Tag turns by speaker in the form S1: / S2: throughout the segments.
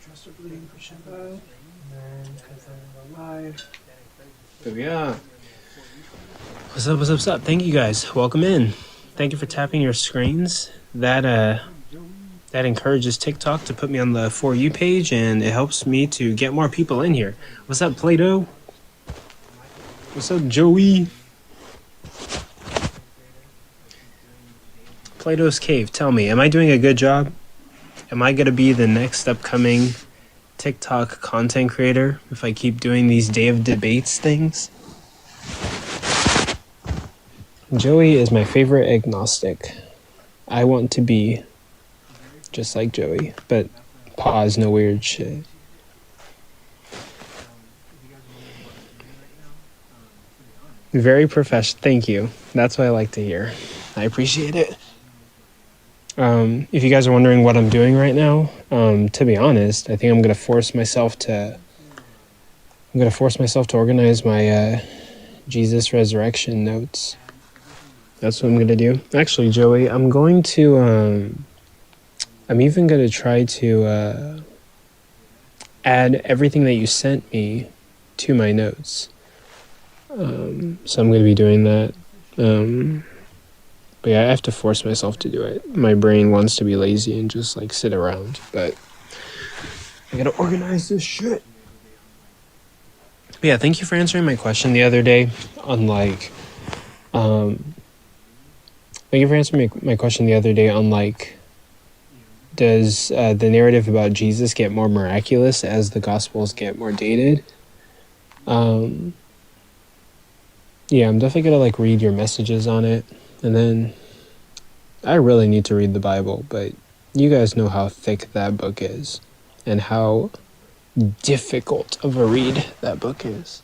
S1: trust are bleeding for Shabbat. And then, because they're alive. But yeah. What's up, what's up, what's up? Thank you guys. Welcome in. Thank you for tapping your screens. That encourages TikTok to put me on the For You page, and it helps me to get more people in here. What's up, Play-Doh? What's up, Joey? Plato's Cave, tell me, am I doing a good job? Am I going to be the next upcoming TikTok content creator if I keep doing these Day of Debates things? Joey is my favorite agnostic. I want to be just like Joey, but pause, no weird shit. Very professional. Thank you. That's what I like to hear. I appreciate it. If you guys are wondering what I'm doing right now, to be honest, I think I'm gonna force myself to organize my Jesus Resurrection notes. That's what I'm gonna do. Actually, Joey, I'm even gonna try to add everything that you sent me to my notes. So I'm gonna be doing that. But yeah, I have to force myself to do it. My brain wants to be lazy and just like sit around, but I gotta organize this shit. But yeah, thank you for answering my question the other day on like, thank you for answering my question the other day on like, does the narrative about Jesus get more miraculous as the Gospels get more dated? Yeah, I'm definitely gonna like read your messages on it. And then I really need to read the Bible, but you guys know how thick that book is and how difficult of a read that book is.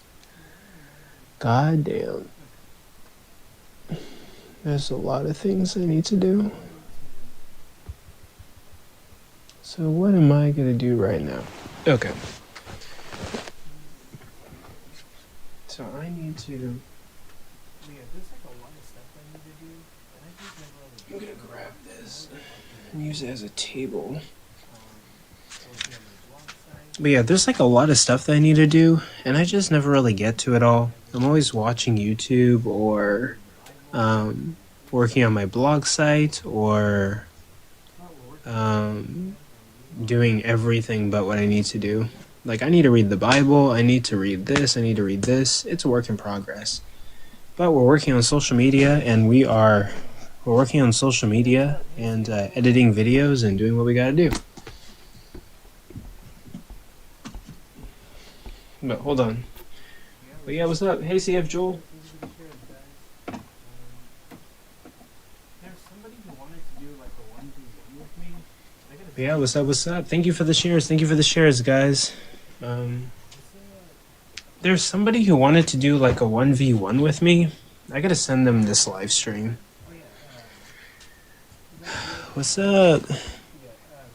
S1: God damn. There's a lot of things I need to do. So what am I gonna do right now? Okay. So I need to... I'm gonna grab this and use it as a table. But yeah, there's like a lot of stuff that I need to do, and I just never really get to it all. I'm always watching YouTube or working on my blog site or doing everything but what I need to do. Like, I need to read the Bible, I need to read this, I need to read this. It's a work in progress. But we're working on social media, and we're working on social media and editing videos and doing what we gotta do. But hold on. But yeah, what's up? Hey, CF Joel. But yeah, what's up? What's up? Thank you for the shares. Thank you for the shares, guys. There's somebody who wanted to do like a 1v1 with me. I gotta send them this live stream. What's up?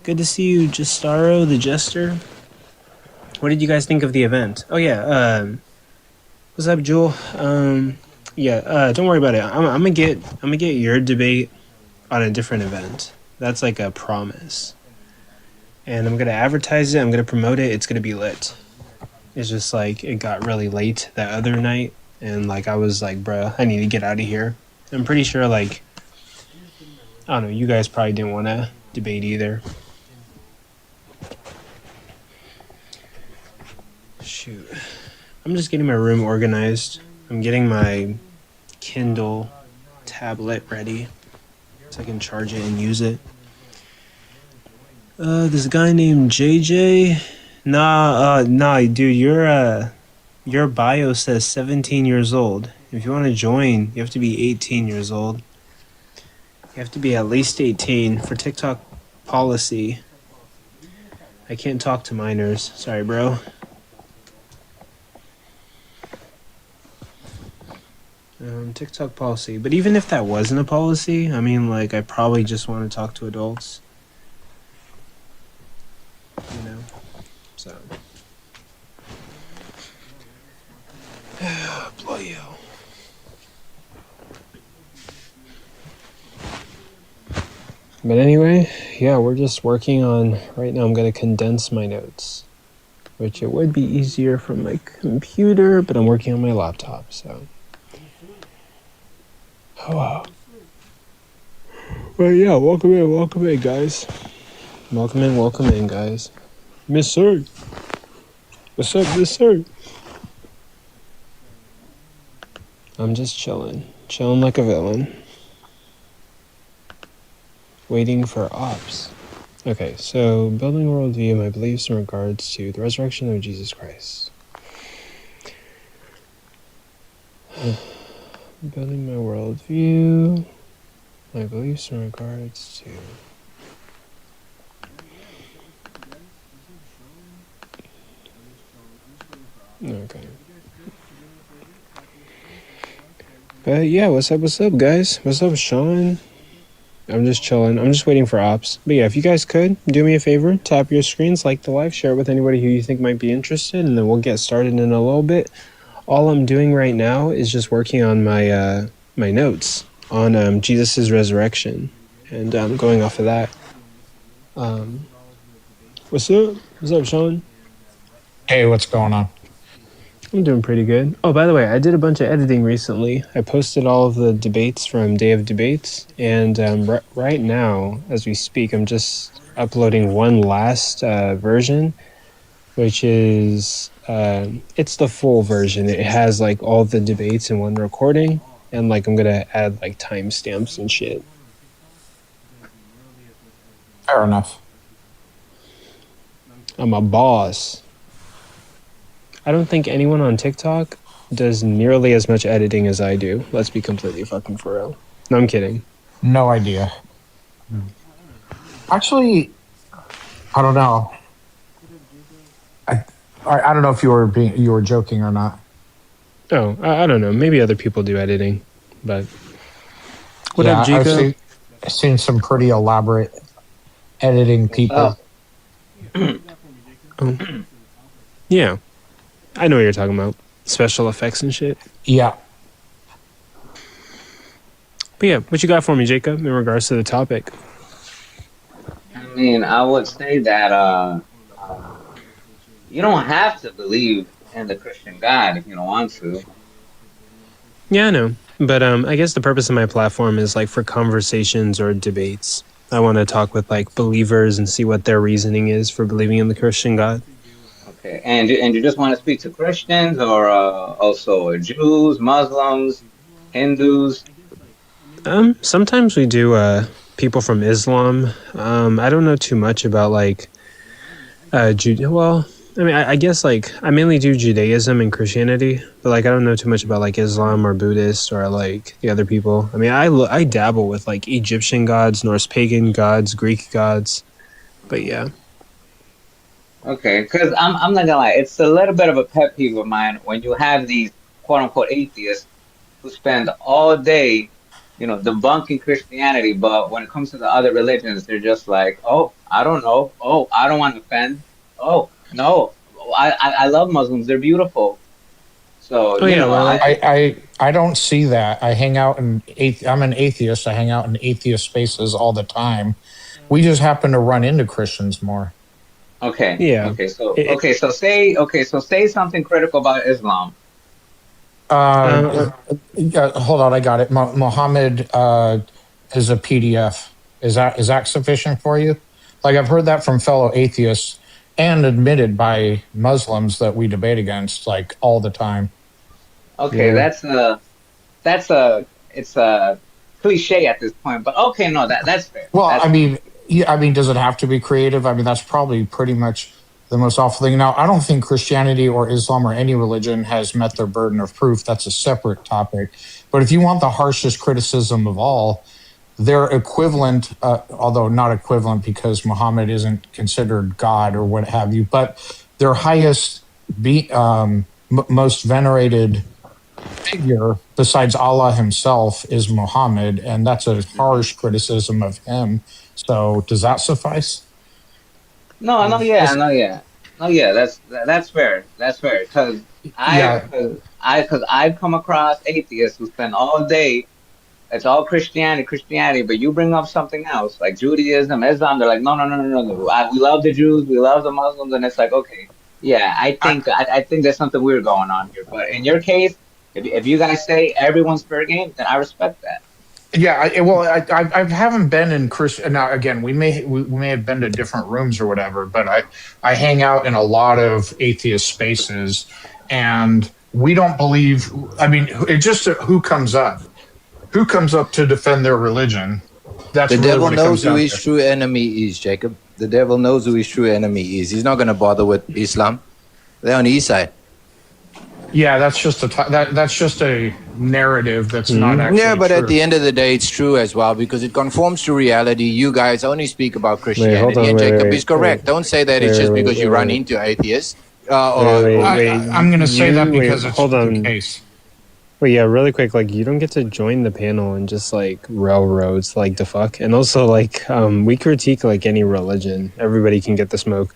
S1: Good to see you, Justaro the Jester. What did you guys think of the event? Oh yeah, what's up, Jewel? Don't worry about it. I'm gonna get your debate on a different event. That's like a promise. And I'm gonna advertise it, I'm gonna promote it, it's gonna be lit. It's just like it got really late that other night, and like I was like, bruh, I need to get out of here. I'm pretty sure like, I don't know, you guys probably didn't want to debate either. Shoot. I'm just getting my room organized. I'm getting my Kindle tablet ready so I can charge it and use it. This guy named JJ. Nah, dude, your bio says 17 years old. If you want to join, you have to be 18 years old. You have to be at least 18 for TikTok policy. I can't talk to minors. Sorry, bro. TikTok policy. But even if that wasn't a policy, I mean, like, I probably just want to talk to adults. You know? So. Bloody hell. But anyway, yeah, we're just working on right now. I'm gonna condense my notes, which it would be easier from my computer, but I'm working on my laptop. So, oh, wow. Well, yeah, welcome in, guys. Welcome in, guys. Miss Sir, what's up, Miss Sir? I'm just chilling like a villain, waiting for ops. Okay, so building a worldview, my beliefs in regards to the resurrection of Jesus Christ. Building my worldview, my beliefs in regards to. Okay. But yeah, what's up, guys? What's up, Sean? I'm just chilling. I'm just waiting for ops. But yeah, if you guys could do me a favor, tap your screens, like the live, share it with anybody who you think might be interested, and then we'll get started in a little bit. All I'm doing right now is just working on my notes on Jesus' resurrection, and going off of that. Um, what's up? What's up, Sean?
S2: Hey, what's going on?
S1: I'm doing pretty good. Oh, by the way, I did a bunch of editing recently. I posted all of the debates from Day of Debates, and right now, as we speak, I'm just uploading one last version, which is it's the full version. It has like all the debates in one recording, and like I'm gonna add like timestamps and shit.
S2: Fair enough.
S1: I'm a boss. I don't think anyone on TikTok does nearly as much editing as I do. Let's be completely fucking for real. No, I'm kidding.
S2: No idea. Actually, I don't know. I I don't know if you were joking or not.
S1: Oh, I don't know. Maybe other people do editing, but what up,
S2: Yeah,
S1: Chico?
S2: seen some pretty elaborate editing
S3: What's
S2: people.
S3: up?
S1: Oh, yeah, I know what you're talking about. Special effects and shit.
S2: Yeah.
S1: But yeah, what you got for me, Jacob, in regards to the topic?
S3: I mean, I would say that you don't have to believe in the Christian God if you don't want to.
S1: Yeah, I know, but I guess the purpose of my platform is like for conversations or debates. I want to talk with like believers and see what their reasoning is for believing in the Christian God.
S3: Okay, and you just want to speak to Christians or also Jews, Muslims, Hindus.
S1: Sometimes we do people from Islam. I don't know too much about like Well, I mean, I guess like I mainly do Judaism and Christianity, but like I don't know too much about like Islam or Buddhist or like the other people. I mean, I dabble with like Egyptian gods, Norse pagan gods, Greek gods, but yeah.
S3: Okay, because I'm not gonna lie, it's a little bit of a pet peeve of mine when you have these quote unquote atheists who spend all day, debunking Christianity, but when it comes to the other religions, they're just like, oh, I don't know. Oh, I don't want to offend. Oh, no, I love Muslims. They're beautiful. So,
S1: Oh yeah, well like
S2: I don't see that. I'm an atheist. I hang out in atheist spaces all the time. We just happen to run into Christians more.
S3: okay,
S1: yeah.
S3: okay, so
S1: It,
S3: okay, so say something critical about Islam.
S2: Uh,
S1: uh,
S2: hold on, I got it. Muhammad is a PDF. Is that sufficient for you? Like I've heard that from fellow atheists and admitted by Muslims that we debate against like all the time.
S3: Okay,
S1: yeah.
S3: that's a it's a cliche at this point, but okay, no, that's fair.
S2: Well,
S3: That's fair.
S2: yeah, I mean, does it have to be creative? I mean, that's probably pretty much the most awful thing. Now, I don't think Christianity or Islam or any religion has met their burden of proof. That's a separate topic. But if you want the harshest criticism of all, their equivalent, although not equivalent because Muhammad isn't considered God or what have you, but their highest, most venerated figure besides Allah himself is Muhammad, and that's a
S3: Mhm.
S2: harsh criticism of him. So, does that suffice?
S3: No, no, yeah,
S1: Also,
S3: no, yeah, no, yeah. That's fair. That's fair.
S2: Yeah,
S3: Because I've come across atheists who spend all day. it's all Christianity, but you bring up something else like Judaism, Islam. They're like, no, no, no, no, no, no. We love the Jews, we love the Muslims, and it's like, okay, yeah, I think there's something weird going on here. But in your case, if you guys say everyone's fair game, then I respect that.
S2: Yeah, I haven't been in Christian. Now again, we may have been to different rooms or whatever, but I hang out in a lot of atheist spaces, and we don't believe. I mean, it's just who comes up to defend their religion. That's
S4: The
S2: really
S4: devil
S2: what it
S4: knows
S2: comes
S4: who
S2: down
S4: his
S2: to.
S4: true enemy is, Jacob. The devil knows who his true enemy is. He's not going to bother with Islam. They're on his side.
S2: Yeah, that's just that's just a narrative that's not actually
S4: Yeah, but
S2: true.
S4: at the end of the day, it's true as well because it conforms to reality. You guys only speak about Christianity,
S1: hold on,
S4: and
S1: wait,
S4: Jacob
S1: wait,
S4: is correct. Don't say that it's just because you run into atheists.
S2: I'm going to say that because it's
S1: hold
S2: the
S1: on.
S2: case.
S1: Wait, yeah, really quick. Like, you don't get to join the panel and just like railroads, like the fuck. And also, like, we critique like any religion. Everybody can get the smoke.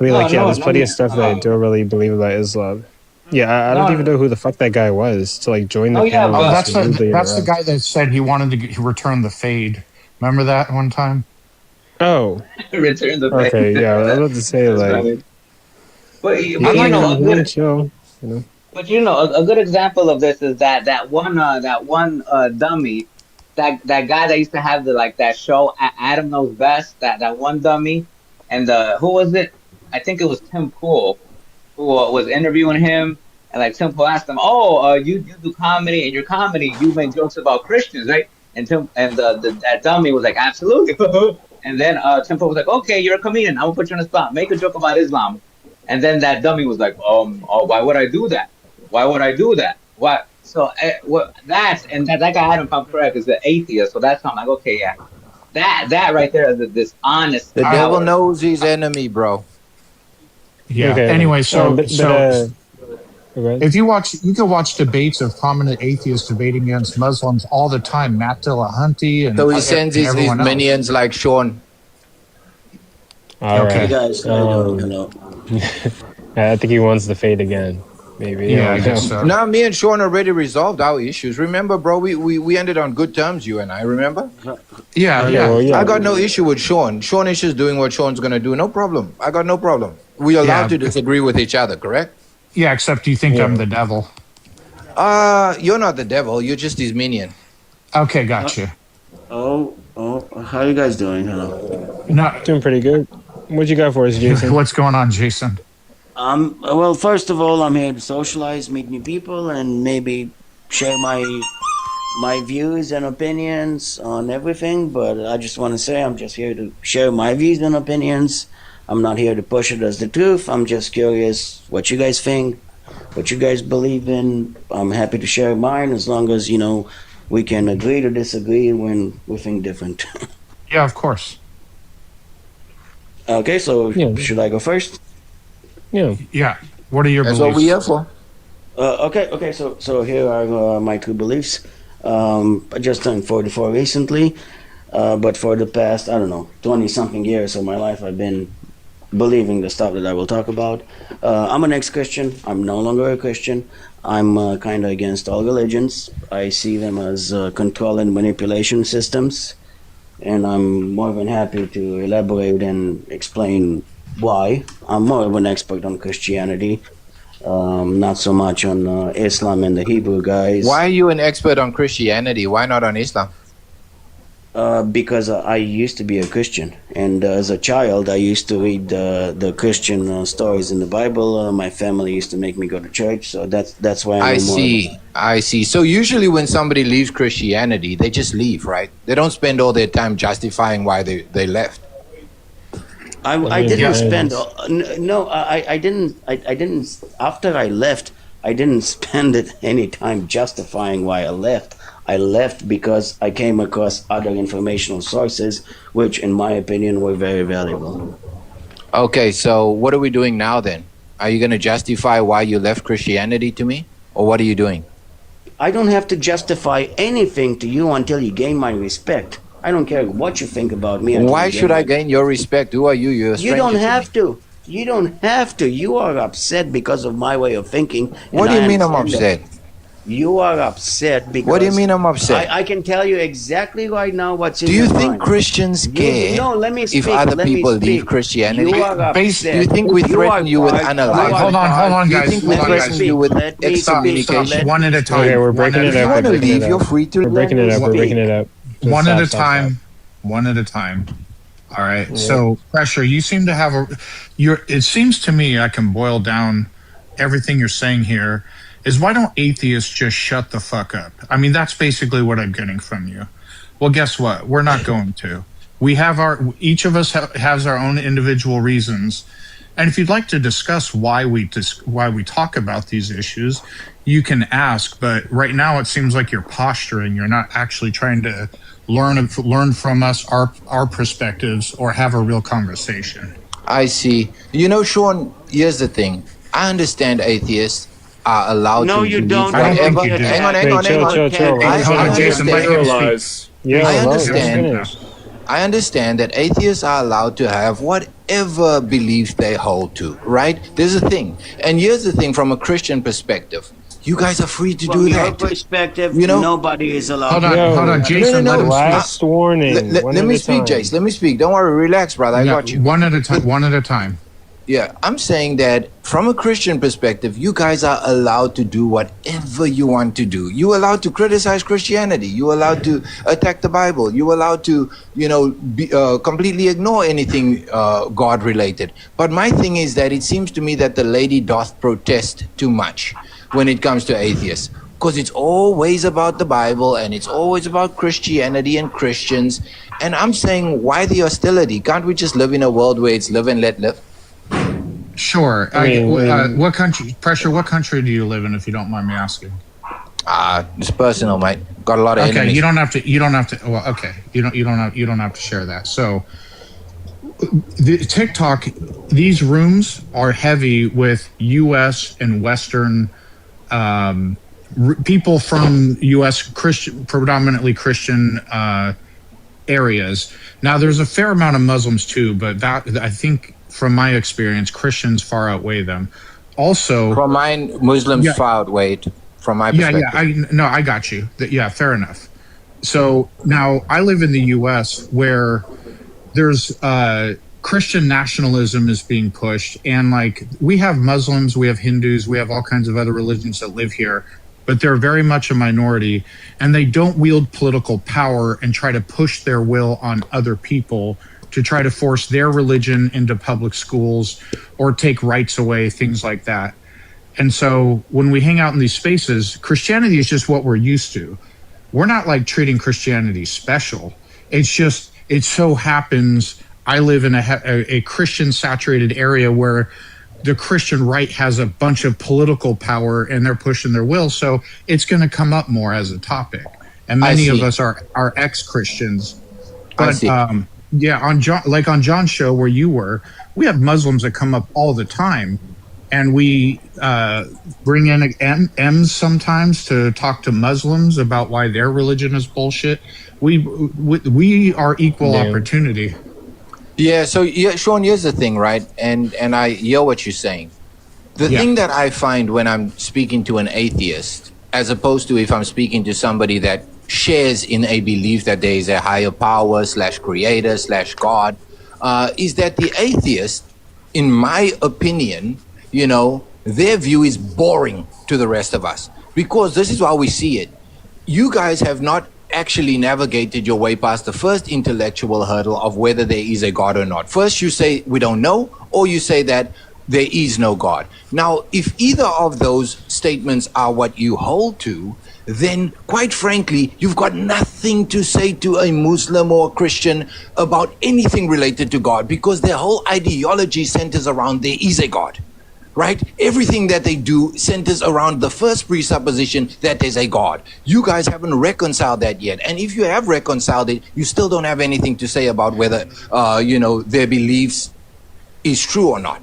S1: I mean, like, yeah, there's plenty of stuff that I don't really believe about Islam. Yeah, I don't even know who the fuck that guy was to like join the panel.
S2: Oh,
S1: and
S2: that's
S1: just rudely
S2: the
S1: interrupt.
S2: guy that said he wanted to return the fade. Remember that one time?
S1: Oh,
S3: Return the fade.
S1: okay, yeah. I was about to say like,
S3: but
S1: he
S3: you know, a good,
S1: chill, you know.
S3: but you know, a good example of this is that one dummy, that guy that used to have the like that show Adam Knows Best, that one dummy, and who was it? I think it was Tim Pool who was interviewing him, and like Tim Pool asked him, "Oh, you do comedy, and your comedy you make jokes about Christians, right?" And that dummy was like, "Absolutely." And then Tim Pool was like, "Okay, you're a comedian. I'm gonna put you on the spot. Make a joke about Islam." And then that dummy was like, oh, why would I do that? Why would I do that? What? So what? That guy Adam, if I'm correct, is the atheist. So that's how I'm like, okay, yeah, that right there is this honest.
S4: The devil knows his enemy, bro.
S2: Yeah.
S1: Okay.
S2: Anyway, so if you can watch debates of prominent atheists debating against Muslims all the time. Matt Dillahunty and
S4: So he sends his
S2: everyone else.
S4: minions like Sean.
S1: All
S2: Okay.
S1: right.
S5: Hey guys, how you doing? Hello.
S1: I think he wants the fade again. Maybe.
S2: Yeah, I
S1: don't
S2: guess
S1: know.
S2: so.
S4: Now, me and Sean already resolved our issues. Remember, bro, we ended on good terms, you and I, remember?
S2: Yeah,
S1: Yeah, well, yeah.
S4: I got no issue with Sean. Sean is just doing what Sean's going to do. No problem. I got no problem. We're allowed
S2: Yeah.
S4: to disagree with each other, correct?
S2: Yeah, except you think I'm the devil.
S4: You're not the devil. You're just his minion.
S2: Okay, gotcha.
S5: Oh, how you guys doing? Hello.
S2: No,
S1: Doing pretty good. What you got for us, Jason?
S2: what's going on, Jason?
S5: Well, first of all, I'm here to socialize, meet new people, and maybe share my views and opinions on everything. But I just want to say I'm just here to share my views and opinions. I'm not here to push it as the truth. I'm just curious what you guys think, what you guys believe in. I'm happy to share mine as long as, you know, we can agree to disagree when we think different.
S2: Yeah, of course.
S5: Okay, so
S1: Yeah.
S5: should I go first?
S1: Yeah.
S2: Yeah. What are your
S4: That's
S2: beliefs?
S4: what we're here for.
S5: Okay. So here are my true beliefs. I just turned 44 recently, but for the past 20-something years of my life, I've been believing the stuff that I will talk about. I'm an ex-Christian. I'm no longer a Christian. I'm kind of against all religions. I see them as control and manipulation systems, and I'm more than happy to elaborate and explain why. I'm more of an expert on Christianity, not so much on Islam and the Hebrew guys.
S4: Why are you an expert on Christianity? Why not on Islam?
S5: Because I used to be a Christian, and as a child, I used to read the Christian stories in the Bible. My family used to make me go to church, so that's why
S4: I
S5: I'm more.
S4: see. So usually when somebody leaves Christianity, they just leave, right? They don't spend all their time justifying why they left.
S5: I didn't
S1: Yeah.
S5: spend. No, I didn't. I didn't. After I left, I didn't spend any time justifying why I left. I left because I came across other informational sources, which, in my opinion, were very valuable.
S4: Okay, so what are we doing now then? Are you going to justify why you left Christianity to me? Or what are you doing?
S5: I don't have to justify anything to you until you gain my respect. I don't care what you think about me. until
S4: Why
S5: you
S4: should
S5: my-
S4: I gain your respect? Who are you? You're a
S5: You
S4: stranger
S5: don't
S4: to me.
S5: have to. You don't have to. You are upset because of my way of thinking.
S4: What
S5: and
S4: do you
S5: I
S4: mean I'm
S5: understand that.
S4: upset?
S5: You are upset because.
S4: What do you mean I'm upset?
S5: I can tell you exactly right now what's in
S4: Do you
S5: your
S4: think
S5: mind.
S4: Christians care
S5: No, let me speak.
S4: if other
S5: Let me
S4: people
S5: speak.
S4: leave Christianity?
S5: You are
S2: Base-
S5: upset.
S4: Do you think we threaten
S5: are
S4: you with
S5: part-
S4: unalive?
S2: Hold on,
S4: Do you
S2: guys.
S4: think we
S5: Let me
S4: threaten
S5: speak.
S4: you with
S5: Let me
S2: Stop.
S4: excommunication?
S2: One at a time.
S1: Okay, we're
S2: One
S1: breaking
S2: at
S1: it
S2: a
S4: If you
S1: up.
S2: time.
S4: want to
S1: We're breaking
S4: leave,
S1: it
S4: you're
S1: up.
S4: free to.
S1: We're breaking it up. We're breaking it up. Just
S2: One at a
S1: stop.
S2: time. One at a time. All right.
S1: Yeah.
S2: So, Pressure, you seem to have it seems to me I can boil down everything you're saying here is why don't atheists just shut the fuck up? I mean, that's basically what I'm getting from you. Well, guess what? We're not going to. We have each of us has our own individual reasons. And if you'd like to discuss why we talk about these issues, you can ask. But right now, it seems like you're posturing. You're not actually trying to learn from us our perspectives or have a real conversation.
S4: I see. You know, Sean, here's the thing. I understand atheists are allowed
S5: No,
S4: to
S5: you
S4: believe
S5: don't.
S2: I don't think
S4: whatever.
S2: you do.
S4: Hang on.
S1: Wait, chill.
S2: Hey, hold on, Jason, let him speak.
S1: Yeah,
S4: I
S1: let him
S4: understand.
S1: finish.
S4: I understand that atheists are allowed to have whatever belief they hold to, right? There's a thing. And here's the thing from a Christian perspective. You guys are free to
S5: From
S4: do
S5: your
S4: that.
S5: perspective,
S4: You know-
S5: nobody is allowed.
S2: Hold on, Jason, let him speak.
S1: Last warning.
S4: Let me speak, Jace. Let me speak. Don't worry. Relax, brother. I got you.
S2: One at a time. One at a time.
S4: Yeah, I'm saying that from a Christian perspective, you guys are allowed to do whatever you want to do. You're allowed to criticize Christianity. You're allowed to attack the Bible. You're allowed to, completely ignore anything God related. But my thing is that it seems to me that the lady doth protest too much when it comes to atheists. Because it's always about the Bible and it's always about Christianity and Christians. And I'm saying, why the hostility? Can't we just live in a world where it's live and let live?
S2: Sure. What country? Pressure. What country do you live in, if you don't mind me asking?
S4: It's personal, mate. Got a lot of
S2: Okay,
S4: enemies.
S2: you don't have to. Well, okay, you don't have to share that. So, the TikTok, these rooms are heavy with U.S. and Western people from U.S. predominantly Christian areas. Now, there's a fair amount of Muslims too, but that I think, from my experience, Christians far outweigh them. Also,
S4: From mine, Muslims far outweigh it. From my perspective.
S2: I got you. Yeah, fair enough. So now I live in the U.S. where there's Christian nationalism is being pushed, and like we have Muslims, we have Hindus, we have all kinds of other religions that live here, but they're very much a minority, and they don't wield political power and try to push their will on other people to try to force their religion into public schools or take rights away, things like that. And so when we hang out in these spaces, Christianity is just what we're used to. We're not like treating Christianity special. It's just, it so happens I live in a Christian saturated area where the Christian right has a bunch of political power and they're pushing their will. So it's going to come up more as a topic. And many of us are ex-Christians. But yeah, on John's show where you were, we have Muslims that come up all the time, and we bring in M's sometimes to talk to Muslims about why their religion is bullshit. We are equal opportunity.
S4: Yeah. So Sean, here's the thing, right? And I hear what you're saying. The thing that I find when I'm speaking to an atheist, as opposed to if I'm speaking to somebody that shares in a belief that there is a higher power / creator / God, is that the atheist, in my opinion, their view is boring to the rest of us, because this is how we see it. You guys have not actually navigated your way past the first intellectual hurdle of whether there is a God or not. First, you say we don't know, or you say that there is no God. Now, if either of those statements are what you hold to, then quite frankly, you've got nothing to say to a Muslim or a Christian about anything related to God, because their whole ideology centers around there is a God, right? Everything that they do centers around the first presupposition that there's a God. You guys haven't reconciled that yet. And if you have reconciled it, you still don't have anything to say about whether, their beliefs is true or not.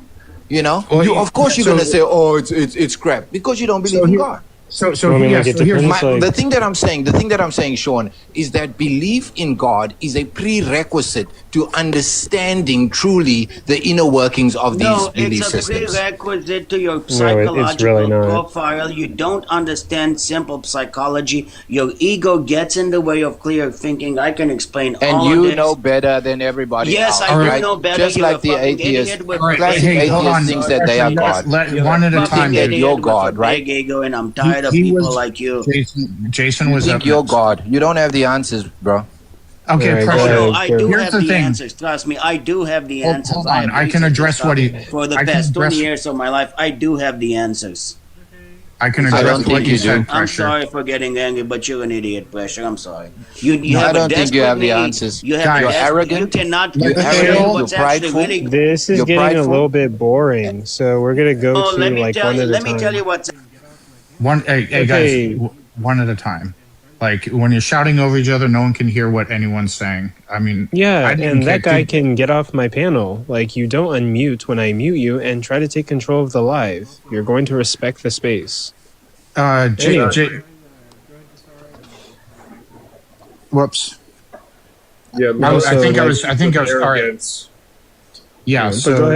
S4: Of course you're going to say, oh, it's crap, because you don't believe in God.
S1: Well, I mean, like, it
S2: So here's
S1: depends. Like,
S4: The thing that I'm saying, Sean, is that belief in God is a prerequisite to understanding truly the inner workings of these
S5: No, it's
S4: belief
S5: a
S4: systems.
S5: prerequisite to your
S1: no, it's really
S5: psychological
S1: not.
S5: profile. You don't understand simple psychology. Your ego gets in the way of clear thinking. I can explain
S4: And
S5: all of
S4: you
S5: this.
S4: know better than everybody
S5: Yes,
S4: else,
S5: I do
S2: right.
S5: know better.
S4: just
S5: You're a
S4: like the
S5: fucking
S4: atheist.
S5: idiot with
S2: All
S5: a
S2: right.
S5: big
S4: Classic
S2: Hey, hold
S5: ego.
S4: atheist
S2: on.
S4: thinks
S5: Sorry
S4: that they
S5: to
S2: Pressure,
S4: are
S5: say
S2: let,
S5: this.
S4: God.
S2: let
S5: You're
S2: one
S5: a
S2: at a
S4: You
S5: fucking
S4: think
S2: time.
S4: that you're
S5: idiot with a
S4: God, right?
S5: big ego, and I'm
S2: He,
S5: tired of
S2: he
S5: people
S2: was
S5: like you.
S2: Jason
S4: You
S2: was
S4: think
S2: up
S4: you're
S2: next.
S4: God. You don't have the answers, bro.
S1: All
S2: Okay,
S1: right, go
S5: Oh
S2: pressure.
S5: no,
S1: ahead.
S5: I do
S1: Go.
S2: Here's
S5: have
S2: the
S5: the
S2: thing.
S5: answers. Trust me, I do have the answers.
S2: Hold
S5: I
S2: on.
S5: have
S2: I can
S5: researched this
S2: address
S5: stuff
S2: what he.
S5: for the
S2: I can
S5: past 20
S2: address.
S5: years of my life. I do have the answers.
S2: I can
S4: I
S2: address
S4: don't
S2: what
S4: think
S2: you
S4: you do.
S2: said.
S5: I'm
S2: Pressure.
S5: sorry for getting angry, but you're an idiot, Pressure. I'm sorry. You
S2: No,
S4: I
S5: have a
S4: don't think you
S5: desperate
S4: have the
S5: need.
S4: answers.
S5: You have a
S4: You're
S2: guys.
S5: you
S4: arrogant.
S5: cannot
S2: Let
S4: You're
S2: me
S5: understand
S4: arrogant.
S1: Okay,
S4: You're
S5: what's actually
S4: prideful.
S5: really.
S1: this is
S4: You're
S1: getting a
S4: prideful.
S1: little bit boring, so we're gonna go
S5: Oh,
S1: to like one at a
S5: let me tell
S1: time.
S5: you what's.
S2: One. Hey, guys.
S1: Okay,
S2: One at a time. Like when you're shouting over each other, no one can hear what anyone's saying. I mean, I
S1: yeah,
S2: didn't
S1: and that
S2: kick.
S1: guy can get off my panel. Like, you don't unmute when I mute you and try to take control of the live. You're going to respect the space. Anyway,
S2: Whoops.
S6: Yeah,
S2: I,
S6: let's
S2: I
S1: also
S2: think I
S1: like,
S2: was. I think I was. All right.
S6: arrogance.
S2: Yeah.
S1: but
S2: So
S1: go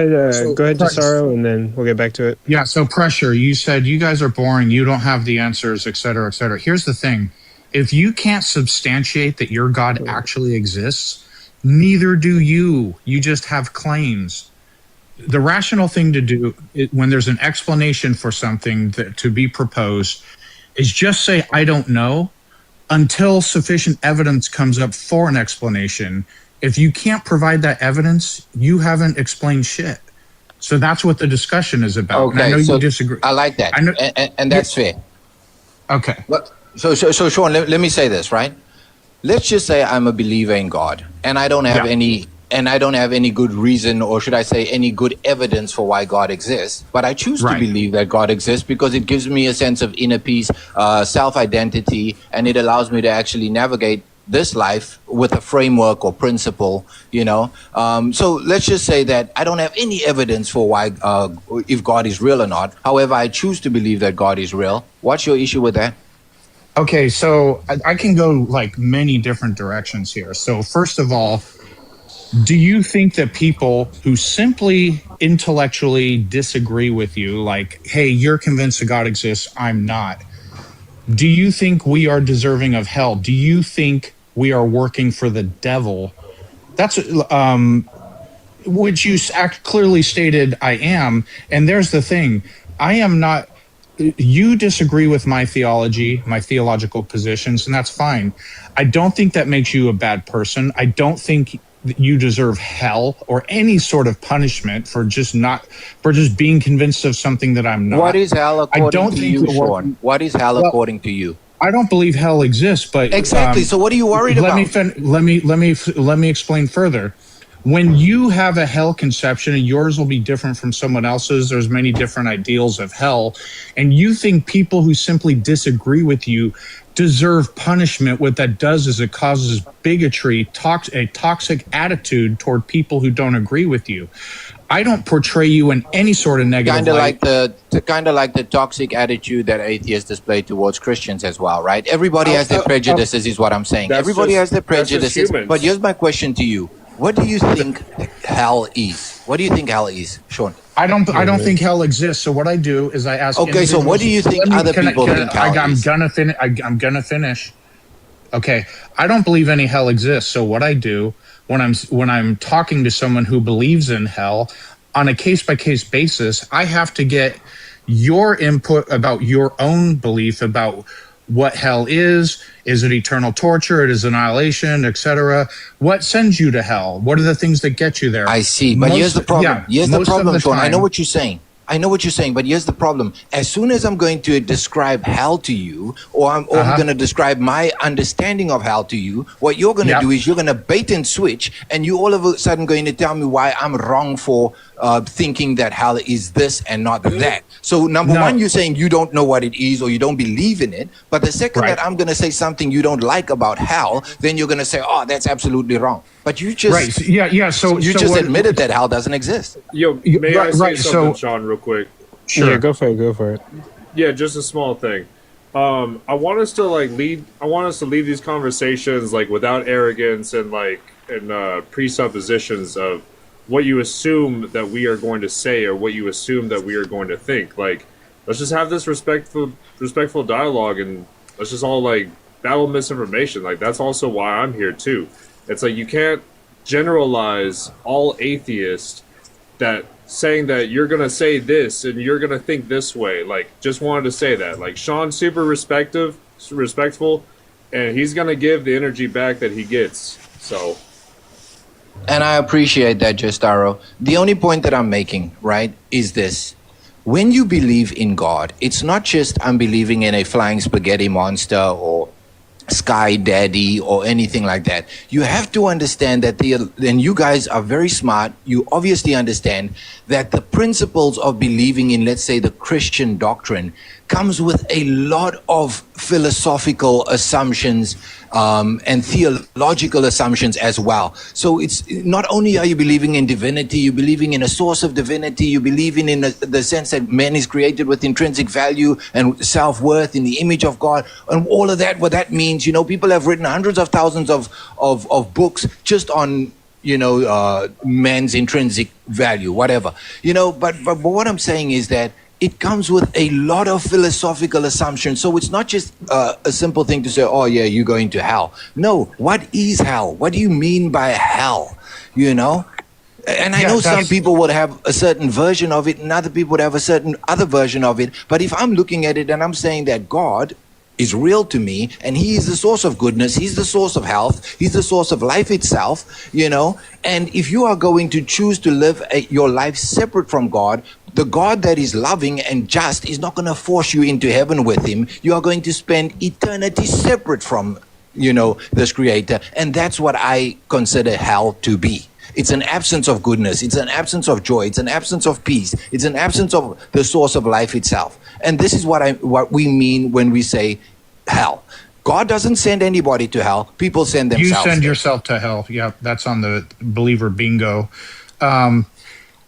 S1: ahead,
S2: press.
S1: Jasaro, and then we'll get back to it.
S2: Yeah. So pressure. You said you guys are boring. You don't have the answers, et cetera, et cetera. Here's the thing: if you can't substantiate that your God actually exists, neither do you. You just have claims. The rational thing to do when there's an explanation for something to be proposed is just say, I don't know, until sufficient evidence comes up for an explanation. If you can't provide that evidence, you haven't explained shit. So that's what the discussion is about. And I know
S4: Okay,
S2: you
S4: so
S2: disagree.
S4: I like that,
S2: I know.
S4: and that's fair.
S2: Okay.
S4: But so Sean, let me say this, right? Let's just say I'm a believer in God, and I don't have
S2: Yeah.
S4: any good reason, or should I say, any good evidence for why God exists. But I choose to
S2: Right.
S4: believe that God exists because it gives me a sense of inner peace, self-identity, and it allows me to actually navigate this life with a framework or principle. So let's just say that I don't have any evidence for why, if God is real or not. However, I choose to believe that God is real. What's your issue with that?
S2: Okay. So I can go like many different directions here. So first of all, do you think that people who simply intellectually disagree with you, like, hey, you're convinced that God exists, I'm not, do you think we are deserving of hell? Do you think we are working for the devil? That's which you clearly stated I am. And there's the thing, I am not. You disagree with my theology, my theological positions, and that's fine. I don't think that makes you a bad person. I don't think that you deserve hell or any sort of punishment for just being convinced of something that I'm not.
S4: What is hell
S2: I
S4: according
S2: don't
S4: to
S2: think
S4: you,
S2: you're
S4: Sean?
S2: working.
S4: What is hell
S2: Well,
S4: according to you?
S2: I don't believe hell exists, but
S4: Exactly. So what are you worried
S2: let
S4: about?
S2: me let me explain further. When you have a hell conception, and yours will be different from someone else's, there's many different ideals of hell, and you think people who simply disagree with you deserve punishment, what that does is it causes bigotry, a toxic attitude toward people who don't agree with you. I don't portray you in any sort of negative
S4: Kind of
S2: light.
S4: like the toxic attitude that atheists display towards Christians as well, right? Everybody has their prejudices, is what I'm saying. Everybody has their prejudices. But here's my question to you: what do you think hell is? What do you think hell is, Sean?
S2: I don't think hell exists. So what I do is I ask.
S4: Okay, so what do you think other people think hell is?
S2: I'm gonna finish. Okay, I don't believe any hell exists. So what I do when I'm talking to someone who believes in hell on a case by case basis, I have to get your input about your own belief about what hell is. Is it eternal torture? It is annihilation, etc. What sends you to hell? What are the things that get you there?
S4: I see, but here's the problem. Here's the problem, Sean. I know what you're saying. But here's the problem. As soon as I'm going to describe hell to you, or I'm going to describe my understanding of hell to you, what you're going to do is you're going to bait and switch, and you all of a sudden going to tell me why I'm wrong for thinking that hell is this and not that. So number one, you're saying you don't know what it is or you don't believe in it. But the second that I'm going to say something you don't like about hell, then you're going to say, oh, that's absolutely wrong. But you just
S2: So
S4: you just admitted that hell doesn't exist.
S6: Yo, may I say something, Sean, real quick?
S2: Sure.
S1: Yeah, go for it.
S6: Yeah, just a small thing. I want us to lead. I want us to lead these conversations without arrogance and presuppositions of what you assume that we are going to say or what you assume that we are going to think. Let's just have this respectful dialogue, and let's just all battle misinformation. That's also why I'm here too. It's you can't generalize all atheists that saying that you're gonna say this and you're gonna think this way. Just wanted to say that. Sean's super respectful, and he's gonna give the energy back that he gets. So,
S4: And I appreciate that, Justaro. The only point that I'm making, right, is this. When you believe in God, it's not just I'm believing in a flying spaghetti monster or Sky Daddy or anything like that. You have to understand that and you guys are very smart. You obviously understand that the principles of believing in, let's say, the Christian doctrine comes with a lot of philosophical assumptions and theological assumptions as well. So it's not only are you believing in divinity, you're believing in a source of divinity, you believe in the sense that man is created with intrinsic value and self-worth in the image of God, and all of that, what that means. People have written hundreds of thousands of books just on man's intrinsic value, whatever. But what I'm saying is that it comes with a lot of philosophical assumptions. So it's not just a simple thing to say, oh yeah, you're going to hell. No, what is hell? What do you mean by hell? And I know some people would have a certain version of it and other people would have a certain other version of it. But if I'm looking at it and I'm saying that God is real to me and he is the source of goodness, he's the source of health, he's the source of life itself, and if you are going to choose to live your life separate from God, the God that is loving and just is not going to force you into heaven with him. You are going to spend eternity separate from this creator, and that's what I consider hell to be. It's an absence of goodness. It's an absence of joy. It's an absence of peace. It's an absence of the source of life itself. And this is what we mean when we say hell. God doesn't send anybody to hell. People send themselves.
S2: You send yourself to hell. Yeah, that's on the believer bingo. All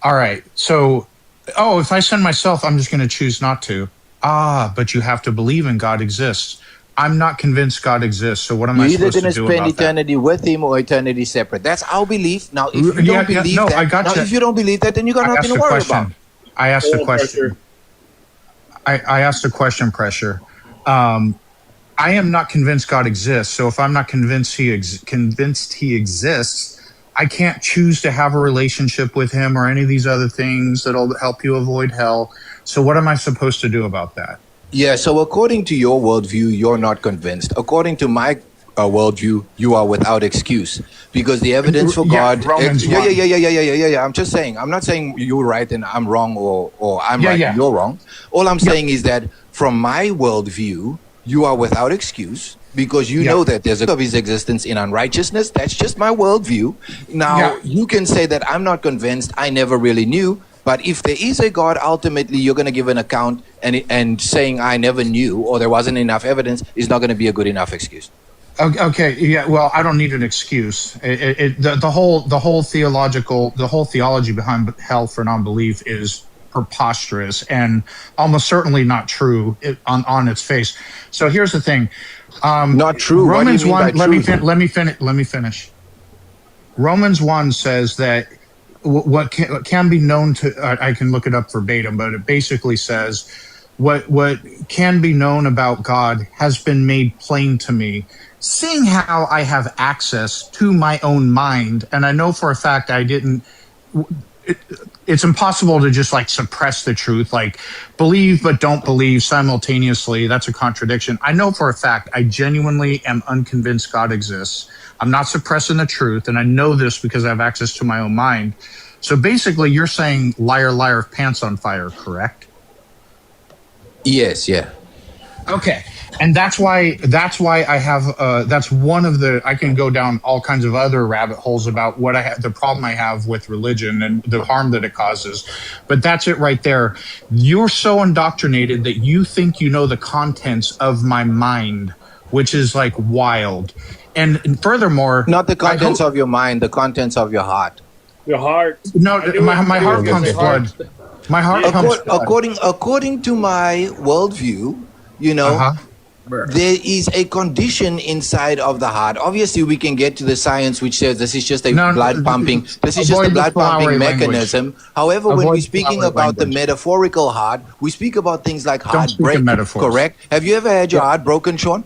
S2: right. So, if I send myself, I'm just going to choose not to. But you have to believe in God exists. I'm not convinced God exists. So what am I supposed to do about that? You're either going to spend
S4: eternity with him or eternity separate. That's our belief. Now, if you don't believe that, if you don't believe that, then you got nothing to worry about.
S2: I asked the question. I asked a question, Pressure. I am not convinced God exists. So if I'm not convinced he exists, I can't choose to have a relationship with him or any of these other things that'll help you avoid hell. So what am I supposed to do about that?
S4: Yeah, so according to your worldview, you're not convinced. According to my worldview, you are without excuse because the evidence for God. Yeah. I'm just saying. I'm not saying you're right and I'm wrong, or I'm right and you're wrong. All I'm saying is that from my worldview, you are without excuse because you know that there's of his existence in unrighteousness. That's just my worldview. Now you can say that I'm not convinced. I never really knew. But if there is a God, ultimately you're going to give an account, and saying I never knew or there wasn't enough evidence is not going to be a good enough excuse.
S2: Okay. Yeah. Well, I don't need an excuse. The whole theology behind hell for non-belief is preposterous and almost certainly not true on its face. So here's the thing.
S4: Not true.
S2: Romans 1. Let me finish. Romans 1 says that what can be known to, I can look it up verbatim, but it basically says what can be known about God has been made plain to me, seeing how I have access to my own mind. And I know for a fact it's impossible to just suppress the truth, believe but don't believe simultaneously. That's a contradiction. I know for a fact I genuinely am unconvinced God exists. I'm not suppressing the truth, and I know this because I have access to my own mind. So basically, you're saying liar, liar, pants on fire, correct?
S4: Yes, yeah.
S2: Okay, and that's why I have that's one of the, I can go down all kinds of other rabbit holes about the problem I have with religion and the harm that it causes, but that's it right there. You're so indoctrinated that you think you know the contents of my mind, which is wild. And furthermore,
S4: not the contents of your mind, the contents of your heart.
S6: Your heart.
S2: No, my heart pumps blood. My heart pumps blood.
S4: According to my worldview, there is a condition inside of the heart. Obviously, we can get to the science which says this is just a blood pumping. This is just a blood pumping mechanism. However, when we're speaking about the metaphorical heart, we speak about things like heartbreak. Correct? Have you ever had your heart broken, Sean?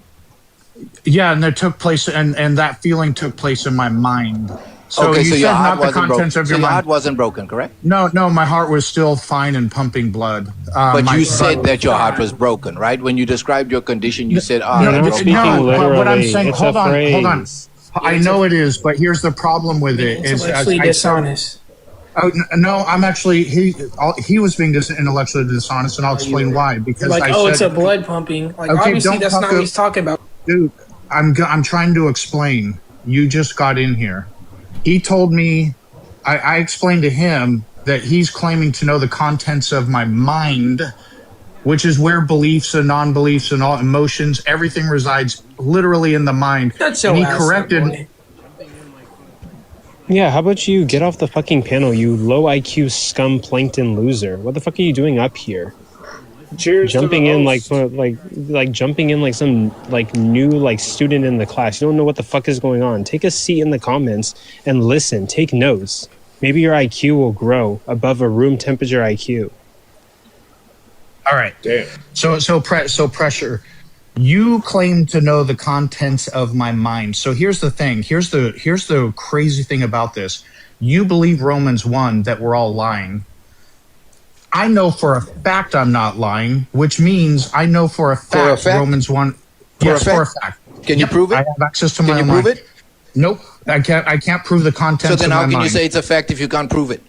S2: Yeah, and that took place, and that feeling took place in my mind. So
S4: okay,
S2: you
S4: so
S2: said
S4: your heart
S2: not the
S4: wasn't
S2: contents
S4: broken.
S2: of
S4: So
S2: your
S4: your
S2: mind.
S4: heart wasn't broken, correct?
S2: No, my heart was still fine and pumping blood.
S4: But you said that your heart was broken, right? When you described your condition, you said,
S1: You're not speaking literally.
S2: What I'm saying,
S1: it's
S2: hold
S1: a
S2: on.
S1: phrase.
S2: I know it is, but here's the problem with it.
S7: It's intellectually dishonest.
S2: No, I'm actually he was being intellectually dishonest, and I'll explain why. Because
S7: like,
S2: I
S7: oh,
S2: said,
S7: it's a blood pumping. Like,
S2: okay,
S7: obviously, that's not what he's talking about.
S2: Dude, I'm trying to explain. You just got in here. He told me, I explained to him that he's claiming to know the contents of my mind, which is where beliefs and non-beliefs and all emotions, everything resides literally in the mind.
S7: That's
S2: and
S7: so
S2: he corrected.
S1: Yeah, how about you get off the fucking panel, you low IQ scum plankton loser? What the fuck are you doing up here?
S6: Cheers
S1: jumping
S6: to
S1: in
S6: host.
S1: like jumping in like some like new like student in the class. You don't know what the fuck is going on. Take a seat in the comments and listen. Take notes. Maybe your IQ will grow above a room temperature IQ.
S2: All right.
S6: Damn.
S2: So pressure. You claim to know the contents of my mind. So here's the thing. Here's the crazy thing about this. You believe Romans 1 that we're all lying. I know for a fact I'm not lying, which means I know for a fact, Romans 1. For a fact.
S4: Can you prove it?
S2: I have access to my
S4: own
S2: mind.
S4: Can you prove it?
S2: Nope. I can't prove the contents
S4: of my mind. So then how can
S2: mind.
S4: you say it's a fact if you can't prove it?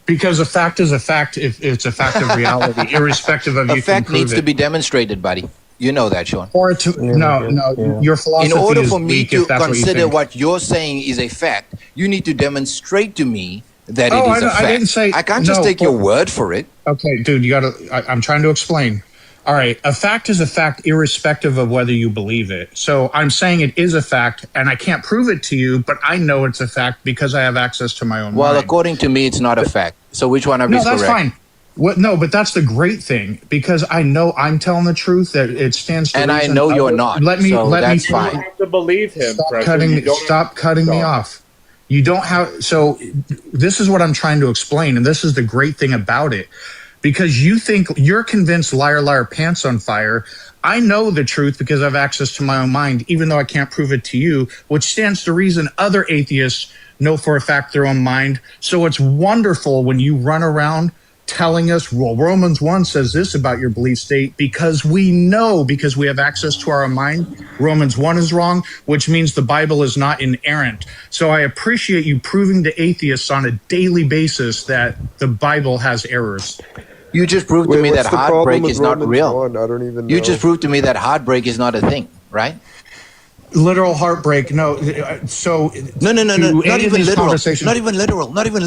S2: Because a fact is a fact if it's a fact of reality, irrespective of you can prove it.
S4: A fact needs to be demonstrated, buddy. You know that, Sean.
S2: Your philosophy
S4: in order
S2: is
S4: for me
S2: weak
S4: to
S2: if that's
S4: consider
S2: what
S4: you're saying is a fact, you need to demonstrate to me that it is a fact.
S2: I didn't say.
S4: I can't just take your word for it.
S2: Okay, dude, you gotta. I'm trying to explain. All right, a fact is a fact, irrespective of whether you believe it. So I'm saying it is a fact, and I can't prove it to you, but I know it's a fact because I have access to my own mind.
S4: Well, according to me, it's not a fact. So which one of you is correct?
S2: No, that's fine. No, but that's the great thing because I know I'm telling the truth that it stands to
S4: and
S2: reason.
S4: I know you're not.
S2: Let me.
S6: That's fine. You have to believe him.
S2: Stop cutting me off. You don't have. So this is what I'm trying to explain, and this is the great thing about it. Because you think you're convinced liar, liar, pants on fire. I know the truth because I have access to my own mind, even though I can't prove it to you, which stands to reason other atheists know for a fact their own mind. So it's wonderful when you run around telling us, well, Romans 1 says this about your belief state because we know, because we have access to our own mind, Romans 1 is wrong, which means the Bible is not inerrant. So I appreciate you proving to atheists on a daily basis that the Bible has errors.
S4: You just proved to me that heartbreak is not real.
S8: I don't even know.
S4: You just proved to me that heartbreak is not a thing, right?
S2: Literal heartbreak, no. So
S4: no. Not even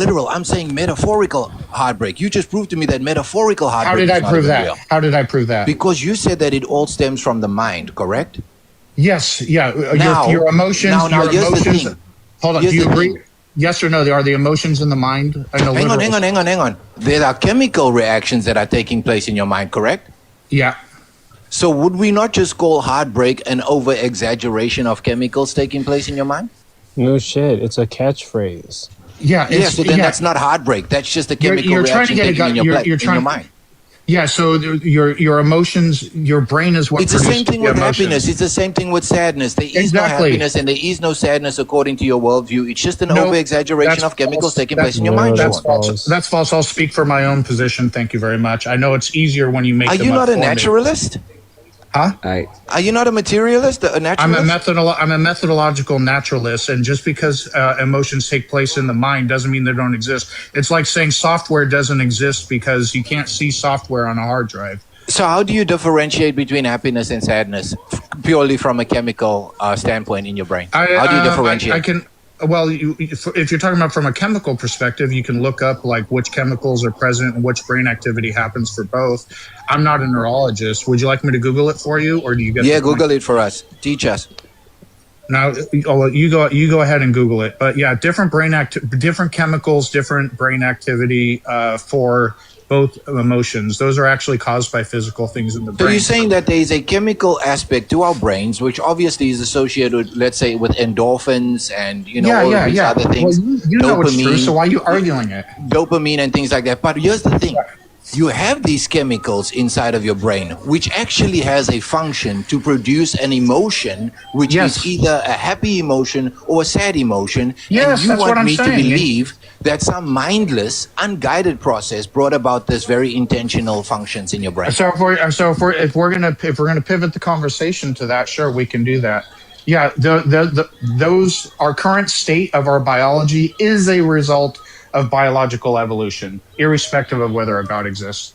S4: literal. I'm saying metaphorical heartbreak. You just proved to me that metaphorical heartbreak.
S2: How did I prove that?
S4: Real.
S2: How did I prove that?
S4: Because you said that it all stems from the mind, correct?
S2: Yes. Yeah.
S4: Now,
S2: your emotions.
S4: Now, here's the thing.
S2: Hold on. Do you agree? Yes or no? Are the emotions in the mind?
S4: Hang on. There are chemical reactions that are taking place in your mind, correct?
S2: Yeah.
S4: So would we not just call heartbreak an over-exaggeration of chemicals taking place in your mind?
S1: No shit. It's a catchphrase.
S2: Yeah.
S4: So then that's not heartbreak. That's just a chemical reaction taking in your mind.
S2: Yeah, so your emotions, your brain is what.
S4: It's the same thing with happiness. It's the same thing with sadness. There is no happiness and there is no sadness according to your worldview. It's just an over-exaggeration of chemicals taking place in your mind.
S2: That's false. That's false. I'll speak for my own position. Thank you very much. I know it's easier when you make.
S4: Are you not a naturalist?
S2: Huh?
S4: Are you not a materialist, a naturalist?
S2: I'm a methodological naturalist, and just because emotions take place in the mind doesn't mean they don't exist. It's like saying software doesn't exist because you can't see software on a hard drive.
S4: So how do you differentiate between happiness and sadness purely from a chemical standpoint in your brain? How do you differentiate?
S2: I can. Well, if you're talking about from a chemical perspective, you can look up like which chemicals are present and which brain activity happens for both. I'm not a neurologist. Would you like me to Google it for you, or do you get?
S4: Yeah, Google it for us. Teach us.
S2: Now, you go ahead and Google it. But yeah, different chemicals, different brain activity for both emotions. Those are actually caused by physical things in the
S4: So
S2: brain.
S4: you're saying that there is a chemical aspect to our brains, which obviously is associated, let's say, with endorphins and all of these other things,
S2: Well, you know it's true. So why are you arguing it?
S4: dopamine and things like that. But here's the thing. You have these chemicals inside of your brain, which actually has a function to produce an emotion, which is either a happy emotion or a sad emotion.
S2: Yes,
S4: and you
S2: that's
S4: want
S2: what I'm
S4: me
S2: saying.
S4: to believe that some mindless, unguided process brought about this very intentional functions in your brain.
S2: So if we're gonna pivot the conversation to that, sure, we can do that. Yeah, those our current state of our biology is a result of biological evolution, irrespective of whether a God exists.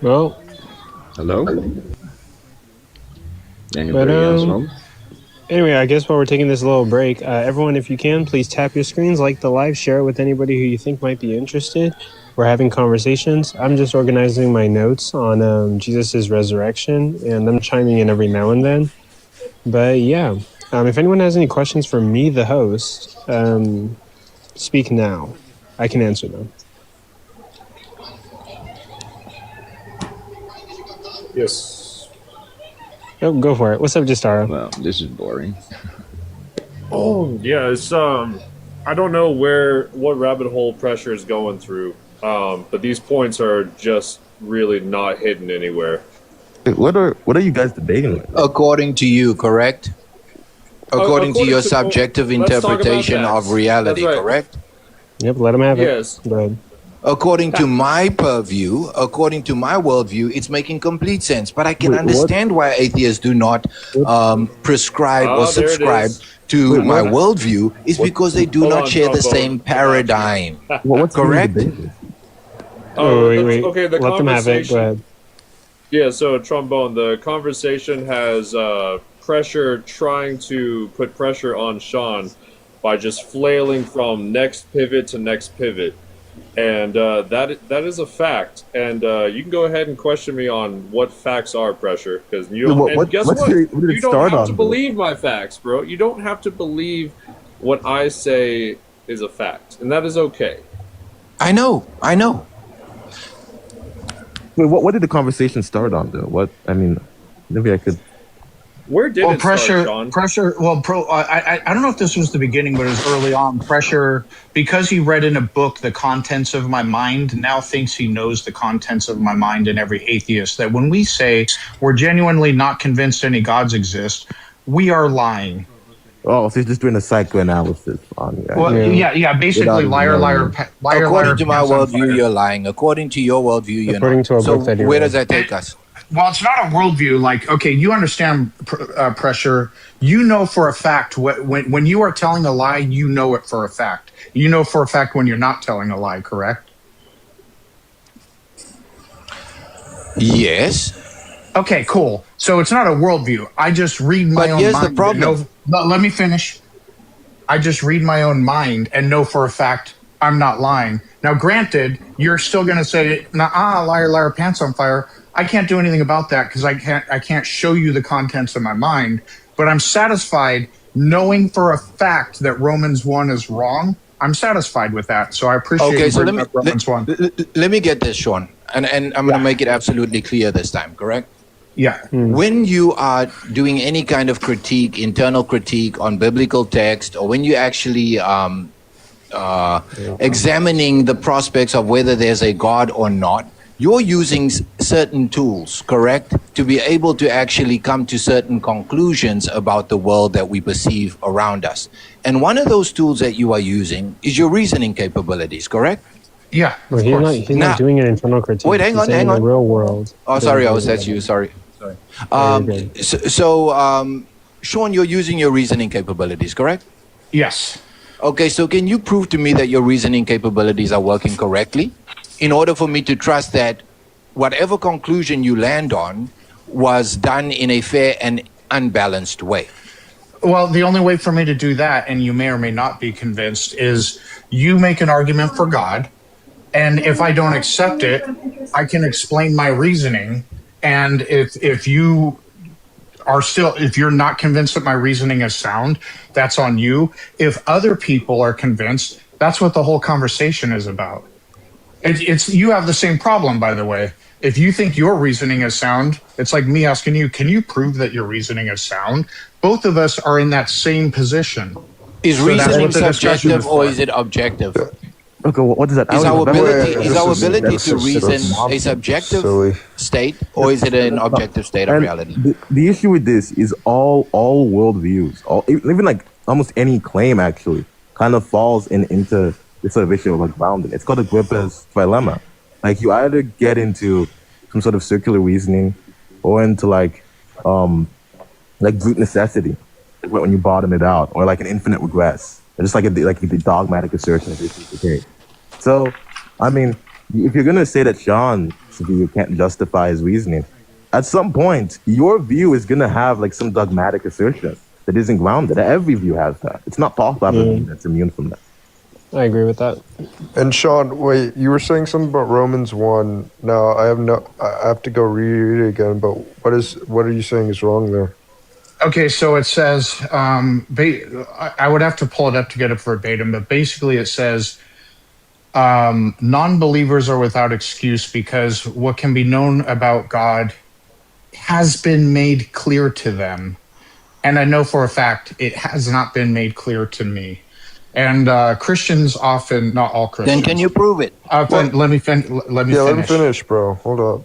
S1: Well,
S8: hello.
S1: but
S8: Anybody else home?
S1: anyway, I guess while we're taking this little break, everyone, if you can, please tap your screens, like the live, share it with anybody who you think might be interested. We're having conversations. I'm just organizing my notes on Jesus' resurrection, and I'm chiming in every now and then. But yeah, if anyone has any questions for me, the host, speak now. I can answer them.
S6: Yes.
S1: Oh, go for it. What's up, Justara?
S8: Well, this is boring.
S6: Oh, yeah, it's I don't know what rabbit hole pressure is going through. But these points are just really not hidden anywhere.
S9: What are you guys debating with?
S4: According to you, correct? According to your subjective interpretation of reality, correct?
S1: Yep, let him have it.
S6: Yes.
S1: Go ahead.
S4: According to my purview, according to my worldview, it's making complete sense. But I can understand why atheists do not prescribe or subscribe to my worldview is because they do not share the same paradigm.
S9: What's
S4: correct?
S1: Wait.
S6: Okay, the
S1: let them have it. Go ahead.
S6: Yeah, so Trombone, the conversation has pressure trying to put pressure on Sean by just flailing from next pivot to next pivot. And that is a fact. And you can go ahead and question me on what facts are pressure, because you guess what? You don't have to believe my facts, bro. You don't have to believe what I say is a fact, and that is okay.
S4: I know.
S9: Wait, what did the conversation start on, though? Maybe I could.
S6: Where did it start, Sean?
S2: Pressure. Well, I don't know if this was the beginning, but it was early on. Pressure, because he read in a book the contents of my mind, now thinks he knows the contents of my mind. And every atheist, that when we say we're genuinely not convinced any gods exist, we are lying.
S9: Oh, so he's just doing a psychoanalysis on you.
S2: Well, yeah. Basically, liar.
S4: According to my worldview, you're lying. According to your worldview, you're
S1: according
S4: not.
S1: To a book that
S4: where does that take us?
S2: Well, it's not a worldview. Like, okay, you understand pressure. You know for a fact when you are telling a lie, you know it for a fact. You know for a fact when you're not telling a lie, correct?
S4: Yes.
S2: Okay, cool. So it's not a worldview. I just read my own mind.
S4: But here's the problem.
S2: Let me finish. I just read my own mind and know for a fact I'm not lying. Now, granted, you're still going to say, "Nah, liar, liar, pants on fire." I can't do anything about that because I can't show you the contents of my mind. But I'm satisfied knowing for a fact that Romans 1 is wrong. I'm satisfied with that. So I appreciate.
S4: Okay, so
S2: Romans 1.
S4: Let me get this, Sean, and I'm going to make it absolutely clear this time. Correct?
S2: Yeah.
S4: When you are doing any kind of critique, internal critique on biblical text, or when you actually examining the prospects of whether there's a God or not, you're using certain tools, correct, to be able to actually come to certain conclusions about the world that we perceive around us. And one of those tools that you are using is your reasoning capabilities, correct?
S2: Yeah.
S1: Well, he's not doing an internal critique.
S4: Wait, hang on.
S1: In the real world.
S4: Oh, sorry, that's you. Sorry. Sean, you're using your reasoning capabilities, correct?
S2: Yes.
S4: Okay, so can you prove to me that your reasoning capabilities are working correctly in order for me to trust that whatever conclusion you land on was done in a fair and unbalanced way?
S2: Well, the only way for me to do that, and you may or may not be convinced, is you make an argument for God, and if I don't accept it, I can explain my reasoning. And if you are still, if you're not convinced that my reasoning is sound, that's on you. If other people are convinced, that's what the whole conversation is about. It's you have the same problem, by the way. If you think your reasoning is sound, it's like me asking you, can you prove that your reasoning is sound? Both of us are in that same position.
S4: Is
S2: So that's
S4: reasoning
S2: what the discussion
S4: subjective
S2: is
S4: or
S2: for.
S4: is it objective?
S9: Okay, what does that?
S4: Is our ability
S8: That's
S4: to reason
S8: so
S4: a subjective
S8: silly.
S4: state or is it an objective state of
S9: And
S4: reality?
S9: the issue with this is all worldviews, even like almost any claim actually kind of falls into this sort of issue of like grounding. It's called Agrippa's dilemma. Like you either get into some sort of circular reasoning or into like brute necessity when you bottom it out, or like an infinite regress, or just like a dogmatic assertion that this is the case. So, I mean, if you're gonna say that Sean's view can't justify his reasoning, at some point your view is gonna have like some dogmatic assertion that isn't grounded. Every view has that. It's not possible to have a view that's immune from that.
S1: I agree with that.
S10: And Sean, wait, you were saying something about Romans 1. Now I have to go read it again, but what are you saying is wrong there?
S2: Okay, so it says, I would have to pull it up to get it verbatim, but basically it says, non-believers are without excuse because what can be known about God has been made clear to them. And I know for a fact it has not been made clear to me. And Christians often, not all Christians.
S4: Then can you prove it?
S2: Let me finish.
S10: Let me finish, bro. Hold up.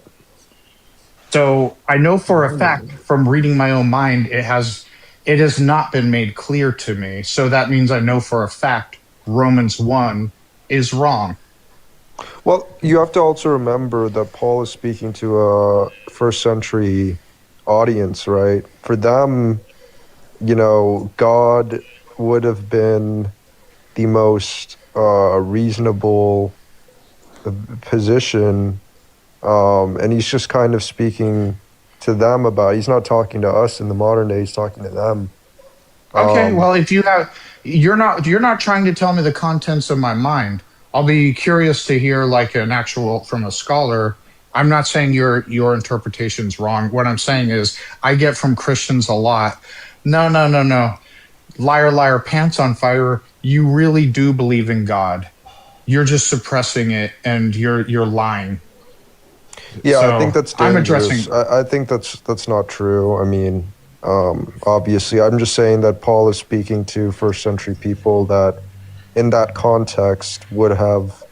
S2: So I know for a fact from reading my own mind, it has not been made clear to me. So that means I know for a fact Romans 1 is wrong.
S10: Well, you have to also remember that Paul is speaking to a first century audience, right? For them, God would have been the most reasonable position, and he's just kind of speaking to them about. He's not talking to us in the modern day. He's talking to them.
S2: Okay, well, if you're not trying to tell me the contents of my mind. I'll be curious to hear like an actual from a scholar. I'm not saying your interpretation's wrong. What I'm saying is I get from Christians a lot. No. Liar, liar, pants on fire. You really do believe in God. You're just suppressing it and you're lying.
S10: Yeah,
S2: So
S10: I think that's dangerous. I think that's not true. I mean, obviously, I'm just saying that Paul is speaking to first century people that in that context would have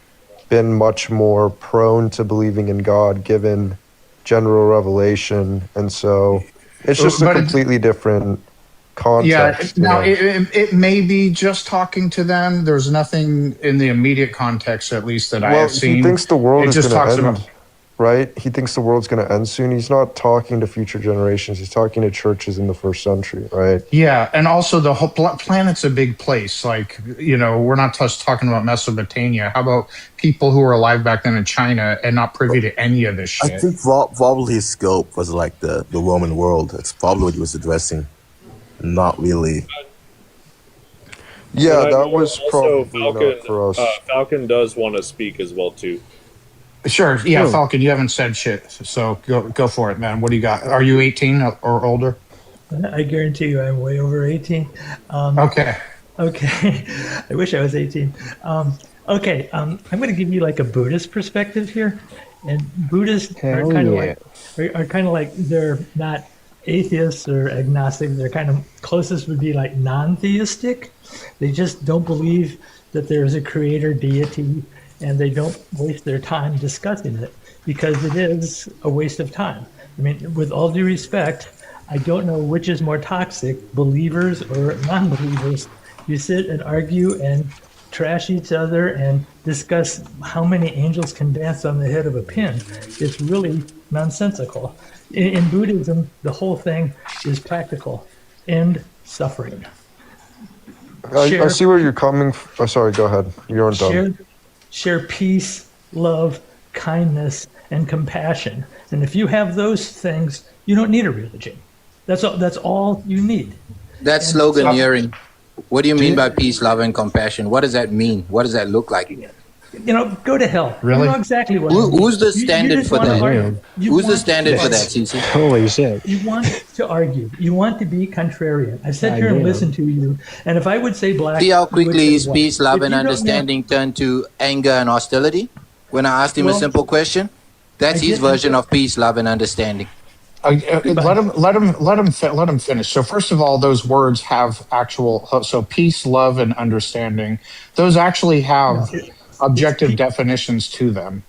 S10: been much more prone to believing in God given general revelation. And so it's just a completely different context.
S2: Yeah, now it may be just talking to them. There's nothing in the immediate context, at least that I have seen.
S10: He thinks the world is
S2: just
S10: going
S2: talks
S10: to end,
S2: about,
S10: right? He thinks the world's going to end soon. He's not talking to future generations. He's talking to churches in the first century, right?
S2: Yeah, and also the whole planet's a big place. Like, we're not just talking about Mesopotamia. How about people who were alive back then in China and not privy to any of this shit?
S11: I think probably his scope was like the Roman world. That's probably what he was addressing. Not really.
S10: Yeah, that was
S6: also
S10: probably
S6: Falcon,
S10: not for us.
S6: Falcon does want to speak as well too.
S2: Sure. Yeah, Falcon, you haven't said shit, so go for it, man. What do you got? Are you 18 or older?
S12: I guarantee you I'm way over 18.
S2: Okay.
S12: I wish I was 18. I'm going to give you like a Buddhist perspective here. And Buddhists are kind of like they're not atheists or agnostic. They're kind of closest would be like non-theistic. They just don't believe that there's a creator deity, and they don't waste their time discussing it because it is a waste of time. I mean, with all due respect, I don't know which is more toxic, believers or non-believers. You sit and argue and trash each other and discuss how many angels can dance on the head of a pin. It's really nonsensical. In Buddhism, the whole thing is practical. End suffering.
S10: I see where you're coming from. Oh, sorry, go ahead. You're done.
S12: Share peace, love, kindness, and compassion. And if you have those things, you don't need a religion. That's all you need.
S4: That sloganeering. What do you mean by peace, love, and compassion? What does that mean? What does that look like?
S12: Go to hell.
S2: Really?
S12: You know exactly what I mean.
S4: Who's the
S12: You
S4: standard
S12: just
S4: for
S12: wanna
S4: that?
S12: argue. You
S4: Who's the
S12: want
S4: standard
S12: to
S4: for that,
S12: argue.
S4: Cece?
S1: Holy shit.
S12: You want to argue. You want to be contrarian. I sat
S1: I
S12: here and
S1: do.
S12: listened to you, and if I would say black,
S4: See how
S12: you would
S4: quickly
S12: say
S4: his
S12: white.
S4: peace, love,
S12: If
S4: and
S12: you don't know-
S4: understanding turned to anger and hostility when I asked him a
S12: Well,
S4: simple question? That's
S12: I
S4: his
S12: get-
S4: version of peace, love, and understanding.
S2: Let him finish. So first of all, those words have actual. So peace, love, and understanding. Those actually have objective definitions to them.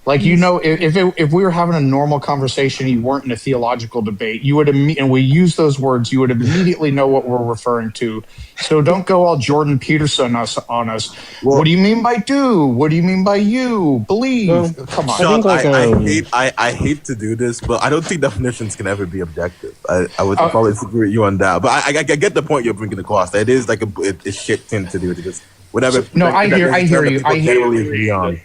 S2: Like if we were having a normal conversation, you weren't in a theological debate, you would and we use those words, you would immediately know what we're referring to. So don't go all Jordan Peterson on us.
S9: Well,
S2: what do you mean by do? What do you mean by you believe?
S1: Well,
S2: Come on.
S9: Sean,
S1: I think,
S9: I hate to do this, but I don't think definitions can ever be objective. I would probably disagree with you on that, but I get the point you're bringing across. It is like a shit thing to do to just whatever.
S2: No, I hear you. I hear you.
S9: Agree on.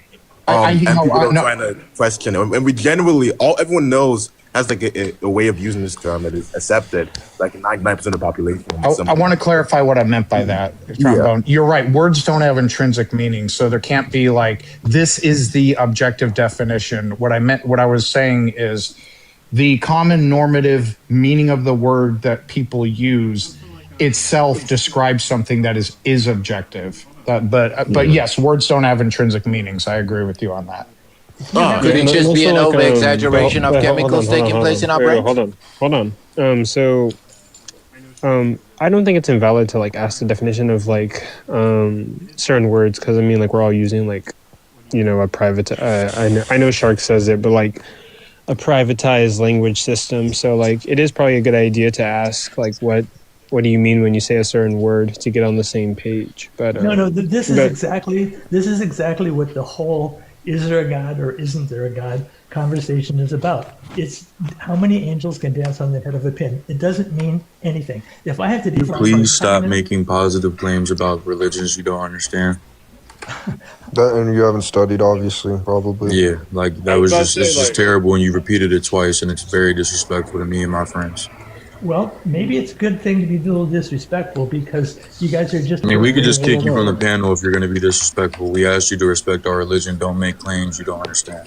S2: I
S9: and people don't
S2: no.
S9: trying to question it. And we generally, everyone knows has like a way of using this term that is accepted, like 99% of the population.
S2: I want to clarify what I meant by that, Trombone. Yeah. You're right. Words don't have intrinsic meaning, so there can't be like, this is the objective definition. What I was saying is the common normative meaning of the word that people use itself describes something that is objective. But yes, words don't have intrinsic meanings. I agree with you on that.
S4: Could it just be an over exaggeration of chemicals taking place in our brains?
S1: Hold on. So I don't think it's invalid to like ask the definition of like certain words, because I mean like we're all using like a private. I know Shark says it, but like a privatized language system. So like it is probably a good idea to ask like what do you mean when you say a certain word to get on the same page? But
S12: no. This is exactly what the whole "is there a God or isn't there a God" conversation is about. It's how many angels can dance on the head of a pin. It doesn't mean anything. If I have to define,
S13: please stop making positive claims about religions you don't understand.
S10: And you haven't studied, obviously, probably.
S13: Yeah, like that was just it's just terrible, and you repeated it twice, and it's very disrespectful to me and my friends.
S12: Well, maybe it's a good thing to be a little disrespectful because you guys are just.
S13: I mean, we could just kick you from the panel if you're going to be disrespectful. We asked you to respect our religion. Don't make claims you don't understand.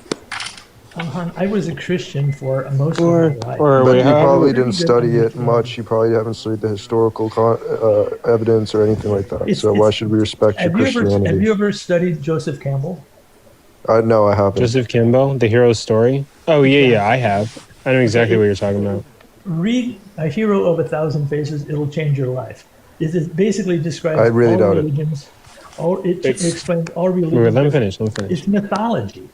S12: I was a Christian for most of my life.
S10: But you probably didn't study it much. You probably haven't studied the historical evidence or anything like that. So why should we respect your Christianity?
S12: Have you ever studied Joseph Campbell?
S10: No, I haven't.
S1: Joseph Campbell, the hero's story? Oh, yeah, I have. I know exactly what you're talking about.
S12: Read A Hero of 1,000 Faces. It'll change your life. It basically describes
S10: I really
S12: all
S10: doubt
S12: religions. It explains all religions.
S1: Wait, let me finish.
S12: It's mythology.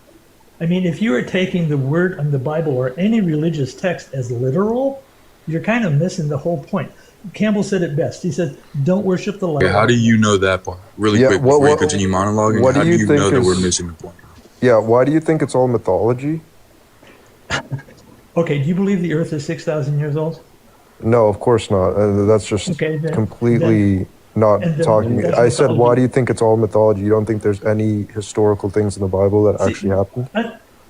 S12: I mean, if you are taking the word on the Bible or any religious text as literal, you're kind of missing the whole point. Campbell said it best. He said, "Don't worship the light."
S13: Yeah, how do you know that part? Really quick before you continue monologuing, how do you know that we're missing the point?
S10: Yeah, why do you think it's all mythology?
S12: Okay, do you believe the Earth is 6,000 years old?
S10: No, of course not. That's just completely not talking. I said, why do you think it's all mythology? You don't think there's any historical things in the Bible that actually happened?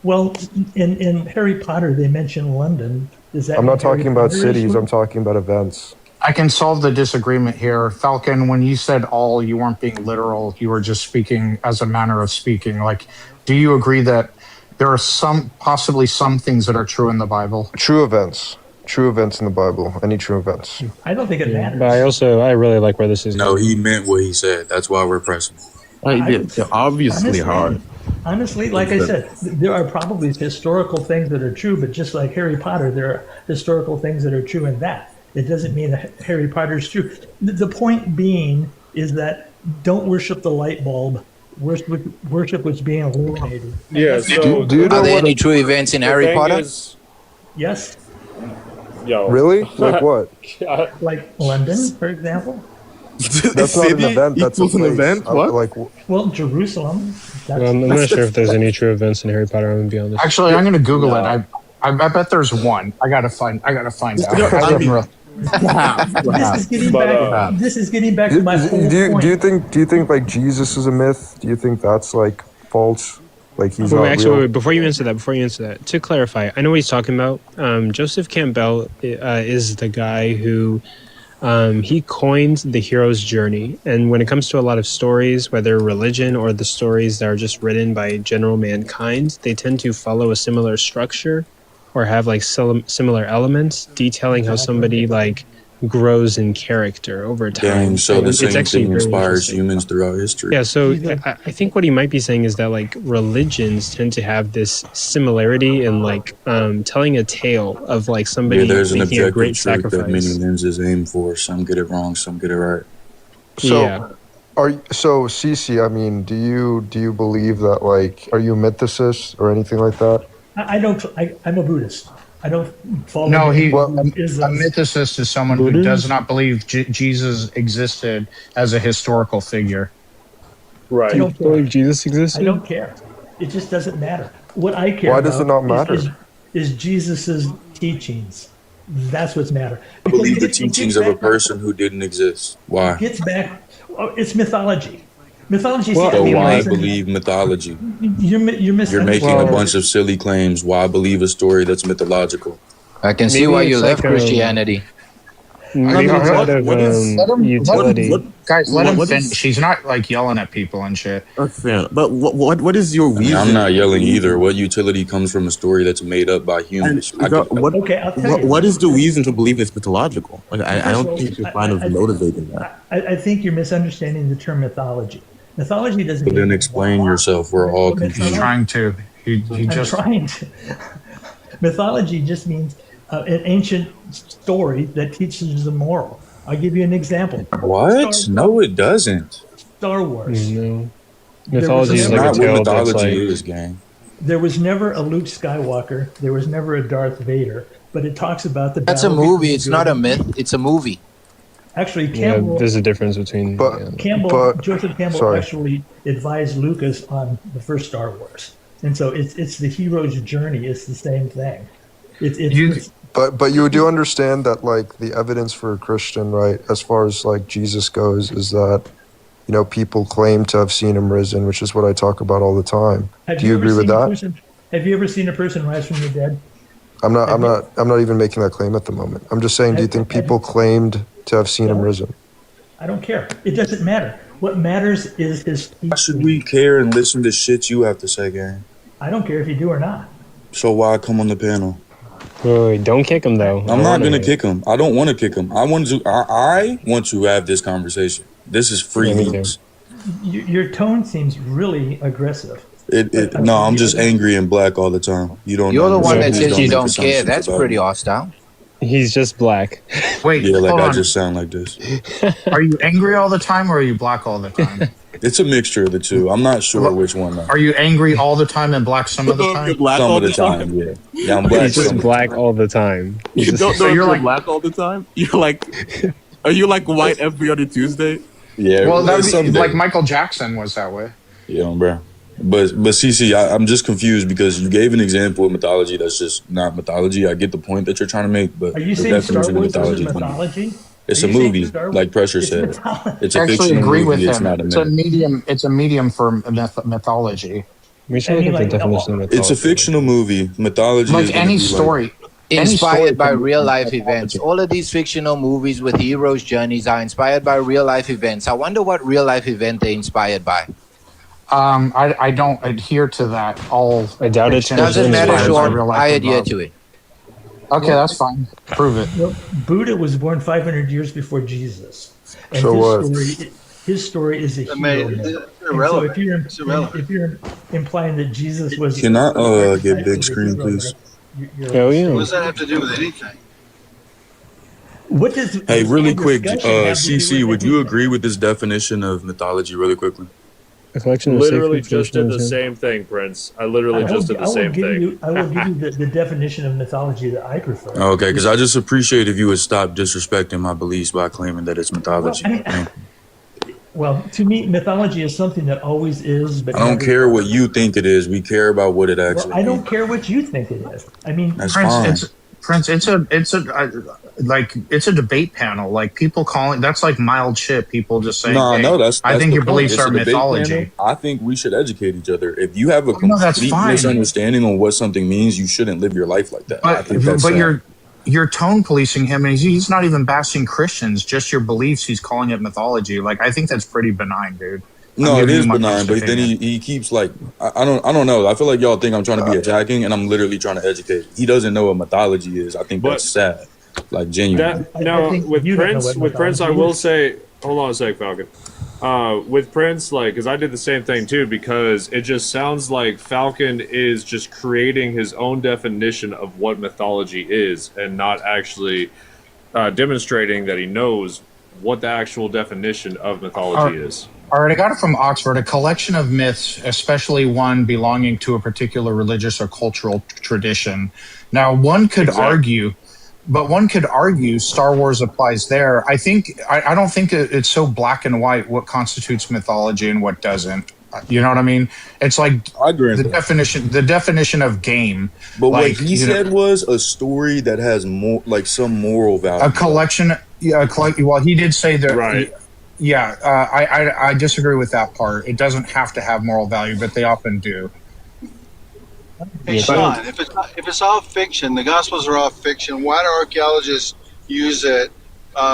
S12: Well, in Harry Potter, they mention London. Does that?
S10: I'm not talking about cities. I'm talking about events.
S2: I can solve the disagreement here. Falcon, when you said all, you weren't being literal. You were just speaking as a manner of speaking. Like, do you agree that there are possibly some things that are true in the Bible?
S10: True events in the Bible. Any true events.
S12: I don't think it matters.
S1: But I really like where this is
S13: going. No, he meant what he said. That's why we're pressing.
S11: Obviously hard.
S12: Honestly, like I said, there are probably historical things that are true, but just like Harry Potter, there are historical things that are true in that. It doesn't mean that Harry Potter is true. The point being is that don't worship the light bulb. Worship what's being illuminated.
S6: Yeah. So
S4: are there any true events in Harry Potter?
S12: Yes.
S6: Yo.
S10: Really? Like what?
S12: Like London, for example.
S10: That's not an event. That's an event. What?
S12: Well, Jerusalem.
S1: I'm not sure if there's any true events in Harry Potter. I'm gonna be honest.
S2: Actually, I'm gonna Google it. I bet there's one. I gotta find out.
S12: This is getting back to my whole point.
S10: Do you think like Jesus is a myth? Do you think that's like false? Like he's not real?
S1: Wait, before you answer that, to clarify, I know what he's talking about. Joseph Campbell is the guy who he coined the hero's journey. And when it comes to a lot of stories, whether religion or the stories that are just written by general mankind, they tend to follow a similar structure or have like similar elements detailing how somebody like grows in character over time.
S13: Dang, so the
S1: It's
S13: same
S1: actually
S13: thing
S1: very
S13: inspires
S1: interesting.
S13: humans throughout history.
S1: Yeah, so I think what he might be saying is that like religions tend to have this similarity in like telling a tale of like somebody
S13: Yeah, there's an
S1: making a
S13: objective
S1: great
S13: truth that many
S1: sacrifice.
S13: lenses aim for. Some get it wrong, some get it right.
S10: So,
S1: Yeah.
S10: Cece, I mean, do you believe that, like, are you a mythicist or anything like that?
S12: I don't. I'm a Buddhist. I don't follow.
S2: No,
S12: any
S2: a
S12: isms.
S2: mythicist is someone who does not believe Jesus existed as a historical figure.
S6: Right.
S12: I don't care.
S1: Jesus existed?
S12: I don't care. It just doesn't matter. What I care
S10: Why
S12: about
S10: does it not matter?
S12: is Jesus's teachings. That's what's matter.
S13: I believe the
S12: It gets
S13: teachings of a
S12: back-
S13: person who didn't exist. Why?
S12: It gets back. It's mythology. Mythology.
S13: So
S12: see,
S13: why
S12: listen,
S13: believe mythology?
S12: You're
S13: You're making a bunch of silly claims. Why believe a story that's mythological?
S4: I can see
S1: Maybe
S4: why you
S1: it's
S4: left
S1: like,
S4: Christianity.
S1: Maybe it's out of utility.
S2: Guys, let him
S11: what
S2: finish.
S11: is-
S2: He's not like yelling at people and shit.
S11: Fair. But what is your
S13: I mean,
S11: reason?
S13: I'm not yelling either. What utility comes from a story that's made up by humans?
S12: Okay, I'll tell you.
S11: What is the reason to believe it's mythological? Like, I don't
S12: First of
S11: think you're
S12: all,
S11: kind of motivating that.
S12: I think you're misunderstanding the term mythology. Mythology doesn't.
S13: But then explain yourself. We're all confused.
S2: Trying to. He
S12: I'm
S2: just.
S12: trying to. Mythology just means an ancient story that teaches a moral. I'll give you an example.
S13: What? No, it doesn't.
S12: Star Wars.
S1: No.
S12: There
S1: Mythology
S12: was
S1: is
S12: never-
S1: like a
S13: Not what
S1: tale that's
S13: mythology
S1: like
S13: is, gang.
S12: There was never a Luke Skywalker. There was never a Darth Vader. But it talks about the.
S4: That's a
S12: battle between
S4: movie. It's
S12: good
S4: not a
S12: and-
S4: myth. It's a movie.
S12: Actually,
S1: yeah,
S12: Campbell.
S1: there's a difference between
S12: Joseph Campbell
S10: sorry.
S12: actually advised Lucas on the first Star Wars, and so it's the hero's journey. It's the same thing. It's
S10: But you do understand that, like, the evidence for a Christian, right, as far as like Jesus goes, is that, you know, people claim to have seen him risen, which is what I talk about all the time. Do you
S12: ever
S10: agree with
S12: seen a
S10: that?
S12: person- have you ever seen a person rise from the dead?
S10: I'm not even making that claim at the moment. I'm just saying, do you think people claimed to have seen him risen?
S12: I don't care. It doesn't matter. What matters is his.
S13: Why should we care and listen to shit you have to say, gang?
S12: I don't care if you do or not.
S13: So why come on the panel?
S1: Wait, don't kick him though.
S13: I'm not gonna kick him. I don't want to kick him. I want to have this conversation. This is free
S1: Yeah, me too.
S13: memes.
S12: Your tone seems really aggressive.
S13: No, I'm just angry and black all the time. You don't.
S4: You're the one that
S13: understand.
S4: says you
S13: Please
S4: don't
S13: make
S4: care.
S13: assumptions
S4: That's
S13: about
S4: pretty
S13: me.
S4: hostile.
S1: He's just black.
S2: Wait,
S13: Yeah, like
S2: hold
S13: I
S2: on.
S13: just sound like this.
S2: Are you angry all the time or are you black all the time?
S13: It's a mixture of the two. I'm not sure which one. Though.
S2: Are you angry all the time and black some of the time?
S13: Some of the time, yeah. Yeah, I'm black.
S1: He's just
S13: some of the
S1: black
S13: time.
S1: all the time.
S11: You don't know
S2: So
S11: if
S2: you're
S11: you're
S2: like-
S11: black all the time? You're like, are you like white every other Tuesday?
S13: Yeah,
S2: Well, that
S13: someday.
S2: like Michael Jackson was that way.
S13: Yeah, bro. But CC, I'm just confused because you gave an example of mythology that's just not mythology. I get the point that you're trying to make, but
S12: Are you
S13: the
S12: saying Star
S13: definition of
S12: Wars is
S13: mythology.
S12: mythology?
S13: It's
S12: Are
S13: a
S12: you saying
S13: movie,
S12: Star Wars-
S13: like Pressure
S12: It's
S13: said.
S12: mythology.
S13: It's
S2: I
S13: a
S2: actually
S13: fictional
S2: agree
S13: movie.
S2: with
S13: It's
S2: him.
S13: not a
S2: It's a
S13: myth.
S2: medium. It's a medium for mythology.
S1: We should
S12: I
S1: look
S12: mean,
S1: at the
S12: like,
S1: definition of mythology.
S13: It's a fictional movie. Mythology is
S2: Like
S13: gonna
S2: any
S13: be
S2: story.
S4: Inspired by
S2: can be
S4: real life
S2: mythology.
S4: events. All of these fictional movies with heroes' journeys are inspired by real life events. I wonder what real life event they're inspired by.
S2: I don't adhere to that. All
S1: I doubt it.
S2: fiction
S4: Doesn't
S2: is
S4: matter,
S2: inspired by
S4: Sean.
S2: real life
S4: I adhere
S2: above.
S4: to it.
S2: Okay, that's fine. Prove it.
S12: Well, Buddha was born 500 years before Jesus, and
S10: So what?
S12: his story is a hero myth. And so
S14: irrelevant.
S12: if you're implying that Jesus was,
S13: Can I
S12: archetype
S13: get
S12: of
S13: big
S12: a
S13: screen,
S12: hero
S13: please?
S12: myth, you're
S1: Oh yeah.
S14: What does that have to do with anything?
S12: What does
S13: Hey, really
S12: this
S13: quick,
S12: discussion have to do
S13: CC,
S12: with
S13: would you
S12: anything?
S13: agree with this definition of mythology really quickly?
S1: A collection of
S6: Literally
S1: sacred
S6: just did the
S1: traditions.
S6: same thing, Prince. I literally just did the same thing.
S12: I will give you the definition of mythology that I prefer.
S13: Okay, because I just appreciate if you would stop disrespecting my beliefs by claiming that it's mythology.
S12: Well,
S13: Thank you.
S12: Well, to me, mythology is something that always is, but
S13: I don't
S12: never
S13: care
S12: was.
S13: what you think it is. We care about what it actually
S12: Well, I don't
S13: means.
S12: care what you think it is. I mean,
S13: That's fine.
S2: Prince, it's a debate panel. Like people calling that's like mild shit. People just saying,
S13: No,
S2: hey,
S13: no, that's
S2: I think
S13: the
S2: your
S13: point.
S2: beliefs
S13: It's
S2: are
S13: a debate
S2: mythology.
S13: panel. I think we should educate each other. If you have a
S2: No, that's
S13: complete
S2: fine.
S13: misunderstanding on what something means, you shouldn't live your life like that. I think that's
S2: But
S13: sad.
S2: you're tone policing him, and he's not even bashing Christians, just your beliefs. He's calling it mythology. Like, I think that's pretty benign, dude.
S13: No, it is benign, but then he keeps like I don't know. I feel like y'all think I'm trying to be attacking, and I'm literally trying to educate. He doesn't know what mythology is. I think that's sad, like genuine.
S6: Now with Prince, I will say, hold on a sec, Falcon. With Prince, like, because I did the same thing too, because it just sounds like Falcon is just creating his own definition of what mythology is, and not actually demonstrating that he knows what the actual definition of mythology is.
S2: All right, I got it from Oxford. A collection of myths, especially one belonging to a particular religious or cultural tradition. Now, one could argue, but one could argue Star Wars applies there. I don't think it's so black and white what constitutes mythology and what doesn't. You know what I mean? It's like the definition of game.
S13: But
S2: like,
S13: what he said was a story that has more, like some moral value.
S2: A collection. Yeah, well, he did say that.
S6: Right.
S2: I disagree with that part. It doesn't have to have moral value, but they often do.
S14: Hey, Sean, if it's all fiction, the Gospels are all fiction, why do archaeologists use it,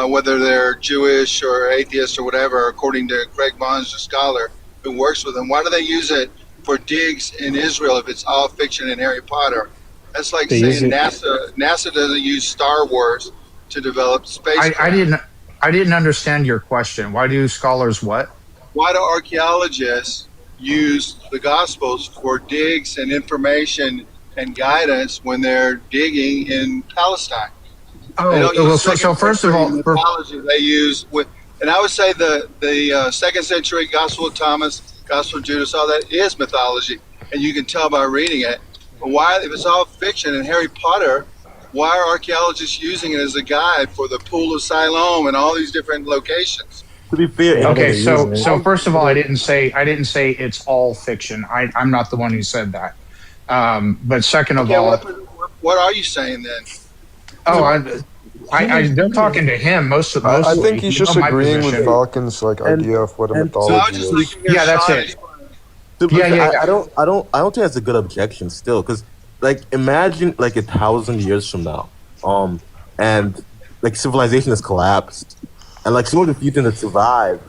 S14: whether they're Jewish or atheist or whatever, according to Craig Bonds, the scholar who works with them, why do they use it for digs in Israel if it's all fiction in Harry Potter? That's like saying NASA doesn't use Star Wars to develop space.
S2: I didn't understand your question. Why do scholars what?
S14: Why do archaeologists use the Gospels for digs and information and guidance when they're digging in Palestine?
S2: So first of all,
S14: mythology they use and I would say the second century Gospel of Thomas, Gospel of Judas, all that is mythology, and you can tell by reading it. But why, if it's all fiction in Harry Potter, why are archaeologists using it as a guide for the Pool of Siloam and all these different locations?
S9: To be fair,
S2: okay. So first of all, I didn't say it's all fiction. I'm not the one who said that. But second of all,
S14: what are you saying then?
S2: They're talking to him mostly.
S10: I think he's just agreeing with Falcon's idea of what a mythology is.
S2: Yeah, that's it.
S9: I don't think that's a good objection still, because like imagine like 1,000 years from now, and like civilization has collapsed, and like some of the few things that survived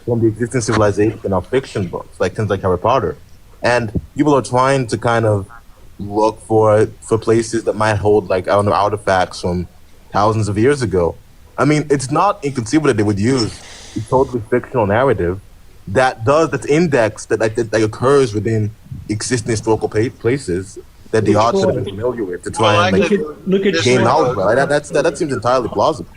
S9: from the existing civilization are fiction books, like things like Harry Potter, and people are trying to kind of look for places that might hold like artifacts from thousands of years ago. I mean, it's not inconceivable that they would use a totally fictional narrative that's indexed that occurs within existing historical places that the authors have been familiar with to try and gain knowledge about. That seems entirely plausible.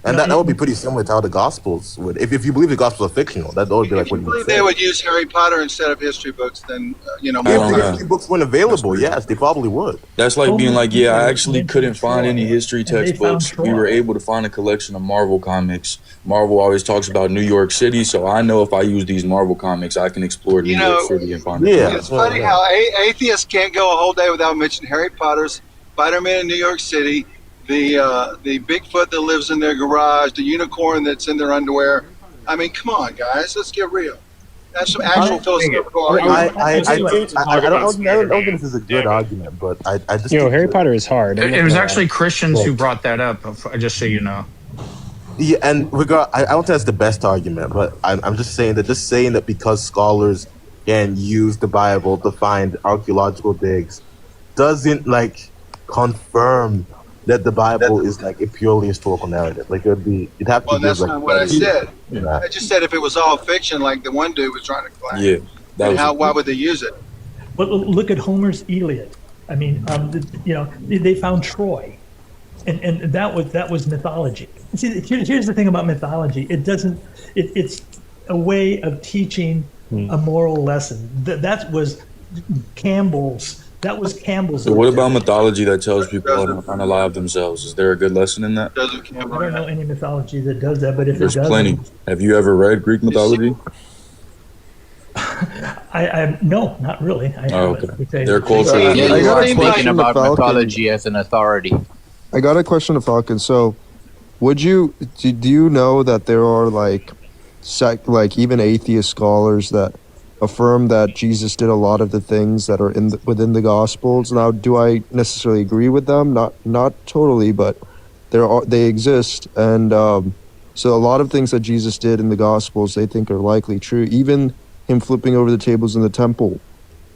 S9: And that would be pretty similar to how the Gospels would. If you believe the Gospels are fictional, that would be like what you would say.
S14: They would use Harry Potter instead of history books, then,
S9: If history books weren't available, yes, they probably would.
S13: That's like being like, I actually couldn't find any history textbooks. We were able to find a collection of Marvel comics. Marvel always talks about New York City, so I know if I use these Marvel comics, I can explore New York City and find it.
S14: It's funny how atheists can't go a whole day without mentioning Harry Potter, Spider-Man in New York City, the Bigfoot that lives in their garage, the unicorn that's in their underwear. I mean, come on, guys, let's get real. That's some actual philosophical argument.
S9: I don't think this is a good argument, but I just
S1: Harry Potter is hard.
S2: It was actually Christians who brought that up, just so you know.
S9: Yeah, and I don't think that's the best argument, but I'm just saying that because scholars can use the Bible to find archaeological digs doesn't like confirm that the Bible is like a purely historical narrative. Like you'd have to.
S14: Well, that's not what I said. I just said if it was all fiction, like the one dude was trying to claim. Yeah. Why would they use it?
S12: Well, look at Homer's Iliad. I mean, they found Troy, and that was mythology. See, here's the thing about mythology. It's a way of teaching a moral lesson. That was Campbell's.
S13: So what about mythology that tells people how to unalive themselves? Is there a good lesson in that?
S12: I don't know any mythology that does that, but if
S13: there's
S12: it does,
S13: plenty. Have you ever read Greek mythology?
S12: I no, not really.
S13: Okay. Their culture.
S4: You're speaking about mythology as an authority.
S10: I got a question to Falcon. So, do you know that there are like even atheist scholars that affirm that Jesus did a lot of the things that are within the Gospels. Now, do I necessarily agree with them? Not totally, but they exist, and so a lot of things that Jesus did in the Gospels they think are likely true. Even him flipping over the tables in the temple.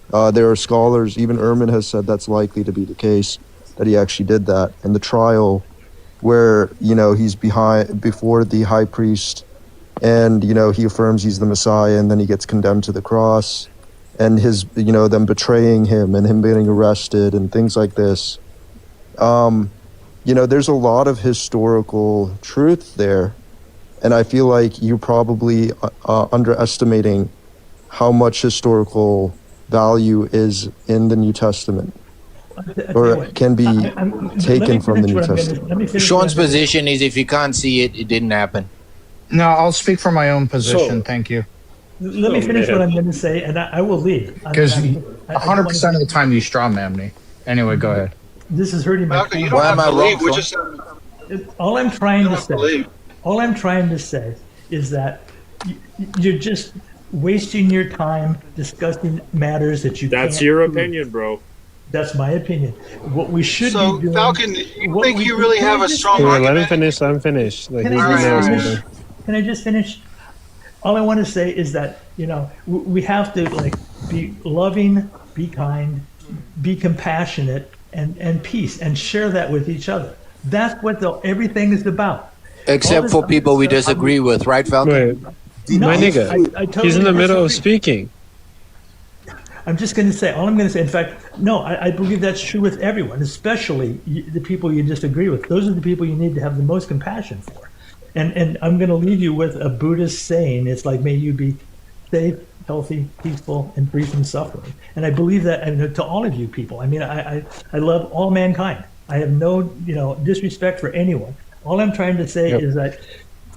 S10: There are scholars, even Ehrman has said that's likely to be the case, that he actually did that. And the trial where, he's before the high priest and, he affirms he's the Messiah and then he gets condemned to the cross and them betraying him and him getting arrested and things like this. There's a lot of historical truth there. And I feel like you're probably underestimating how much historical value is in the New Testament, or can be taken from the New Testament.
S4: Sean's position is if you can't see it, it didn't happen.
S2: No, I'll speak from my own position. Thank you.
S12: Let me finish what I'm going to say, and I will leave.
S2: Because 100% of the time you straw man me. Anyway, go ahead.
S12: This is hurting my.
S14: You don't have to leave. We're just.
S12: All I'm trying to say is that you're just wasting your time discussing matters that you
S6: That's
S12: can't
S6: your
S12: prove.
S6: opinion, bro.
S12: That's my opinion. What we should be doing.
S14: Falcon, you think you really have a strong argument?
S1: Let him finish.
S12: Can I just finish? All I want to say is that, we have to be loving, be kind, be compassionate, and peace, and share that with each other. That's what everything is about.
S4: Except for people we disagree with, right, Falcon?
S1: No, my nigga,
S12: I totally
S1: he's in the middle of
S12: disagree.
S1: speaking.
S12: I'm just going to say, all I'm going to say, in fact, no, I believe that's true with everyone, especially the people you disagree with. Those are the people you need to have the most compassion for. And I'm going to leave you with a Buddhist saying, it's like, may you be safe, healthy, peaceful, and free from suffering. And I believe that, and to all of you people, I mean, I love all mankind. I have no, disrespect for anyone. All I'm trying to say is that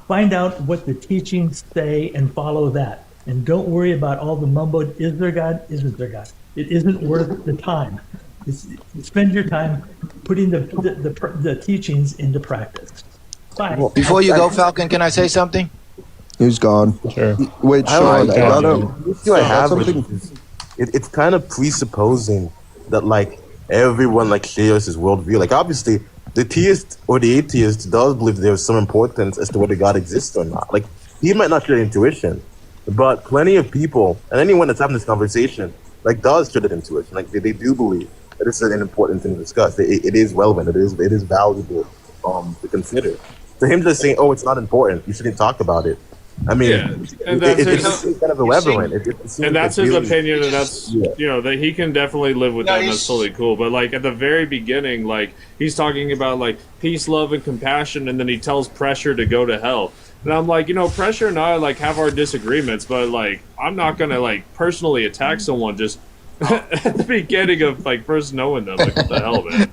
S12: find out what the teachings say and follow that. And don't worry about all the mumbo, is there God, isn't there God? It isn't worth the time. Spend your time putting the teachings into practice. Bye.
S4: Before you go, Falcon, can I say something?
S10: He's gone.
S1: Sure.
S10: Wait, Sean, I gotta.
S9: I have it's kind of presupposing that everyone shares his worldview. Obviously, the theist or the atheist does believe there's some importance as to whether God exists or not. He might not share intuition, but plenty of people and anyone that's having this conversation does share that intuition. They do believe that it's an important thing to discuss. It is relevant. It is valuable to consider. So him just saying, "Oh, it's not important. You shouldn't talk about it." I mean, it's kind of irreverent.
S6: And that's his opinion, and that's that he can definitely live with that. And that's totally cool. But at the very beginning, he's talking about peace, love, and compassion, and then he tells Pressure to go to hell. And I'm like, Pressure and I have our disagreements, but I'm not gonna personally attack someone just at the beginning of first knowing them. What the hell, man?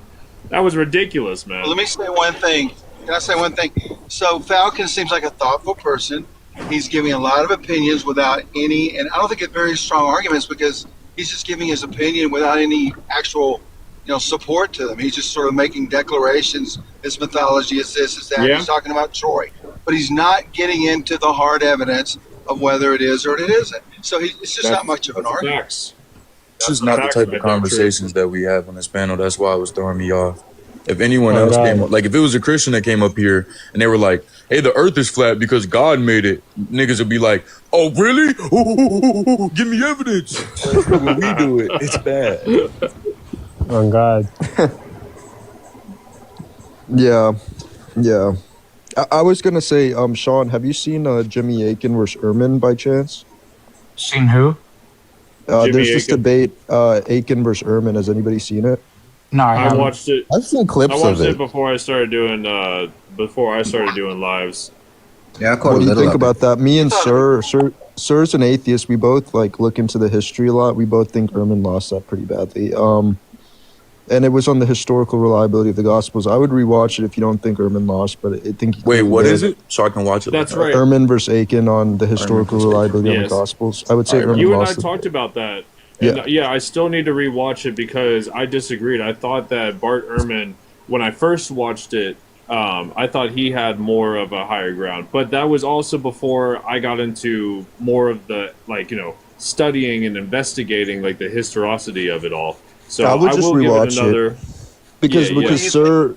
S6: That was ridiculous, man.
S14: Well, let me say one thing. Can I say one thing? So Falcon seems like a thoughtful person. He's giving a lot of opinions without any, and I don't think it's very strong arguments because he's just giving his opinion without any actual, support to them. He's just sort of making declarations. This mythology is this, is that. Yeah. He's talking about Troy, but he's not getting into the hard evidence of whether it is or it isn't. So it's just not much of an argument.
S13: This is not the type of conversations that we have on this panel. That's why it was throwing me off. If anyone else came up, if it was a Christian that came up here and they were like, "Hey, the earth is flat because God made it," niggas would be like, "Oh, really? Ooh, give me evidence." When we do it, it's bad.
S1: Oh, God.
S10: Yeah. I was going to say, Sean, have you seen Jimmy Akin versus Ehrman by chance?
S2: Seen who?
S10: There's this debate, Akin versus Ehrman. Has anybody seen it?
S2: No, I
S6: watched it.
S9: I've seen clips of it.
S6: I watched it before I started doing lives.
S4: Yeah, I caught
S10: what do you think
S4: of
S10: about that? Me and Sir's an atheist. We both look into the history a lot. We both think Ehrman lost that pretty badly. And it was on the historical reliability of the Gospels. I would rewatch it if you don't think Ehrman lost, but I think.
S13: Wait, what is it? So I can watch it.
S6: That's right.
S10: Ehrman versus Akin on the historical reliability of the Gospels. I would say Ehrman
S6: You and
S10: lost
S6: I talked about that. And I still need to rewatch it because I disagreed. I thought that Bart Ehrman, when I first watched it, I thought he had more of a higher ground, but that was also before I got into more of the studying and investigating like the historicity of it all. So
S15: I would
S6: I
S15: just
S6: will give it
S15: rewatch it.
S6: another.
S15: Because
S6: Yeah,
S15: because
S6: yeah.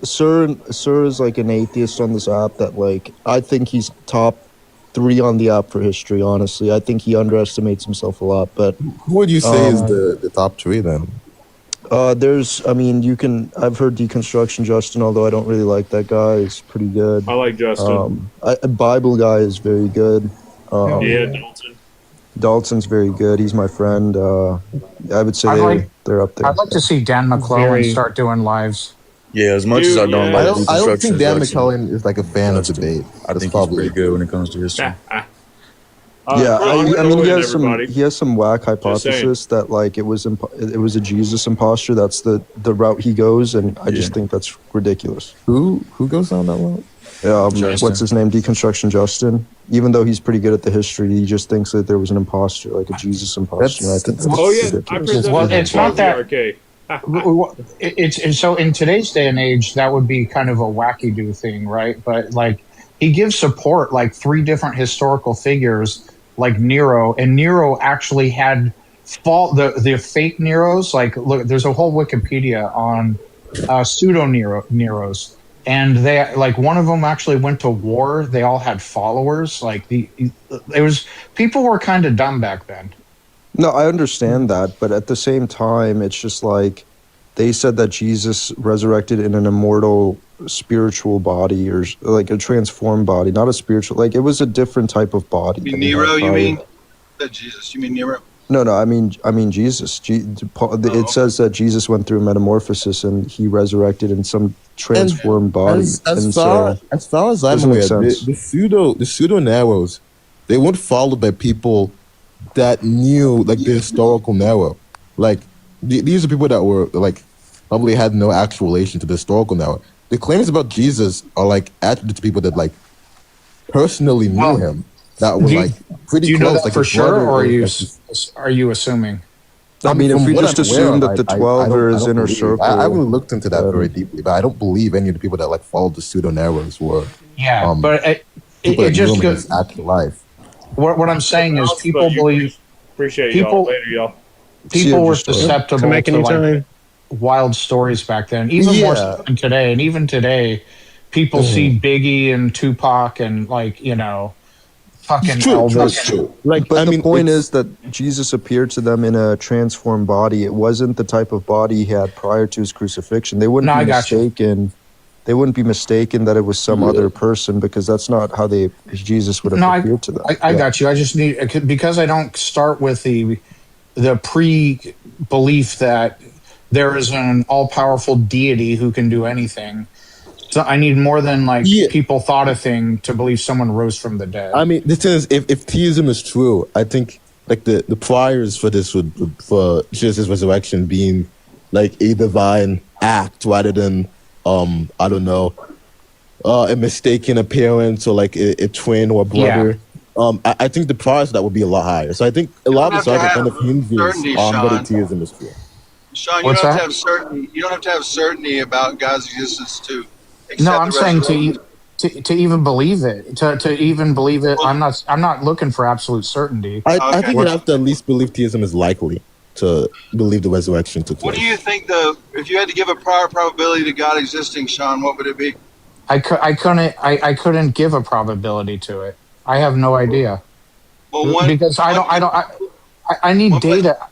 S15: Sir is like an atheist on this app that like I think he's top 3 on the app for history. Honestly, I think he underestimates himself a lot. But
S11: Who would you say is the top 3 then?
S15: I've heard Deconstruction Justin, although I don't really like that guy. He's pretty good.
S6: I like Justin.
S15: Bible guy is very good.
S6: Yeah, Dalton.
S15: Dalton's very good. He's my friend. I would say they're up there.
S2: I'd like to see Dan McClellan start doing lives.
S13: Yeah, as much as I don't like
S11: I don't think Dan
S13: Deconstruction
S11: McCullen is like a fan of debate.
S13: I think he's pretty good when it comes to history.
S15: He has some whack hypothesis that like it was a Jesus imposter. That's the route he goes, and I just think that's ridiculous.
S11: Who goes down that route?
S15: What's his name? Deconstruction Justin. Even though he's pretty good at the history, he just thinks that there was an imposter, like a Jesus imposter. I think that's ridiculous.
S2: Well, it's not that. It's so in today's day and age, that would be kind of a wacky do thing, right? But like he gives support like 3 different historical figures like Nero, and Nero actually had the fake Neros. Like, look, there's a whole Wikipedia on pseudo Neros, and they like one of them actually went to war. They all had followers. Like people were kind of dumb back then.
S15: No, I understand that, but at the same time, it's just like they said that Jesus resurrected in an immortal spiritual body, or like a transformed body, not a spiritual. Like it was a different type of body.
S14: You mean Nero? You mean Jesus? You mean Nero?
S15: No, I mean Jesus. It says that Jesus went through a metamorphosis and he resurrected in some transformed body.
S11: As far as I'm aware, the pseudo narrows, they weren't followed by people that knew like the historical Nero. Like these are people that were like probably had no actual relation to the historical Nero. The claims about Jesus are like attributed to people that like personally knew him, that were like pretty close.
S2: Do you know that
S11: like
S2: for sure, or are you
S11: like,
S2: assuming?
S15: I mean, if we just assume that the 12 are his inner circle.
S11: I haven't looked into that very deeply, but I don't believe any of the people that like followed the pseudo Neros were.
S2: Yeah, but it just goes
S11: actual life.
S2: What I'm saying is, people believe.
S6: Appreciate y'all. Later, y'all.
S2: People were susceptible to like wild stories back then, even more so than today. And even today, people see Biggie and Tupac and like fucking Elvis.
S15: Like, but the point is that Jesus appeared to them in a transformed body. It wasn't the type of body he had prior to his crucifixion. They wouldn't be mistaken. They wouldn't be mistaken that it was some other person, because that's not how Jesus would have appeared to them.
S2: I got you. I just need, because I don't start with the pre-belief that there is an all-powerful deity who can do anything. So I need more than people thought a thing to believe someone rose from the dead.
S11: I mean, the thing is, if theism is true, I think like the priors for this for Jesus' resurrection being like a divine act rather than I don't know, a mistaken appearance or like a twin or brother. Yeah. I think the price that would be a lot higher. So I think a lot of this argument kind of hinges on whether theism is true.
S14: Sean, you don't have to have certainty. You don't have to have certainty about God's existence to accept.
S2: No, I'm saying to even believe it. To even believe it, I'm not looking for absolute certainty.
S11: I think you have to at least believe theism is likely to believe the resurrection took place.
S14: What do you think if you had to give a prior probability to God existing, Sean, what would it be?
S2: I couldn't give a probability to it. I have no idea.
S14: Well,
S2: because I need data.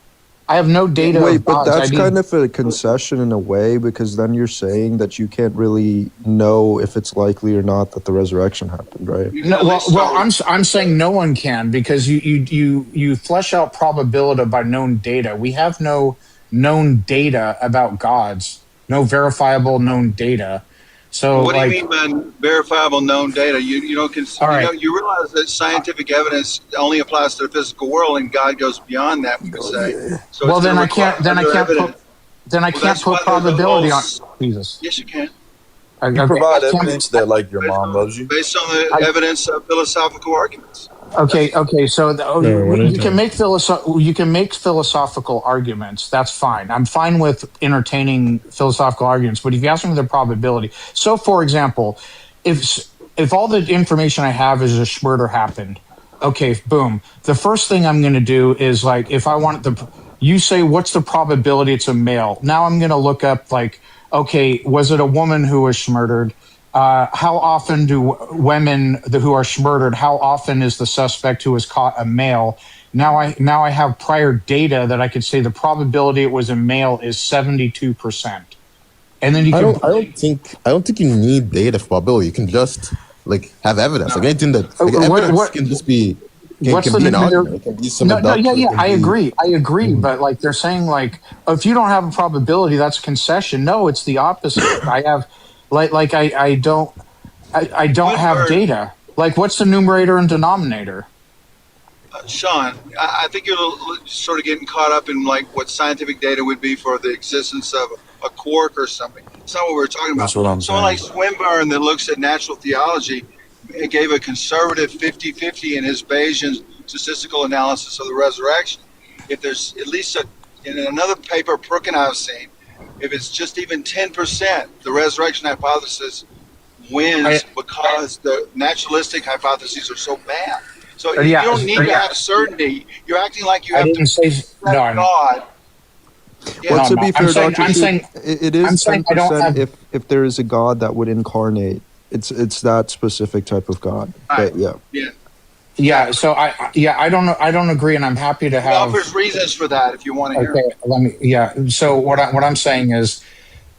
S2: I have no data.
S15: Wait, but that's kind of a concession in a way, because then you're saying that you can't really know if it's likely or not that the resurrection happened, right?
S2: No, well, I'm saying no one can, because you flesh out probability by known data. We have no known data about gods, no verifiable known data. So
S14: what do you mean by verifiable known data? You don't consider, you realize that scientific evidence only applies to the physical world, and God goes beyond that, we could say. So
S2: well, then I can't put probability on Jesus.
S14: Yes, you can.
S13: You provide evidence that like your mom loves you.
S14: Based on the evidence of philosophical arguments.
S2: Okay. So
S1: what
S2: you can make philosophical arguments. That's fine. I'm fine with entertaining philosophical arguments. But if you ask me the probability, so for example, if all the information I have is a murder happened, okay, boom. The first thing I'm going to do is like if I want you say what's the probability it's a male. Now I'm going to look up like, okay, was it a woman who was murdered? How often do women who are murdered? How often is the suspect who was caught a male? Now I have prior data that I could say the probability it was a male is 72%. And then you can.
S11: I don't think you need data for probability. You can just like have evidence. Like anything that evidence can just be. Can be an argument. It can be some
S2: I agree. But like they're saying, like if you don't have a probability, that's a concession. No, it's the opposite. I have, I don't have data. Like, what's the numerator and denominator?
S14: Sean, I think you're sort of getting caught up in like what scientific data would be for the existence of a quark or something. It's not what we're talking about.
S13: That's what I'm
S14: Someone
S13: saying.
S14: like Swinburne that looks at natural theology gave a conservative 50-50 in his Bayesian statistical analysis of the resurrection. If there's at least in another paper Brooke and I have seen, if it's just even 10%, the resurrection hypothesis wins because the naturalistic hypotheses are so bad. So you don't need to have certainty. You're acting like you have to
S2: say
S14: God.
S15: Yeah. Well, to be fair, Dr.
S2: I'm saying
S15: it is 10% if there is a God that would incarnate. It's that specific type of God. But
S2: yeah. So I don't agree, and I'm happy to have.
S14: Well, there's reasons for that if you want to hear.
S2: Okay, let me. Yeah. So what I'm saying is,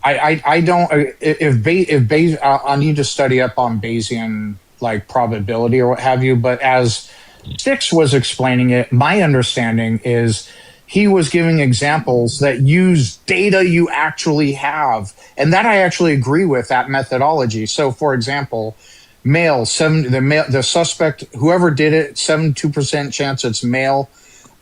S2: I don't. If I need to study up on Bayesian like probability or what have you. But as Six was explaining it, my understanding is he was giving examples that use data you actually have. And that I actually agree with that methodology. So for example, the suspect, whoever did it, 72% chance it's male,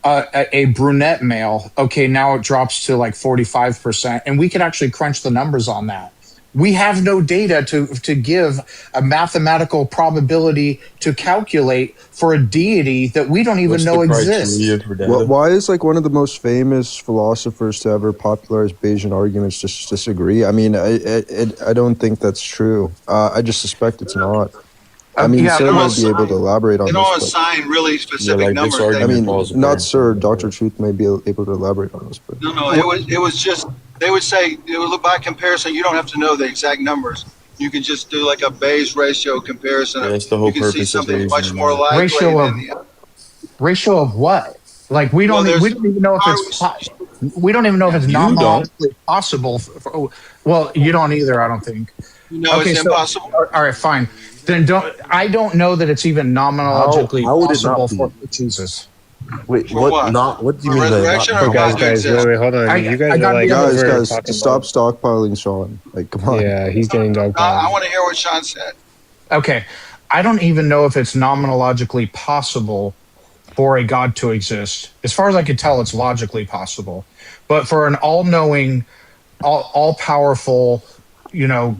S2: a brunette male. Okay, now it drops to like 45%. And we could actually crunch the numbers on that. We have no data to give a mathematical probability to calculate for a deity that we don't even know exists.
S15: Why is like one of the most famous philosophers to ever popularize Bayesian arguments just disagree? I mean, I don't think that's true. I just suspect it's not. I mean, Sir might be able to elaborate on
S14: this. They don't assign really specific numbers.
S15: I mean, not Sir. Dr. Truth may be able to elaborate on this. But
S14: no, it was just. They would say, by comparison, you don't have to know the exact numbers. You can just do like a Bayes ratio comparison.
S13: Yeah, that's the whole
S14: you can see something much more likely
S2: ratio of what? Like we don't even know if it's we don't even know if it's non-logically possible. Well, you don't either, I don't think.
S14: No, it's impossible.
S2: All right, fine. Then I don't know that it's even nomenologically possible for Jesus.
S9: Wait, what do you mean?
S14: Resurrection or
S1: guys, wait, hold on. You guys are like
S15: guys, stop stockpiling, Sean. Like, come on.
S1: Yeah, he's getting dogpiled.
S14: I want to hear what Sean said.
S2: Okay, I don't even know if it's nomenologically possible for a God to exist. As far as I can tell, it's logically possible, but for an all-knowing, all-powerful,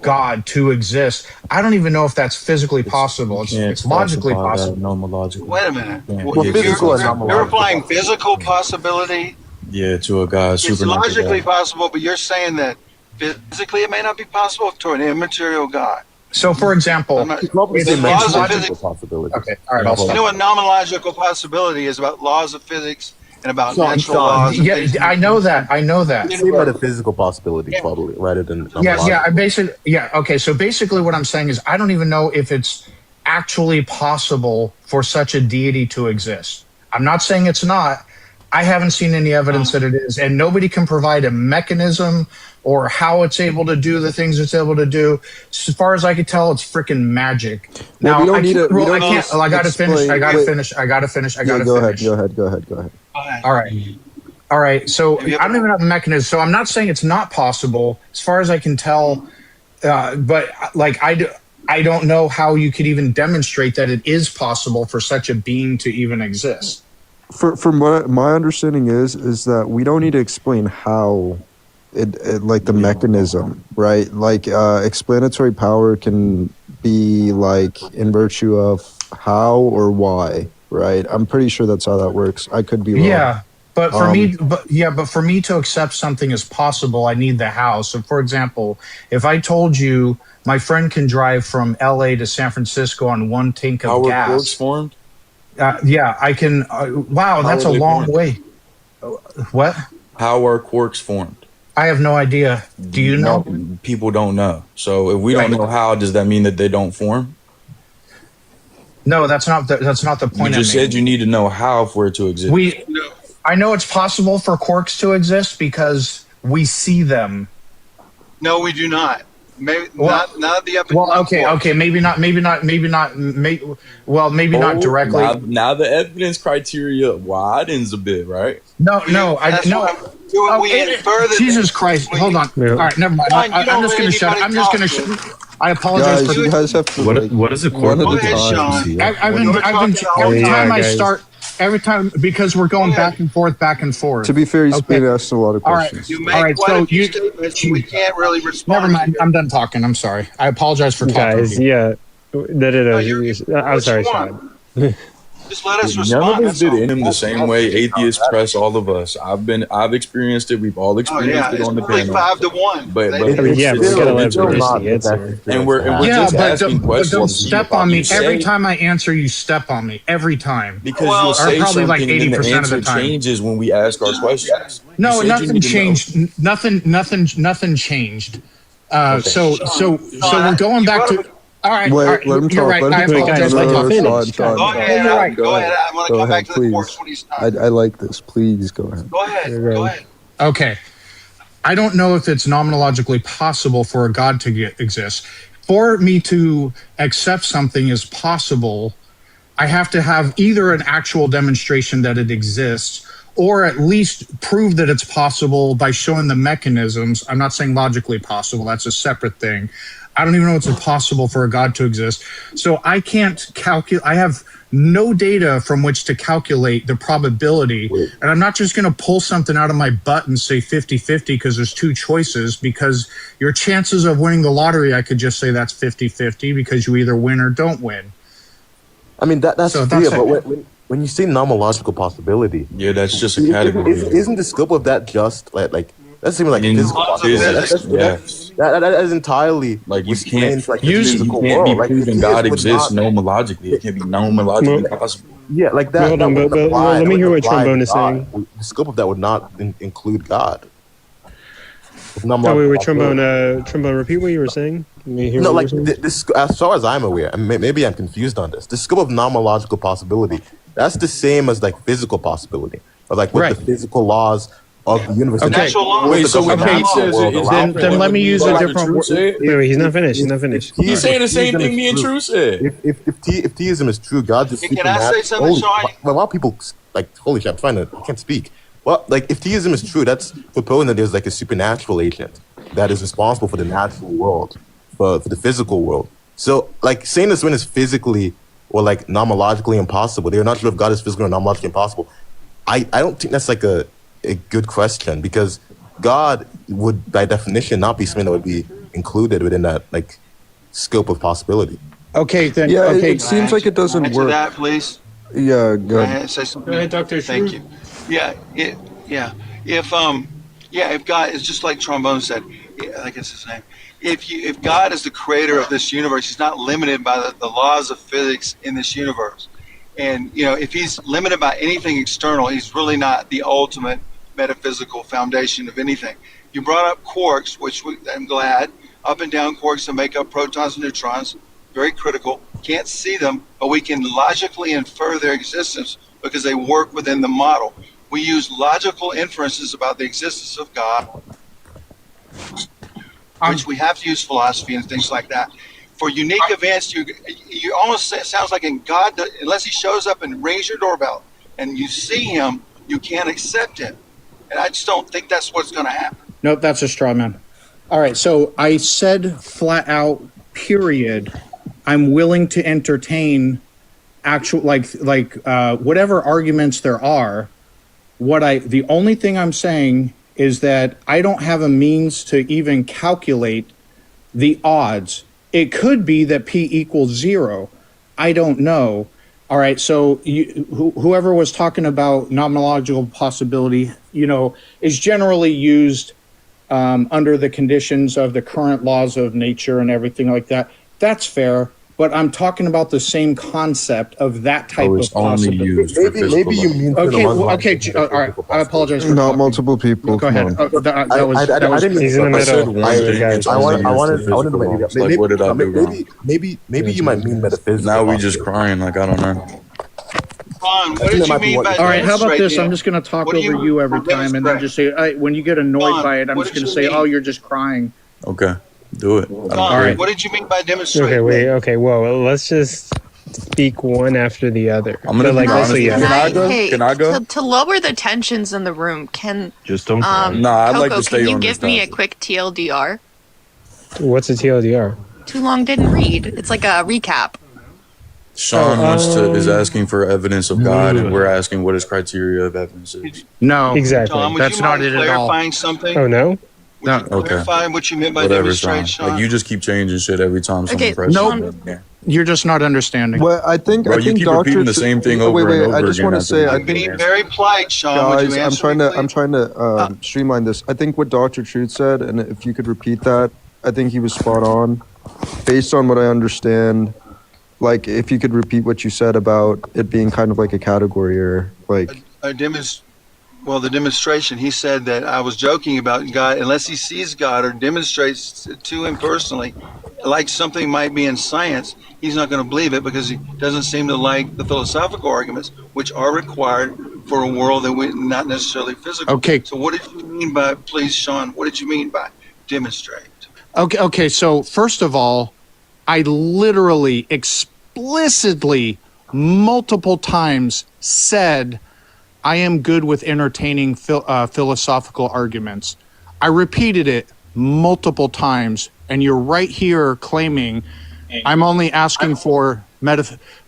S2: God to exist, I don't even know if that's physically possible. It's logically possible.
S14: Wait a minute. You're applying physical possibility.
S13: Yeah, to a God.
S14: It's logically possible, but you're saying that physically it may not be possible to an immaterial God.
S2: So, for example,
S14: laws of physics.
S9: Possibility.
S2: Okay, all right. I'll stop.
S14: You know what nomenological possibility is about laws of physics and about natural laws.
S2: Yeah, I know that.
S9: It's about a physical possibility, probably, rather than.
S2: Okay. So basically, what I'm saying is, I don't even know if it's actually possible for such a deity to exist. I'm not saying it's not. I haven't seen any evidence that it is, and nobody can provide a mechanism or how it's able to do the things it's able to do. As far as I can tell, it's freaking magic. Now, I gotta finish. I gotta finish.
S15: Go ahead.
S2: All right. So I don't even have a mechanism. So I'm not saying it's not possible, as far as I can tell. But like I don't know how you could even demonstrate that it is possible for such a being to even exist.
S15: From what my understanding is that we don't need to explain how it like the mechanism, right? Like explanatory power can be like in virtue of how or why, right? I'm pretty sure that's how that works. I could be wrong.
S2: Yeah, but for me to accept something as possible, I need the how. So, for example, if I told you my friend can drive from LA to San Francisco on one tank of
S13: How are
S2: gas,
S13: quarks formed?
S2: yeah, I can. Wow,
S13: How
S2: that's
S13: are
S2: a
S13: they
S2: long
S13: formed?
S2: way. What?
S13: How are quarks formed?
S2: I have no idea. Do you know?
S13: No, people don't know. So if we
S2: Right.
S13: don't know how, does that mean that they don't form?
S2: No, that's not the
S13: You
S2: point.
S13: just said you need to know how for it to exist.
S2: I know it's possible for quarks to exist because we see them.
S14: No, we do not. Maybe not the evidence.
S2: Well, okay, maybe not directly.
S13: Now the evidence criteria widens a bit, right?
S2: No, Jesus
S14: that
S2: Christ! Hold on. All right, never mind. I'm just going to shut. I'm just going to. I apologize
S15: Guys,
S2: for
S15: you guys have to.
S8: What is a
S15: one
S8: quark?
S15: at a time.
S2: Every time because we're going back and forth.
S15: To be fair, he's been asked a lot of
S2: All right.
S15: questions.
S14: You make quite a few statements, we can't really respond.
S2: Never mind. I'm done talking. I'm sorry. I apologize for talking.
S1: Guys, yeah. No. I'm sorry, Sean.
S14: Just let us
S13: None
S14: respond.
S13: of us did in him the same way atheists press all of us. I've experienced it. We've all experienced it
S14: it's
S13: on the
S14: probably
S13: panel.
S14: 5-1.
S13: But
S1: we gotta let Bruce answer.
S13: And we're just asking questions.
S2: Don't step on me. Every time I answer, you step on me. Every time.
S13: Because you'll say
S2: probably
S13: something
S2: like
S13: and then the
S2: 80% of
S13: answer
S2: the time.
S13: changes when we ask our questions.
S2: No,
S13: You said you
S2: nothing
S13: need to know.
S2: changed. Nothing changed. So we're going back to. All right,
S15: Wait,
S2: all right,
S15: let him
S2: you're
S15: talk.
S2: right.
S15: Let
S2: I
S15: him talk.
S2: apologize.
S15: Sean.
S14: Go ahead.
S2: You're right.
S14: Go ahead. I'm going to come back to the course when he's done.
S15: I like this. Please go ahead.
S14: Go ahead.
S2: Okay. I don't know if it's nomenologically possible for a God to exist. For me to accept something as possible, I have to have either an actual demonstration that it exists or at least prove that it's possible by showing the mechanisms. I'm not saying logically possible. That's a separate thing. I don't even know it's possible for a God to exist. So I can't calculate. I have no data from which to calculate the probability. And I'm not just going to pull something out of my butt and say 50-50 because there's two choices, because your chances of winning the lottery, I could just say that's 50-50 because you either win or don't win.
S9: I mean, that's
S2: So
S9: clear,
S2: that's
S9: but when you say nomological possibility,
S13: Yeah, that's just a category.
S9: Isn't the scope of that just like that seems like physical possibility? That is entirely
S13: Like you
S9: restrained
S13: can't,
S9: to, like, the
S13: you
S9: physical
S13: can't
S9: world.
S13: be
S9: Like,
S13: proving
S9: if
S13: God
S9: it was
S13: exists
S9: not-
S13: nomologically. It can't be nomologically possible.
S9: Yeah, like that.
S1: Hold
S9: that
S1: on,
S9: wouldn't
S1: but
S9: apply-
S1: let me
S9: that
S1: hear
S9: wouldn't
S1: what
S9: apply
S1: Trombone
S9: to
S1: is
S9: God.
S1: saying.
S9: The scope of that would not include God.
S1: Oh, wait, Trombone, repeat what you were saying. Let me hear
S9: No,
S1: what
S9: like
S1: you were saying.
S9: this, as far as I'm aware, and maybe I'm confused on this. The scope of nomological possibility, that's the same as like physical possibility, or like with the physical laws of the universe.
S2: Okay.
S14: Natural law.
S13: Wait, so when
S2: Okay,
S13: he says it, is that
S2: then let me use a different word.
S1: Wait, he's not finished. He's not finished.
S13: He's saying the same thing me and True said.
S9: If theism is true, God just
S14: Can I say something, Sean?
S9: Well, a lot of people like, holy shit, I can't speak. Well, like if theism is true, that's proposing that there's like a supernatural agent that is responsible for the natural world, for the physical world. So like saying this when is physically or like nomologically impossible. They're not sure if God is physically or nomologically impossible. I don't think that's like a good question, because God would by definition not be something that would be included within that like scope of possibility.
S2: Okay, then.
S15: Yeah,
S2: okay.
S15: it seems like it doesn't
S14: Answer
S15: work.
S14: that, please.
S15: Yeah,
S14: Can
S15: go
S14: I
S15: ahead.
S14: say something?
S1: Go ahead, Dr.
S14: Thank
S1: Shrew.
S14: you. If God is just like Trombone said, I guess his name. If God is the creator of this universe, he's not limited by the laws of physics in this universe. And if he's limited by anything external, he's really not the ultimate metaphysical foundation of anything. You brought up quarks, which I'm glad. Up and down quarks that make up protons and neutrons, very critical. Can't see them, but we can logically infer their existence because they work within the model. We use logical inferences about the existence of God, which we have to use philosophy and things like that. For unique events, you almost it sounds like in God, unless he shows up and rings your doorbell and you see him, you can't accept him. And I just don't think that's what's going to happen.
S2: Nope, that's a straw man. All right, so I said flat out, period, I'm willing to entertain actual whatever arguments there are. The only thing I'm saying is that I don't have a means to even calculate the odds. It could be that P equals 0. I don't know. All right, so whoever was talking about nomenological possibility, is generally used under the conditions of the current laws of nature and everything like that. That's fair, but I'm talking about the same concept of that type of possibility.
S11: Maybe you mean
S2: Okay, all right. I apologize for
S15: Not
S2: talking.
S15: multiple people.
S2: Go ahead.
S15: Come on.
S11: I didn't mean
S6: He's in the middle.
S11: I wanted
S13: Like, what did I do wrong?
S11: maybe you might mean metaphysical.
S13: Now we just crying. Like, I don't know.
S14: Ron, what did you mean by
S2: all right, how about this?
S14: demonstrate?
S2: I'm just going to talk
S14: What do
S2: over you every time and then just say, when you get annoyed by it, I'm just going to say, oh, you're just crying.
S13: Okay, do it.
S14: Ron, what did you mean by demonstrate?
S6: Okay, wait. Okay, whoa. Let's just speak one after the other.
S13: I'm gonna
S6: like
S13: honest.
S6: also,
S13: Can I go?
S16: To lower the tensions in the room, can
S6: just don't.
S13: I'd
S16: Coco,
S13: like to stay
S16: can you
S13: on
S16: give
S13: this
S16: me a
S13: topic.
S16: quick TLDR?
S6: What's a TLDR?
S16: Too long didn't read. It's like a recap.
S13: Sean is asking for evidence of God, and we're asking what his criteria of evidence is.
S2: No,
S6: exactly.
S14: Tom, would
S2: That's
S14: you
S2: not
S14: mind
S2: it at all.
S14: clarifying something?
S6: Oh no.
S14: Would you clarify what you meant by
S13: Whatever, Sean.
S14: demonstrate, Sean?
S13: Like, you just keep changing shit every time someone presses
S2: Nope.
S13: you.
S2: You're just not understanding.
S15: Well, I think
S13: Bro,
S15: I
S13: you
S15: think
S13: keep
S15: Doctor.
S13: repeating the same thing over and over
S15: I just
S13: again
S15: want to
S13: after
S15: say,
S13: we
S15: I
S13: get
S14: Being
S15: think,
S14: very polite, Sean. Would
S15: guys,
S14: you
S15: I'm
S14: answer
S15: trying
S14: me,
S15: to, I'm trying to streamline this. I think what Doctor Truth said, and if you could repeat that, I think he was spot on. Based on what I understand, like if you could repeat what you said about it being kind of like a category error, like.
S14: Well, the demonstration, he said that I was joking about God, unless he sees God or demonstrates to him personally, like something might be in science, he's not going to believe it because he doesn't seem to like the philosophical arguments, which are required for a world that we not necessarily physical.
S2: Okay.
S14: So what did you mean by, please, Sean, what did you mean by demonstrate?
S2: Okay, so first of all, I literally, explicitly, multiple times said I am good with entertaining philosophical arguments. I repeated it multiple times, and you're right here claiming I'm only asking for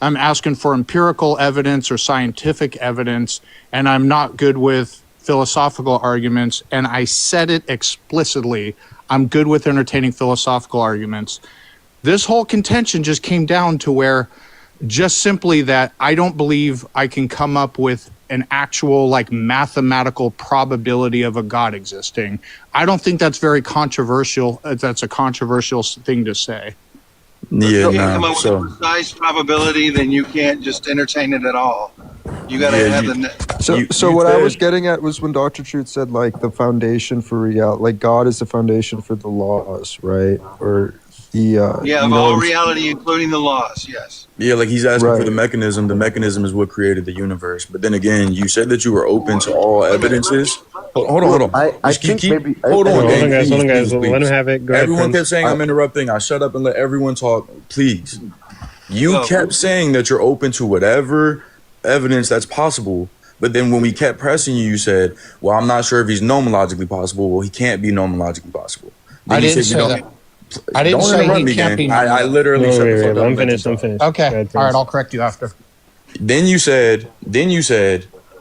S2: I'm asking for empirical evidence or scientific evidence, and I'm not good with philosophical arguments. And I said it explicitly. I'm good with entertaining philosophical arguments. This whole contention just came down to where just simply that I don't believe I can come up with an actual like mathematical probability of a God existing. I don't think that's very controversial. That's a controversial thing to say.
S14: If
S13: Yeah,
S14: you come
S13: no.
S14: up with a precise probability, then you can't just entertain it at all. You got to have the.
S15: So what I was getting at was when Dr. Truth said like the foundation for reality, like God is the foundation for the laws, right? Or he.
S14: Yeah, of all reality, including the laws. Yes.
S13: Yeah, like he's asking for
S15: Right.
S13: the mechanism. The mechanism is what created the universe. But then again, you said that you were open to all evidences. Hold on.
S9: I think maybe.
S13: Hold on, gang.
S6: guys. Hold on,
S13: Please,
S6: guys. Let
S13: please.
S6: him have it. Go ahead,
S13: Everyone
S6: Prince.
S13: kept saying I'm interrupting. I shut up and let everyone talk. Please. You kept saying that you're open to whatever evidence that's possible. But then when we kept pressing you, you said, well, I'm not sure if he's nomoologically possible. Well, he can't be nomoologically possible. Then
S2: I
S13: you
S2: didn't
S13: said you
S2: say
S13: don't-
S2: that. I didn't
S13: Don't
S2: say
S13: interrupt
S2: he
S13: me,
S2: can't
S13: gang.
S2: be
S13: I literally
S6: Wait,
S13: shut
S6: wait,
S13: the
S6: wait,
S13: fuck up.
S6: let him
S13: and let
S6: finish.
S13: you
S6: Let him
S13: talk.
S6: finish. Go
S2: Okay.
S6: ahead,
S2: All right.
S6: Prince.
S2: I'll correct you after.
S13: Then you said,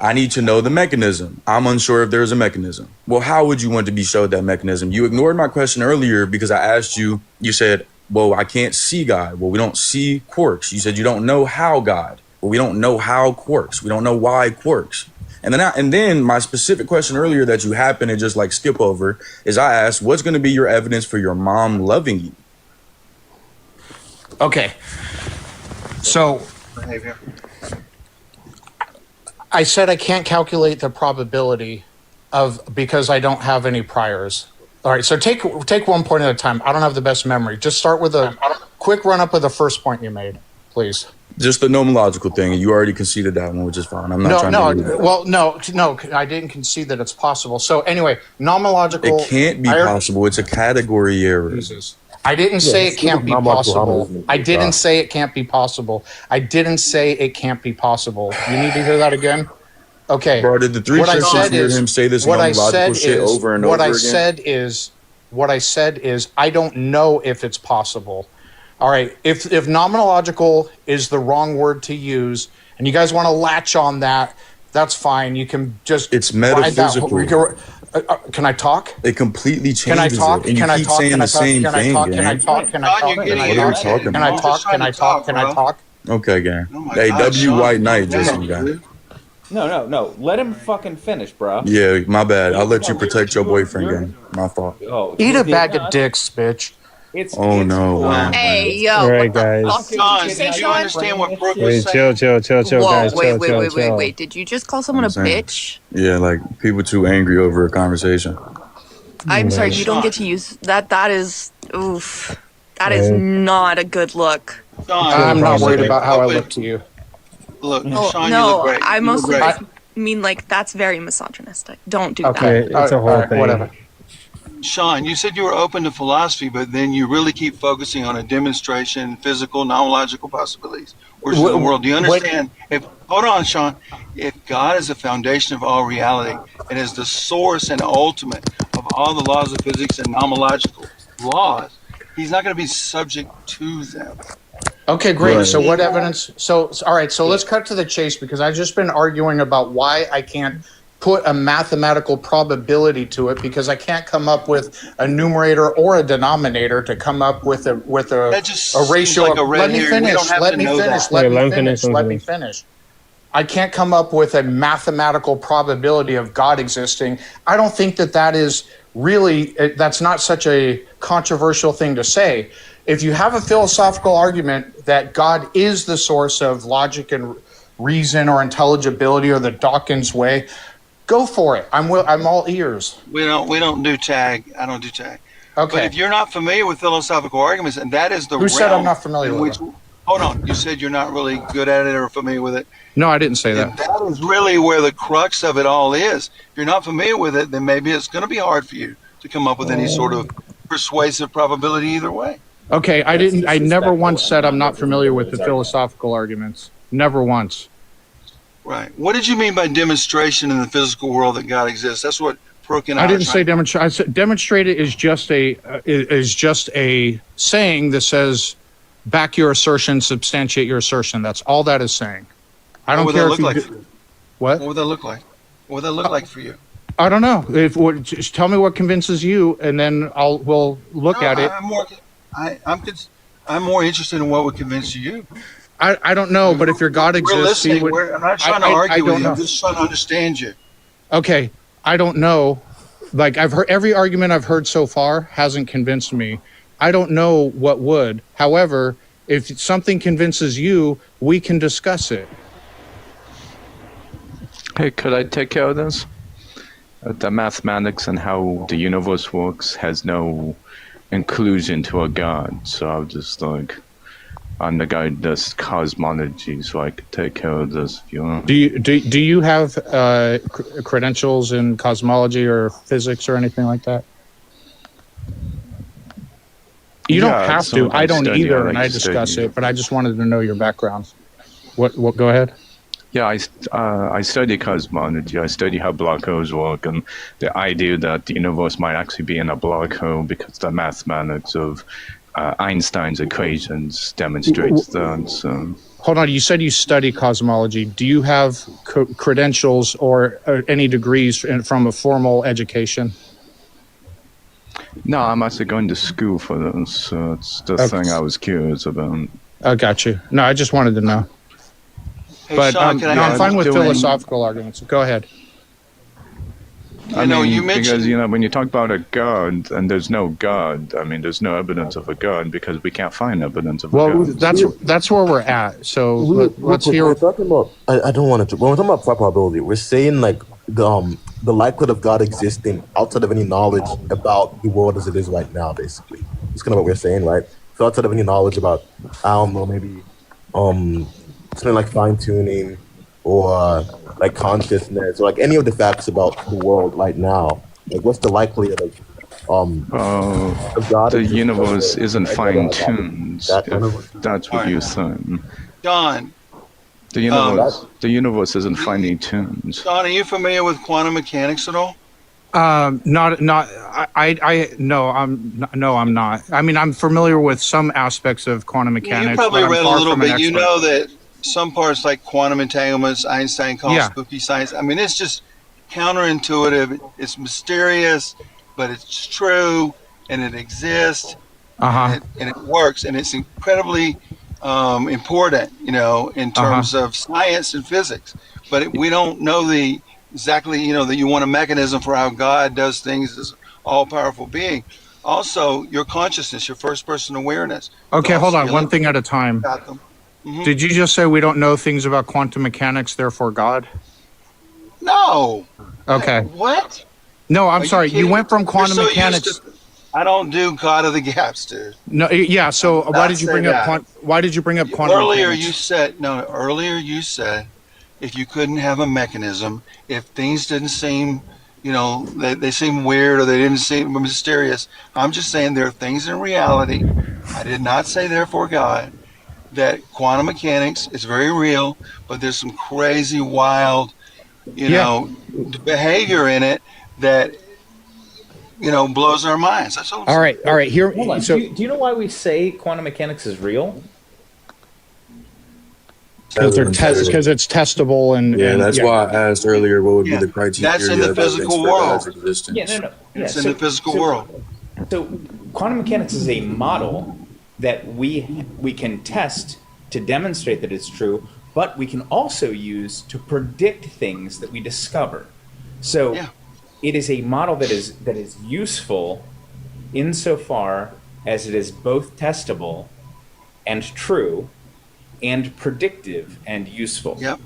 S13: I need to know the mechanism. I'm unsure if there's a mechanism. Well, how would you want to be showed that mechanism? You ignored my question earlier because I asked you, you said, well, I can't see God. Well, we don't see quarks. You said you don't know how God. Well, we don't know how quarks. We don't know why quarks. And then my specific question earlier that you happen to just like skip over is I asked, what's going to be your evidence for your mom loving you?
S2: Okay. So
S14: Behavior.
S2: I said I can't calculate the probability of because I don't have any priors. All right, so take one point at a time. I don't have the best memory. Just start with a quick run up of the first point you made, please.
S13: Just the nomological thing. You already conceded that one, which is fine. I'm not trying to.
S2: No, I didn't concede that it's possible. So anyway, nomological.
S13: It can't be possible. It's a category error.
S2: Jesus. I didn't say it can't be possible. I didn't say it can't be possible. I didn't say it can't be possible. You need to hear that again? Okay.
S13: Bro, did the three Christians hear him say this nomological shit over and over again?
S2: What I said is I don't know if it's possible. All right. If nomenological is the wrong word to use, and you guys want to latch on that, that's fine. You can just
S13: It's metaphysical.
S2: Can I talk?
S13: It completely changes
S2: Can I talk?
S13: it. And you keep saying the same thing,
S2: Can I talk? Can I talk? Can I talk? Can I talk? Can I talk? Can I talk? Can I talk?
S13: Okay, gang.
S14: Oh my
S13: Hey,
S14: God,
S13: W
S14: Sean,
S13: White Knight
S14: calm
S13: just
S14: down,
S13: gang.
S14: dude.
S17: No. Let him fucking finish, bro.
S13: Yeah, my bad. I'll let you
S17: No,
S13: protect your boyfriend, gang. My fault.
S17: Oh,
S2: Eat a bag of
S17: no,
S2: dicks, bitch.
S13: Oh no, wow,
S16: Hey,
S13: man.
S1: All
S16: yo,
S1: right,
S16: what the fuck
S1: guys.
S16: did you
S14: Sean,
S16: just say,
S14: did you
S16: Sean?
S14: understand what Brooke was
S1: Hey,
S14: saying?
S1: chill,
S16: Whoa,
S1: guys.
S16: wait,
S1: Chill.
S16: Did you just call someone
S13: I'm
S16: a
S13: saying.
S16: bitch?
S13: Yeah, like people too angry over a conversation.
S16: I'm sorry,
S14: Hey,
S16: you don't
S14: Sean.
S16: get to use that. That is, oof. That is
S1: Hey,
S16: not a good look.
S14: Sean,
S2: I'm not
S14: you
S2: worried
S14: said you
S2: about
S14: were
S2: how I
S14: open.
S2: look to you.
S14: Look,
S16: Oh,
S14: Sean, you look
S16: no,
S14: great.
S16: I
S14: You look
S16: mostly
S14: great.
S16: just mean like that's very misogynistic. Don't do
S2: Okay.
S16: that.
S1: yeah, it's a
S2: All
S1: whole
S2: right.
S1: thing.
S2: Whatever.
S14: Sean, you said you were open to philosophy, but then you really keep focusing on a demonstration, physical, non-logical possibilities versus the world. Do you
S2: What?
S14: understand? If hold on, Sean, if God is the foundation of all reality and is the source and ultimate of all the laws of physics and nomological laws, He's not going to be subject to them.
S2: Okay, great.
S13: Right.
S2: So what evidence? All right. So let's cut to the chase because I've just been arguing about why I can't put a mathematical probability to it because I can't come up with a numerator or a denominator to come up with
S14: That just
S2: a
S14: seems
S2: ratio
S14: like
S2: of.
S14: a red
S2: Let me
S14: herring. We don't
S2: finish.
S14: have
S2: Let
S14: to
S2: me
S14: know
S2: finish.
S14: that.
S2: Let me
S1: Let him
S2: finish. Let me finish. I can't come up with a mathematical probability of God existing. I don't think that is really, that's not such a controversial thing to say. If you have a philosophical argument that God is the source of logic and reason or intelligibility or the Dawkins way, go for it. I'm all ears.
S14: We don't do tag. I don't do tag. But
S2: Okay.
S14: if you're not familiar with philosophical arguments, and that is the
S2: Who said I'm
S14: realm
S2: not familiar
S14: in
S2: with
S14: which,
S2: them?
S14: hold on, you said you're not really good at it or familiar with it.
S2: No, I didn't say
S14: And
S2: that.
S14: that is really where the crux of it all is. If you're not familiar with it, then maybe it's going to be hard for you to come up with any sort of persuasive probability either way.
S2: Okay, I never once said I'm not familiar with the philosophical arguments. Never once.
S14: Right. What did you mean by demonstration in the physical world that God exists? That's what Brooke and I
S2: I
S14: are
S2: didn't say
S14: trying.
S2: demonstrate. I said demonstrated is just a saying that says back your assertion, substantiate your assertion. That's all that is saying. I
S14: What
S2: don't
S14: would that
S2: care if
S14: look
S2: you
S14: like
S2: do,
S14: for you?
S2: what.
S14: What would that look like? What would that look like for you?
S2: I don't know. Just tell me what convinces you, and then we'll look
S14: No,
S2: at it.
S14: I'm more interested in what would convince you.
S2: I don't know, but if your God
S14: We're
S2: exists, he
S14: listening.
S2: would.
S14: I'm not trying to
S2: I
S14: argue with
S2: don't
S14: you. I'm
S2: know.
S14: just trying to understand you.
S2: Okay, I don't know. Like I've heard every argument I've heard so far hasn't convinced me. I don't know what would. However, if something convinces you, we can discuss it.
S8: Hey, could I take care of this? The mathematics and how the universe works has no inclusion to a god, so I'm just like, I'm the guy that does cosmology, so I could take care of this if you want.
S2: Do you have credentials in cosmology or physics or anything like that? You don't
S8: Yeah,
S2: have to.
S8: so
S2: I don't
S8: I
S2: either,
S8: like
S2: and I
S8: to
S2: discuss
S8: study.
S2: it. But I just wanted to know your background. What? Go ahead.
S8: Yeah, I study cosmology. I study how black holes work, and the idea that the universe might actually be in a black hole because the mathematics of Einstein's equations demonstrates that. So.
S2: Hold on. You said you study cosmology. Do you have credentials or any degrees from a formal education?
S8: No, I'm actually going to school for this. So it's the thing I was curious about.
S2: I got you. No, I just wanted to know.
S14: Hey,
S2: But
S14: Sean, can I
S2: I'm
S14: ask
S2: fine with
S14: you?
S2: philosophical arguments. Go ahead.
S8: I
S14: know,
S8: mean,
S14: you mentioned-
S8: because when you talk about a god and there's no god, I mean, there's no evidence of a god because we can't find evidence of a
S2: Well,
S8: god.
S2: that's where we're at. So let's hear.
S9: We're talking about. I don't want to. When we're talking about probability, we're saying like the likelihood of God existing outside of any knowledge about the world as it is right now. Basically, it's kind of what we're saying, right? So outside of any knowledge about, I don't know, maybe something like fine tuning or like consciousness or like any of the facts about the world right now. Like, what's the likelihood of God
S8: The
S9: existing?
S8: universe isn't
S9: Any other
S8: fine-tuned,
S9: that kind
S8: if
S9: of
S8: that's what you're saying.
S14: John.
S8: The universe isn't finely tuned.
S14: John, are you familiar with quantum mechanics at all?
S2: Not. No, I'm not. I mean, I'm familiar with some aspects of quantum mechanics.
S14: You probably
S2: but I'm
S14: read a
S2: far
S14: little
S2: from an
S14: bit. You
S2: expert.
S14: know that some parts like quantum entanglements, Einstein calls spooky science. I mean, it's just counterintuitive. It's mysterious, but it's true, and it exists, and it works, and it's incredibly important, in terms of science and physics. But we don't know exactly, that you want a mechanism for how God does things as all-powerful being. Also, your consciousness, your first-person awareness.
S2: Okay, hold on.
S14: Your
S2: One thing at a time.
S14: got them. Mhm.
S2: Did you just say we don't know things about quantum mechanics, therefore God?
S14: No.
S2: Okay.
S14: What?
S2: No, I'm
S14: Are you
S2: sorry. You
S14: kidding?
S2: went from
S14: You're
S2: quantum
S14: so used
S2: mechanics.
S14: to- I don't do God of the gaps, dude.
S2: No, yeah. So why
S14: Not
S2: did you
S14: say
S2: bring
S14: that.
S2: up why did you bring up quantum
S14: Earlier
S2: mechanics?
S14: you said if you couldn't have a mechanism, if things didn't seem, they seem weird or they didn't seem mysterious. I'm just saying there are things in reality. I did not say therefore God. That quantum mechanics is very real, but there's some crazy, wild, behavior in it that blows our minds. That's all I'm saying.
S2: All right. Here.
S17: Hold on.
S2: So
S17: Do you know why we say quantum mechanics is real?
S2: because it's testable and
S13: that's why I asked earlier what would be the criteria.
S14: That's in the physical world.
S17: Yeah,
S14: It's in the physical world.
S17: So quantum mechanics is a model that we can test to demonstrate that it's true, but we can also use to predict things that we discover. So it is a model that is useful insofar as it is both testable and true and predictive and useful.
S14: Yep.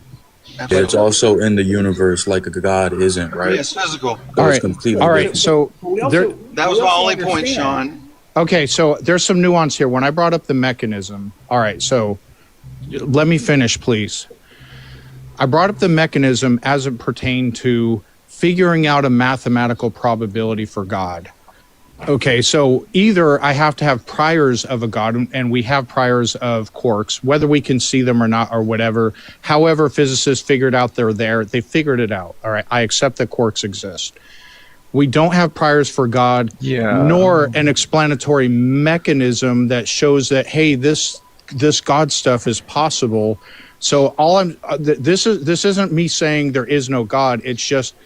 S13: Yeah, it's also in the universe like a God isn't, right?
S14: Yeah, it's physical.
S13: So it's completely different.
S2: So
S14: that was my only point, Sean.
S2: Okay, so there's some nuance here. When I brought up the mechanism, all right, so let me finish, please. I brought up the mechanism as it pertained to figuring out a mathematical probability for God. Okay, so either I have to have priors of a God, and we have priors of quarks, whether we can see them or not or whatever. However, physicists figured out they're there. They figured it out. All right, I accept that quarks exist. We don't have priors for God, nor an explanatory mechanism that shows that, hey, this God stuff is possible. So this isn't me saying there is no God. It's just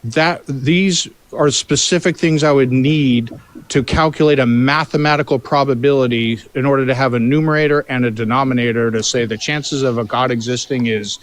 S2: that these are specific things I would need to calculate a mathematical probability in order to have a numerator and a denominator to say the chances of a God existing is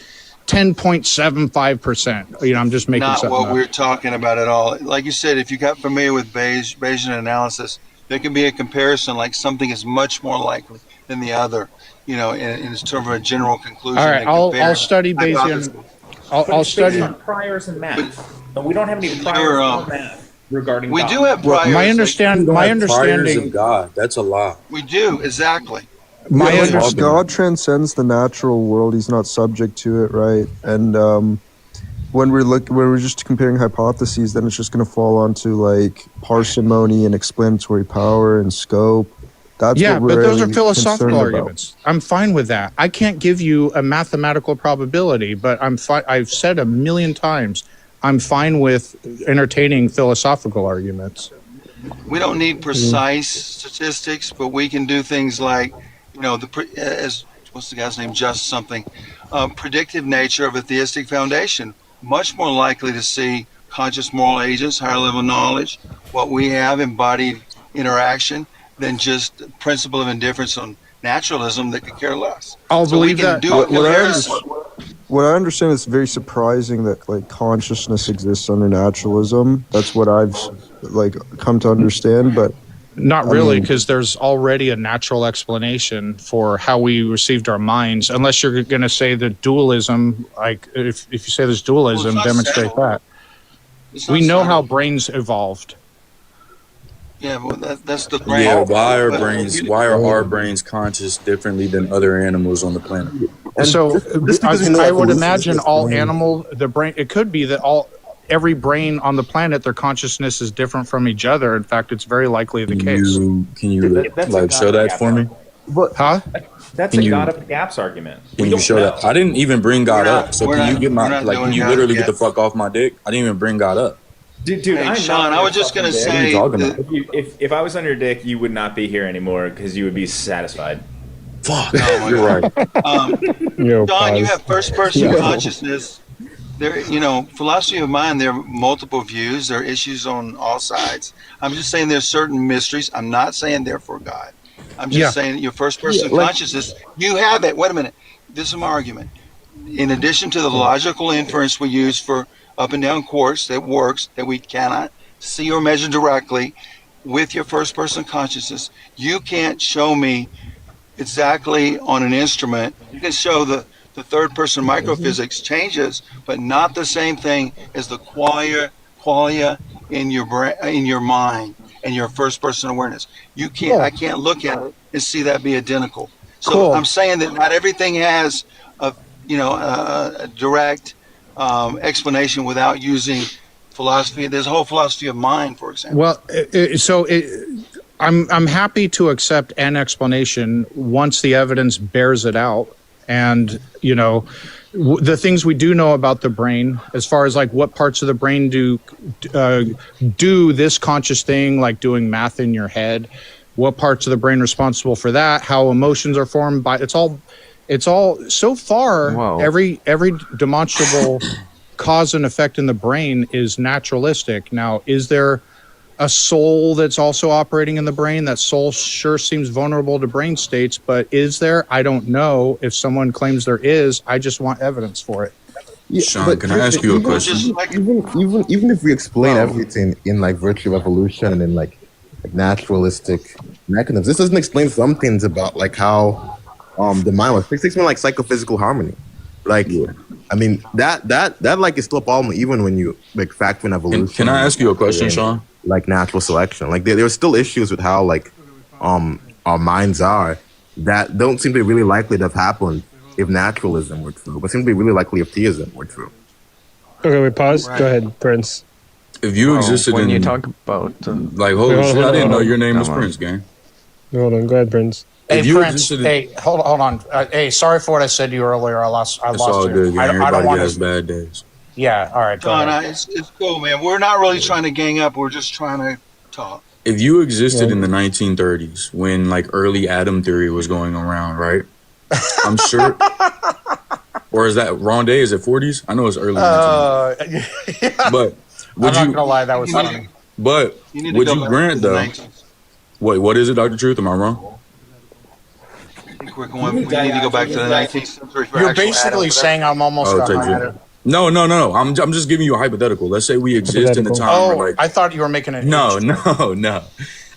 S2: 10.75%. I'm just making
S14: Not
S2: something
S14: what
S2: up.
S14: we're talking about at all. Like you said, if you got familiar with Bayesian analysis, there can be a comparison, like something is much more likely than the other, in sort of a general conclusion.
S2: All right, I'll study Bayesian. I'll study
S17: priors in math. But we don't have any priors in math regarding
S14: we
S17: God.
S14: do have priors.
S2: My understanding
S13: of God, that's a lie.
S14: We do, exactly.
S15: God transcends the natural world. He's not subject to it, right? And when we're just comparing hypotheses, then it's just going to fall onto like parsimony and explanatory power and scope. That's
S2: but those are philosophical
S15: concerned
S2: arguments. I'm fine with that. I can't give you a mathematical probability, but I've said a million times, I'm fine with entertaining philosophical arguments.
S14: We don't need precise statistics, but we can do things like, what's the guy's name? Just something. Predictive nature of a theistic foundation. Much more likely to see conscious moral agents, higher level knowledge, what we have, embodied interaction, than just principle of indifference on naturalism that could care less.
S2: I'll believe that.
S15: What I understand is very surprising that like consciousness exists under naturalism. That's what I've come to understand, but
S2: not really, because there's already a natural explanation for how we received our minds. Unless you're going to say that dualism, like if you say there's dualism, demonstrate that. We know how brains evolved.
S14: Yeah, well, that's the brain.
S13: Yeah, why are our brains conscious differently than other animals on the planet?
S2: So I would imagine all the brain. It could be that every brain on the planet, their consciousness is different from each other. In fact, it's very likely the case.
S13: Can you show that for me?
S2: Huh?
S17: That's a God of the gaps argument.
S13: Can you show that? I didn't even bring God up. So can you get can you literally get the fuck off my dick? I didn't even bring God up.
S17: Dude,
S14: hey, Sean, I was just gonna say,
S17: if I was on your dick, you would not be here anymore because you would be satisfied.
S13: Fuck, you're right.
S14: Don, you have first-person consciousness. There, philosophy of mind. There are multiple views. There are issues on all sides. I'm just saying there's certain mysteries. I'm not saying therefore God. I'm just saying your first person consciousness, you have it. Wait a minute. This is my argument. In addition to the logical inference we use for up and down quartz that works, that we cannot see or measure directly, with your first person consciousness, you can't show me exactly on an instrument. You can show the third person microphysics changes, but not the same thing as the qualia in your brain, in your mind, and your first person awareness. You can't. I can't look at it and see that be identical. So I'm saying that not everything has a direct explanation without using philosophy. There's a whole philosophy of mind, for example.
S2: Well, I'm happy to accept an explanation once the evidence bears it out. And, the things we do know about the brain, as far as like what parts of the brain do this conscious thing, like doing math in your head, what parts of the brain are responsible for that, how emotions are formed by it's all so far. Whoa. Every demonstrable cause and effect in the brain is naturalistic. Now, is there a soul that's also operating in the brain? That soul sure seems vulnerable to brain states, but is there? I don't know. If someone claims there is, I just want evidence for it.
S9: Yeah,
S13: Sean, can I ask you a question?
S9: Even if we explain everything in like virtue of evolution and in like naturalistic mechanisms, this doesn't explain some things about like how the mind works. It explains like psychophysical harmony. Like, I mean, that like is still a problem even when you like factor in evolution.
S13: Can I ask you a question, Sean?
S9: Like natural selection, like there's still issues with how like our minds are that don't seem to be really likely to have happened if naturalism were true, but seem to be really likely if theism were true.
S1: Okay, we pause. Right. Go ahead, Prince.
S13: If you existed
S8: when
S13: in,
S8: you talk about
S13: like, holy shit, I didn't know your name was Prince, gang.
S1: Hold on, go ahead, Prince.
S2: Hey, Prince. Hey, hold on. Hey, sorry for what I said to you earlier. I lost.
S13: It's all good, gang. Everybody has bad days.
S2: Yeah, all right.
S14: John, it's cool, man. We're not really trying to gang up. We're just trying to talk.
S13: If you existed in the 1930s when like early atom theory was going around, right? I'm sure. Or is that wrong day? Is it 40s? I know it's early.
S2: Yeah.
S13: But
S2: I'm not gonna lie, that was funny.
S13: But would you grant though? Wait, what is it, Dr. Truth? Am I wrong?
S14: I think we need to go back to the 19th century.
S2: You're basically saying I'm almost done.
S13: No. I'm just giving you a hypothetical. Let's say we exist in the time.
S2: Oh,
S13: where, like,
S2: I thought you were making it.
S13: No.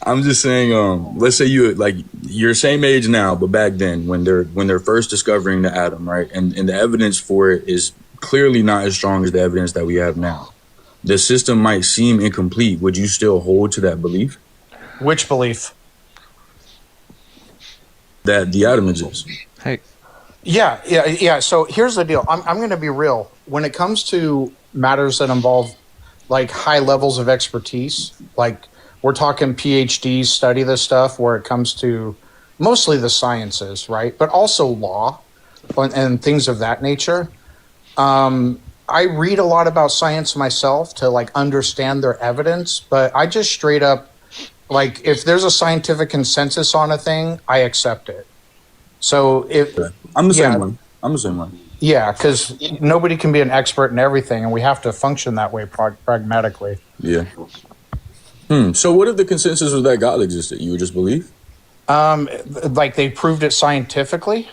S13: I'm just saying. Let's say you're same age now, but back then when they're first discovering the atom, right? And the evidence for it is clearly not as strong as the evidence that we have now. The system might seem incomplete. Would you still hold to that belief?
S2: Which belief?
S13: That the atom exists.
S8: Hey.
S2: Yeah. So here's the deal. I'm going to be real. When it comes to matters that involve like high levels of expertise, like we're talking PhDs study this stuff, where it comes to mostly the sciences, right? But also law and things of that nature. I read a lot about science myself to like understand their evidence, but I just straight up, like if there's a scientific consensus on a thing, I accept it. So
S13: I'm the same one.
S2: Yeah, because nobody can be an expert in everything, and we have to function that way pragmatically.
S13: Yeah. So what if the consensus was that God existed? You would just believe?
S2: Like they proved it scientifically?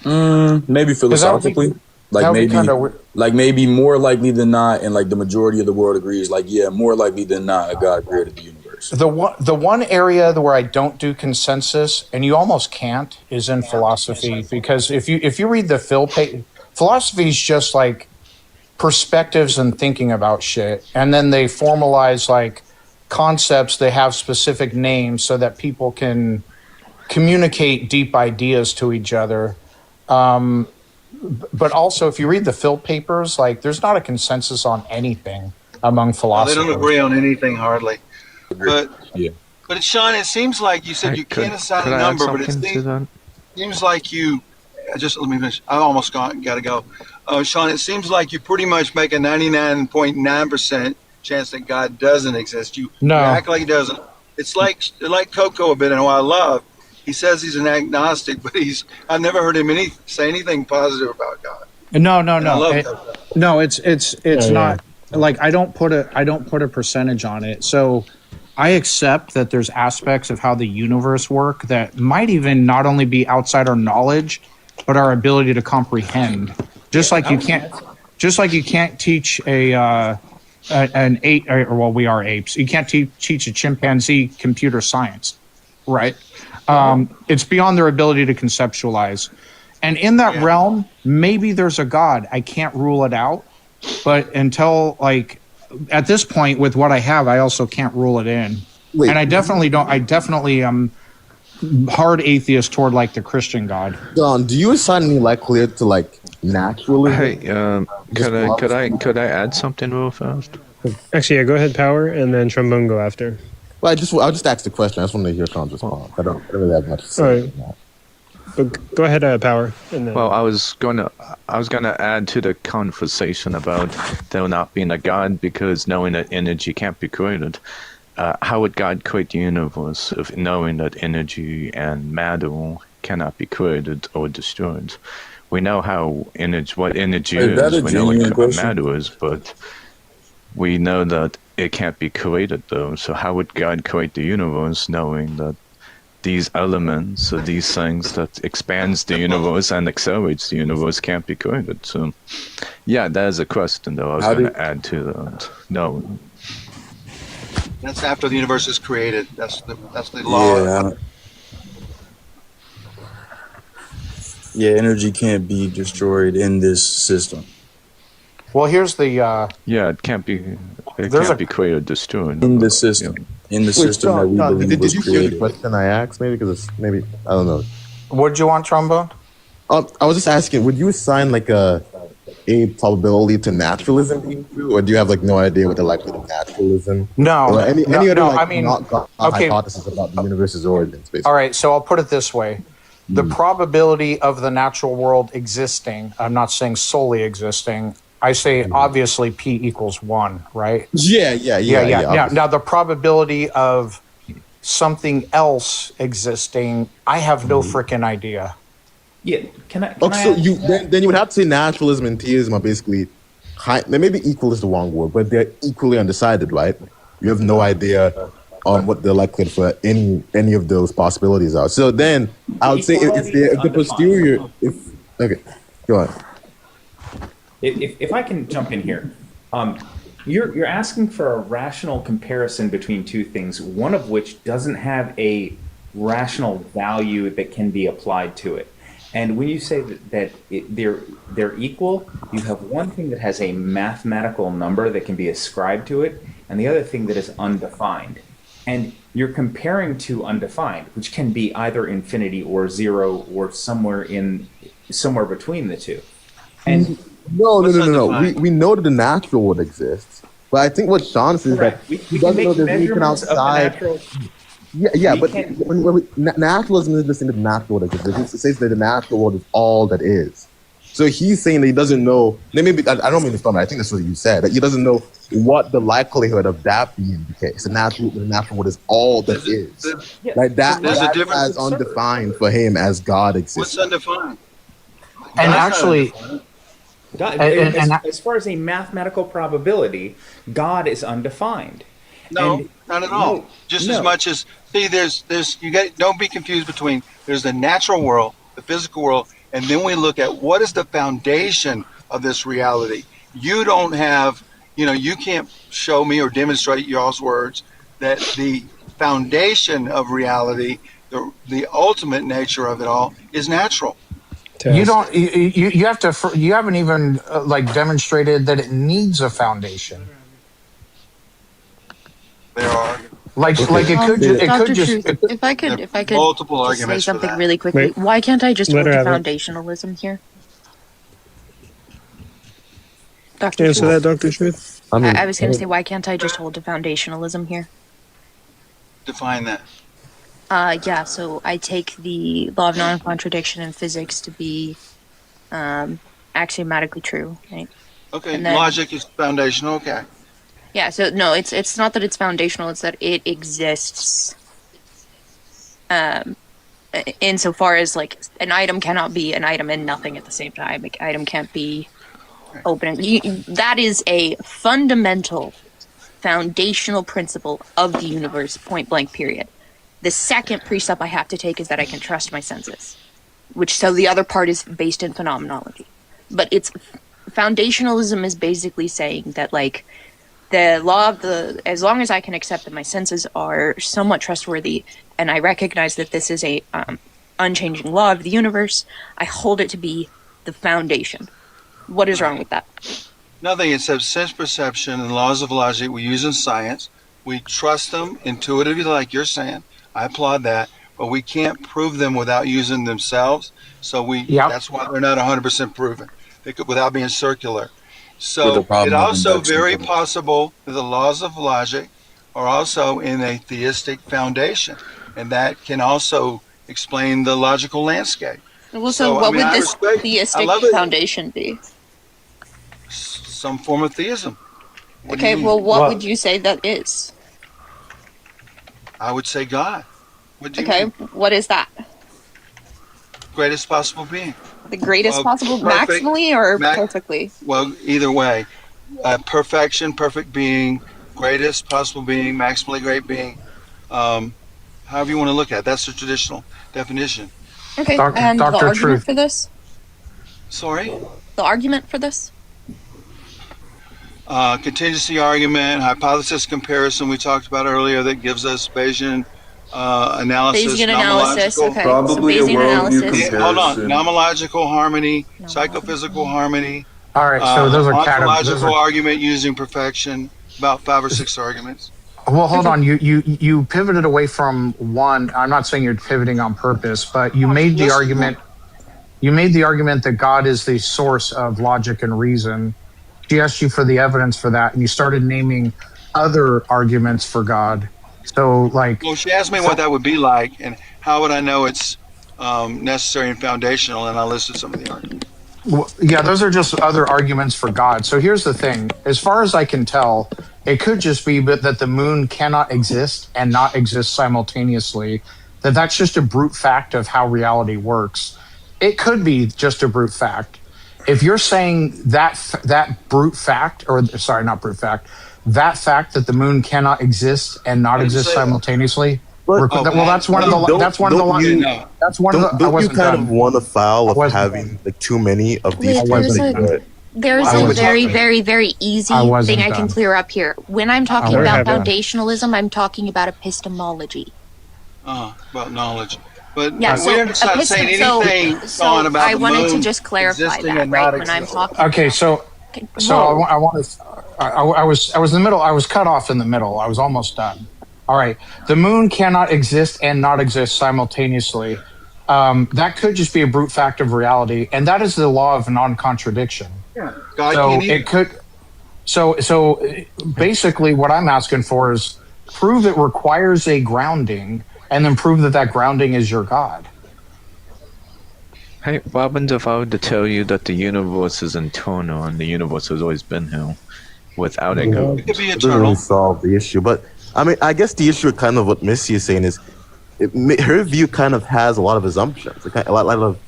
S13: Maybe philosophically. Maybe more likely than not, and like the majority of the world agrees, like, yeah, more likely than not, a God created the universe.
S2: The one area where I don't do consensus, and you almost can't, is in philosophy, because if you read the philosophy is just like perspectives and thinking about shit, and then they formalize like concepts. They have specific names so that people can communicate deep ideas to each other. But also, if you read the Phil papers, like there's not a consensus on anything among philosophers.
S14: They don't agree on anything hardly. But Sean, it seems like you said you can't assign a number, but it seems like you. Just let me finish. I almost got to go. Sean, it seems like you pretty much make a 99.9% chance that God doesn't exist. You act like he doesn't. It's like Coco a bit, and who I love. He says he's an agnostic, but I've never heard him say anything positive about God.
S2: No. No, it's not like I don't put a percentage on it. So I accept that there's aspects of how the universe work that might even not only be outside our knowledge, but our ability to comprehend. Just like you can't teach an ape, or well, we are apes. You can't teach a chimpanzee computer science, right? It's beyond their ability to conceptualize. And in that realm, maybe there's a God. I can't rule it out, but until like at this point with what I have, I also can't rule it in.
S11: Wait.
S2: And I definitely am hard atheist toward like the Christian God.
S11: John, do you assign any likelihood to like naturalism?
S8: Hey, could I add something real fast?
S1: Actually, yeah, go ahead, Power, and then Trombone go after.
S11: Well, I'll just ask the question. I just want to hear Sean's response. I don't really have much to say.
S1: All right. But go ahead, Power. And then...
S8: Well, I was gonna add to the conversation about there not being a God because knowing that energy can't be created. How would God create the universe if knowing that energy and matter cannot be created or destroyed? We know what energy is. We know what matter is, but we know that it can't be created though. So how would God create the universe knowing that these elements or these things that expands the universe and accelerates the universe can't be created? So yeah, that is a question though I was going to add to that. No.
S14: That's after the universe is created. That's the law.
S13: Yeah, energy can't be destroyed in this system.
S2: Well, here's the
S8: it can't be be created or destroyed
S13: in the system. In the system that we believe was
S11: created. Did you hear the question I asked? Maybe because maybe I don't know.
S2: What'd you want, Trombone?
S11: I was just asking, would you assign like a probability to naturalism being true, or do you have like no idea what the likelihood of naturalism?
S2: No,
S11: or any other
S2: okay.
S11: hypothesis about the universe's origins, basically.
S2: All right, so I'll put it this way. The probability of the natural world existing, I'm not saying solely existing, I say obviously P equals 1, right?
S11: Yeah.
S2: Now the probability of something else existing, I have no freaking idea.
S17: Yeah, can I
S11: so then you would have to say naturalism and theism are basically maybe equal is the wrong word, but they're equally undecided, right? You have no idea on what the likelihood for any of those possibilities are. So then I would say if the posterior, okay, go on.
S17: If I can jump in here, you're asking for a rational comparison between two things, one of which doesn't have a rational value that can be applied to it. And when you say that they're equal, you have one thing that has a mathematical number that can be ascribed to it, and the other thing that is undefined. And you're comparing to undefined, which can be either infinity or zero or somewhere between the two. And
S11: no. We know that the natural world exists, but I think what Sean says is that he doesn't know there's anything outside. But naturalism is the thing that the natural world exists. It says that the natural world is all that is. So he's saying that he doesn't know. Maybe I don't mean to stop. I think that's what you said. That he doesn't know what the likelihood of that being the case. The natural world is all that is. Like that as undefined for him as God exists.
S14: What's undefined?
S2: And actually,
S17: as far as a mathematical probability, God is undefined.
S14: No, not at all. As much as don't be confused between there's the natural world, the physical world, and then we look at what is the foundation of this reality. You don't have, you can't show me or demonstrate y'all's words that the foundation of reality, the ultimate nature of it all, is natural.
S2: You don't. You have to. You haven't even demonstrated that it needs a foundation.
S14: There are.
S16: If I could
S14: multiple arguments
S16: say something really quickly.
S1: Wait.
S16: Why can't I just hold to
S1: Let her have
S16: foundationalism here?
S1: Dr. Answer that, Dr. Truth.
S16: I was going to say, why can't I just hold to foundationalism here?
S14: Define that.
S16: So I take the law of non-contradiction in physics to be axiomatically true, right?
S14: Okay, logic is foundational, okay.
S16: Yeah, so no, it's not that it's foundational, it's that it exists. Insofar as an item cannot be an item and nothing at the same time. An item can't be open. That is a fundamental foundational principle of the universe, point blank, period. The second precept I have to take is that I can trust my senses, so the other part is based in phenomenology. But foundationalism is basically saying that, like, the law of as long as I can accept that my senses are somewhat trustworthy, and I recognize that this is a unchanging law of the universe, I hold it to be the foundation. What is wrong with that?
S14: Nothing except sense perception and laws of logic we use in science. We trust them intuitively, like you're saying. I applaud that, but we can't prove them without using themselves. So that's why they're not 100% proven. They could, without being circular.
S13: With the
S14: So it
S13: problem of
S14: also
S13: induction.
S14: very possible that the laws of logic are also in a theistic foundation, and that can also explain the logical landscape.
S16: Well, so what would this theistic foundation be?
S14: Some form of theism.
S16: Okay, well, what would you say that is?
S14: I would say God.
S16: Okay, what is that?
S14: Greatest possible being.
S16: The greatest possible, maximally or perfectly?
S14: Well, either way. Perfection, perfect being, greatest possible being, maximally great being. However you want to look at it. That's the traditional definition.
S16: Okay, and the argument for this?
S14: Sorry?
S16: The argument for this?
S14: Contingency argument, hypothesis comparison we talked about earlier that gives us Bayesian analysis.
S16: Bayesian analysis, okay.
S13: Probably
S16: so
S13: a worldview
S14: comparison. Hold on. Nomological harmony, psychophysical harmony.
S2: All right, so those are
S14: ontological argument using perfection, about 5 or 6 arguments.
S2: Well, hold on. You pivoted away from one. I'm not saying you're pivoting on purpose, but you made the argument. You made the argument that God is the source of logic and reason. She asked you for the evidence for that, and you started naming other arguments for God. So, like,
S14: well, she asked me what that would be like, and how would I know it's necessary and foundational, and I listed some of the arguments.
S2: Well, yeah, those are just other arguments for God. So here's the thing: as far as I can tell, it could just be that the moon cannot exist and not exist simultaneously. That's just a brute fact of how reality works. It could be just a brute fact. If you're saying that brute fact, or sorry, not brute fact, that fact that the moon cannot exist and not exist simultaneously. Well, that's one of the. That's one of the. That's one of the.
S9: Don't you kind of want a foul of having like too many of these?
S16: There's a very, very, very easy thing I can clear up here. When I'm talking about foundationalism, I'm talking about epistemology.
S14: About knowledge. But
S16: yeah,
S14: we're not saying anything on about
S16: I wanted to just clarify that, right? When I'm talking.
S2: Okay, so I want to. I was in the middle. I was cut off in the middle. I was almost done. All right, the moon cannot exist and not exist simultaneously. That could just be a brute fact of reality, and that is the law of non-contradiction.
S14: Yeah.
S2: So it could. So basically, what I'm asking for is prove it requires a grounding, and then prove that grounding is your God.
S8: Hey, what happens if I were to tell you that the universe is internal and the universe has always been here without a God?
S14: It could be
S9: It doesn't really
S14: eternal.
S9: solve the issue, but I mean, I guess the issue, kind of what Missy is saying, is her view kind of has a lot of assumptions. A lot of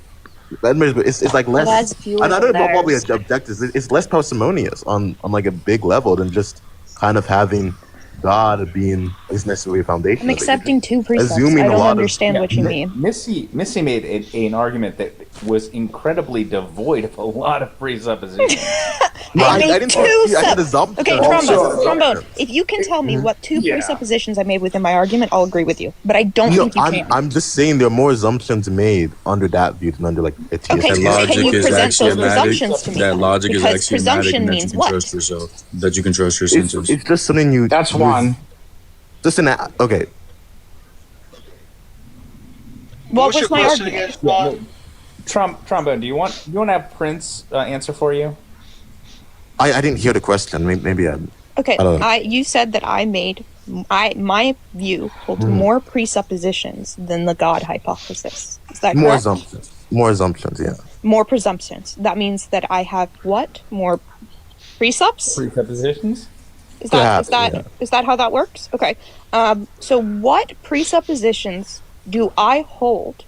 S9: it's like less. And I don't know what we object is. It's less parsimonious on like a big level than just kind of having God being is necessarily a foundation.
S16: I'm accepting two precepts. I don't understand what you mean.
S17: Missy made an argument that was incredibly devoid of a lot of presuppositions.
S16: I made two Okay,
S9: Also,
S16: Trombone. If you can tell me what two presuppositions I made within my argument, I'll agree with you. But I don't think you can.
S9: I'm just saying there are more assumptions made under that view than under like a theist.
S16: Okay, can you present those presumptions to me?
S13: That logic is
S16: Because presumption
S13: axiomatic, and that
S16: means
S13: you can
S16: what?
S13: trust yourself. That you can trust your senses.
S9: It's just something you.
S2: That's one.
S9: Just an okay.
S16: What was my argument?
S17: Trombone, do you want to have Prince answer for you?
S9: I didn't hear the question. Maybe I.
S16: Okay,
S9: I don't know.
S16: you said that my view holds more presuppositions than the God hypothesis. Is that
S9: More
S16: correct?
S9: assumptions. More assumptions. Yeah.
S16: More presumptions. That means that I have what? More precepts?
S17: Presuppositions?
S16: Is that how that works? Okay. So what presuppositions do I hold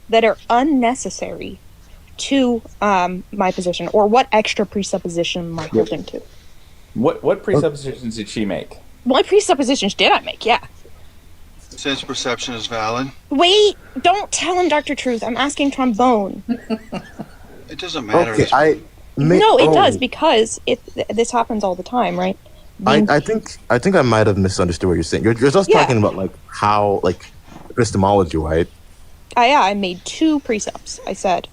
S16: that are unnecessary to my position, or what extra presupposition am I holding to?
S17: What presuppositions did she make?
S16: What presuppositions did I make? Yeah.
S14: Sense perception is valid.
S16: Wait, don't tell him Dr. Truth. I'm asking Trombone.
S14: It doesn't matter.
S9: Okay,
S16: No, it does, because this happens all the time, right?
S9: I think I might have misunderstood what you're saying. You're just talking about like how like epistemology, right?
S16: I made 2 precepts. I said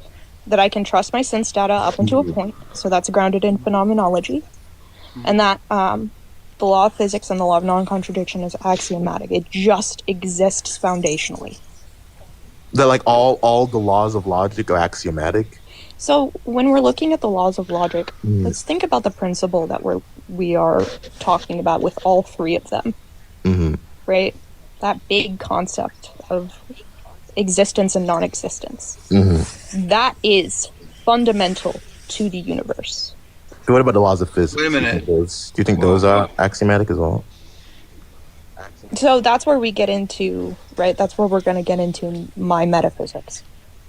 S16: that I can trust my sense data up until a point, so that's grounded in phenomenology, and that the law of physics and the law of non-contradiction is axiomatic. It just exists foundationally.
S9: That like all the laws of logic are axiomatic.
S16: So when we're looking at the laws of logic, let's think about the principle that we are talking about with all 3 of them, right? That big concept of existence and non-existence. That is fundamental to the universe.
S9: So what about the laws of physics?
S14: Wait a minute.
S9: Do you think those are axiomatic as well?
S16: So that's where we get into, right? That's where we're going to get into my metaphysics.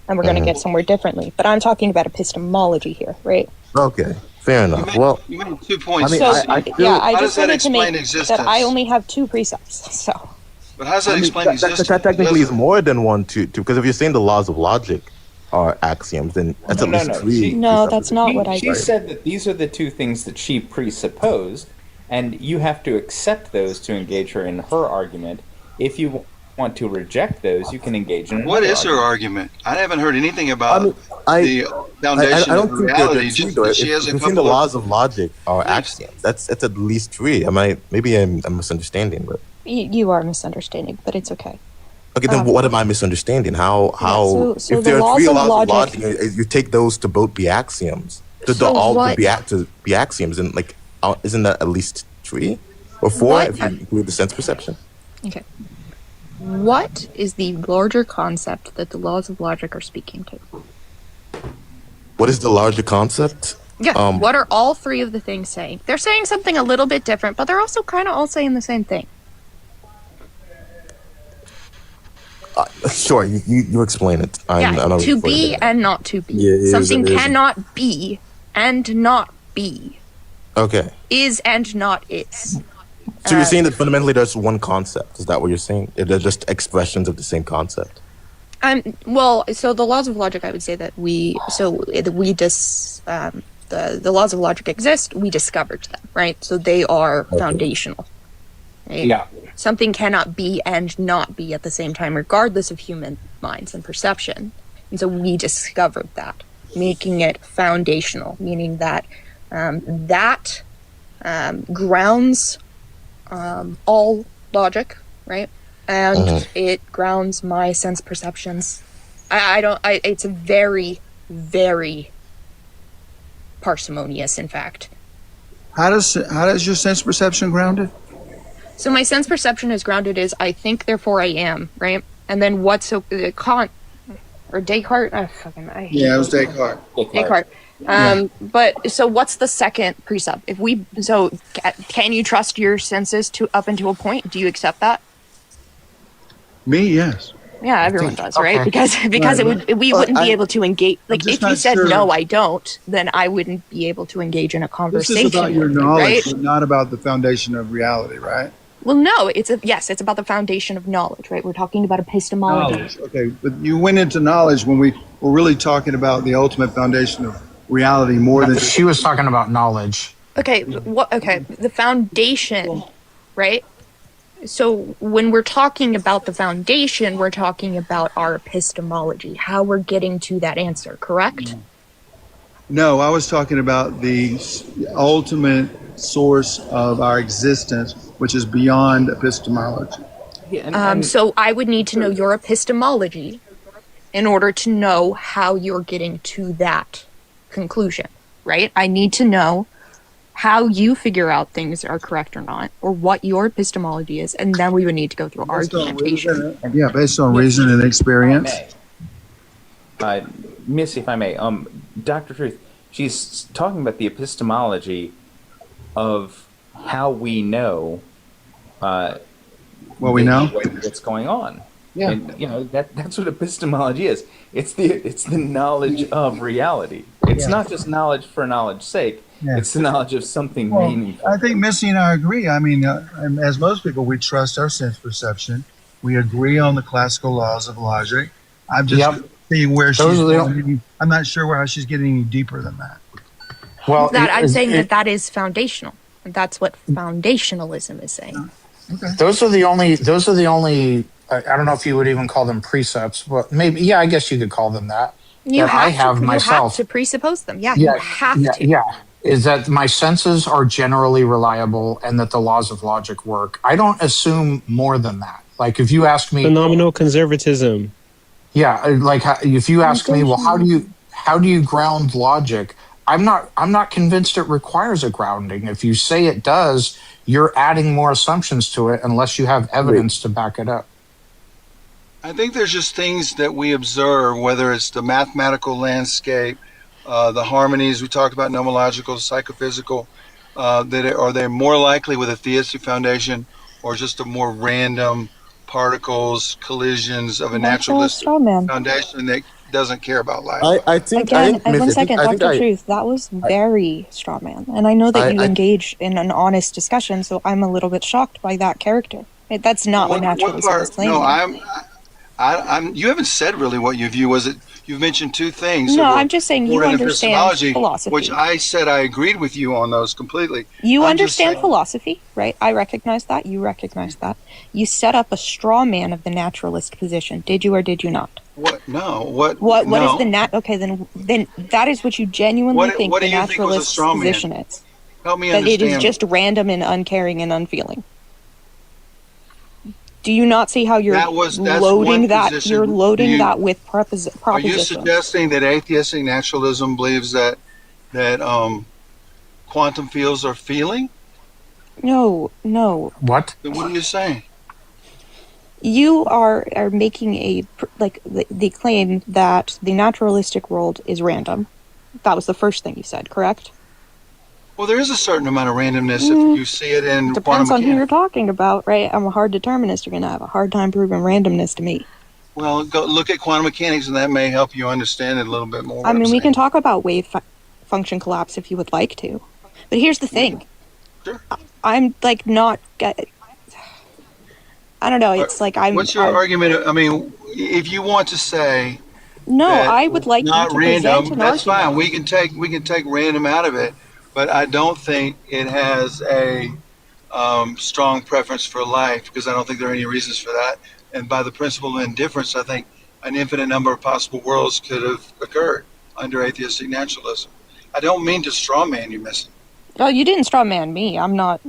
S16: And we're going to get somewhere differently. But I'm talking about epistemology here, right?
S9: Okay, fair enough.
S14: You made 2 points.
S9: I mean,
S16: I just wanted to make
S14: existence?
S16: that I only have 2 precepts, so...
S14: But how does that explain existence?
S9: That technically is more than 1, 2, because if you're saying the laws of logic are axioms, then that's at least 3.
S16: No, that's not what I
S17: She said that these are the 2 things that she presupposed, and you have to accept those to engage her in her argument. If you want to reject those, you can engage in
S14: What is her argument? I haven't heard anything about the foundation
S9: I don't
S14: of
S9: think
S14: reality.
S9: they're 2, though.
S14: She has a
S9: If
S14: couple
S9: the
S14: of
S9: laws of logic are axioms, that's at least 3. Maybe I'm misunderstanding, but
S16: You are misunderstanding, but it's okay.
S9: okay. Then what am I misunderstanding? How
S16: so
S9: if
S16: the
S9: there are 3
S16: laws of
S9: laws of
S16: logic-
S9: logic, you take those to both be axioms, to be axioms, and like isn't that at least 3 or 4 if you include the sense perception?
S16: Okay. What is the larger concept that the laws of logic are speaking to?
S9: What is the larger concept?
S16: Yeah. What are all 3 of the things saying? They're saying something a little bit different, but they're also kind of all saying the same thing.
S9: Sure, you explain it. I'm not
S16: to
S9: really
S16: be and not to be.
S9: Yeah, it is,
S16: Something
S9: it is.
S16: cannot be and not be.
S9: Okay.
S16: Is and not is.
S9: So you're saying that fundamentally there's one concept. Is that what you're saying? They're just expressions of the same concept.
S16: Well, so the laws of logic, I would say that the laws of logic exist. We discovered them, right? So they are foundational. Right?
S17: Yeah.
S16: Something cannot be and not be at the same time, regardless of human minds and perception. And so we discovered that, making it foundational, meaning that grounds all logic, right? And it grounds my sense perceptions. It's a very, very parsimonious, in fact.
S18: How does your sense perception ground it?
S16: So my sense perception is grounded as I think, therefore I am, right? And then Kant or Descartes?
S18: It was Descartes.
S16: Descartes. But so what's the second precept? Can you trust your senses to up until a point? Do you accept that?
S18: Me, yes.
S16: Yeah, everyone does, right? Because we wouldn't be able to engage. Like if you said no, I don't, then I wouldn't be able to engage in a conversation.
S18: This is about your
S16: with you,
S18: knowledge,
S16: right?
S18: but not about the foundation of reality, right?
S16: Well, no, it's about the foundation of knowledge, right? We're talking about epistemology.
S18: Knowledge. Okay, but you went into knowledge when we were really talking about the ultimate foundation of reality more than
S2: She was talking about knowledge.
S16: Okay, the foundation, right? So when we're talking about the foundation, we're talking about our epistemology, how we're getting to that answer, correct?
S18: No, I was talking about the ultimate source of our existence, which is beyond epistemology.
S16: So I would need to know your epistemology in order to know how you're getting to that conclusion, right? I need to know how you figure out things are correct or not, or what your epistemology is, and then we would need to go through argumentation.
S18: Yeah, based on reason and experience.
S17: Missy, if I may, Dr. Truth, she's talking about the epistemology of how we know
S18: what we know,
S17: what's going on.
S18: Yeah,
S17: and that's what epistemology is. It's the knowledge of reality. It's not just knowledge for knowledge's sake.
S18: Yeah.
S17: It's the knowledge of something
S18: Well,
S17: meaningful.
S18: I think Missy and I agree. I mean, as most people, we trust our sense perception. We agree on the classical laws of logic. I'm just seeing where she's going. I'm not sure how she's getting any deeper than that.
S2: Well,
S16: I'm saying that is foundational. That's what foundationalism is saying.
S18: Okay.
S2: Those are the only. I don't know if you would even call them precepts, but maybe. Yeah, I guess you could call them that.
S16: You
S2: that I
S16: have
S2: have myself.
S16: You have to presuppose them. Yeah, you have to.
S2: Yeah. Is that my senses are generally reliable and that the laws of logic work. I don't assume more than that. Like if you ask me,
S1: phenomenal conservatism.
S2: Yeah, like if you ask me, well, how do you ground logic? I'm not convinced it requires a grounding. If you say it does, you're adding more assumptions to it unless you have evidence to back it up.
S14: I think there's just things that we observe, whether it's the mathematical landscape, the harmonies we talked about, nomological, psychophysical, are they more likely with a theistic foundation or just a more random particles, collisions of a naturalistic foundation that doesn't care about life?
S11: I think
S19: one second, Dr. Truth, that was very straw man. And I know that you engage in an honest discussion, so I'm a little bit shocked by that character. That's not what naturalism is claiming.
S14: No, you haven't said really what you view. You've mentioned two things.
S19: No, I'm just saying you understand philosophy.
S14: Which I said I agreed with you on those completely.
S19: You understand philosophy, right? I recognize that. You recognize that. You set up a straw man of the naturalist position. Did you or did you not?
S14: What? No. What
S19: is the Okay, then that is what you genuinely think the naturalist position is.
S14: Help me
S19: understand. That it is just random and uncaring and unfeeling. Do you not see how you're loading that? You're loading that with propositions.
S14: Are you suggesting that atheistic naturalism believes that quantum fields are feeling?
S19: No.
S2: What?
S14: Then what are you saying?
S19: You are making the claim that the naturalistic world is random. That was the first thing you said, correct?
S14: Well, there is a certain amount of randomness if you see it in
S19: depends on who you're talking about, right? I'm a hard determinist. You're going to have a hard time proving randomness to me.
S14: Well, go look at quantum mechanics, and that may help you understand it a little bit more.
S19: I mean, we can talk about wave function collapse if you would like to, but here's the thing.
S14: Sure.
S19: I'm not. I don't know. It's like I'm.
S14: What's your argument? I mean, if you want to say.
S19: No, I would like you to
S14: random.
S19: Present an
S14: That's
S19: argument.
S14: fine. We can take random out of it. But I don't think it has a strong preference for life because I don't think there are any reasons for that. And by the principle of indifference, I think an infinite number of possible worlds could have occurred under atheistic naturalism. I don't mean to straw man you, Missy.
S19: Oh, you didn't straw man me. I'm not.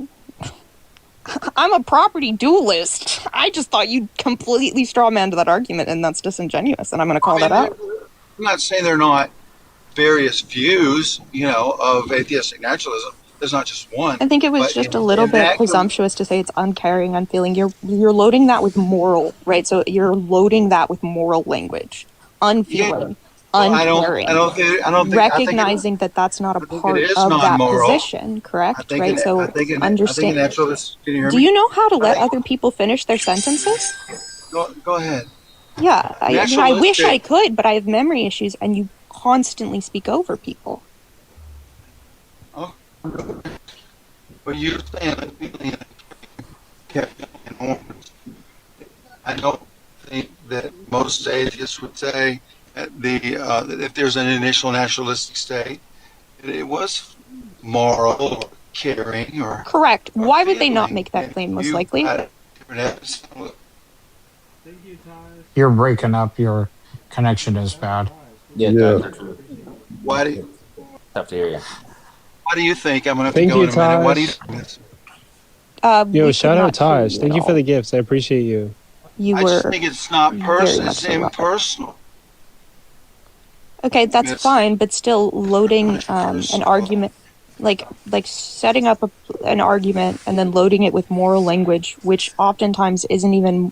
S19: I'm a property dualist. I just thought you completely straw manned that argument, and that's disingenuous, and I'm going to call that out.
S14: I'm not saying they're not various views, of atheistic naturalism. There's not just one.
S19: I think it was just a little bit presumptuous to say it's uncaring, unfeeling. You're loading that with moral, right? So you're loading that with moral language, unfeeling, uncaring.
S14: I don't think
S19: recognizing that's not a part of that position, correct? Right. So understand.
S14: Can you hear me?
S19: Do you know how to let other people finish their sentences?
S14: Go ahead.
S19: Yeah, I wish I could, but I have memory issues, and you constantly speak over people.
S14: Oh, but you're saying that people kept going on. I don't think that most atheists would say that that if there's an initial naturalistic state, that it was moral or caring or
S19: correct. Why would they not make that claim? Most likely.
S2: You're breaking up. Your connection is bad.
S13: Yeah.
S14: Why do you?
S13: Tough to hear you.
S14: What do you think? I'm going to have to go in a minute. What do you think?
S1: Yo, shout out Taj. Thank you for the gifts. I appreciate you.
S14: I just think it's not personal. It's impersonal.
S19: Okay, that's fine, but still loading an argument, like setting up an argument and then loading it with moral language, which oftentimes isn't even.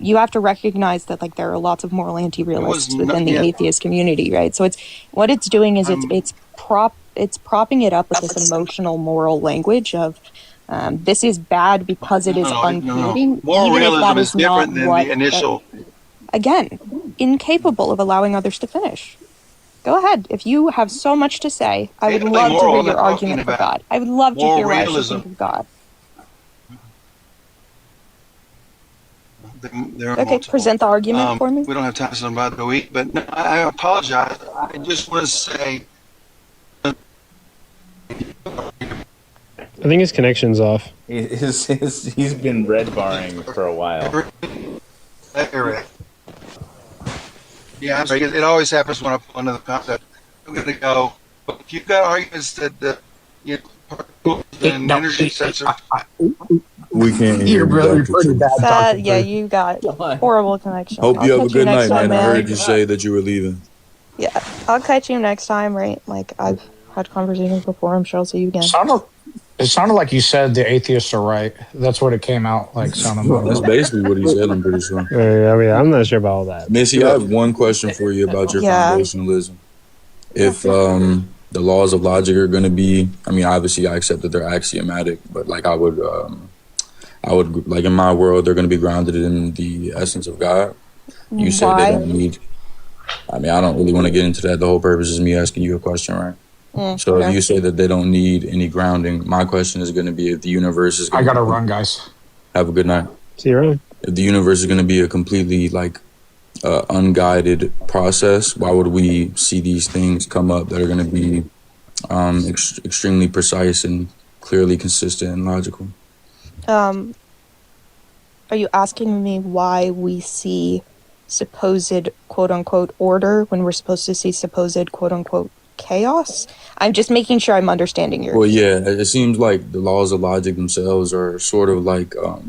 S19: You have to recognize that there are lots of moral anti-realists within the atheist community, right? So what it's doing is it's propping it up with this emotional moral language of this is bad because it is unfeeling.
S14: Moral realism is different than the initial.
S19: Again, incapable of allowing others to finish. Go ahead. If you have so much to say, I would
S14: Basically
S19: love to
S14: moral,
S19: hear
S14: I'm
S19: your
S14: not talking
S19: argument for
S14: about
S19: God. I would love to
S14: moral
S19: hear why I should
S14: realism.
S19: think of God.
S14: There are
S19: Okay,
S14: multiple.
S19: present the argument for me.
S14: We don't have time to talk about the week, but no, I apologize. I just want to say.
S1: I think his connection's off.
S17: He's been red barring for a while.
S14: Yeah, it always happens when I pull into the concept. I'm going to go. But if you've got arguments that particles and energy sets are.
S13: We can't hear you, Dr. Truth.
S19: Yeah, you got horrible connection.
S13: Hope
S19: I'll
S13: you have a
S19: catch you
S13: good
S19: next
S13: night,
S19: time,
S13: man. I
S19: man.
S13: heard you say that you were leaving.
S19: Yeah, I'll catch you next time, right? Like, I've had conversations before. I'm sure I'll see you again.
S2: It sounded like you said the atheists are right. That's what it came out like sounding like.
S13: That's basically what he said, I'm pretty sure.
S1: I mean, I'm not sure about all that.
S13: Missy, I have one question for you about your foundationalism. If the laws of logic are going to be, I mean, obviously I accept that they're axiomatic, but like I would like in my world, they're going to be grounded in the essence of God. You say they don't need, I mean, I don't really want to get into that. The whole purpose is me asking you a question, right? So if you say that they don't need any grounding, my question is going to be if the universe is going to...
S2: I got to run, guys.
S13: Have a good night.
S1: See you around.
S13: If the universe is going to be a completely like unguided process, why would we see these things come up that are going to be extremely precise and clearly consistent and logical?
S19: Are you asking me why we see supposed quote-unquote order when we're supposed to see supposed quote-unquote chaos? I'm just making sure I'm understanding your...
S13: Well, yeah, it seems like the laws of logic themselves are sort of like, I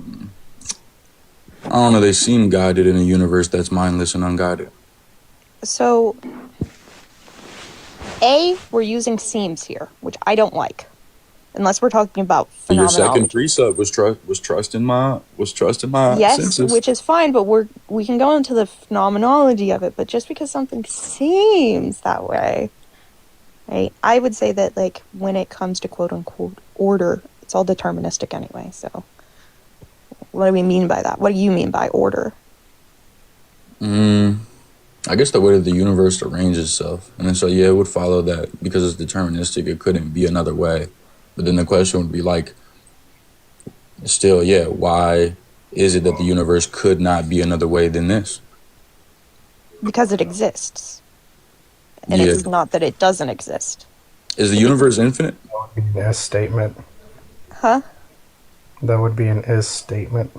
S13: don't know, they seem guided in a universe that's mindless and unguided.
S19: So, we're using seems here, which I don't like. Unless we're talking about phenomenology.
S13: Your second precept was trust in my
S19: yes,
S13: senses.
S19: Which is fine, but we can go into the phenomenology of it. But just because something seems that way, right? I would say that like when it comes to quote unquote order, it's all deterministic anyway. So, what do we mean by that? What do you mean by order?
S13: I guess the way that the universe arranges itself, and then so it would follow that because it's deterministic, it couldn't be another way. But then the question would be like, still, why is it that the universe could not be another way than this?
S19: Because it exists. And it's not that it doesn't exist.
S13: Is the universe infinite?
S20: That would be an is statement.
S19: Huh?
S20: That would be an is statement.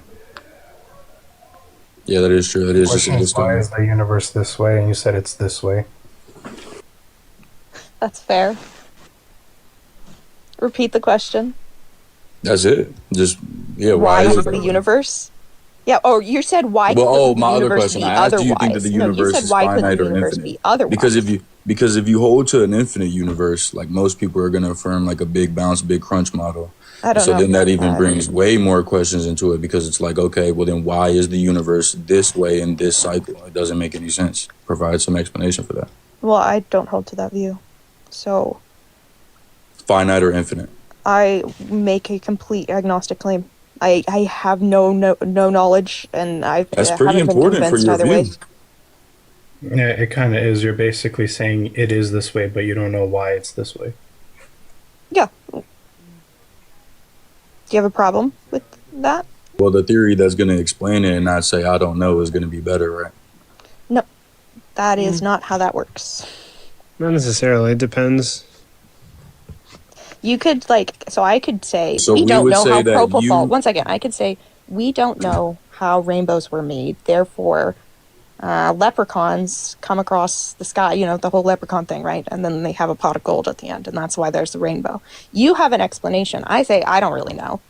S13: Yeah, that is true. That is just a
S20: why
S13: statement.
S20: is the universe this way? And you said it's this way.
S19: That's fair. Repeat the question.
S13: That's it. Just
S19: why is the universe? Yeah. Oh, you said why?
S13: Well, my other question. I asked, do you think that the universe is finite or infinite? Because if you hold to an infinite universe, like most people are going to affirm like a big bounce, big crunch model.
S19: I don't
S13: so
S19: know
S13: then that even brings way more questions into it because it's like, okay, well then why is the universe this way in this cycle? It doesn't make any sense. Provide some explanation for that.
S19: Well, I don't hold to that view. So.
S13: Finite or infinite?
S19: I make a complete agnostic claim. I have no knowledge, and
S13: that's pretty important for your view.
S20: Yeah, it kind of is. You're basically saying it is this way, but you don't know why it's this way.
S19: Yeah. Do you have a problem with that?
S13: Well, the theory that's going to explain it and not say I don't know is going to be better, right?
S19: No, that is not how that works.
S1: Not necessarily. It depends.
S19: You could I could say
S13: we
S19: don't know how
S13: propofol.
S19: Once again, I could say we don't know how rainbows were made. Therefore, leprechauns come across the sky. You know, the whole leprechaun thing, right? And then they have a pot of gold at the end, and that's why there's the rainbow. You have an explanation. I say I don't really know.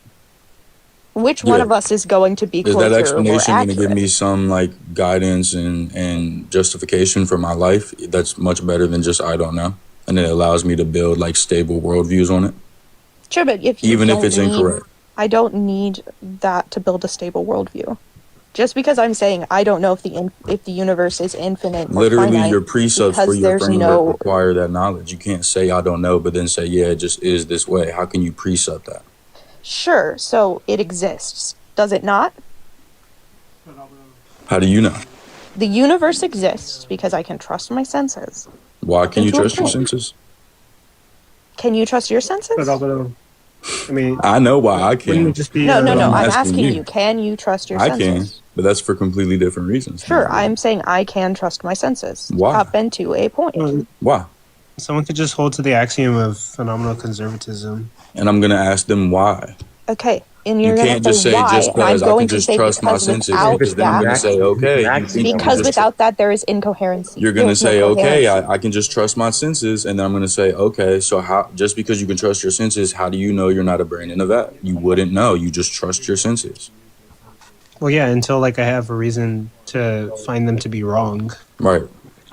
S19: Which one of us is going to be closer or
S13: accurate? Is that explanation going to give me some like guidance and justification for my life? That's much better than just I don't know. And it allows me to build like stable worldviews on it.
S19: Sure, but if it's incorrect, I don't need that to build a stable worldview. Just because I'm saying I don't know if the universe is infinite.
S13: Literally,
S19: or
S13: your precepts for your framework require that knowledge. You can't say I don't know, but then say it just is this way. How can you precept that?
S19: Sure. So it exists, does it not?
S13: How do you know?
S19: The universe exists because I can trust my senses.
S13: Why can you
S19: Into a
S13: trust your
S19: point.
S13: senses?
S19: Can you trust your senses?
S1: I mean,
S13: I know why I can.
S19: No,
S13: but
S19: I'm
S13: asking
S19: asking you. Can you trust your
S13: I
S19: senses?
S13: can, but that's for completely different reasons.
S19: Sure, I'm saying I can trust my senses.
S13: Why?
S19: Up and to a point.
S13: Why?
S1: Someone could just hold to the axiom of phenomenal conservatism.
S13: And I'm gonna ask them why.
S19: Okay, and
S13: You
S19: you're going
S13: can't
S19: to
S13: just
S19: say
S13: say
S19: why,
S13: just
S19: and I'm
S13: because I can
S19: going to
S13: just
S19: say
S13: trust my
S19: because
S13: senses,
S19: without
S13: because then I'm
S19: that,
S13: gonna say, okay, you think you can
S19: because
S13: just
S19: without that there is incoherency.
S13: you're gonna
S19: There's no
S13: say, okay,
S19: coherency.
S13: I can just trust my senses, and then I'm gonna say, okay, so how? Just because you can trust your senses, how do you know you're not a brain in a vat? You wouldn't know. You just trust your senses.
S1: Well, yeah, until like I have a reason to find them to be wrong.
S13: Right.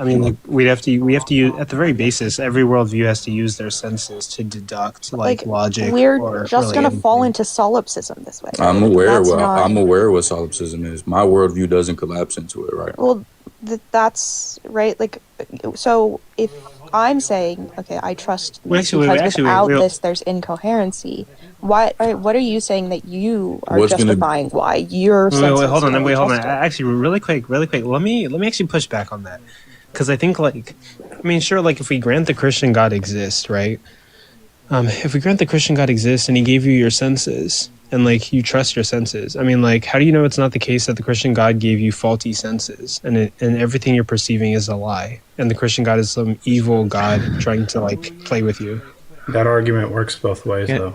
S1: I mean, like we have to use at the very basis. Every worldview has to use their senses to deduct like logic.
S19: We're
S1: or
S19: just
S1: really
S19: going to
S1: anything.
S19: fall into solipsism this way.
S13: I'm
S19: Like,
S13: aware.
S19: that's
S13: What
S19: not-
S13: I'm aware what solipsism is. My worldview doesn't collapse into it. Right.
S19: Well, that's right. Like, so if I'm saying, okay, I trust this because without this, there's incoherency. What are you saying that you are justifying why your senses
S1: Hold on.
S19: can be
S1: Hold on.
S19: trusted?
S1: Actually, really quick. Let me actually push back on that, because I think like, I mean, sure, like if we grant the Christian God exists, right? If we grant the Christian God exists and He gave you your senses and like you trust your senses, I mean, like, how do you know it's not the case that the Christian God gave you faulty senses and everything you're perceiving is a lie and the Christian God is some evil God trying to like play with you?
S20: That argument works both ways, though.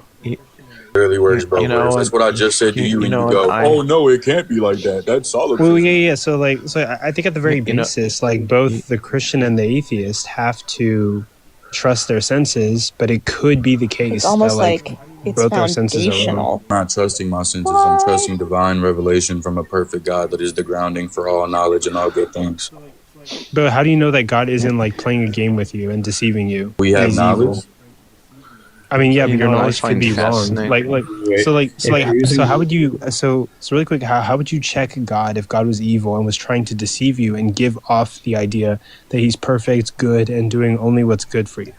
S13: Really works both ways. That's what I just said to you, and you go, "Oh no, it can't be like that. That's solipsism."
S1: Well, yeah. So I think at the very basis, like both the Christian and the atheist have to trust their senses, but it could be the case
S19: It's almost
S1: that
S19: like it's
S1: both their senses are wrong.
S19: foundational.
S13: I'm not trusting my senses. I'm trusting divine revelation from a perfect God that is the grounding for all knowledge and all good things.
S1: But how do you know that God isn't like playing a game with you and deceiving you?
S13: We have
S1: He's
S13: knowledge.
S1: evil? I mean, yeah, but your
S8: what I
S1: knowledge could
S8: find
S1: be wrong.
S8: fascinating?
S1: So how would you? So really quick, how would you check God if God was evil and was trying to deceive you and give off the idea that He's perfect, good, and doing only what's good for you?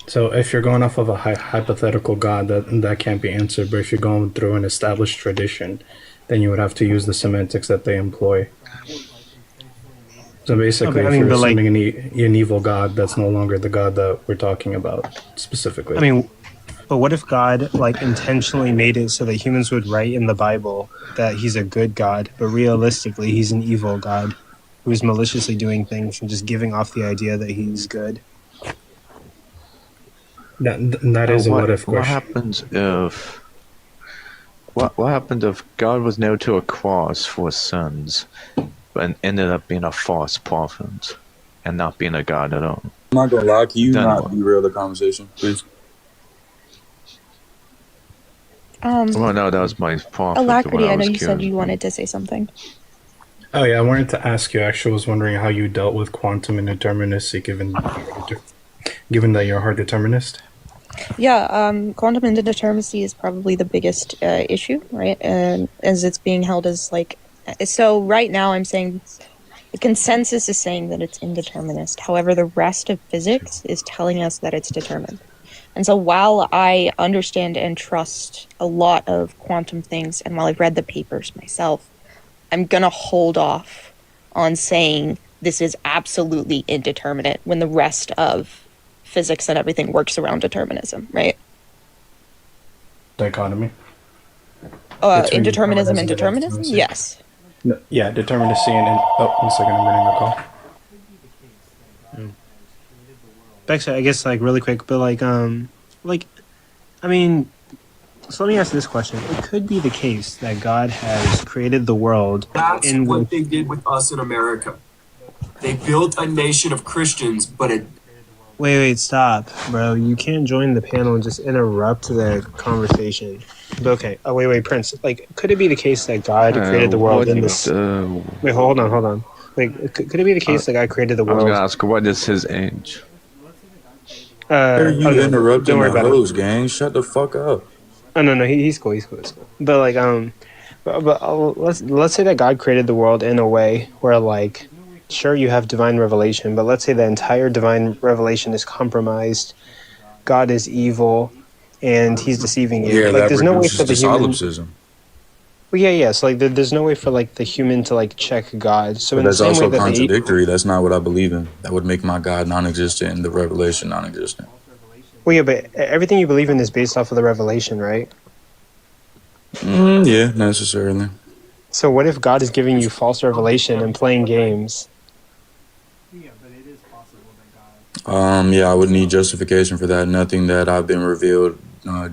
S20: So if you're going off of a hypothetical God, that can't be answered. But if you're going through an established tradition, then you would have to use the semantics that they employ. So basically, if you're assuming an evil God, that's no longer the God that we're talking about specifically.
S1: I mean, but what if God like intentionally made it so that humans would write in the Bible that He's a good God, but realistically He's an evil God who's maliciously doing things and just giving off the idea that He's good?
S20: That is a what if question.
S8: What happens if what happened if God was nailed to a cross for sins, but ended up being a false prophet and not being a God at all?
S13: I'm not gonna lie, can you not derail the conversation, please?
S8: Well, no, that was my prophet.
S19: Alacrity, I know you said you wanted to say something.
S20: Oh yeah, I wanted to ask you. Actually, I was wondering how you dealt with quantum indeterminacy, given that you're a hard determinist.
S19: Yeah, quantum indeterminacy is probably the biggest issue, right? And as it's being held as like, so right now I'm saying the consensus is saying that it's indeterminist. However, the rest of physics is telling us that it's determined. And so while I understand and trust a lot of quantum things, and while I've read the papers myself, I'm gonna hold off on saying this is absolutely indeterminate when the rest of physics and everything works around determinism, right?
S20: Dichotomy?
S19: Indeterminism and determinism? Yes.
S20: No, yeah, determinacy and... Oh, 1 second, I'm getting a call.
S1: Actually, I guess like really quick, but I mean, so let me ask this question. It could be the case that God has created the world.
S21: That's what they did with us in America. They built a nation of Christians, but it...
S1: Wait, stop, bro. You can't join the panel and just interrupt the conversation. But okay. Oh, wait, Prince. Like, could it be the case that God created the world in this... Wait, hold on. Like, could it be the case that God created the world...
S8: I was gonna ask, what is his age?
S13: Are you interrupting
S1: don't worry
S13: the
S1: about
S13: host, gang? Shut the fuck up.
S1: Oh, no, he's cool. But like, let's say that God created the world in a way where like, sure, you have divine revelation, but let's say the entire divine revelation is compromised. God is evil, and He's deceiving you.
S13: Yeah,
S1: like,
S13: that
S1: there's no way
S13: reduces
S1: for the
S13: to
S1: human.
S13: solipsism.
S1: Well, yeah. So like, there's no way for like the human to like check God. So
S13: But
S1: in the
S13: that's
S1: same way
S13: also
S1: that
S13: contradictory. That's not what I believe in. That would make my God non-existent and the revelation non-existent.
S1: well, yeah, but everything you believe in is based off of the revelation, right?
S13: Yeah, necessarily.
S1: So what if God is giving you false revelation and playing games?
S13: Yeah, I would need justification for that. Nothing that I've been revealed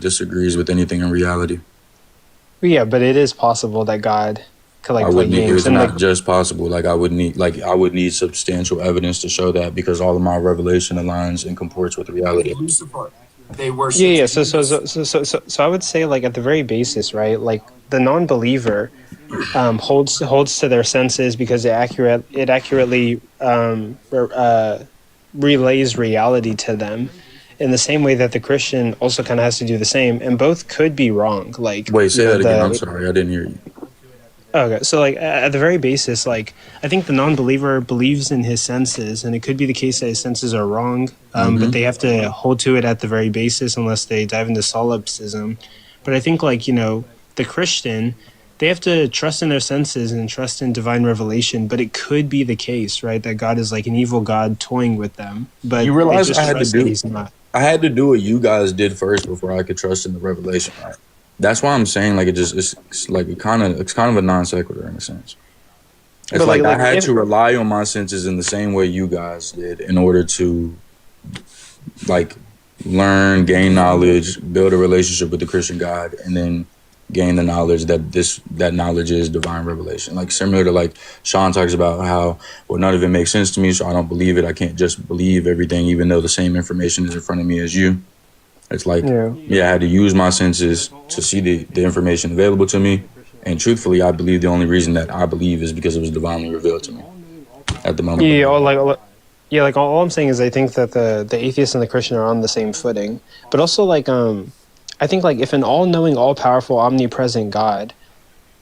S13: disagrees with anything in reality.
S1: Well, yeah, but it is possible that God could like
S13: I
S1: play
S13: would need.
S1: games
S13: It's
S1: and
S13: not
S1: like.
S13: just possible. Like I would need substantial evidence to show that because all of my revelation aligns and comports with reality.
S21: Lucifer. They worship
S1: Yeah. So I would say like at the very basis, right? Like the non-believer holds to their senses because it accurately relays reality to them in the same way that the Christian also kind of has to do the same, and both could be wrong. Like,
S13: Wait, say that again. I'm
S1: the
S13: sorry, I didn't hear you.
S1: okay, so like at the very basis, like I think the non-believer believes in his senses, and it could be the case that his senses are wrong, but they have to hold to it at the very basis unless they dive into solipsism. But I think like the Christian, they have to trust in their senses and trust in divine revelation. But it could be the case, right, that God is like an evil God toying with them. But
S13: You
S1: they
S13: realize
S1: just trust that He's not.
S13: I had to do what you guys did first before I could trust in the revelation. Right? That's why I'm saying like it's like it's kind of a non sequitur in a sense. It's
S1: But,
S13: like I had
S1: if-
S13: to rely on my senses in the same way you guys did in order to like learn, gain knowledge, build a relationship with the Christian God, and then gain the knowledge that knowledge is divine revelation. Like similar to like Sean talks about how none of it makes sense to me, so I don't believe it. I can't just believe everything, even though the same information is in front of me as you. It's like I had to use my senses to see the information available to me. And truthfully, I believe the only reason that I believe is because it was divinely revealed to me at the moment.
S1: Yeah, like all I'm saying is I think that the atheist and the Christian are on the same footing. But also like I think like if an all-knowing, all-powerful, omnipresent God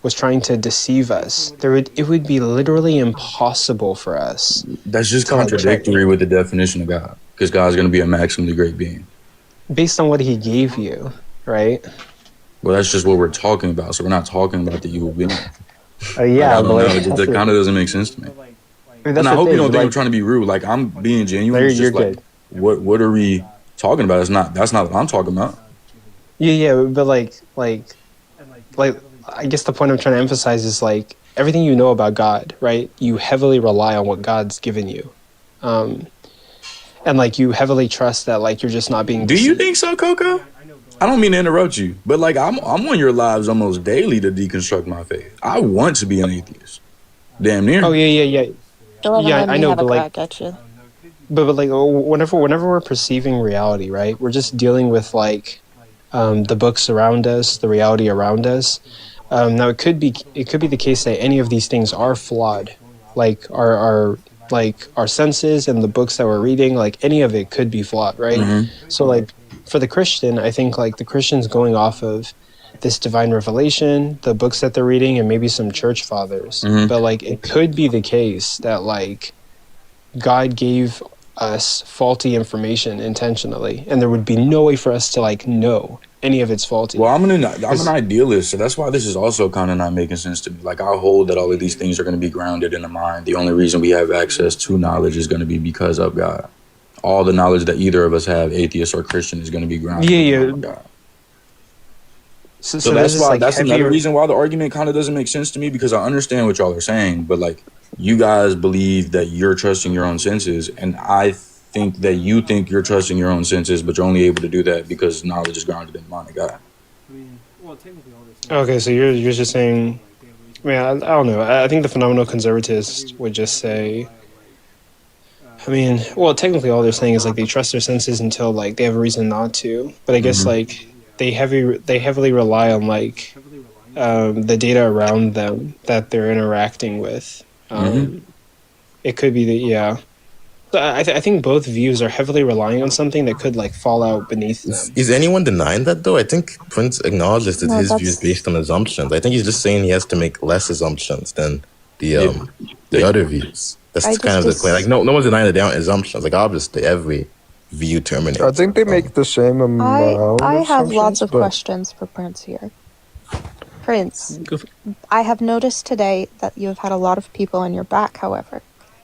S1: was trying to deceive us, it would be literally impossible for us.
S13: That's just
S1: to, like,
S13: contradictory with the definition of God, because God's going to be a maximally great being.
S1: Based on what He gave you, right?
S13: Well, that's just what we're talking about. So we're not talking about the evil being.
S1: Yeah,
S13: I don't know. That kind of doesn't make sense to me. And I hope you don't think I'm trying to be rude. Like I'm being genuine. It's just like, what are we talking about? That's not what I'm talking about.
S1: Yeah, but like I guess the point I'm trying to emphasize is like everything you know about God, right? You heavily rely on what God's given you, and like you heavily trust that like you're just not being.
S13: Do you think so, Coco? I don't mean to interrupt you, but like I'm on your lives almost daily to deconstruct my faith. I want to be an atheist, damn near.
S1: Oh yeah. Yeah, I know, but like,
S19: Gotcha.
S1: but like whenever we're perceiving reality, right? We're just dealing with like the books around us, the reality around us. Now it could be the case that any of these things are flawed, like our senses and the books that we're reading, like any of it could be flawed, right? So like for the Christian, I think like the Christian's going off of this divine revelation, the books that they're reading, and maybe some church fathers. But like it could be the case that like God gave us faulty information intentionally, and there would be no way for us to like know any of it's faulty.
S13: Well, I'm an idealist, so that's why this is also kind of not making sense to me. Like I hold that all of these things are going to be grounded in the mind. The only reason we have access to knowledge is going to be because of God. All the knowledge that either of us have, atheist or Christian, is going to be grounded in God. So that's why that's another reason why the argument kind of doesn't make sense to me, because I understand what y'all are saying, but like you guys believe that you're trusting your own senses, and I think that you think you're trusting your own senses, but you're only able to do that because knowledge is grounded in the mind of God.
S1: Okay, so you're just saying, I don't know. I think the phenomenal conservatists would just say, technically all they're saying is like they trust their senses until like they have a reason not to. But I guess like they heavily rely on like the data around them that they're interacting with. It could be I think both views are heavily relying on something that could like fall out beneath them.
S9: Is anyone denying that though? I think Prince acknowledges that his view is based on assumptions. I think he's just saying he has to make less assumptions than the other views. That's kind of the claim. Like no one's denying that they aren't assumptions. Like obviously every view terminates.
S10: I think they make the same amount.
S19: I have
S10: assumptions,
S19: lots of
S10: but-
S19: questions for Prince here. Prince, I have noticed today that you have had a lot of people on your back, however.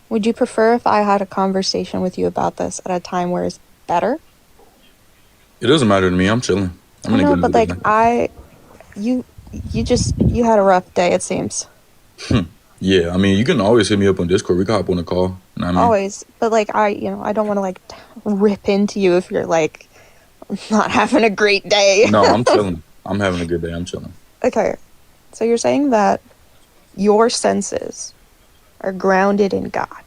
S19: Would you prefer if I had a conversation with you about this at a time where it's better?
S13: It doesn't matter to me. I'm chilling. I'm in a
S19: No,
S13: good
S19: but
S13: mood.
S19: like you had a rough day, it seems.
S13: Yeah, I mean, you can always hit me up on Discord. We can hop on a call. You know what I mean?
S19: Always, but like I don't want to like rip into you if you're like not having a great day.
S13: No, I'm chilling. I'm having a good day. I'm chilling.
S19: Okay, so you're saying that your senses are grounded in God.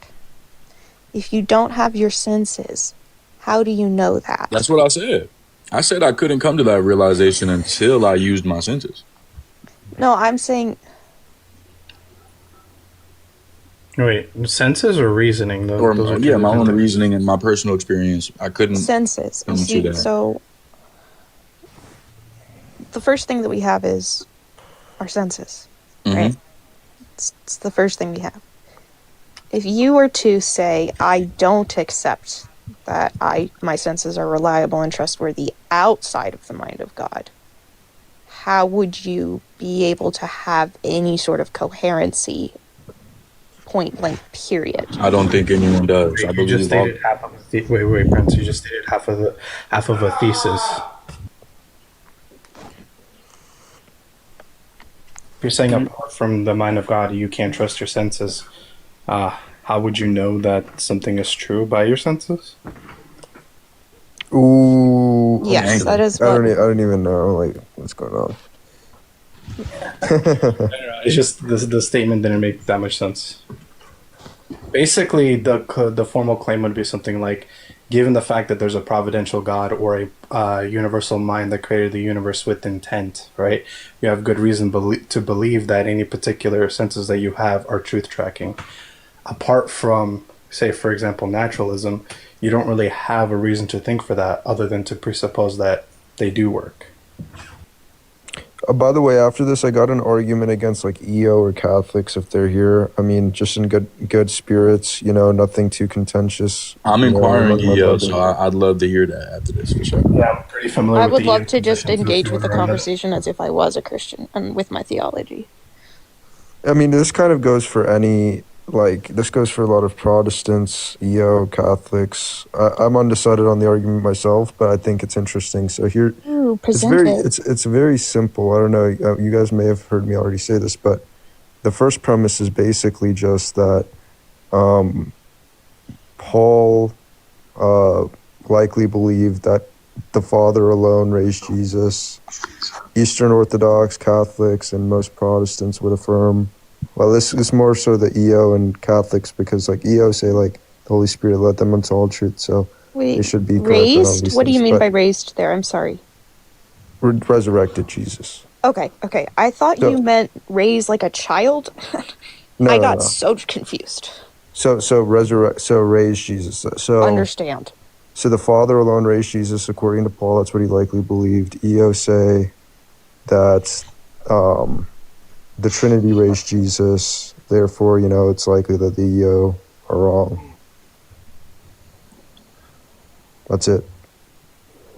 S19: If you don't have your senses, how do you know that?
S13: That's what I said. I said I couldn't come to that realization until I used my senses.
S19: No, I'm saying.
S20: Wait, senses or reasoning? Those are
S13: My own reasoning and my personal experience. I couldn't.
S19: Senses. See, so the first thing that we have is our senses, right? It's the first thing we have. If you were to say, I don't accept that my senses are reliable and trustworthy outside of the mind of God, how would you be able to have any sort of coherency, point blank, period?
S13: I don't think anyone does. I believe
S20: just stated half of wait, Prince. You just stated half of a thesis. If you're saying apart from the mind of God, you can't trust your senses. How would you know that something is true by your senses?
S15: Ooh.
S19: Yes, that is.
S15: I don't even know like what's going on.
S20: It's just the statement didn't make that much sense. Basically, the formal claim would be something like, given the fact that there's a providential God or a universal mind that created the universe with intent, right? You have good reason to believe that any particular senses that you have are truth tracking. Apart from, say, for example, naturalism, you don't really have a reason to think for that other than to presuppose that they do work.
S10: By the way, after this, I got an argument against like EO or Catholics if they're here. I mean, just in good spirits, nothing too contentious.
S13: I'm inquiring EO, so I'd love to hear that after this for sure.
S20: Yeah, I'm pretty familiar.
S19: I would love to just engage with the conversation as if I was a Christian and with my theology.
S10: I mean, this kind of goes for this goes for a lot of Protestants, EO, Catholics. I'm undecided on the argument myself, but I think it's interesting. So here, it's very simple. I don't know, you guys may have heard me already say this, but the first premise is basically just that Paul likely believed that the Father alone raised Jesus. Eastern Orthodox, Catholics, and most Protestants would affirm. Well, this is more so the EO and Catholics because, like, EO say, like, the Holy Spirit led them into all truth, so they should be
S19: raised? What do you mean by raised there? I'm sorry.
S10: Resurrected Jesus.
S19: Okay. I thought you meant raised like a child. I got so confused.
S10: So raised Jesus. So
S19: understand.
S10: So the Father alone raised Jesus, according to Paul. That's what he likely believed. EO say that the Trinity raised Jesus. Therefore, it's likely that the EO are wrong. That's it.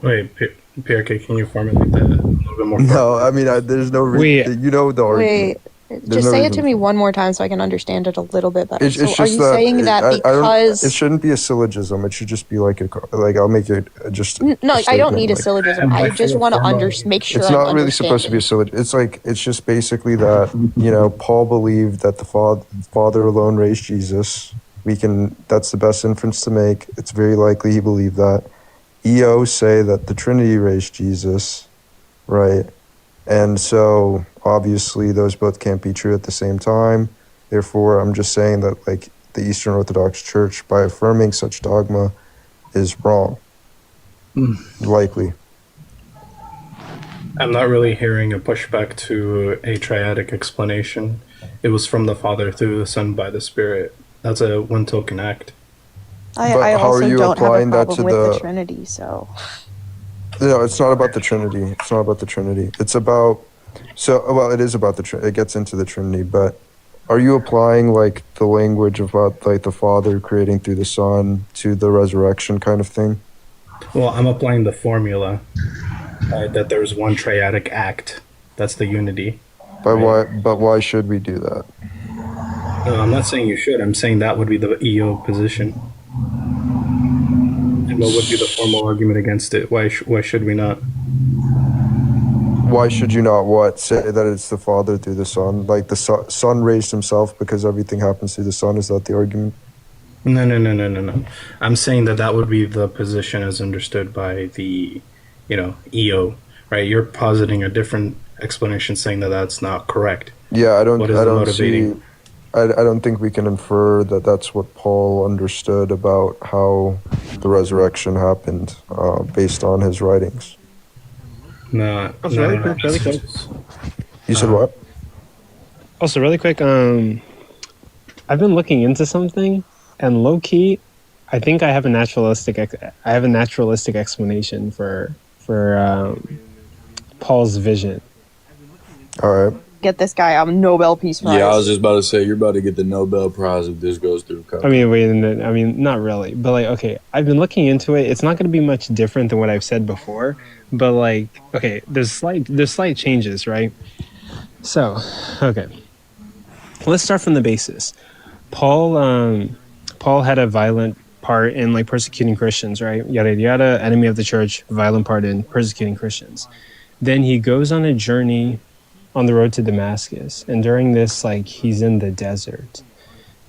S20: Wait, PRK, can you formulate that a little bit more?
S10: No, I mean, there's no reason. The argument.
S19: Just say it to me one more time so I can understand it a little bit better.
S10: It's
S19: so
S10: just
S19: are you saying that because...
S10: it shouldn't be a syllogism. It should just be like I'll make it just...
S19: No, I don't need a syllogism. I just want to make sure
S10: it's not really supposed to be a syllogism. It's just basically that, Paul believed that the Father alone raised Jesus. That's the best inference to make. It's very likely he believed that. EO say that the Trinity raised Jesus, right? And so, obviously, those both can't be true at the same time. Therefore, I'm just saying that, like, the Eastern Orthodox Church, by affirming such dogma, is wrong. Likely.
S20: I'm not really hearing a pushback to a triadic explanation. It was from the Father through the Son by the Spirit. That's a one token act.
S19: I also don't have a problem with the Trinity, so...
S10: No, it's not about the Trinity. It's not about the Trinity. It's about... it is about the Trinity. It gets into the Trinity, but are you applying, like, the language about, like, the Father creating through the Son to the resurrection kind of thing?
S20: Well, I'm applying the formula that there's one triadic act. That's the unity.
S10: But why should we do that?
S20: No, I'm not saying you should. I'm saying that would be the EO position. And what would be the formal argument against it? Why should we not?
S10: Why should you not say that it's the Father through the Son? Like the Son raised himself because everything happens through the Son. Is that the argument?
S20: No. I'm saying that would be the position as understood by the, EO, right? You're positing a different explanation, saying that that's not correct.
S10: Yeah, I don't.
S20: What is
S10: I
S20: the
S10: don't
S20: motivating?
S10: see. I don't think we can infer that that's what Paul understood about how the resurrection happened, based on his writings.
S20: No.
S1: Really quick.
S10: You said what?
S1: Also, really quick. I've been looking into something, and low key, I think I have a naturalistic explanation for Paul's vision.
S10: All right.
S19: Get this guy a Nobel Peace Prize.
S13: Yeah, I was just about to say, you're about to get the Nobel Prize if this goes through.
S1: I mean, not really, but okay, I've been looking into it. It's not going to be much different than what I've said before, but okay, there's slight changes, right? So, okay, let's start from the basis. Paul had a violent part in persecuting Christians, right? Yada yada, enemy of the church, violent part in persecuting Christians. Then he goes on a journey on the road to Damascus, and during this, he's in the desert.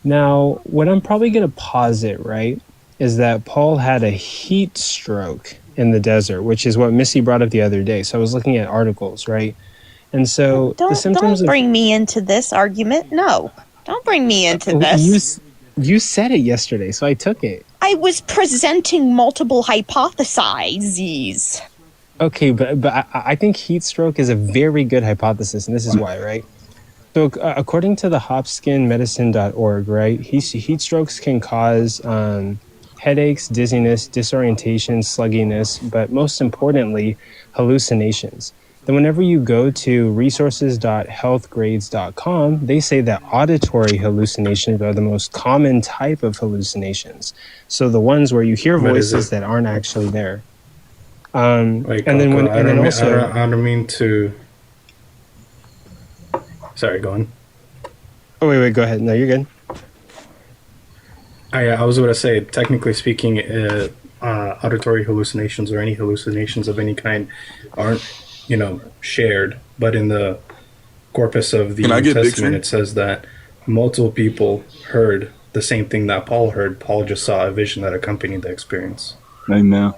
S1: Now, what I'm probably going to posit, right, is that Paul had a heat stroke in the desert, which is what Missy brought up the other day. So I was looking at articles, right? And so the symptoms
S19: don't bring me into this argument. No, don't bring me into this.
S1: You said it yesterday, so I took it.
S19: I was presenting multiple hypotheses.
S1: Okay, but I think heat stroke is a very good hypothesis, and this is why, right? So according to the hopskinmedicine.org, right, heat strokes can cause headaches, dizziness, disorientation, slugginess, but most importantly, hallucinations. Then whenever you go to resources.healthgrades.com, they say that auditory hallucinations are the most common type of hallucinations. So the ones where you hear voices that aren't actually there. I
S20: don't mean to. Sorry, go on.
S1: Oh wait, go ahead. No, you're good.
S20: I was going to say, technically speaking, auditory hallucinations or any hallucinations of any kind aren't, shared. But in the corpus of the New Testament, it says that multiple people heard the same thing that Paul heard. Paul just saw a vision that accompanied the experience.
S13: Amen.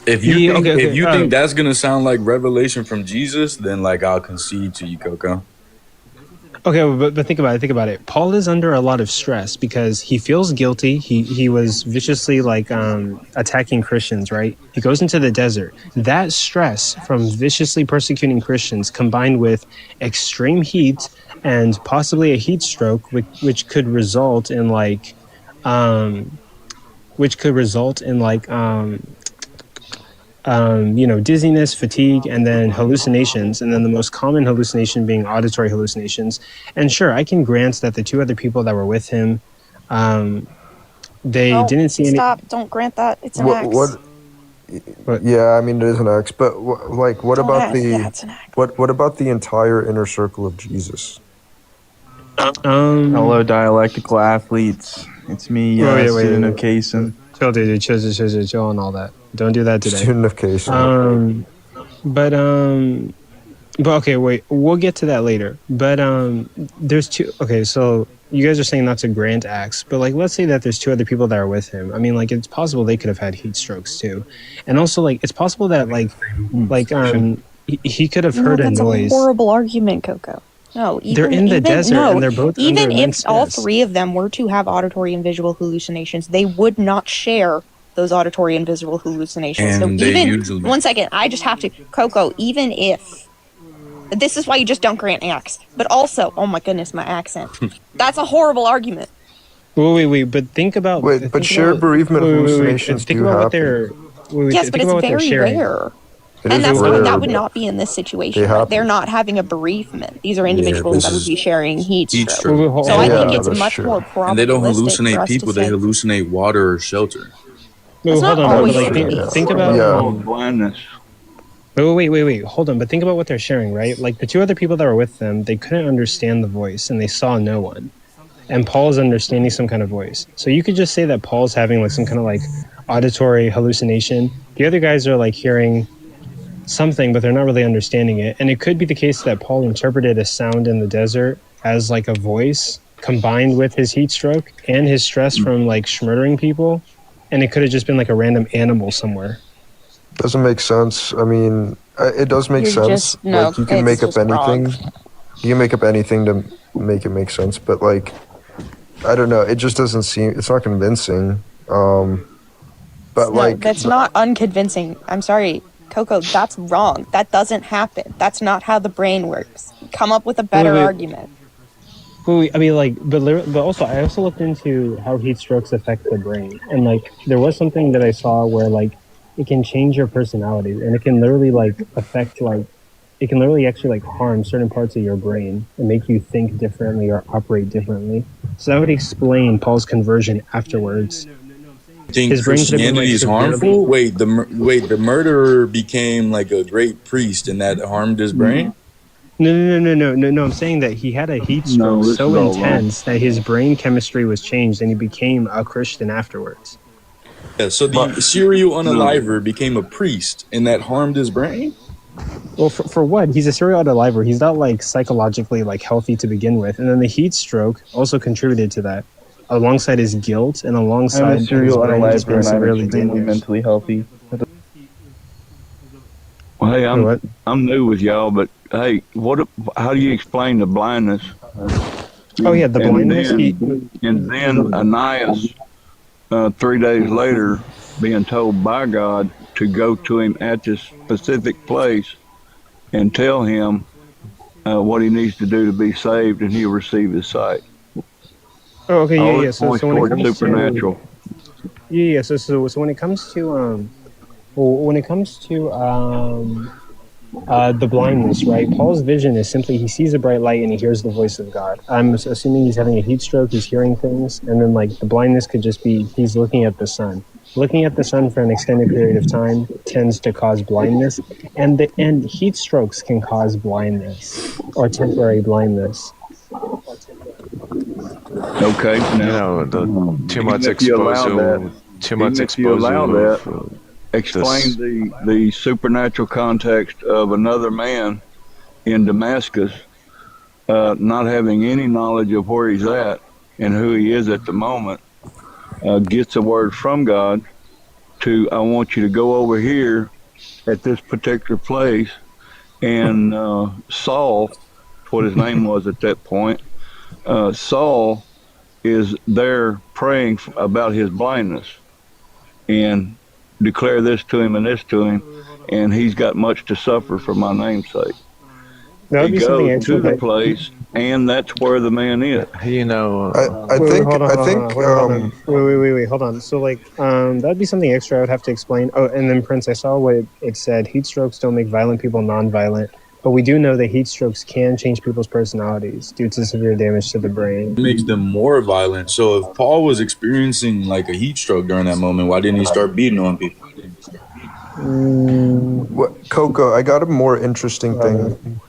S13: If you think that's gonna sound like revelation from Jesus, then I'll concede to you, Coco.
S1: Okay, but think about it. Paul is under a lot of stress because he feels guilty. He was viciously attacking Christians, right? He goes into the desert. That stress from viciously persecuting Christians combined with extreme heat and possibly a heat stroke, which could result in dizziness, fatigue, and then hallucinations, and then the most common hallucination being auditory hallucinations. And sure, I can grant that the two other people that were with him, didn't see any.
S19: Stop! Don't grant that. It's an X.
S10: Yeah, I mean it is an X, but what about the entire inner circle of Jesus?
S3: Hello, dialectical athletes. It's me, student of Kaysen.
S1: Chill, dude. Chill on all that. Don't do that today.
S10: Student of Kaysen.
S1: But okay, wait. We'll get to that later. But there's two. Okay, so you guys are saying not to grant acts, but let's say that there's two other people that are with him. I mean, it's possible they could have had heat strokes too, and also it's possible that he could have heard a noise.
S19: That's a horrible argument, Coco. No,
S1: they're in the desert and they're both
S19: even
S1: under
S19: if all three of them were to have auditory and visual hallucinations, they would not share those auditory and visual hallucinations.
S13: And
S19: so even
S13: usually...
S19: 1 second, I just have to, Coco, even if this is why you just don't grant acts, but also, oh my goodness, my accent. That's a horrible argument.
S1: Wait, but think about
S10: shared berebement hallucinations do happen.
S19: Yes, but it's very rare. And that would not be in this situation. They're not having a bereavement. These are individuals that would be sharing heat stroke. So I think it's much more probable.
S13: And they don't hallucinate people; they hallucinate water or shelter.
S1: Hold on. Think about
S10: blindness.
S1: Oh, wait. Hold on. But think about what they're sharing, right? Like the two other people that were with them, they couldn't understand the voice and they saw no one. And Paul's understanding some kind of voice. So you could just say that Paul's having like some kind of like auditory hallucination. The other guys are like hearing something, but they're not really understanding it. And it could be the case that Paul interpreted a sound in the desert as like a voice combined with his heat stroke and his stress from like murdering people. And it could have just been like a random animal somewhere.
S10: Doesn't make sense. I mean, it does make sense. Like you can make up anything. You can make up anything to make it make sense, but like, I don't know. It just doesn't seem. It's not convincing. But like,
S19: that's not unconvincing. I'm sorry, Coco. That's wrong. That doesn't happen. That's not how the brain works. Come up with a better argument.
S1: I mean, like, but also, I also looked into how heat strokes affect the brain, and like, there was something that I saw where like it can change your personality, and it can literally like affect like, it can literally actually like harm certain parts of your brain and make you think differently or operate differently. So that would explain Paul's conversion afterwards.
S13: Think Christianity is harmful? Wait, the murderer became like a great priest, and that harmed his brain.
S1: No. I'm saying that he had a heat stroke so intense that his brain chemistry was changed, and he became a Christian afterwards.
S13: Yeah, so the serial unaliver became a priest, and that harmed his brain.
S1: Well, for what? He's a serial unaliver. He's not like psychologically like healthy to begin with, and then the heat stroke also contributed to that, alongside his guilt and alongside
S3: I'm a serial
S1: his brain just
S3: unaliver
S1: being
S3: and I'm
S1: severely
S3: extremely
S1: damaged.
S3: mentally healthy.
S5: Well, hey, I'm new with y'all, but hey, how do you explain the blindness?
S1: Oh yeah, the blindness.
S5: And then Ananias, 3 days later, being told by God to go to him at this specific place and tell him what he needs to do to be saved, and he'll receive his sight.
S1: Oh, okay, yeah. So when it comes
S5: supernatural.
S1: So when it comes to the blindness, right? Paul's vision is simply he sees a bright light and he hears the voice of God. I'm assuming he's having a heat stroke, he's hearing things, and then like the blindness could just be he's looking at the sun. Looking at the sun for an extended period of time tends to cause blindness, and heat strokes can cause blindness or temporary blindness.
S5: Okay,
S22: now too much exposure.
S5: Explain the supernatural context of another man in Damascus not having any knowledge of where he's at and who he is at the moment, gets a word from God to, I want you to go over here at this particular place, and Saul, what his name was at that point, Saul is there praying about his blindness and declare this to him and this to him, and he's got much to suffer for my name's sake. He goes to the place, and that's where the man is.
S22: You know,
S1: Wait, hold on. So like, that'd be something extra I would have to explain. Oh, and then Prince, I saw what it said. Heat strokes don't make violent people non-violent, but we do know that heat strokes can change people's personalities due to severe damage to the brain.
S13: It makes them more violent. So if Paul was experiencing like a heat stroke during that moment, why didn't he start beating on people?
S10: Coco, I got a more interesting thing.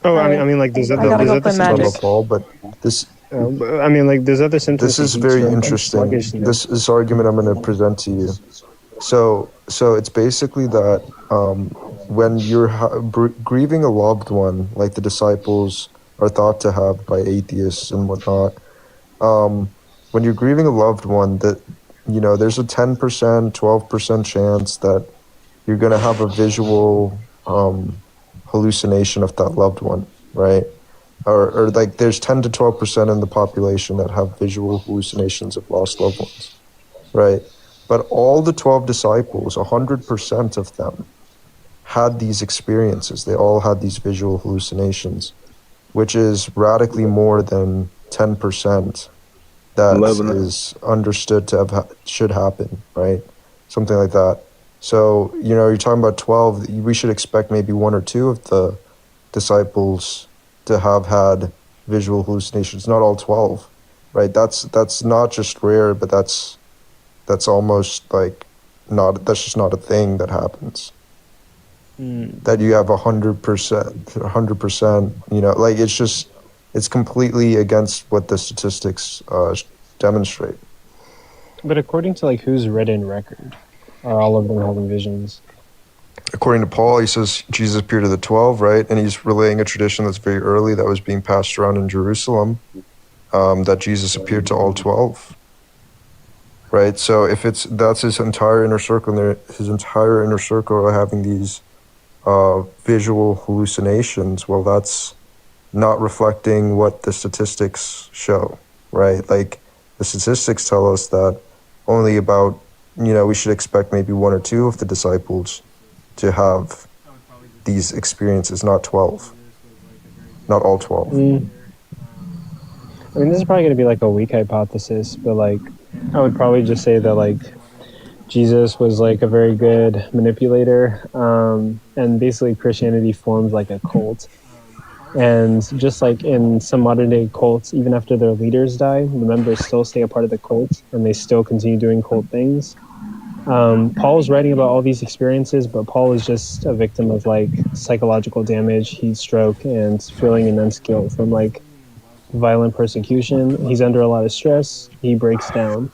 S1: Oh, I mean, like there's other symptoms.
S10: Paul, but this.
S1: I mean, like there's other symptoms.
S10: This is very interesting. This argument I'm going to present to you. So it's basically that when you're grieving a loved one, like the disciples are thought to have by atheists and whatnot, when you're grieving a loved one, that there's a 10%, 12% chance that you're going to have a visual hallucination of that loved one, right? Or like there's 10 to 12% in the population that have visual hallucinations of lost loved ones, right? But all the 12 disciples, 100% of them had these experiences. They all had these visual hallucinations, which is radically more than 10% that is understood to should happen, right? Something like that. So, you're talking about 12, we should expect maybe 1 or 2 of the disciples to have had visual hallucinations, not all 12, right? That's not just rare, but that's almost like that's just not a thing that happens. that you have 100%, you know, like it's completely against what the statistics demonstrate.
S1: But according to like whose written record are all of them having visions?
S10: According to Paul, he says Jesus appeared to the 12, right? And he's relaying a tradition that's very early that was being passed around in Jerusalem, that Jesus appeared to all 12, right? So if that's his entire inner circle, and his entire inner circle are having these visual hallucinations, well, that's not reflecting what the statistics show, right? Like the statistics tell us that only about, you know, we should expect maybe 1 or 2 of the disciples to have these experiences, not 12, not all 12.
S1: I mean, this is probably going to be like a weak hypothesis, but like I would probably just say that like Jesus was like a very good manipulator, and basically Christianity formed like a cult. And just like in some modern day cults, even after their leaders die, the members still stay a part of the cult and they still continue doing cult things. Paul's writing about all these experiences, but Paul is just a victim of like psychological damage, heat stroke, and feeling immense guilt from like violent persecution. He's under a lot of stress. He breaks down.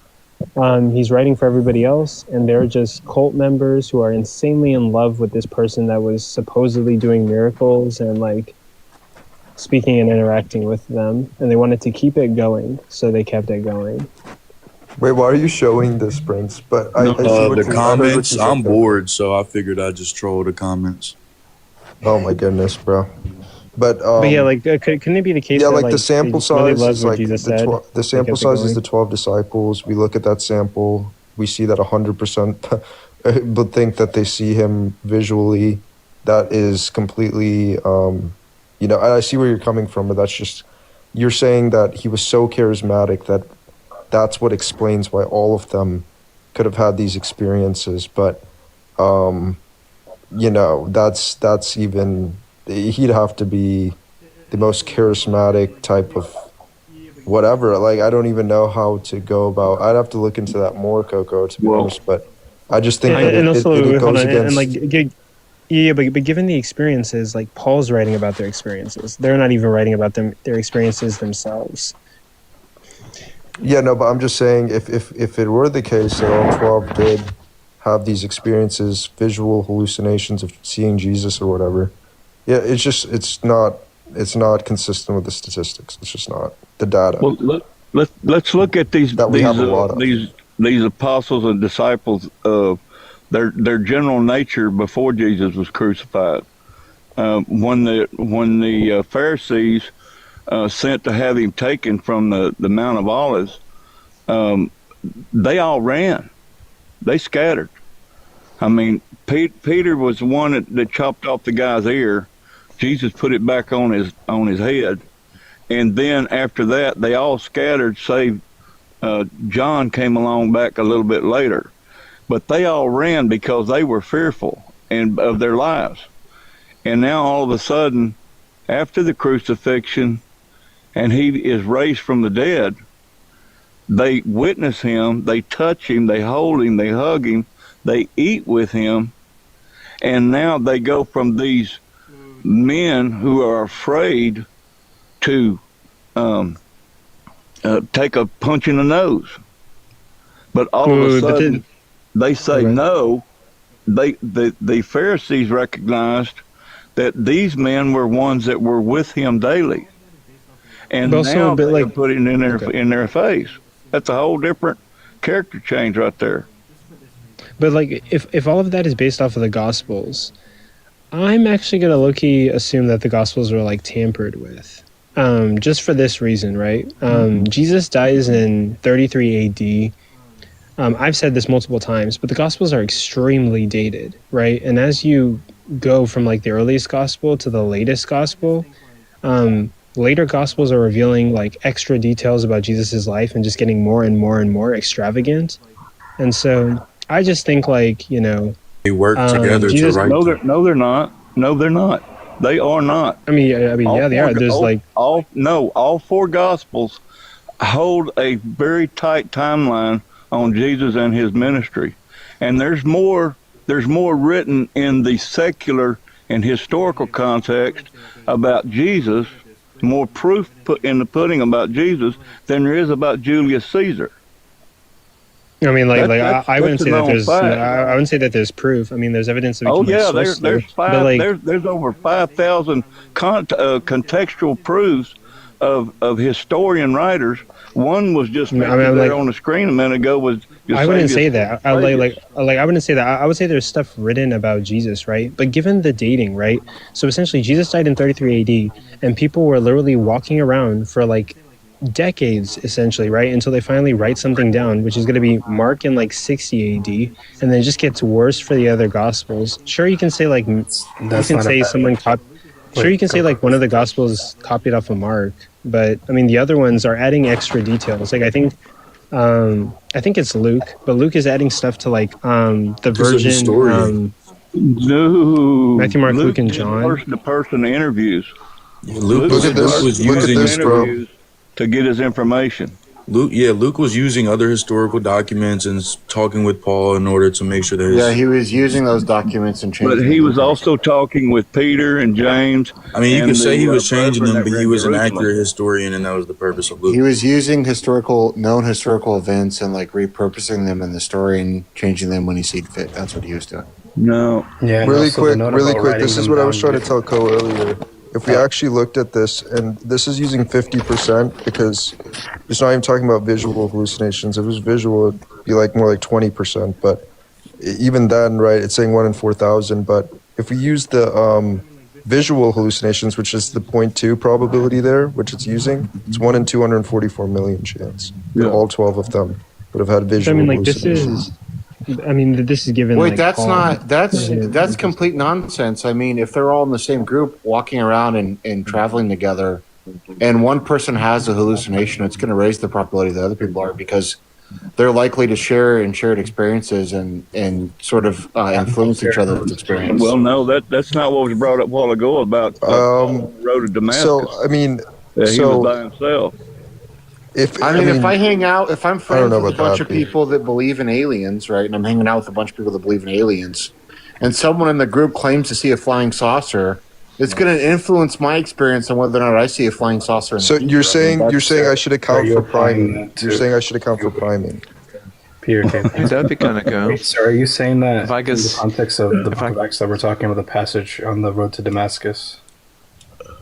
S1: He's writing for everybody else, and they're just cult members who are insanely in love with this person that was supposedly doing miracles and like speaking and interacting with them, and they wanted to keep it going, so they kept it going.
S10: Wait, why are you showing this, Prince? But I see what
S13: the
S10: you,
S13: comments. I'm bored, so I figured I'd just troll the comments.
S10: Oh my goodness, bro. But
S1: yeah, like couldn't it be the case?
S10: Yeah,
S1: that,
S10: like the sample
S1: they really
S10: size is
S1: what
S10: like
S1: Jesus said,
S10: the sample size is the 12 disciples. We look at that sample, we see that 100% would think that they see him visually. That is completely, you know, I see where you're coming from, but that's just, you're saying that he was so charismatic that that's what explains why all of them could have had these experiences. But, you know, that's even, he'd have to be the most charismatic type of whatever. Like, I don't even know how to go about, I'd have to look into that more, Coco, to be honest, but I just think that it goes against...
S1: but given the experiences, like Paul's writing about their experiences, they're not even writing about their experiences themselves.
S10: Yeah, no, but I'm just saying, if it were the case that all 12 did have these experiences, visual hallucinations of seeing Jesus or whatever, yeah, it's not consistent with the statistics. It's just not the data.
S5: Well, let's look at these apostles and disciples of their general nature before Jesus was crucified. When the Pharisees sent to have him taken from the Mount of Olives, they all ran. They scattered. I mean, Peter was the one that chopped off the guy's ear. Jesus put it back on his head, and then after that, they all scattered. Save John came along back a little bit later, but they all ran because they were fearful and of their lives. And now all of a sudden, after the crucifixion, and he is raised from the dead, they witness him, they touch him, they hold him, they hug him, they eat with him, and now they go from these men who are afraid to take a punch in the nose. But all of a sudden, they say no. The Pharisees recognized that these men were ones that were with him daily, and now they put it in their face. That's a whole different character change right there.
S1: But like, if all of that is based off of the Gospels, I'm actually gonna low-key assume that the Gospels were like tampered with, just for this reason, right? Jesus dies in 33 AD. I've said this multiple times, but the Gospels are extremely dated, right? And as you go from like the earliest Gospel to the latest Gospel, later Gospels are revealing like extra details about Jesus's life and just getting more and more and more extravagant. And so I just think, like, you know,
S13: they work together
S1: Jesus,
S13: to write.
S5: No, they're not. No, they're not. They are not.
S1: I mean, yeah, they are. There's
S5: all four Gospels hold a very tight timeline on Jesus and his ministry, and there's more there's more written in the secular and historical context about Jesus, more proof put in the pudding about Jesus than there is about Julius Caesar.
S1: I mean,
S5: That's
S1: I wouldn't
S5: a
S1: say that
S5: known
S1: there's
S5: fact.
S1: I wouldn't say that there's proof. I mean, there's evidence that we
S5: Oh
S1: can
S5: yeah,
S1: source through, but
S5: there's over 5,000 contextual proofs of historian writers. One was just mentioned there on the screen a minute ago. Was
S1: I wouldn't say
S5: Eusebius.
S1: that. I wouldn't say that. I would say there's stuff written about Jesus, right? But given the dating, right? So essentially, Jesus died in 33 AD, and people were literally walking around for like decades, essentially, right? Until they finally write something down, which is going to be Mark in like 60 AD, and then it just gets worse for the other Gospels. Sure, you can say like you can say someone Sure, you can say like one of the Gospels copied off of Mark, but I mean the other ones are adding extra details. Like I think it's Luke, but Luke is adding stuff to like the Virgin.
S5: No,
S1: Matthew, Mark, Luke, and John.
S5: Person-to-person interviews.
S13: Luke was using
S5: interviews to get his information.
S13: Luke was using other historical documents and talking with Paul in order to make sure that
S7: Yeah, he was using those documents and changing
S5: But he was also talking with Peter and James.
S13: I mean, you could say he was changing them,
S5: brethren
S13: but
S5: that
S13: he was an
S5: Jerusalem.
S13: accurate historian, and that was the purpose of Luke.
S7: He was using known historical events and like repurposing them in the story and changing them when he sees fit. That's what he was doing.
S5: No.
S20: Yeah.
S15: Really quick. This is what I was trying to tell Ko earlier. If we actually looked at this, and this is using 50% because it's not even talking about visual hallucinations. If it was visual, it'd be like more like 20%. But even then, right, it's saying 1 in 4,000. But if we use the visual hallucinations, which is the 0.2 probability there, which it's using, it's 1 in 244 million chance that all 12 of them would have had visual hallucinations.
S1: This is given.
S7: Wait,
S1: like,
S7: that's
S1: Paul.
S7: not. That's complete nonsense. I mean, if they're all in the same group, walking around and traveling together, and one person has a hallucination, it's going to raise the probability that other people are because they're likely to share in shared experiences and sort of influence each other's experience.
S5: Well, no, that's not what was brought up a while ago about Paul road to Damascus.
S15: So I mean,
S5: he was by himself.
S7: If I hang out, if I'm friends with a bunch of people that believe in aliens, right, and I'm hanging out with a bunch of people that believe in aliens, and someone in the group claims to see a flying saucer, it's going to influence my experience on whether or not I see a flying saucer.
S15: So you're saying I should account for priming. You're saying I should account for priming.
S20: Peter,
S22: that'd be kind of cool.
S20: So are you saying that in the context of the book of Acts that we're talking about the passage on the road to Damascus?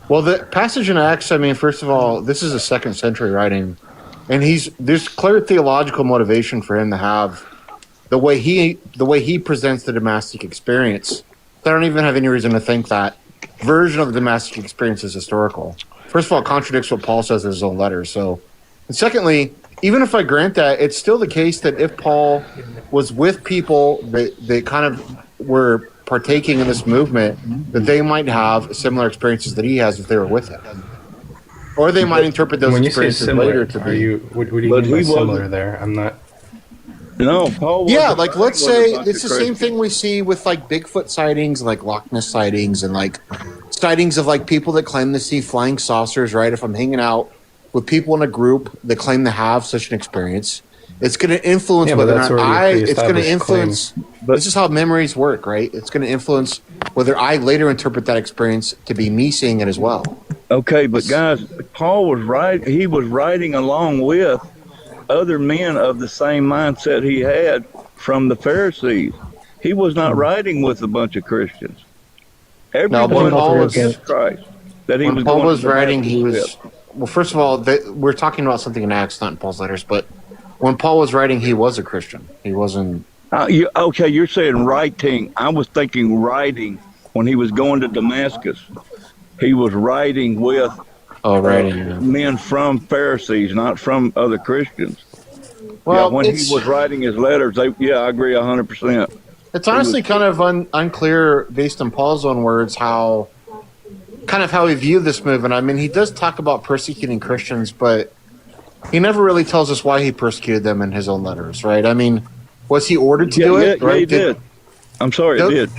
S7: Well, the passage in Acts, I mean, first of all, this is a 2nd century writing, and there's clear theological motivation for him to have the way he presents the Damascus experience. I don't even have any reason to think that version of the Damascus experience is historical. First of all, it contradicts what Paul says in his own letters. So, and secondly, even if I grant that, it's still the case that if Paul was with people that kind of were partaking in this movement, that they might have similar experiences that he has if they were with him, or they might interpret those experiences later to be.
S20: What do you mean by similar there? I'm not.
S5: No, Paul.
S7: Yeah, like let's say it's the same thing we see with like Bigfoot sightings, like Loch Ness sightings, and like sightings of like people that claim to see flying saucers. Right? If I'm hanging out with people in a group that claim to have such an experience, it's going to influence whether or not it's going to influence. This is how memories work, right? It's going to influence whether I later interpret that experience to be me seeing it as well.
S5: Okay, but guys, Paul was right. He was writing along with other men of the same mindset he had from the Pharisees. He was not writing with a bunch of Christians. Everyone was against Christ.
S7: When Paul was writing, he was. Well, first of all, we're talking about something in Acts, not in Paul's letters, but when Paul was writing, he was a Christian. He wasn't.
S5: Okay, you're saying writing. I was thinking writing when he was going to Damascus. He was writing with men from Pharisees, not from other Christians.
S7: Well,
S5: when he was writing his letters, I agree 100%.
S7: It's honestly kind of unclear, based on Paul's own words, how he viewed this movement. I mean, he does talk about persecuting Christians, but he never really tells us why he persecuted them in his own letters, right? I mean, was he ordered to do it? Right?
S5: Yeah, he did. I'm sorry, he did.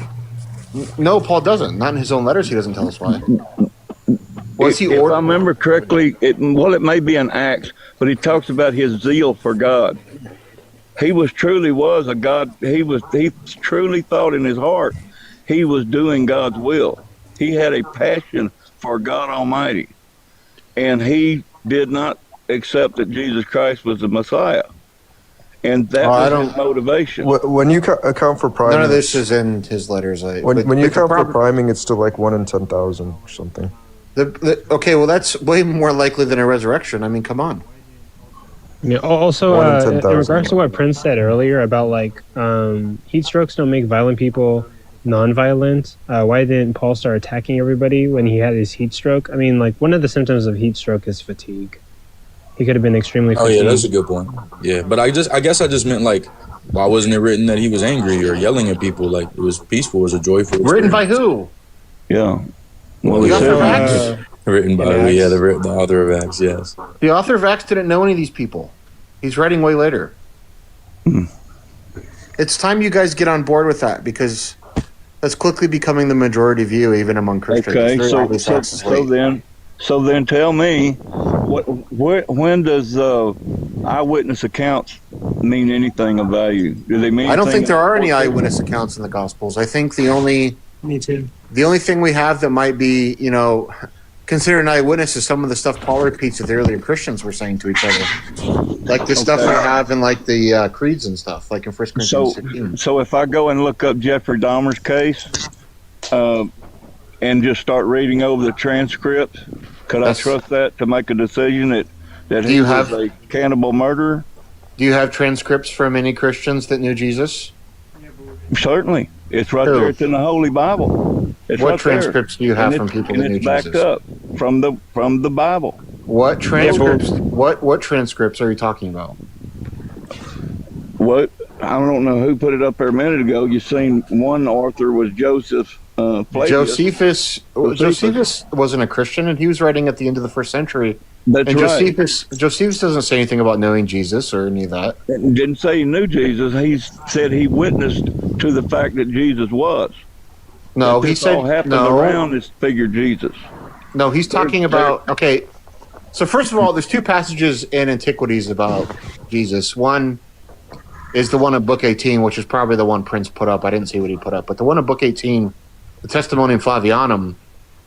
S7: No, Paul doesn't. Not in his own letters. He doesn't tell us why. Was he
S5: ordered? If I remember correctly, it may be an Acts, but he talks about his zeal for God. He was a God. He truly thought in his heart he was doing God's will. He had a passion for God Almighty, and he did not accept that Jesus Christ was the Messiah, and that was his motivation.
S10: When you account for priming,
S7: None of this is in his letters.
S10: When you account for priming, it's still like 1 in 10,000 or something.
S7: Okay, well, that's way more likely than a resurrection. I mean, come on.
S1: Yeah. Also,
S10: One in
S1: in
S10: 10,000.
S1: regards to what Prince said earlier about like heat strokes don't make violent people non-violent. Why didn't Paul start attacking everybody when he had his heat stroke? I mean, like one of the symptoms of heat stroke is fatigue. He could have been extremely
S13: Oh
S1: fatigued.
S13: yeah, that's a good point. Yeah, but I guess I just meant like, why wasn't it written that he was angry or yelling at people? Like it was peaceful, it was a joyful.
S7: Written by who?
S5: Yeah.
S7: Well, the author of Acts?
S13: Written by the author of Acts. Yes.
S7: The author of Acts didn't know any of these people. He's writing way later. It's time you guys get on board with that because that's quickly becoming the majority view, even among Christians.
S5: Okay,
S7: It's very obvious Acts is late.
S5: so then, tell me, when does eyewitness accounts mean anything of value? Do they mean?
S7: I don't think there are any
S5: anything?
S7: eyewitness accounts in the Gospels. I think the only
S1: Me too.
S7: the only thing we have that might be, considered an eyewitness is some of the stuff Paul repeats that the earlier Christians were saying to each other, like the stuff we have in like the creeds and stuff, like in 1 Corinthians 16.
S5: So if I go and look up Jeffrey Dahmer's case, and just start reading over the transcripts, could I trust that to make a decision that he was a cannibal murderer?
S7: Do you have transcripts from any Christians that knew Jesus?
S5: Certainly. It's right there. It's in the Holy Bible. It's
S7: What
S5: right there.
S7: transcripts do you have
S5: And
S7: from
S5: it's-
S7: people that
S5: and
S7: knew
S5: it's backed
S7: Jesus?
S5: up from the Bible.
S7: What transcripts? What transcripts are you talking about?
S5: What? I don't know who put it up there a minute ago. You seen one author was Joseph Flavius.
S7: Josephus wasn't a Christian, and he was writing at the end of the first century.
S5: That's
S7: and
S5: right.
S7: Josephus doesn't say anything about knowing Jesus or any of that.
S5: Didn't say he knew Jesus. He said he witnessed to the fact that Jesus was.
S7: No,
S5: That
S7: he
S5: this
S7: said
S5: all happened
S7: no.
S5: around this figure Jesus.
S7: No, he's talking about okay. So first of all, there's two passages in Antiquities about Jesus. One is the one in Book 18, which is probably the one Prince put up. I didn't see what he put up, but the one in Book 18, the Testimonium Flavianum,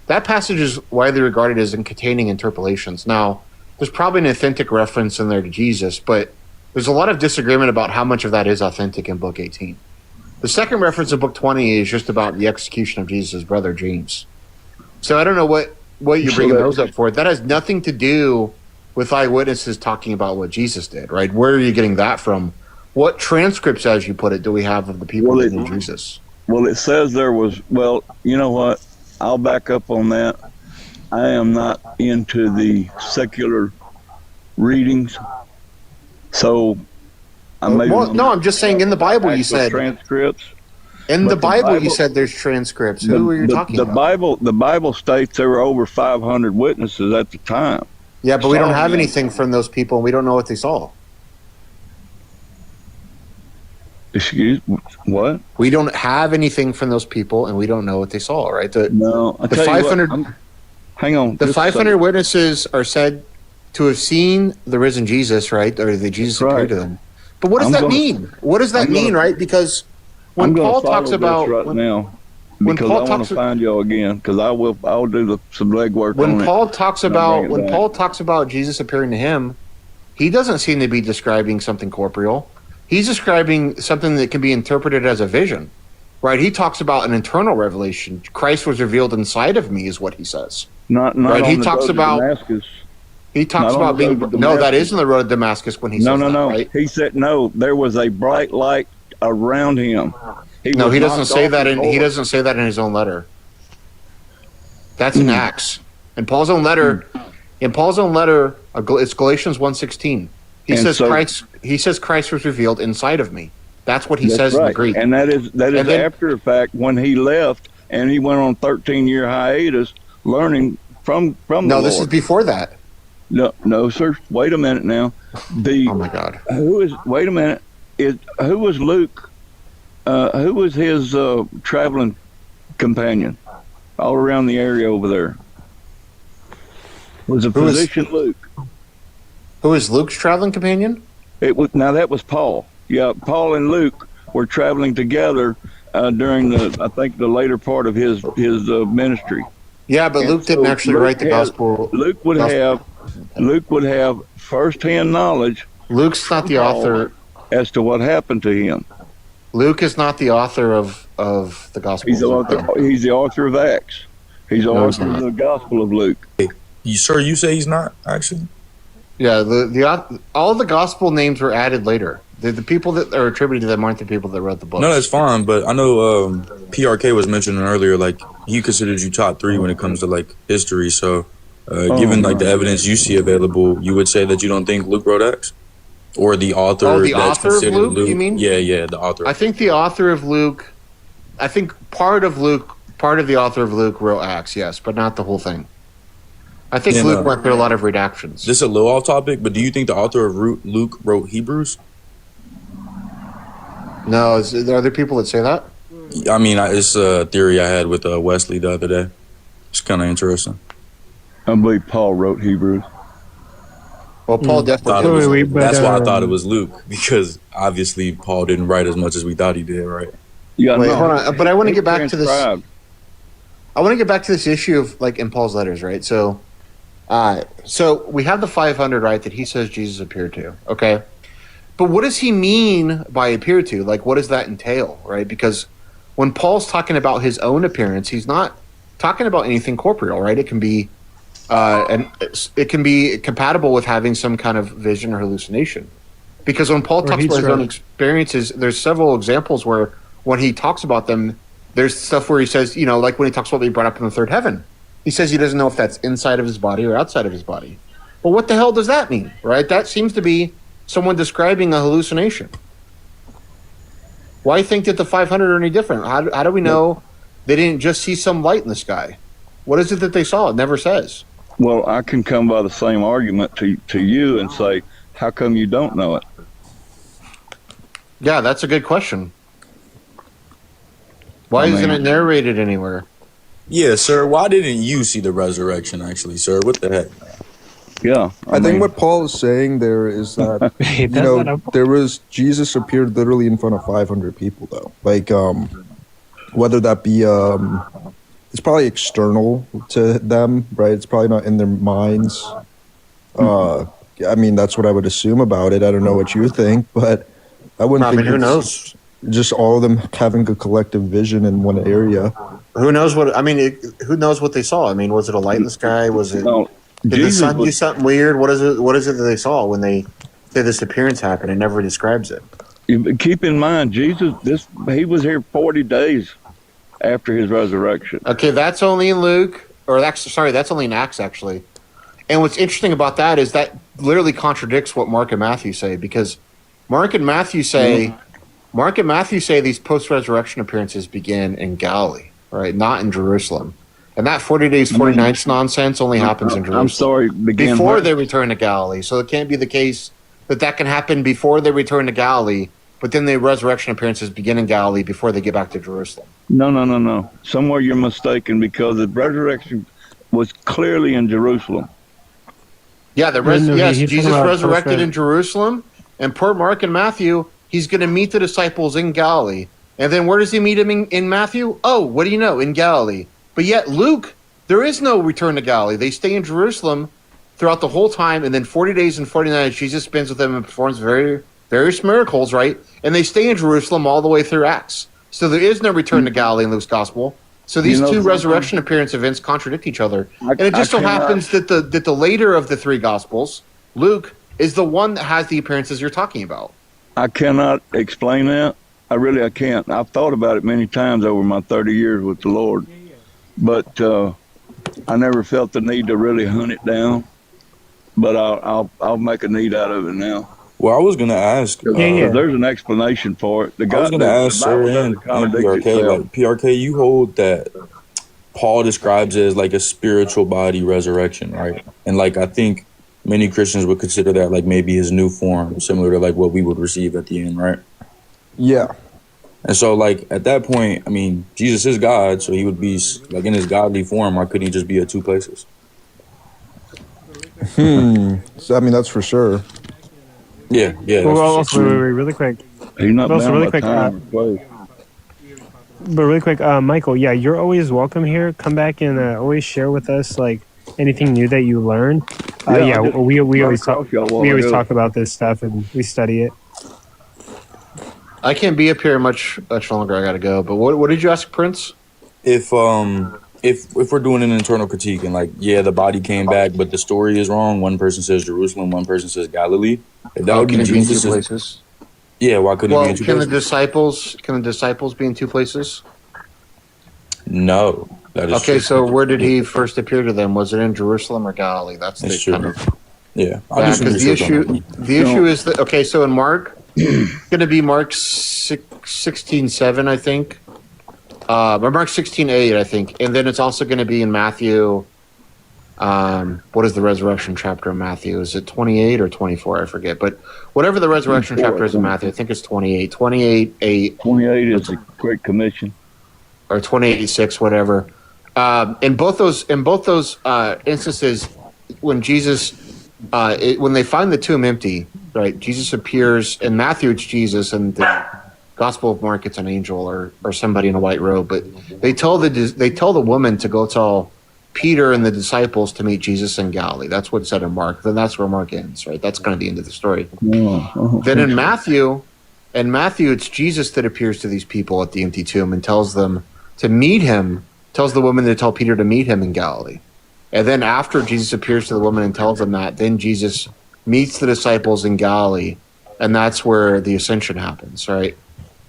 S7: that passage is widely regarded as containing interpolations. Now, there's probably an authentic reference in there to Jesus, but there's a lot of disagreement about how much of that is authentic in Book 18. The second reference in Book 20 is just about the execution of Jesus' brother James. So I don't know what you're bringing those up for. That has nothing to do with eyewitnesses talking about what Jesus did, right? Where are you getting that from? What transcripts, as you put it, do we have of the people that knew Jesus?
S5: Well, it says there was. Well, you know what? I'll back up on that. I am not into the secular readings, so I may.
S7: Well, no, I'm just saying in the Bible you said
S5: transcripts.
S7: In the Bible, you said there's transcripts. Who are you talking about?
S5: The Bible states there were over 500 witnesses at the time.
S7: Yeah, but we don't have anything from those people, and we don't know what they saw.
S5: Excuse what?
S7: We don't have anything from those people, and we don't know what they saw. Right?
S5: No,
S7: the 500.
S5: Hang on.
S7: The 500 witnesses are said to have seen the risen Jesus, right? Or that Jesus appeared to them. But what does that mean? What does that mean, right? Because when Paul talks about
S5: now, because I want to find y'all again, because I'll do some legwork.
S7: When Paul talks about Jesus appearing to him, he doesn't seem to be describing something corporeal. He's describing something that can be interpreted as a vision, right? He talks about an internal revelation. Christ was revealed inside of me, is what he says.
S5: Not
S7: right.
S5: On
S7: he
S5: the
S7: talks
S5: road
S7: about.
S5: To Damascus.
S7: He talks
S5: Not
S7: about being. No, that is in the road to Damascus when he says that, right?
S5: He said no. There was a bright light around him.
S7: He doesn't say that in. He doesn't say that in his own letter. That's in Acts. In Paul's own letter, it's Galatians 1:16. He says Christ was revealed inside of me. That's what he says in the Greek.
S5: And that is after the fact when he left and he went on 13-year hiatus learning from the Lord.
S7: No, this is before that.
S5: No, sir. Wait a minute now.
S7: Oh my God.
S5: Wait a minute. Who was Luke? Who was his traveling companion all around the area over there? Was a physician Luke?
S7: Who is Luke's traveling companion?
S5: Now that was Paul. Yeah, Paul and Luke were traveling together during I think the later part of his ministry.
S7: Yeah, but
S5: And
S7: Luke didn't
S5: so
S7: actually write the gospel.
S5: Luke would have firsthand knowledge.
S7: Luke's not the author
S5: as to what happened to him.
S7: Luke is not the author of the gospel.
S5: He's the author of Acts. He's the author of the Gospel of Luke.
S13: Sir, you say he's not actually?
S7: Yeah, the all the gospel names were added later. The people that are attributed to them aren't the people that wrote the book.
S13: No, that's fine. But I know PRK was mentioning earlier, like he considered you top 3 when it comes to like history. So, given like the evidence you see available, you would say that you don't think Luke wrote Acts, or the author.
S7: Oh, the
S13: that's
S7: author of
S13: considered
S7: Luke, you mean?
S13: Yeah, the author.
S7: I think the author of Luke. I think part of the author of Luke wrote Acts, yes, but not the whole thing. I think Luke went through a lot of redactions.
S13: This is a little off topic, but do you think the author of Luke wrote Hebrews?
S7: No, are there people that say that?
S13: I mean, it's a theory I had with Wesley the other day. It's kind of interesting.
S5: I believe Paul wrote Hebrews.
S7: Well, Paul definitely.
S13: That's why I thought it was Luke, because obviously Paul didn't write as much as we thought he did, right?
S5: Yeah,
S7: wait, hold on. But I want to get back to this. I want to get back to this issue of like in Paul's letters, right? So we have the 500, right? That he says Jesus appeared to. Okay. But what does he mean by appear to? Like, what does that entail, right? Because when Paul's talking about his own appearance, he's not talking about anything corporeal, right? It can be, and it can be compatible with having some kind of vision or hallucination. Because when Paul talks about his own experiences, there's several examples where when he talks about them, there's stuff where he says, like when he talks about being brought up in the third heaven, he says he doesn't know if that's inside of his body or outside of his body. Well, what the hell does that mean, right? That seems to be someone describing a hallucination. Why think that the 500 are any different? How do we know they didn't just see some light in the sky? What is it that they saw? It never says.
S5: Well, I can come by the same argument to you and say, how come you don't know it?
S7: Yeah, that's a good question. Why isn't it narrated anywhere?
S13: Yeah, sir. Why didn't you see the resurrection, actually, sir? What the heck?
S5: Yeah.
S15: I think what Paul is saying there is that, there was, Jesus appeared literally in front of 500 people, though. Like, whether that be, it's probably external to them, right? It's probably not in their minds. I mean, that's what I would assume about it. I don't know what you think, but I wouldn't think
S7: who knows?
S15: Just all of them having a collective vision in one area.
S7: Who knows what? I mean, who knows what they saw? I mean, was it a light in the sky? Was it? Did the sun do something weird? What is it? What is it that they saw when they say this appearance happened? It never describes it.
S5: Keep in mind, Jesus. He was here 40 days after his resurrection.
S7: Okay, that's only in Luke, that's only in Acts actually. And what's interesting about that is that literally contradicts what Mark and Matthew say, because Mark and Matthew say these post-resurrection appearances begin in Galilee, right? Not in Jerusalem. And that 40 days, 40 nights nonsense only happens in Jerusalem.
S5: I'm sorry,
S7: before they return to Galilee. So it can't be the case that can happen before they return to Galilee, but then the resurrection appearances begin in Galilee before they get back to Jerusalem.
S5: No. Somewhere you're mistaken, because the resurrection was clearly in Jerusalem.
S7: Yeah, Jesus resurrected in Jerusalem, and per Mark and Matthew, he's going to meet the disciples in Galilee. And then where does he meet him in Matthew? Oh, what do you know? In Galilee. But yet Luke, there is no return to Galilee. They stay in Jerusalem throughout the whole time, and then 40 days and 40 nights, Jesus spends with them and performs various miracles, right? And they stay in Jerusalem all the way through Acts. So there is no return to Galilee in Luke's gospel. So these two resurrection appearance events contradict each other. And it just so happens that the later of the three gospels, Luke, is the one that has the appearances you're talking about.
S5: I cannot explain that. I can't. I've thought about it many times over my 30 years with the Lord. But I never felt the need to really hunt it down. But I'll make a need out of it now.
S13: Well, I was going to ask.
S5: There's an explanation for it.
S13: I was going to ask, sir, and PRK, like, PRK, you hold that Paul describes it as like a spiritual body resurrection, right? And like, I think many Christians would consider that like maybe his new form, similar to like what we would receive at the end, right?
S15: Yeah.
S13: And so, like, at that point, I mean, Jesus is God, so he would be like in his godly form. Why couldn't he just be at two places?
S15: So, I mean, that's for sure.
S13: Yeah.
S1: Well, also, wait, really quick.
S5: He's not
S1: But also,
S5: bound
S1: really
S5: by
S1: quick,
S5: time or place.
S1: but really quick, Michael, yeah, you're always welcome here. Come back and always share with us like anything new that you learn.
S5: I just
S1: we
S5: ran
S1: always talk
S5: across y'all a while
S1: we always
S5: ago.
S1: talk about this stuff and we study it.
S7: I can't be up here much longer. I got to go. But what did you ask, Prince?
S13: If we're doing an internal critique and like, yeah, the body came back, but the story is wrong. One person says Jerusalem, one person says Galilee. If that would be
S7: Can it be in two
S13: Jesus'
S7: places?
S13: Yeah, why couldn't it be in two
S7: Can the
S13: places?
S7: disciples be in two places?
S13: No, that is
S7: Okay,
S13: true.
S7: so where did he first appear to them? Was it in Jerusalem or Galilee? That's the
S13: true.
S7: kind of
S13: Yeah, I'll do some
S7: because the
S13: research on
S7: issue
S13: that.
S7: the issue is that so in Mark, it's going to be Mark 16:7, I think, or Mark 16:8, I think, and then it's also going to be in Matthew. What is the resurrection chapter of Matthew? Is it 28 or 24? I forget, but whatever the resurrection chapter is in Matthew, I think it's 28. 28:8.
S5: 28 is the Great Commission,
S7: or 28:6, whatever. In both those instances, when Jesus, when they find the tomb empty, right? Jesus appears in Matthew. It's Jesus, and the Gospel of Mark, it's an angel or somebody in a white robe. But they tell the woman to go tell Peter and the disciples to meet Jesus in Galilee. That's what's said in Mark. Then that's where Mark ends, right? That's kind of the end of the story. Then in Matthew, it's Jesus that appears to these people at the empty tomb and tells them to meet him, tells the woman to tell Peter to meet him in Galilee. And then after Jesus appears to the woman and tells them that, then Jesus meets the disciples in Galilee, and that's where the ascension happens, right?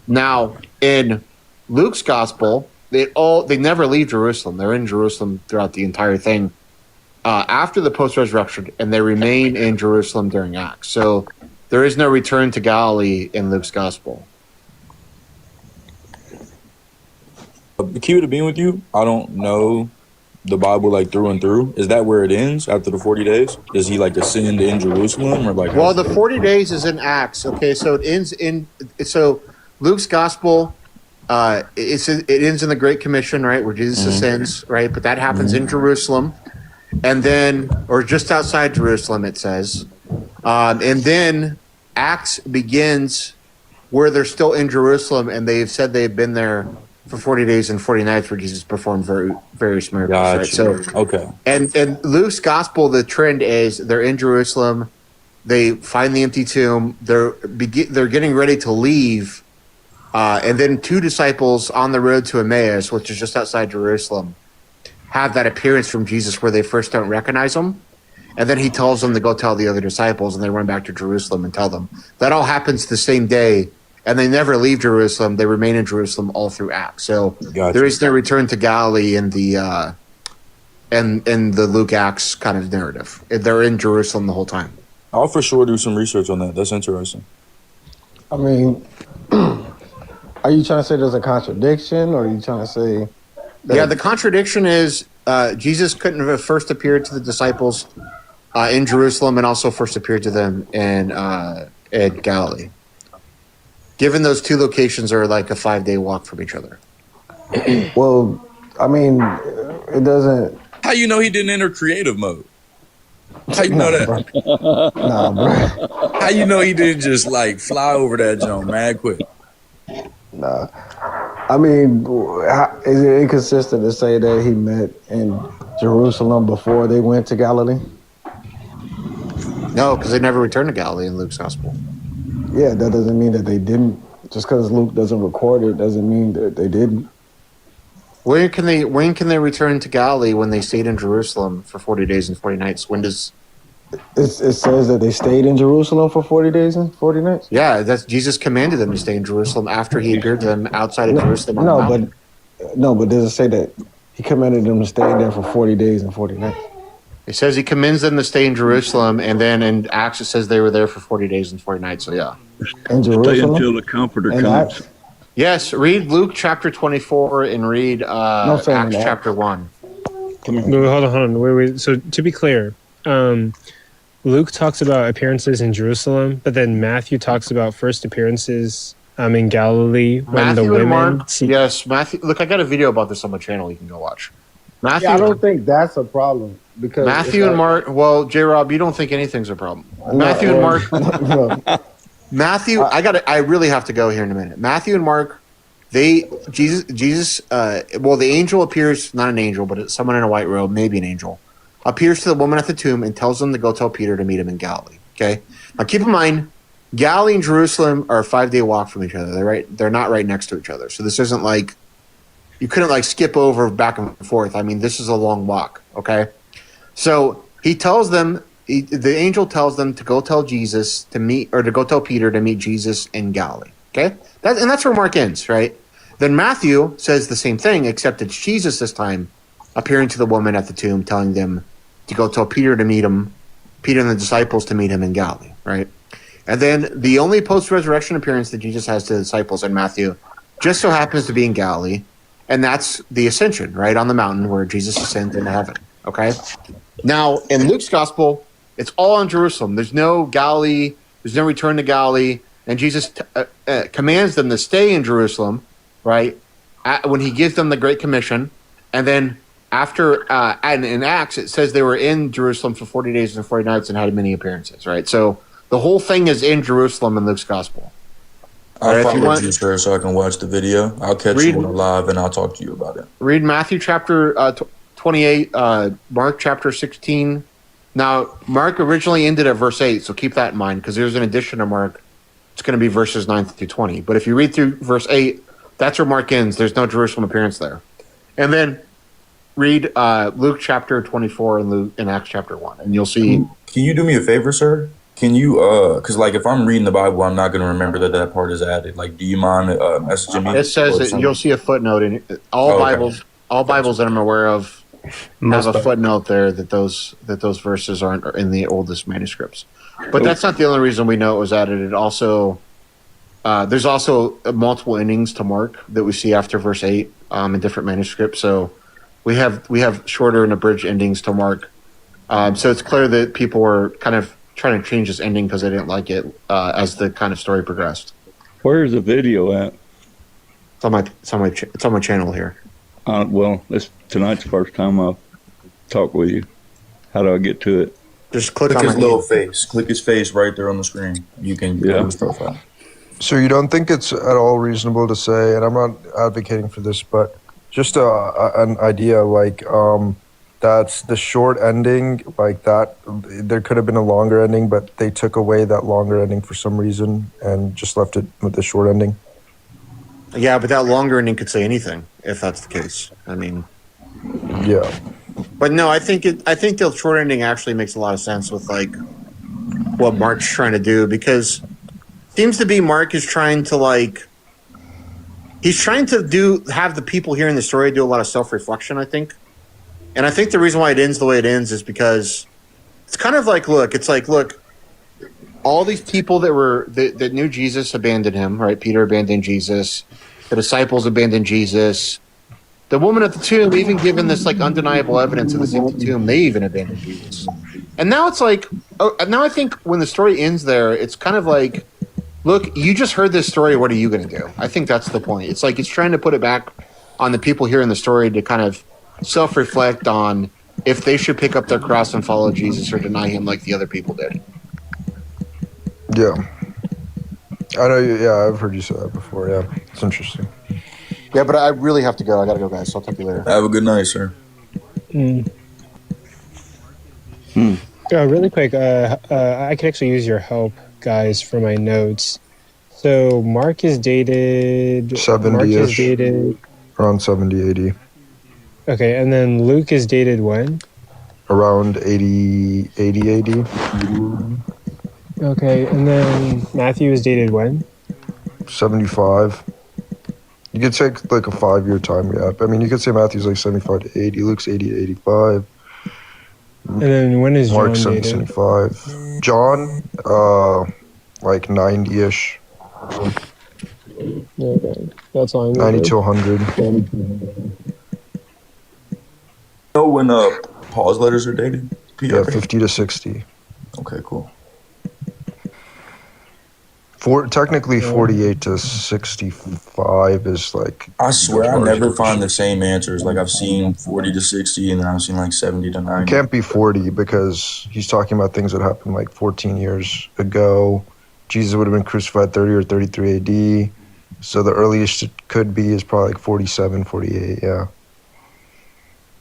S7: Now, in Luke's gospel, they never leave Jerusalem. They're in Jerusalem throughout the entire thing after the post-resurrection, and they remain in Jerusalem during Acts. So there is no return to Galilee in Luke's gospel.
S13: The key to being with you, I don't know the Bible like through and through. Is that where it ends after the 40 days? Does he like ascend in Jerusalem or like?
S7: Well, the 40 days is in Acts. Okay, so it ends in Luke's gospel. It ends in the Great Commission, right, where Jesus ascends, right? But that happens in Jerusalem, and then or just outside Jerusalem, it says, and then Acts begins where they're still in Jerusalem, and they've said they've been there for 40 days and 40 nights where Jesus performed various miracles.
S13: Gotcha.
S7: Right? So
S13: okay.
S7: And Luke's gospel, the trend is they're in Jerusalem, they find the empty tomb, they're getting ready to leave, and then two disciples on the road to Emmaus, which is just outside Jerusalem, have that appearance from Jesus where they first don't recognize him. And then he tells them to go tell the other disciples, and they run back to Jerusalem and tell them. That all happens the same day. And they never leave Jerusalem. They remain in Jerusalem all through Acts. So there is no return to Galilee in the Luke Acts kind of narrative. They're in Jerusalem the whole time.
S13: I'll for sure do some research on that. That's interesting.
S4: I mean, are you trying to say there's a contradiction, or are you trying to say?
S7: Yeah, the contradiction is Jesus couldn't have first appeared to the disciples in Jerusalem and also first appeared to them in Galilee. Given those two locations are like a 5-day walk from each other.
S4: Well, I mean, it doesn't.
S13: How you know he didn't enter creative mode? How you know that?
S4: Nah, bro.
S13: How you know he didn't just like fly over that joint mad quick?
S4: Nah. I mean, is it inconsistent to say that he met in Jerusalem before they went to Galilee?
S7: No, because they never returned to Galilee in Luke's gospel.
S4: Yeah, that doesn't mean that they didn't. Just because Luke doesn't record it doesn't mean that they didn't.
S7: When can they return to Galilee when they stayed in Jerusalem for 40 days and 40 nights? When does
S4: it says that they stayed in Jerusalem for 40 days and 40 nights?
S7: Yeah, that's Jesus commanded them to stay in Jerusalem after he appeared to them outside of Jerusalem.
S4: But does it say that he commanded them to stay there for 40 days and 40 nights?
S7: It says he commends them to stay in Jerusalem, and then in Acts it says they were there for 40 days and 40 nights. So yeah,
S4: in Jerusalem,
S5: stay until the Comforter comes.
S7: Yes, read Luke chapter 24 and read Acts chapter 1.
S1: Come on. Hold on. Wait. So to be clear, Luke talks about appearances in Jerusalem, but then Matthew talks about first appearances in Galilee when
S7: Matthew
S1: the women.
S7: and Mark, yes, Matthew. Look, I got a video about this on my channel. You can go watch. Matthew.
S4: Yeah, I don't think that's a problem because
S7: Matthew and Mark. Well, J. Rob, you don't think anything's a problem. Matthew and Mark. Matthew, I really have to go here in a minute. Matthew and Mark, Jesus, well, the angel appears, not an angel, but it's someone in a white robe, maybe an angel, appears to the woman at the tomb and tells them to go tell Peter to meet him in Galilee. Okay, now keep in mind, Galilee and Jerusalem are a 5-day walk from each other. They're not right next to each other. So this isn't like you couldn't like skip over back and forth. I mean, this is a long walk. Okay, so he tells them. The angel tells them to go tell Jesus to meet, or to go tell Peter to meet Jesus in Galilee. Okay, and that's where Mark ends, right? Then Matthew says the same thing, except it's Jesus this time appearing to the woman at the tomb, telling them to go tell Peter to meet him, Peter and the disciples to meet him in Galilee, right? And then the only post-resurrection appearance that Jesus has to the disciples in Matthew just so happens to be in Galilee, and that's the ascension, right, on the mountain where Jesus ascends into heaven, okay? Now, in Luke's gospel, it's all in Jerusalem. There's no Galilee. There's no return to Galilee. And Jesus commands them to stay in Jerusalem, right, when he gives them the Great Commission. And then after, and in Acts, it says they were in Jerusalem for 40 days and 40 nights and had many appearances, right? So the whole thing is in Jerusalem in Luke's gospel.
S13: I'll follow you, sir, so I can watch the video. I'll catch you live, and I'll talk to you about it.
S7: Read Matthew chapter 28, Mark chapter 16. Now, Mark originally ended at verse 8, so keep that in mind, because there's an addition to Mark. It's going to be verses 9 through 20. But if you read through verse 8, that's where Mark ends. There's no Jerusalem appearance there. And then read Luke chapter 24 and Acts chapter 1, and you'll see.
S13: Can you do me a favor, sir? Can you, because like if I'm reading the Bible, I'm not going to remember that part is added. Like, do you mind messaging me?
S7: It says that you'll see a footnote in all Bibles. All Bibles that I'm aware of have a footnote there that those verses aren't in the oldest manuscripts. But that's not the only reason we know it was added. It also there's also multiple endings to Mark that we see after verse 8 in different manuscripts. So we have shorter and abridged endings to Mark. So it's clear that people were kind of trying to change this ending because they didn't like it as the kind of story progressed.
S5: Where's the video at?
S7: It's on my channel here.
S5: Well, it's tonight's first time I've talked with you. How do I get to it?
S7: Just
S13: click on his little face. Click his face right there on the screen. You can go to his profile.
S10: So you don't think it's at all reasonable to say, and I'm not advocating for this, but just an idea like that's the short ending, like that there could have been a longer ending, but they took away that longer ending for some reason and just left it with the short ending.
S7: Yeah, but that longer ending could say anything if that's the case. I mean,
S10: yeah.
S7: But no, I think the short ending actually makes a lot of sense with like what Mark's trying to do, because it seems to be Mark is trying to he's trying to have the people hearing the story do a lot of self-reflection, I think. And I think the reason why it ends the way it ends is because it's kind of like, look, all these people that knew Jesus abandoned him, right? Peter abandoned Jesus. The disciples abandoned Jesus. The woman at the tomb, even given this like undeniable evidence of this empty tomb, they even abandoned Jesus. And now it's like, now I think when the story ends there, it's kind of like, look, you just heard this story. What are you going to do? I think that's the point. It's like it's trying to put it back on the people hearing the story to kind of self-reflect on if they should pick up their cross and follow Jesus or deny him like the other people did.
S10: Yeah. I know. Yeah, I've heard you say that before. Yeah, it's interesting.
S7: Yeah, but I really have to go. I got to go, guys. So I'll talk to you later.
S13: Have a good night, sir.
S1: Really quick, I could actually use your help, guys, for my notes. So Mark is dated
S10: 70-ish. Around 70, 80.
S1: Okay, and then Luke is dated when?
S10: Around 80, 80.
S1: Okay, and then Matthew is dated when?
S10: 75. You could take like a 5-year time gap. I mean, you could say Matthew's like 75 to 80, Luke's 80 to 85.
S1: And then when is
S10: Mark's
S1: John dated?
S10: 75. John, like 90-ish.
S1: Okay, that's fine.
S10: 90 to 100.
S13: Know when pause letters are dated?
S10: Yeah, 50 to 60.
S13: Okay, cool.
S10: Technically 48 to 65 is like...
S13: I swear I never find the same answers. Like I've seen 40 to 60 and then I've seen like 70 to 90.
S10: It can't be 40 because he's talking about things that happened like 14 years ago. Jesus would have been crucified 30 or 33 AD. So the earliest it could be is probably like 47, 48. Yeah.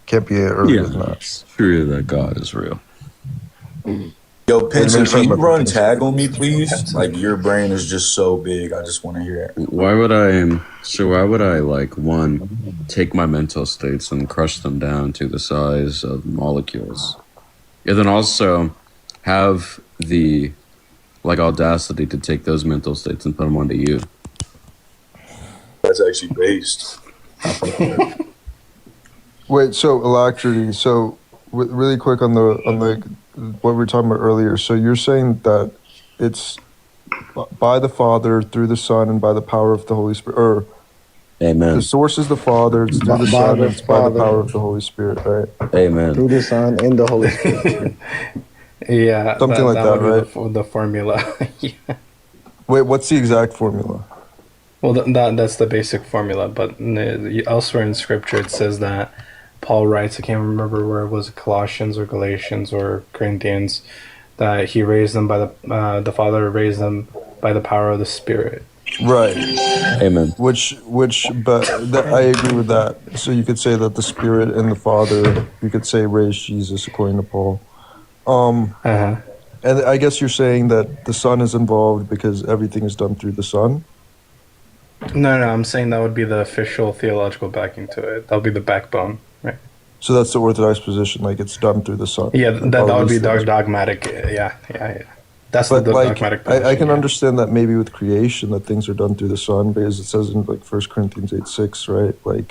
S10: Can't be earlier than that.
S6: It's true that God is real.
S13: Yo,
S10: Wait,
S13: Pinson,
S10: let me
S13: can you
S10: talk about
S13: run
S10: this.
S13: tag on me, please? Like, your brain is just so big. I just want to hear it.
S6: Why would I like one take my mental states and crush them down to the size of molecules, and then also have the audacity to take those mental states and put them onto you?
S13: That's actually based.
S10: Wait, so Alacrity, so really quick on the what we were talking about earlier. So you're saying that it's by the Father, through the Son, and by the power of the Holy Spirit, or
S6: Amen.
S10: the source is the Father, it's through the Son, and it's by the power of the Holy Spirit, right?
S6: Amen.
S4: Through the Son and the Holy Spirit.
S20: Yeah,
S10: Something like that,
S20: would be
S10: right?
S20: the formula. Yeah.
S10: Wait, what's the exact formula?
S20: Well, that's the basic formula, but elsewhere in Scripture it says that Paul writes, I can't remember where it was, Colossians or Galatians or Corinthians, that he raised them by the Father raised them by the power of the Spirit.
S10: Right.
S6: Amen.
S10: But I agree with that. So you could say that the Spirit and the Father, you could say, raised Jesus, according to Paul. And I guess you're saying that the Son is involved because everything is done through the Son?
S20: No, I'm saying that would be the official theological backing to it. That would be the backbone, right?
S10: So that's the Orthodox position, like it's done through the Son.
S20: Yeah,
S10: Like,
S20: that would be
S10: the
S20: dogmatic. Yeah. That's
S10: but
S20: the
S10: like,
S20: dogmatic position.
S10: I can understand that maybe with creation that things are done through the Son, because it says in like 1 Corinthians 8:6, right? Like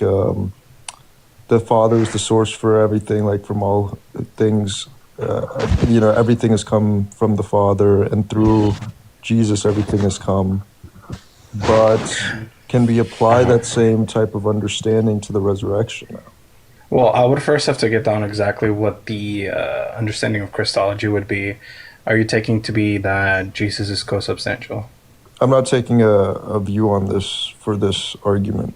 S10: the Father is the source for everything, like from all things. Everything has come from the Father, and through Jesus everything has come. But can we apply that same type of understanding to the resurrection now?
S20: Well, I would first have to get down exactly what the understanding of Christology would be. Are you taking to be that Jesus is co-substantial?
S10: I'm not taking a view on this for this argument.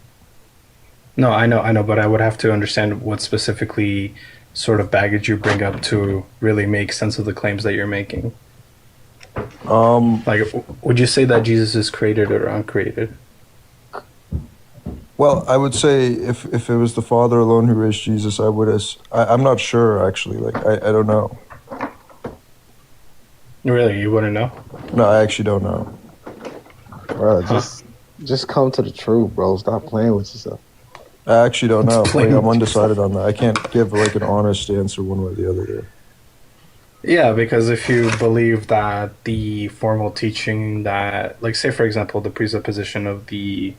S20: No, I know, but I would have to understand what specifically sort of baggage you bring up to really make sense of the claims that you're making. Like, would you say that Jesus is created or uncreated?
S10: Well, I would say if it was the Father alone who raised Jesus, I'm not sure, actually. Like, I don't know.
S20: Really? You wouldn't know?
S10: No, I actually don't know.
S4: Bro, just come to the truth, bro. Stop playing with yourself.
S10: I actually don't know. Like, I'm undecided on that. I can't give like an honest answer one way or the other there.
S20: Yeah, because if you believe that the formal teaching that, like, say, for example, the presupposition of the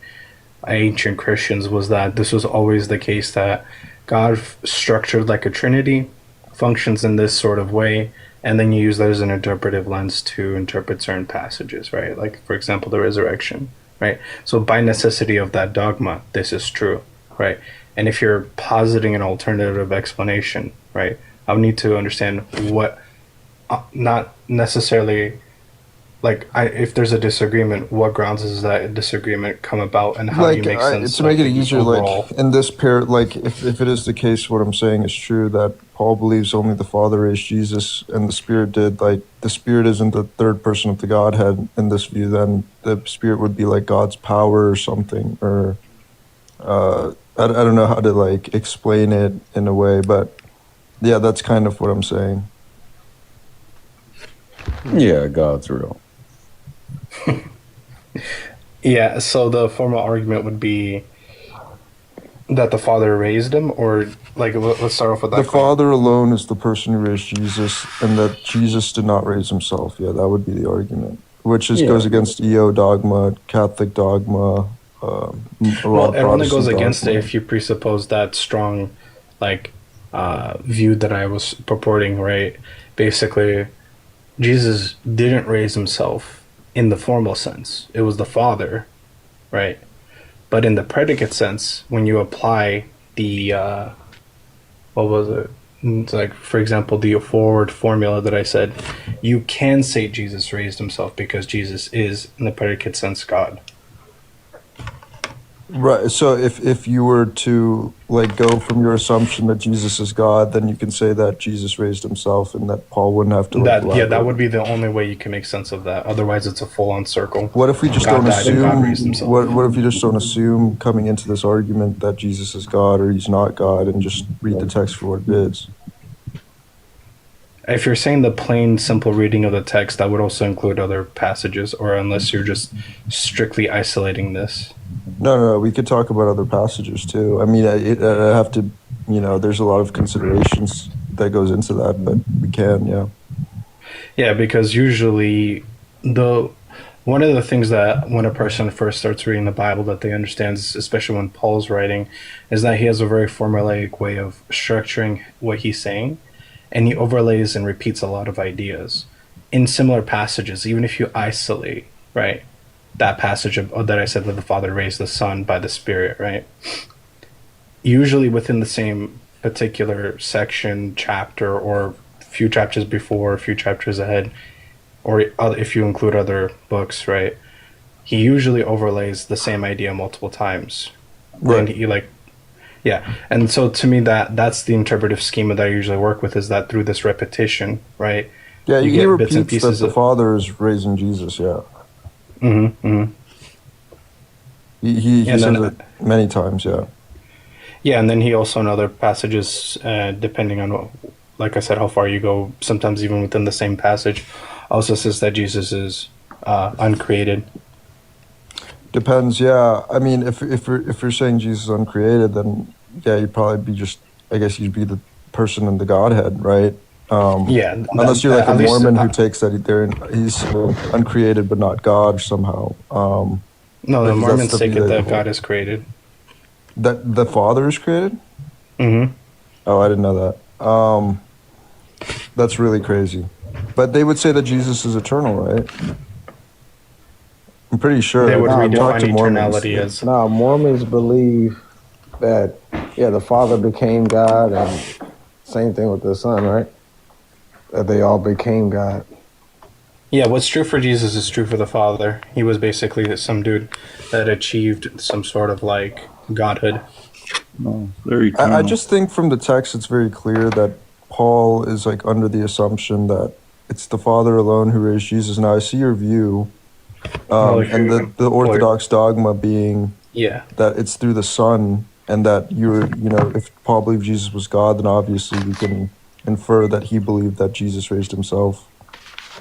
S20: ancient Christians was that this was always the case, that God structured like a trinity, functions in this sort of way, and then you use that as an interpretive lens to interpret certain passages, right? Like, for example, the resurrection, right? So by necessity of that dogma, this is true, right? And if you're positing an alternative explanation, right, I would need to understand what, not necessarily, like, if there's a disagreement, what grounds does that disagreement come about, and how do you make sense
S10: to make it
S20: of the
S10: easier,
S20: overall?
S10: like in this pair, like if it is the case, what I'm saying is true, that Paul believes only the Father raised Jesus and the Spirit did. Like, the Spirit isn't the third person of the Godhead in this view. Then the Spirit would be like God's power or something, or I don't know how to like explain it in a way, but yeah, that's kind of what I'm saying.
S6: Yeah, God's real.
S20: Yeah, so the formal argument would be that the Father raised him, or, like, let's start off with that.
S10: The Father alone is the person who raised Jesus, and that Jesus did not raise himself. Yeah, that would be the argument, which goes against EO dogma, Catholic dogma.
S20: Well, it only goes against it if you presuppose that strong, like, view that I was purporting, right? Basically, Jesus didn't raise himself in the formal sense. It was the Father, right? But in the predicate sense, when you apply the, what was it? It's like, for example, the forward formula that I said, you can say Jesus raised himself because Jesus is, in the predicate sense, God.
S10: Right. So if you were to like go from your assumption that Jesus is God, then you can say that Jesus raised himself, and that Paul wouldn't have to like elaborate.
S20: That would be the only way you can make sense of that. Otherwise, it's a full-on circle.
S10: What if we just
S20: God
S10: don't
S20: died and God raised
S10: assume?
S20: himself.
S10: What if you just don't assume coming into this argument that Jesus is God or he's not God, and just read the text for what it is?
S20: If you're saying the plain, simple reading of the text, that would also include other passages, or unless you're just strictly isolating this.
S10: No. We could talk about other passages too. I mean, I have to, there's a lot of considerations that goes into that, but we can, yeah.
S20: Yeah, because usually one of the things that when a person first starts reading the Bible that they understand, especially when Paul's writing, is that he has a very formulaic way of structuring what he's saying, and he overlays and repeats a lot of ideas in similar passages, even if you isolate, right, that passage that I said that the Father raised the Son by the Spirit, right? Usually within the same particular section, chapter, or few chapters before, a few chapters ahead, or if you include other books, right, he usually overlays the same idea multiple times.
S10: Right.
S20: And he and so to me that's the interpretive schema that I usually work with, is that through this repetition, right?
S10: Yeah,
S20: you
S10: he
S20: get
S10: repeats
S20: bits and pieces
S10: that the Father is raising Jesus, yeah. He says it many times, yeah.
S20: Yeah, and then he also in other passages, depending on like I said, how far you go, sometimes even within the same passage, also says that Jesus is uncreated.
S10: Depends, yeah. I mean, if you're saying Jesus is uncreated, then yeah, you'd probably be you'd be the person in the Godhead, right? Unless you're like a Mormon who takes that he's uncreated but not God somehow.
S20: No, the Mormons take it that God is created.
S10: That the Father is created?
S20: Mm-hmm.
S10: Oh, I didn't know that. That's really crazy. But they would say that Jesus is eternal, right? I'm pretty sure.
S20: They would redefine eternality as...
S4: No, Mormons believe that, the Father became God, and same thing with the Son, right? That they all became God.
S20: Yeah, what's true for Jesus is true for the Father. He was basically some dude that achieved some sort of like godhood.
S10: I just think from the text it's very clear that Paul is like under the assumption that it's the Father alone who raised Jesus. Now I see your view, and the Orthodox dogma being that it's through the Son, and that if Paul believed Jesus was God, then obviously we can infer that he believed that Jesus raised himself.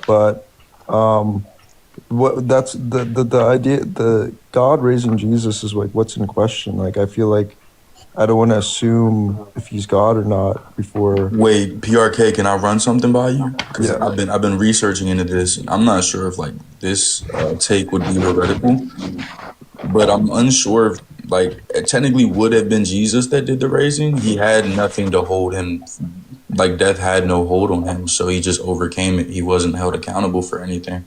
S10: But that's the idea, the God raising Jesus is like what's in question. Like I feel like I don't want to assume if he's God or not before.
S13: Wait, PRK, can I run something by you? Because I've been researching into this. I'm not sure if like this take would be heretical, but I'm unsure if like it technically would have been Jesus that did the raising. He had nothing to hold him. Like death had no hold on him, so he just overcame it. He wasn't held accountable for anything.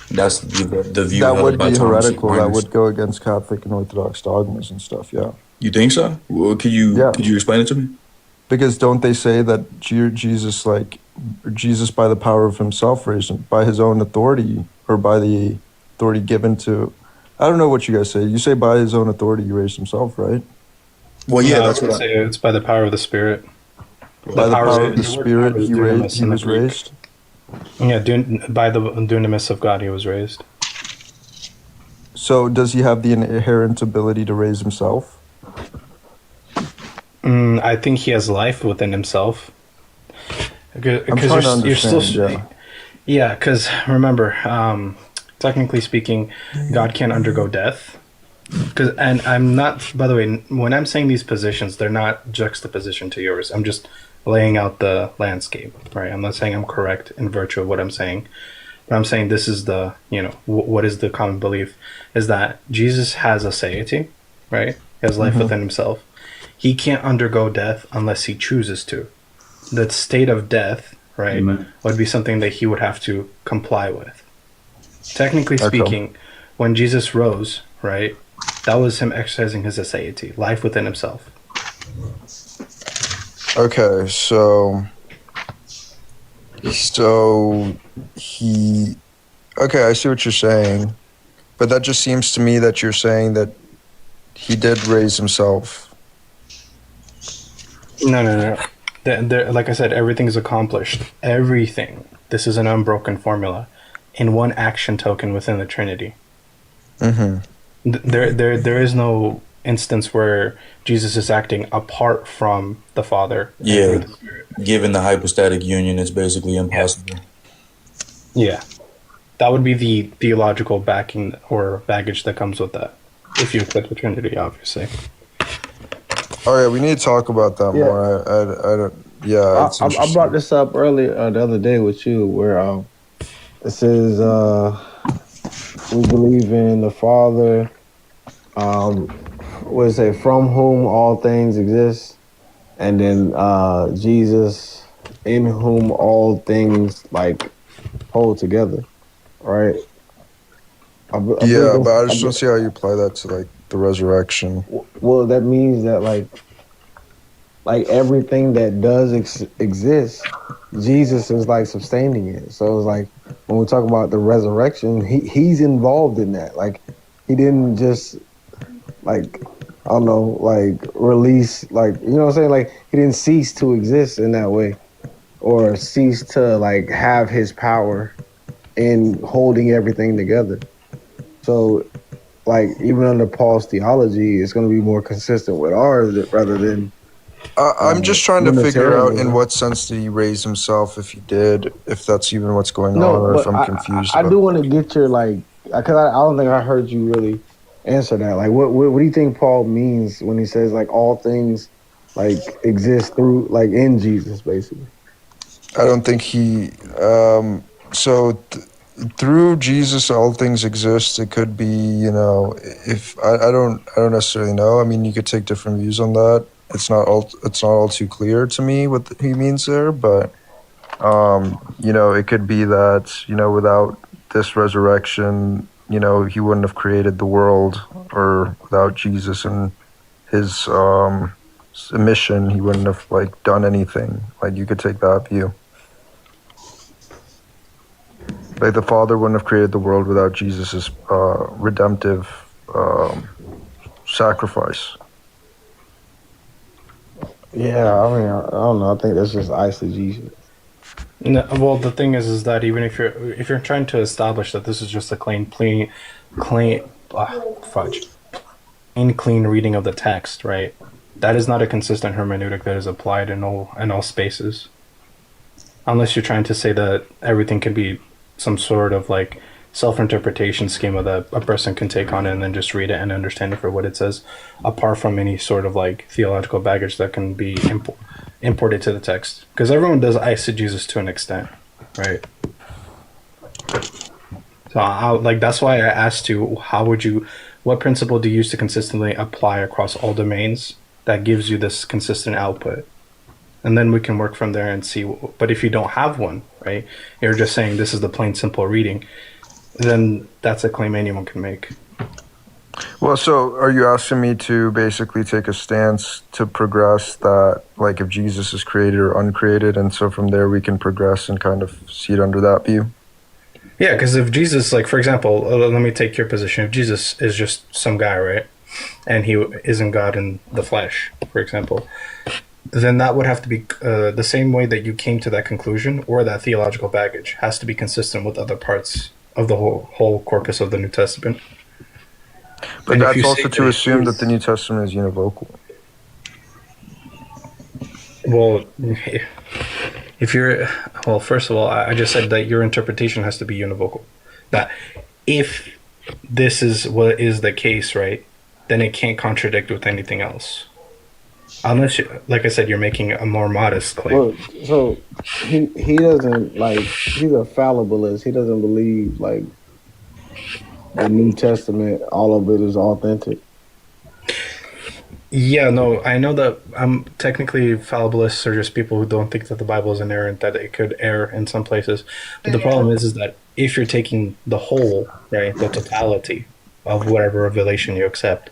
S13: That's the view
S10: That
S13: held
S10: would
S13: by
S10: be
S13: Thomas
S10: heretical.
S13: Aquinas.
S10: That would go against Catholic and Orthodox dogmas and stuff. Yeah.
S13: You think so? Well, could you explain it to me?
S10: Because don't they say that Jesus by the power of himself raised him, by his own authority, or by the authority given to? I don't know what you guys say. You say by his own authority he raised himself, right?
S13: Well, yeah,
S20: that's what I say. It's by the power of the Spirit.
S10: By the power of the Spirit, he was raised.
S20: Yeah, by the dunamis of God, he was raised.
S10: So, does he have the inherent ability to raise himself?
S20: I think he has life within himself.
S10: I'm trying to understand.
S20: Yeah, because remember, technically speaking, God can't undergo death. And I'm not, by the way, when I'm saying these positions, they're not juxtaposition to yours. I'm just laying out the landscape, right? I'm not saying I'm correct in virtue of what I'm saying, but I'm saying this is the, what is the common belief is that Jesus has a satiety, right? He has life within himself. He can't undergo death unless he chooses to. The state of death, right, would be something that he would have to comply with. Technically speaking, when Jesus rose, right, that was him exercising his aseity, life within himself.
S10: Okay, so he... Okay, I see what you're saying. But that just seems to me that you're saying that he did raise himself.
S20: No. Like I said, everything is accomplished. Everything. This is an unbroken formula in one action token within the Trinity.
S10: Mm-hmm.
S20: There is no instance where Jesus is acting apart from the Father.
S13: Yeah, given the hypostatic union, it's basically impossible.
S20: Yeah, that would be the theological backing or baggage that comes with that. If you accept the Trinity, obviously.
S10: Oh yeah, we need to talk about that more. I don't. Yeah, it's
S4: I brought this up earlier the other day with you, where it says we believe in the Father. What does it say? From whom all things exist, and then Jesus, in whom all things like hold together, right?
S10: Yeah, but I just don't see how you apply that to like the resurrection.
S4: Well, that means that like everything that does exist, Jesus is like sustaining it. So it's like when we talk about the resurrection, he's involved in that. Like he didn't just like, I don't know, like release, like, you know what I'm saying? Like he didn't cease to exist in that way, or cease to like have his power in holding everything together. So like even under Paul's theology, it's going to be more consistent with ours rather than.
S10: I'm just trying to figure out in what sense did he raise himself, if he did, if that's even what's going on, or if I'm confused.
S4: I do want to get your like, because I don't think I heard you really answer that. Like, what do you think Paul means when he says like all things like exist through like in Jesus, basically?
S10: I don't think he. Through Jesus, all things exist. It could be, you know, if I don't necessarily know. I mean, you could take different views on that. It's not all too clear to me what he means there, but you know, it could be that, you know, without this resurrection, you know, he wouldn't have created the world, or without Jesus and his mission, he wouldn't have like done anything. Like you could take that view. Like the Father wouldn't have created the world without Jesus' redemptive sacrifice.
S4: Yeah, I mean, I don't know. I think that's just eisegesis.
S20: No, well, the thing is that even if you're trying to establish that this is just a clean reading of the text, right? That is not a consistent hermeneutic that is applied in all spaces. Unless you're trying to say that everything can be some sort of like self-interpretation schema that a person can take on and then just read it and understand it for what it says, apart from any sort of like theological baggage that can be imported to the text. Because everyone does eisegesis to an extent, right? So that's why I asked you, what principle do you use to consistently apply across all domains that gives you this consistent output? And then we can work from there and see. But if you don't have one, right, you're just saying this is the plain simple reading, then that's a claim anyone can make.
S10: Well, so are you asking me to basically take a stance to progress that, like if Jesus is created or uncreated, and so from there we can progress and kind of see it under that view?
S20: Yeah, because if Jesus, like for example, let me take your position. If Jesus is just some guy, right, and he isn't God in the flesh, for example, then that would have to be the same way that you came to that conclusion, or that theological baggage has to be consistent with other parts of the whole corpus of the New Testament.
S10: But and that's also to assume that the New Testament is univocal.
S20: Well, first of all, I just said that your interpretation has to be univocal. That if this is what is the case, right, then it can't contradict with anything else. Unless, like I said, you're making a more modest claim.
S4: Well, so he doesn't like, he's a fallibilist. He doesn't believe like the New Testament, all of it is authentic.
S20: Yeah, no, I know that technically fallibilists are just people who don't think that the Bible is inerrant, that it could err in some places. But the problem is that if you're taking the whole, right, the totality of whatever revelation you accept,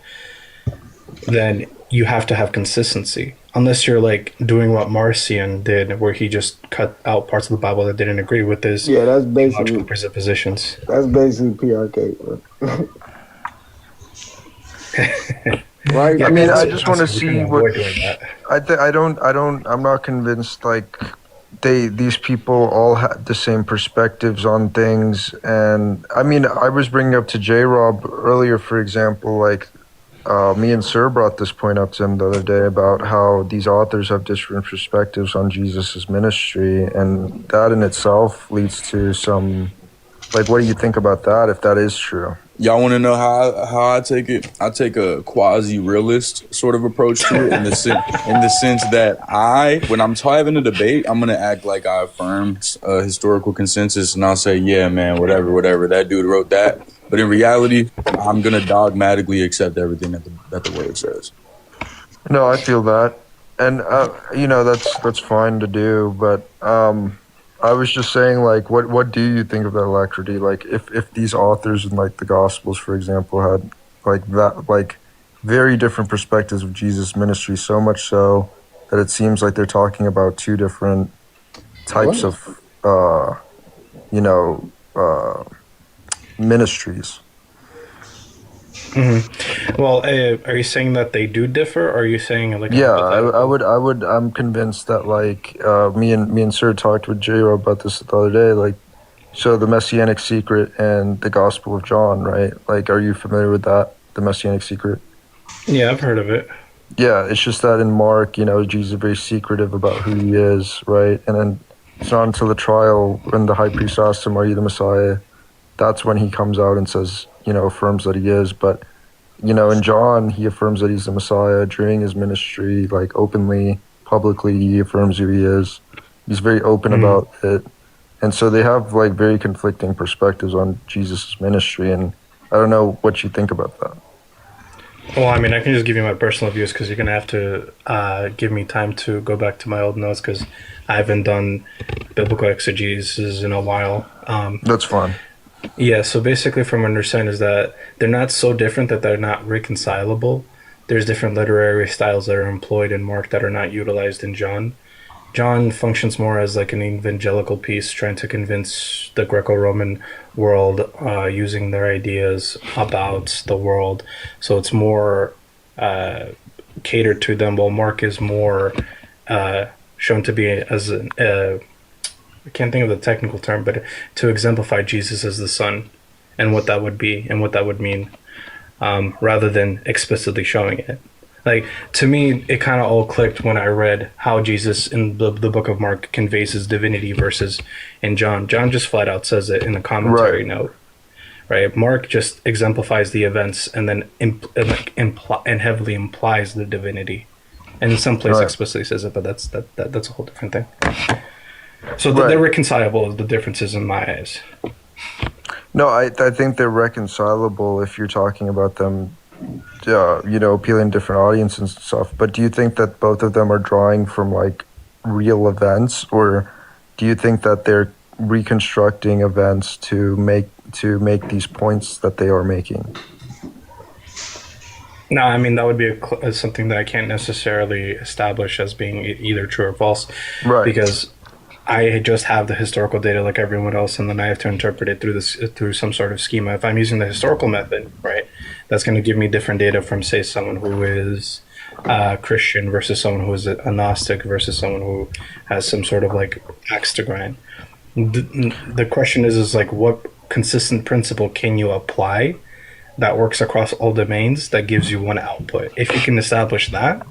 S20: then you have to have consistency. Unless you're like doing what Marcion did, where he just cut out parts of the Bible that didn't agree with his
S4: Yeah, that's
S20: theological
S4: basically
S20: presuppositions.
S4: that's basically PRK, bro. Right?
S20: Yeah,
S10: I mean, I
S20: that's
S10: just want to
S20: we're
S10: see
S20: gonna
S10: what
S20: avoid doing that.
S10: I'm not convinced like these people all had the same perspectives on things. And I mean, I was bringing up to J Rob earlier, for example, like me and Sir brought this point up to him the other day about how these authors have different perspectives on Jesus's ministry, and that in itself leads to some, like, what do you think about that, if that is true?
S13: Y'all want to know how I take it? I take a quasi-realist sort of approach to it in the sense that when I'm having a debate, I'm gonna act like I affirm historical consensus, and I'll say, yeah, man, whatever, that dude wrote that. But in reality, I'm gonna dogmatically accept everything that the word says.
S10: No, I feel that, and that's fine to do. But I was just saying, like, what do you think of that, alacrity? Like, if these authors in like the Gospels, for example, had like that, like very different perspectives of Jesus' ministry, so much so that it seems like they're talking about two different types of ministries.
S20: Mm-hmm. Well, are you saying that they do differ, or are you saying like?
S10: Yeah, I would. I'm convinced that like me and Sir talked with J-Ro about this the other day. Like, so the Messianic Secret and the Gospel of John, right? Like, are you familiar with that? The Messianic Secret.
S20: Yeah, I've heard of it.
S10: Yeah, it's just that in Mark, Jesus is very secretive about who he is, right? And then it's not until the trial when the high priest asks him, "Are you the Messiah?" That's when he comes out and says, affirms that he is. But in John, he affirms that he's the Messiah during his ministry, like openly, publicly, he affirms who he is. He's very open about it. And so they have like very conflicting perspectives on Jesus' ministry. And I don't know what you think about that.
S20: Well, I mean, I can just give you my personal views because you're going to have to give me time to go back to my old notes because I haven't done biblical exegesis in a while.
S10: That's fine.
S20: Yeah, so basically from my understanding is that they're not so different that they're not reconcilable. There's different literary styles that are employed in Mark that are not utilized in John. John functions more as like an evangelical piece trying to convince the Greco-Roman world using their ideas about the world. So it's more catered to them, while Mark is more shown to be as an I can't think of the technical term, but to exemplify Jesus as the Son and what that would be and what that would mean, rather than explicitly showing it. Like, to me, it kind of all clicked when I read how Jesus in the book of Mark conveys his divinity versus in John. John just flat out says it in the commentary note. Right? Mark just exemplifies the events and then and heavily implies the divinity. And in some place explicitly says it, but that's a whole different thing. So they're reconcilable, the differences in my eyes.
S10: No, I think they're reconcilable if you're talking about them, appealing to different audiences and stuff. But do you think that both of them are drawing from like real events, or do you think that they're reconstructing events to make these points that they are making?
S20: No, I mean, that would be something that I can't necessarily establish as being either true or false.
S10: Right.
S20: Because I just have the historical data like everyone else, and then I have to interpret it through some sort of schema. If I'm using the historical method, right, that's going to give me different data from, say, someone who is Christian versus someone who is a Gnostic versus someone who has some sort of like axe to grind. The question is like, what consistent principle can you apply that works across all domains that gives you one output? If you can establish that,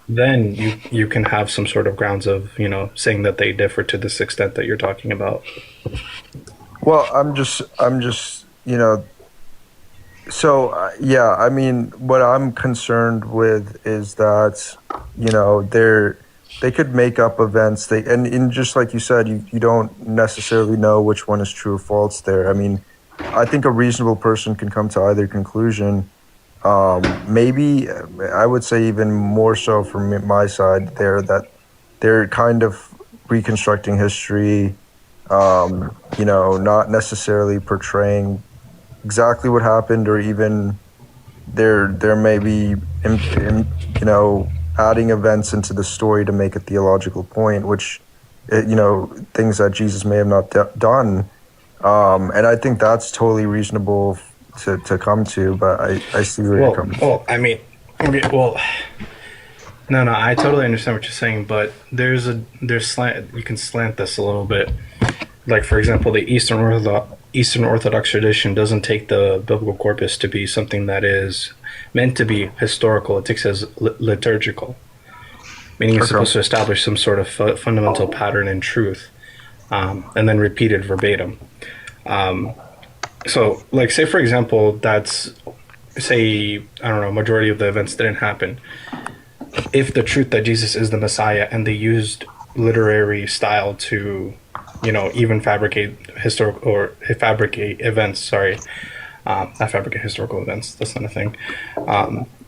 S20: then you can have some sort of grounds of saying that they differ to this extent that you're talking about.
S10: Well, I'm just so yeah, I mean, what I'm concerned with is that they could make up events, and just like you said, you don't necessarily know which one is true or false there. I mean, I think a reasonable person can come to either conclusion. Maybe I would say even more so from my side there, that they're kind of reconstructing history, not necessarily portraying exactly what happened, or even there may be adding events into the story to make a theological point, which things that Jesus may have not done, and I think that's totally reasonable to come to. But I see where you're coming from.
S20: Well, I mean, okay, well, no, I totally understand what you're saying, but there's slant. You can slant this a little bit. Like, for example, the Eastern Orthodox tradition doesn't take the biblical corpus to be something that is meant to be historical. It takes it as liturgical, meaning it's supposed to establish some sort of fundamental pattern in truth, and then repeated verbatim. So, like, say for example, majority of the events didn't happen. If the truth that Jesus is the Messiah, and they used literary style to, even fabricate events, not fabricate historical events, that's not a thing,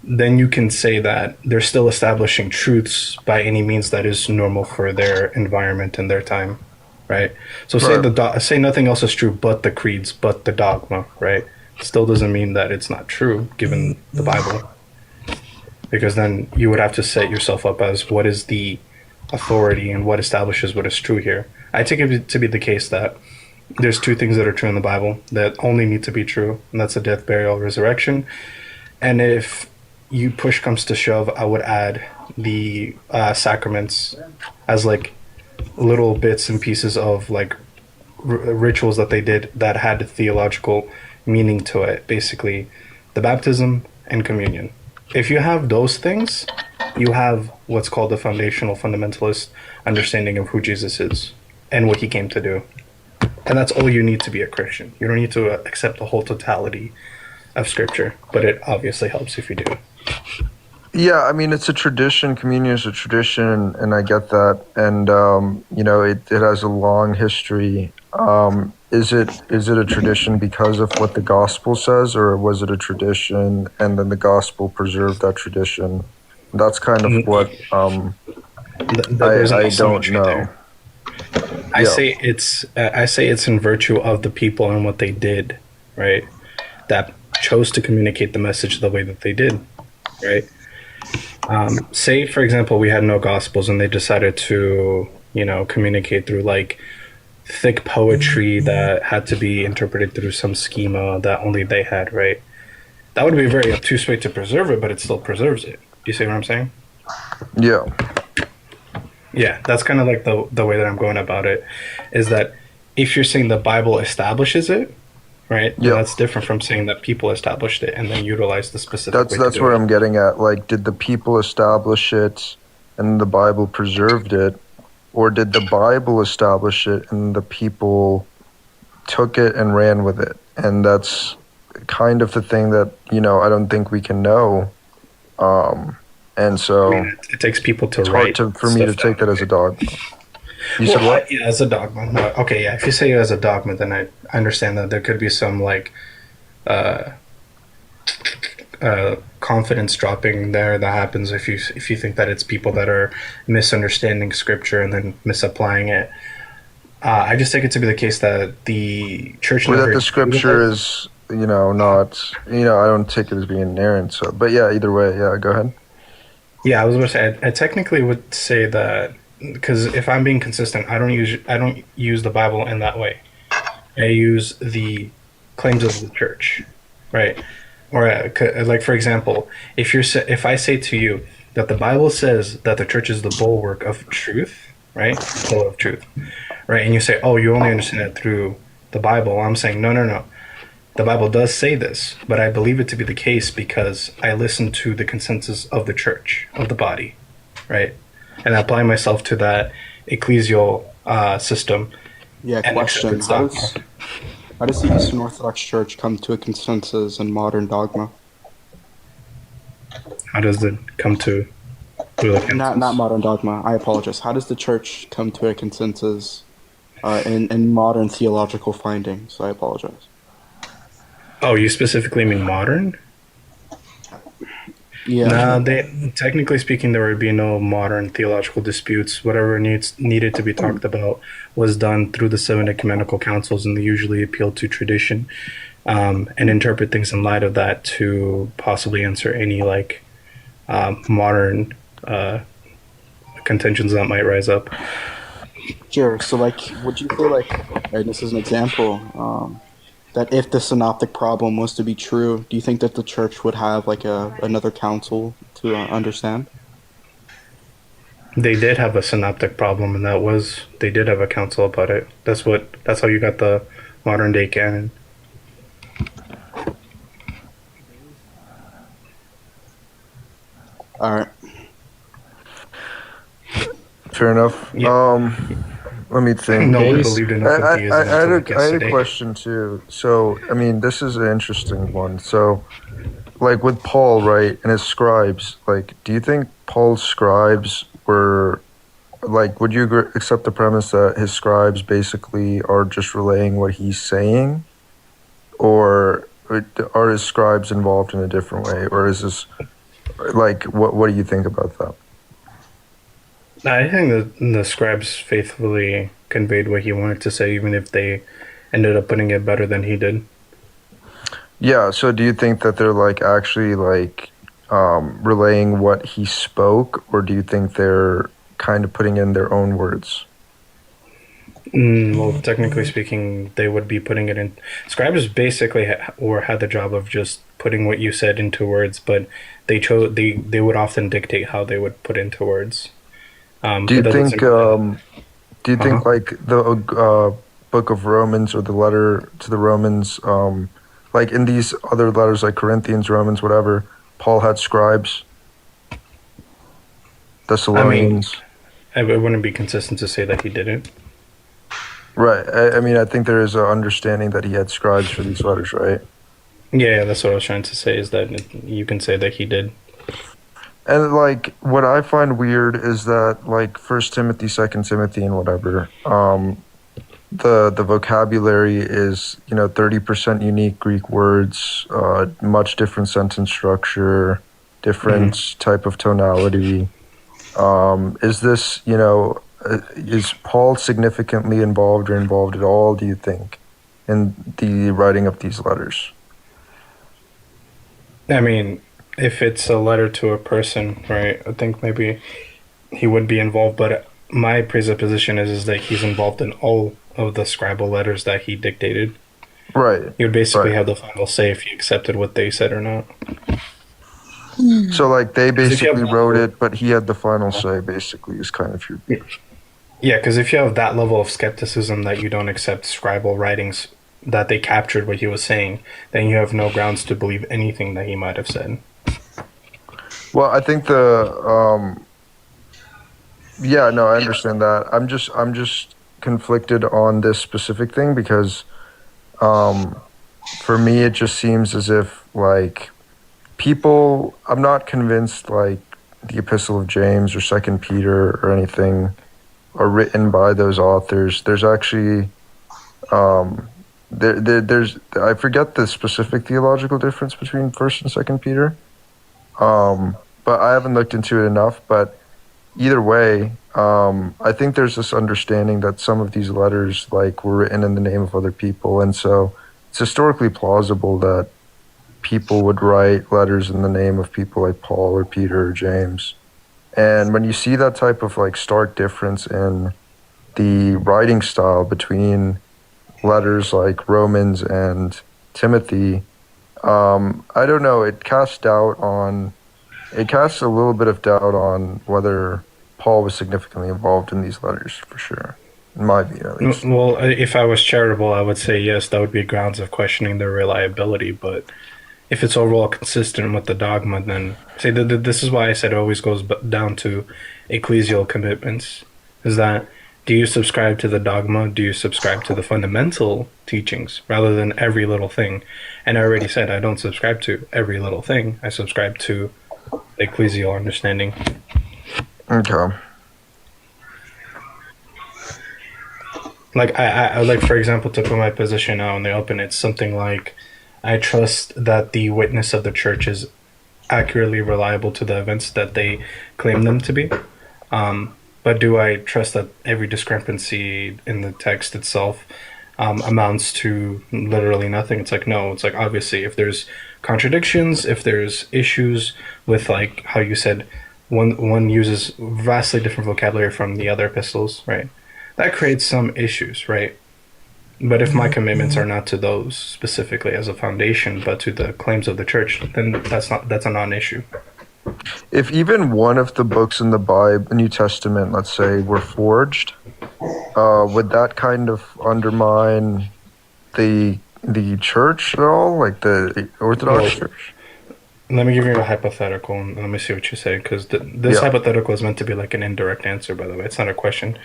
S20: then you can say that they're still establishing truths by any means that is normal for their environment and their time, right? So say nothing else is true but the creeds, but the dogma, right? Still doesn't mean that it's not true given the Bible. Because then you would have to set yourself up as what is the authority and what establishes what is true here. I take it to be the case that there's two things that are true in the Bible that only need to be true, and that's the death, burial, resurrection. And if you push comes to shove, I would add the sacraments as like little bits and pieces of like rituals that they did that had theological meaning to it. Basically, the baptism and communion. If you have those things, you have what's called the fundamentalist understanding of who Jesus is and what he came to do. And that's all you need to be a Christian. You don't need to accept the whole totality of Scripture, but it obviously helps if you do.
S10: Yeah, I mean, it's a tradition. Communion is a tradition, and I get that. And, it has a long history. Is it a tradition because of what the gospel says, or was it a tradition and then the gospel preserved that tradition? That's kind of what I don't know.
S20: I say it's in virtue of the people and what they did, right? That chose to communicate the message the way that they did, right? Say, for example, we had no gospels and they decided to, communicate through like thick poetry that had to be interpreted through some schema that only they had, right? That would be a very obtuse way to preserve it, but it still preserves it. Do you see what I'm saying?
S10: Yeah.
S20: Yeah, that's kind of like the way that I'm going about it, is that if you're saying the Bible establishes it, right? Yeah. That's different from saying that people established it and then utilized the specific way
S10: That's where I'm getting at. Like, did the people establish it and the Bible preserved it? Or did the Bible establish it and the people took it and ran with it? And that's kind of the thing that, I don't think we can know. And so
S20: it takes people to
S10: it's
S20: write
S10: hard for me to take that as a dogma. You said what?
S20: Yeah, as a dogma. No, okay, yeah. If you say it as a dogma, then I understand that there could be some like confidence dropping there that happens if you think that it's people that are misunderstanding Scripture and then misapplying it. I just take it to be the case that the church,
S10: or that the Scripture is, not, I don't take it as being inerrant. So, but yeah, either way, yeah, go ahead.
S20: Yeah, I was going to say, I technically would say that, because if I'm being consistent, I don't use the Bible in that way. I use the claims of the church, right? Or like, for example, if I say to you that the Bible says that the church is the bulwark of truth, right? Bulwark of truth, right? And you say, oh, you only understand it through the Bible. I'm saying, no. The Bible does say this, but I believe it to be the case because I listen to the consensus of the church, of the body, right? And I apply myself to that ecclesial system.
S12: Yeah, question. How does the Eastern Orthodox Church come to a consensus in modern dogma?
S20: How does it come to
S12: not modern dogma? I apologize. How does the Church come to a consensus in modern theological findings? I apologize.
S20: Oh, you specifically mean modern?
S12: Yeah.
S20: Technically speaking, there would be no modern theological disputes. Whatever needed to be talked about was done through the 7 ecumenical councils, and they usually appeal to tradition. and interpret things in light of that to possibly answer any like modern contentions that might rise up.
S12: Sure. So, like, would you say, like, right, this is an example, that if the synoptic problem was to be true, do you think that the church would have like another council to understand?
S20: They did have a synoptic problem, and that was they did have a council about it. That's how you got the modern day canon.
S12: All right.
S10: Fair enough. Let me think.
S20: No one believed enough in theism until like
S10: I had a
S20: yesterday.
S10: question too. So, I mean, this is an interesting one. So, like with Paul, right, and his scribes, like, do you think Paul's scribes were, like, would you accept the premise that his scribes basically are just relaying what he's saying? Or are his scribes involved in a different way? Or is this, like, what do you think about that?
S20: I think the scribes faithfully conveyed what he wanted to say, even if they ended up putting it better than he did.
S10: Yeah, so do you think that they're like actually like relaying what he spoke, or do you think they're kind of putting in their own words?
S20: Well, technically speaking, they would be putting it in. Scribes basically had the job of just putting what you said into words, but they would often dictate how they would put into words.
S10: Do you think like the book of Romans or the letter to the Romans, like in these other letters like Corinthians, Romans, whatever, Paul had scribes? Thessalonians.
S20: I mean, it wouldn't be consistent to say that he didn't.
S10: Right. I mean, I think there is an understanding that he had scribes for these letters, right?
S20: Yeah, that's what I was trying to say, is that you can say that he did.
S10: And like what I find weird is that like First Timothy, Second Timothy, and whatever, the vocabulary is 30% unique Greek words, much different sentence structure, different type of tonality. Is this is Paul significantly involved or involved at all, do you think, in the writing of these letters?
S20: I mean, if it's a letter to a person, right, I think maybe he would be involved, but my presupposition is that he's involved in all of the scribal letters that he dictated.
S10: Right.
S20: He would basically have the final say if he accepted what they said or not.
S10: So like they basically wrote it, but he had the final say, basically, is kind of your...
S20: Yeah, because if you have that level of skepticism that you don't accept scribal writings, that they captured what he was saying, then you have no grounds to believe anything that he might have said.
S10: Well, I think yeah, no, I understand that. I'm just conflicted on this specific thing because for me it just seems as if like I'm not convinced like the Epistle of James or Second Peter or anything are written by those authors. There's actually there's I forget the specific theological difference between First and Second Peter, but I haven't looked into it enough. But either way, I think there's this understanding that some of these letters like were written in the name of other people, and so it's historically plausible that people would write letters in the name of people like Paul or Peter or James. And when you see that type of like stark difference in the writing style between letters like Romans and Timothy, I don't know, it casts a little bit of doubt on whether Paul was significantly involved in these letters, for sure, in my view at least.
S20: Well, if I was charitable, I would say yes, that would be grounds of questioning their reliability, but if it's overall consistent with the dogma, then see, this is why I said it always goes down to ecclesial commitments. Is that, do you subscribe to the dogma? Do you subscribe to the fundamental teachings rather than every little thing? And I already said I don't subscribe to every little thing. I subscribe to the ecclesial understanding.
S10: Okay.
S20: Like I like, for example, to put my position out in the open, it's something like, I trust that the witness of the church is accurately reliable to the events that they claim them to be. But do I trust that every discrepancy in the text itself amounts to literally nothing. It's like, no, it's like, obviously, if there's contradictions, if there's issues with, like, how you said, one uses vastly different vocabulary from the other epistles, right? That creates some issues, right? But if my commitments are not to those specifically as a foundation, but to the claims of the church, then that's a non-issue.
S10: If even one of the books in the Bible, New Testament, let's say, were forged, would that kind of undermine the church at all, like the Orthodox Church?
S20: Let me give you a hypothetical, and let me see what you say, because this hypothetical is meant to be like an indirect answer, by the way. It's not a question.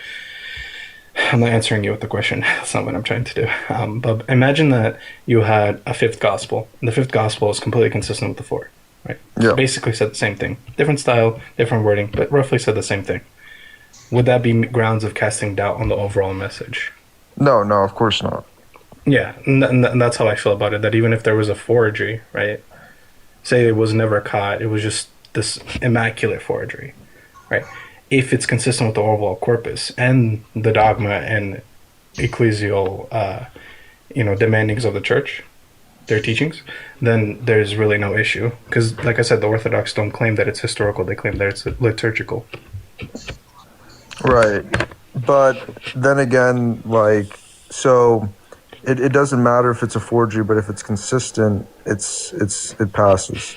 S20: I'm not answering you with the question. That's not what I'm trying to do. But imagine that you had a fifth gospel. And the fifth gospel is completely consistent with the four, right?
S10: Yeah.
S20: Basically said the same thing. Different style, different wording, but roughly said the same thing. Would that be grounds of casting doubt on the overall message?
S10: No, of course not.
S20: Yeah, and that's how I feel about it, that even if there was a forgery, right? Say it was never caught, it was just this immaculate forgery, right? If it's consistent with the overall corpus and the dogma and ecclesial, demandings of the church, their teachings, then there's really no issue. Because, like I said, the Orthodox don't claim that it's historical; they claim that it's liturgical.
S10: Right, but then again, like, so it doesn't matter if it's a forgery, but if it's consistent, it passes.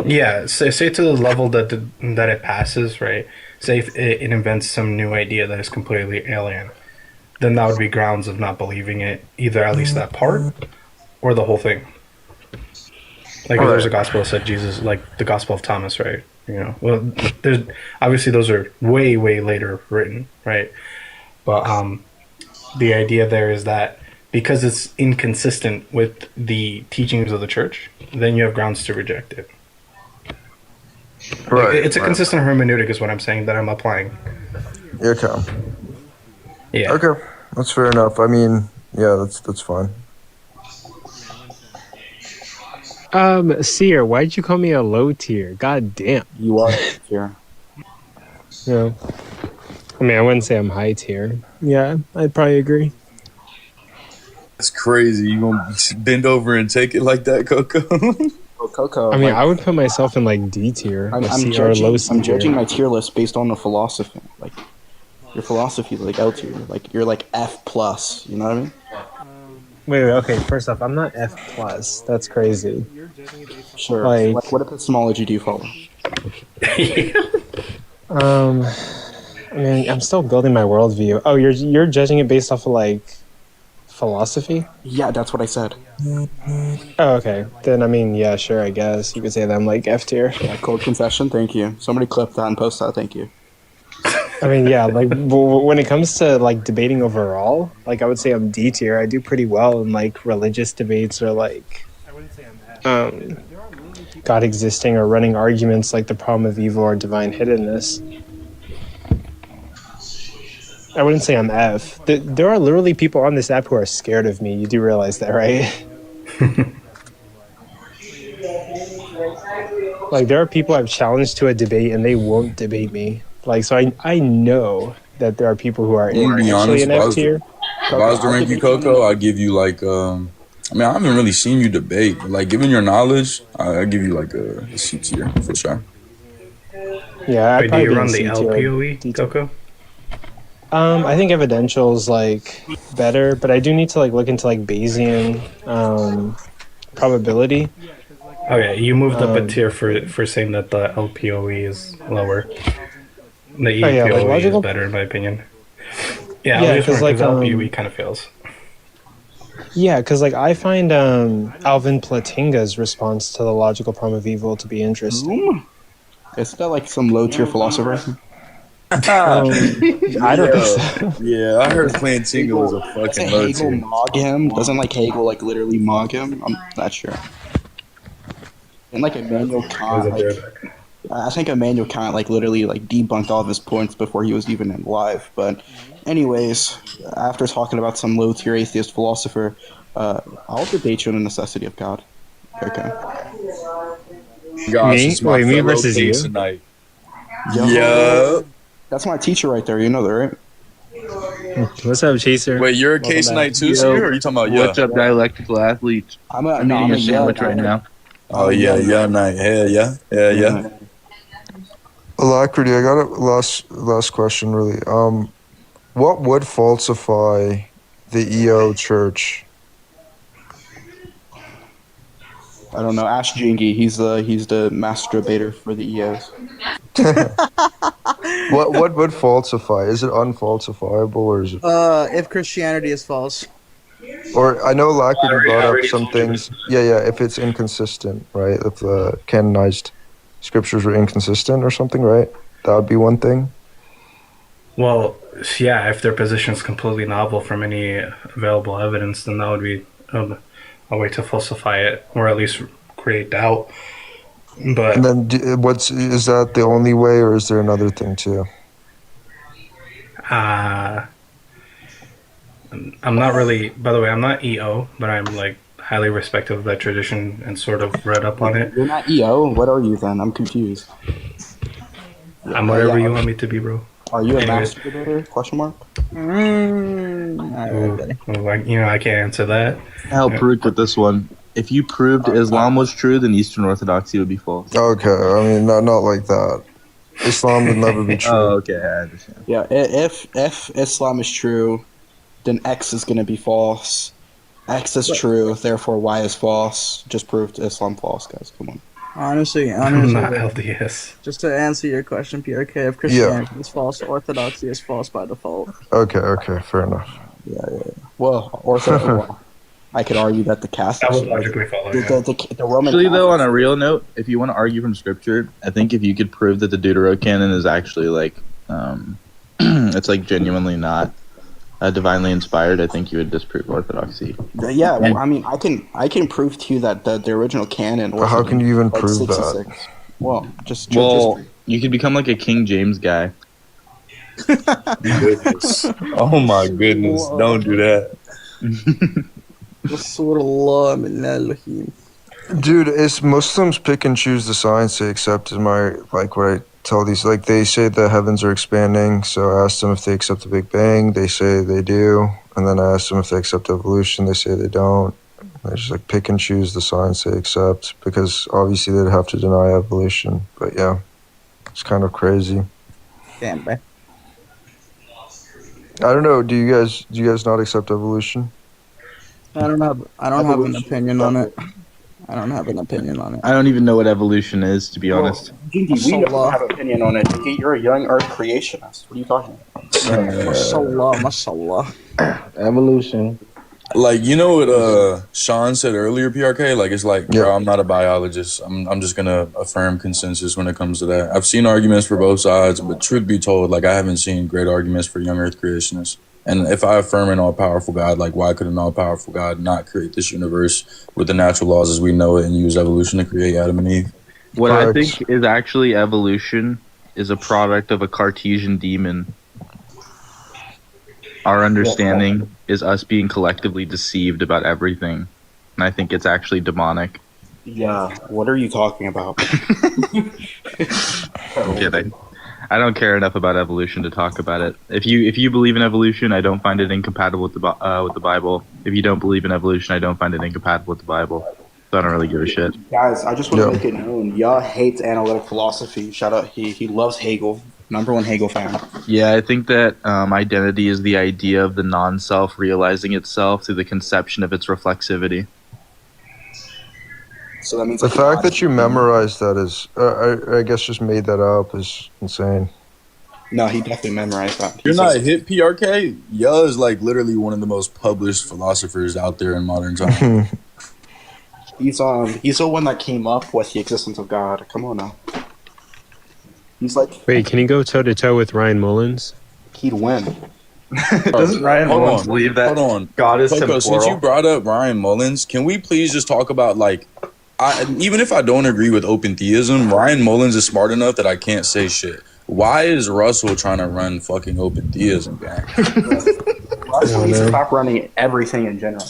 S20: Yeah, say to the level that it passes, right? Say if it invents some new idea that is completely alien, then that would be grounds of not believing it, either at least that part or the whole thing. Like if there's a gospel that said Jesus, like the Gospel of Thomas, right? Well, there's obviously those are way later written, right? But the idea there is that because it's inconsistent with the teachings of the church, then you have grounds to reject it.
S10: Right.
S20: It's a consistent hermeneutic is what I'm saying that I'm applying.
S10: Okay.
S20: Yeah.
S10: Okay, that's fair enough. I mean, yeah, that's fine.
S1: Seer, why'd you call me a low tier? God damn.
S12: You are tier.
S1: No. I mean, I wouldn't say I'm high tier. Yeah, I'd probably agree.
S13: That's crazy. You gonna bend over and take it like that, Coco?
S12: Coco.
S1: I mean, I would put myself in like D tier.
S12: I'm judging my tier list based on the philosophy. Like your philosophy is like L tier. Like you're like F plus. You know what I mean?
S1: Wait. Okay. First off, I'm not F plus. That's crazy.
S12: Sure. Like what epistemology do you follow?
S1: I mean, I'm still building my worldview. Oh, you're judging it based off of like philosophy?
S12: Yeah, that's what I said.
S1: Oh, okay. Then I mean, yeah, sure. I guess you could say that I'm like F tier.
S12: Yeah, cold confession. Thank you. Somebody clip that and post that. Thank you.
S1: I mean, yeah, like when it comes to like debating overall, like I would say I'm D tier. I do pretty well in like religious debates or like God existing or running arguments like the problem of evil or divine hiddenness. I wouldn't say I'm F. There are literally people on this app who are scared of me. You do realize that, right? Like there are people I've challenged to a debate and they won't debate me. Like, so I know that there are people who are actually an F tier.
S13: If I was to rank you, Coco, I'd give you like, I mean, I haven't really seen you debate, but like, given your knowledge, I'd give you like a C tier for sure.
S1: Yeah,
S20: Wait, do you run the LPOE, Coco?
S1: I think evidential's like better, but I do need to like look into like Bayesian probability.
S20: Okay, you moved up a tier for saying that the LPOE is lower. The EPOE is better in my opinion. Yeah, because like LPOE kind of fails.
S1: Yeah, because like I find Alvin Platinga's response to the logical problem of evil to be interesting.
S12: Isn't that like some low tier philosopher?
S1: I don't think so.
S13: Yeah, I heard Plantinga was a fucking low tier.
S12: Hegel mog him? Doesn't like Hegel like literally mog him? I'm not sure. And like Immanuel Kant, I think Immanuel Kant like literally like debunked all of his points before he was even alive. But anyways, after talking about some low tier atheist philosopher, I'll debate you on the necessity of God. Okay.
S13: Gosh,
S1: me versus you
S13: tonight.
S12: Yeah. That's my teacher right there. You know that, right?
S1: What's up, Chaser?
S13: Wait, you're a Caseonite too, Seer, or are you talking about
S16: What's
S13: yeah?
S16: up, dialectical athletes? I'm eating a sandwich right now.
S13: Oh yeah, yeah, night. Hell yeah, yeah, yeah.
S10: Alacrity, I got a last question really. What would falsify the EO church?
S12: I don't know. Ask Jingy. He's the master debater for the EOs.
S10: What would falsify? Is it unfalsifiable or is it?
S18: If Christianity is false.
S10: Or I know Alacrity brought up some things. Yeah. If it's inconsistent, right? If the canonized scriptures were inconsistent or something, right? That would be one thing.
S20: Well, yeah, if their position is completely novel from any available evidence, then that would be a way to falsify it, or at least create doubt. But
S10: And then, is that the only way, or is there another thing too?
S20: I'm not really. By the way, I'm not EO, but I'm like highly respectful of that tradition and sort of read up on it.
S12: You're not EO. What are you then? I'm confused.
S20: I'm whatever you want me to be, bro.
S12: Are you a
S20: Anyways.
S12: master debater? Question mark.
S20: I can't answer that.
S3: Help Root with this one. If you proved Islam was true, then Eastern Orthodoxy would be false.
S10: Okay, I mean not like that. Islam would never be true.
S3: Oh, okay, I understand.
S12: Yeah. If Islam is true, then X is going to be false. X is true, therefore Y is false. Just proved Islam false, guys. Come on.
S18: Honestly,
S20: Not LDS.
S18: just to answer your question, PRK, if Christianity is false, Orthodoxy is false by default.
S10: Okay, fair enough.
S12: Yeah. Well, I could argue that the Catholic.
S20: That would logically follow.
S12: The Roman.
S3: Actually, though, on
S12: Catholics-
S3: a real note, if you want to argue from Scripture, I think if you could prove that the Deuterocanon is actually like, it's like genuinely not divinely inspired, I think you would disprove Orthodoxy.
S12: Yeah, well, I mean, I can prove to you that the original canon.
S10: But how can you even prove
S12: 66.
S10: that?
S12: Well, just
S3: You could become like a King James guy. Goodness. Oh my goodness!
S18: Whoa.
S3: Don't do that.
S10: Dude, it's Muslims pick and choose the science they accept. Is my like what I tell these, like they say the heavens are expanding, so I asked them if they accept the Big Bang. They say they do, and then I asked them if they accept evolution. They say they don't. They just like pick and choose the science they accept because obviously they'd have to deny evolution. But yeah, it's kind of crazy.
S18: Damn, bro.
S10: I don't know. Do you guys not accept evolution?
S18: I don't have an opinion on it. I don't have an opinion on it.
S3: I don't even know what evolution is, to be honest.
S12: Jinky, we don't have an opinion on it. Jinky, you're a young Earth creationist. What are you talking about?
S18: Mashallah.
S4: Evolution.
S13: Like, you know what Sean said earlier, PRK? Like, it's like, bro, I'm not a biologist. I'm just going to affirm consensus when it comes to that. I've seen arguments for both sides, but truth be told, like, I haven't seen great arguments for young Earth creationists. And if I affirm an all-powerful God, like, why could an all-powerful God not create this universe with the natural laws as we know it and use evolution to create Adam and Eve?
S3: What I think is actually evolution is a product of a Cartesian demon. Our understanding is us being collectively deceived about everything. And I think it's actually demonic.
S12: Yeah, what are you talking about?
S3: I'm kidding. I don't care enough about evolution to talk about it. If you believe in evolution, I don't find it incompatible with the Bible. If you don't believe in evolution, I don't find it incompatible with the Bible. So I don't really give a shit.
S12: Guys, I just want to make it known. Yah hates analytic philosophy. Shout out, he loves Hegel. #1 Hegel fan.
S3: Yeah, I think that identity is the idea of the non-self realizing itself through the conception of its reflexivity.
S12: So that means
S10: The fact that you memorized that is, I guess, just made that up is insane.
S12: No, he definitely memorized that.
S13: You're not hip, PRK? Yah is like literally one of the most published philosophers out there in modern times.
S12: He's the one that came up with the existence of God. Come on now. He's like,
S1: Wait, can he go toe to toe with Ryan Mullins?
S12: he'd win.
S8: Doesn't Ryan Mullins believe that God is
S13: Coco, since you
S8: temporal?
S13: brought up Ryan Mullins, can we please just talk about, like, even if I don't agree with open theism, Ryan Mullins is smart enough that I can't say shit. Why is Russell trying to run fucking open theism, gang?
S12: Russell needs to stop running everything in general.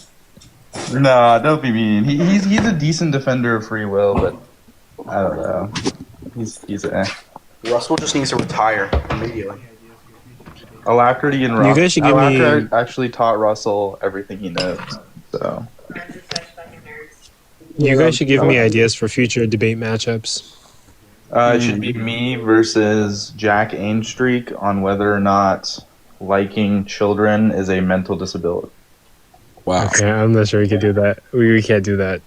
S3: No, don't be mean. He's a decent defender of free will, but I don't know. He's
S12: Russell just needs to retire immediately.
S3: Alacrity and
S1: You guys should give me.
S3: actually taught Russell everything he knows. So
S1: You guys should give me ideas for future debate matchups.
S3: it should be me versus Jack Ainstreak on whether or not liking children is a mental disability.
S6: Wow.
S1: Okay, I'm not sure we can do that. We can't do that.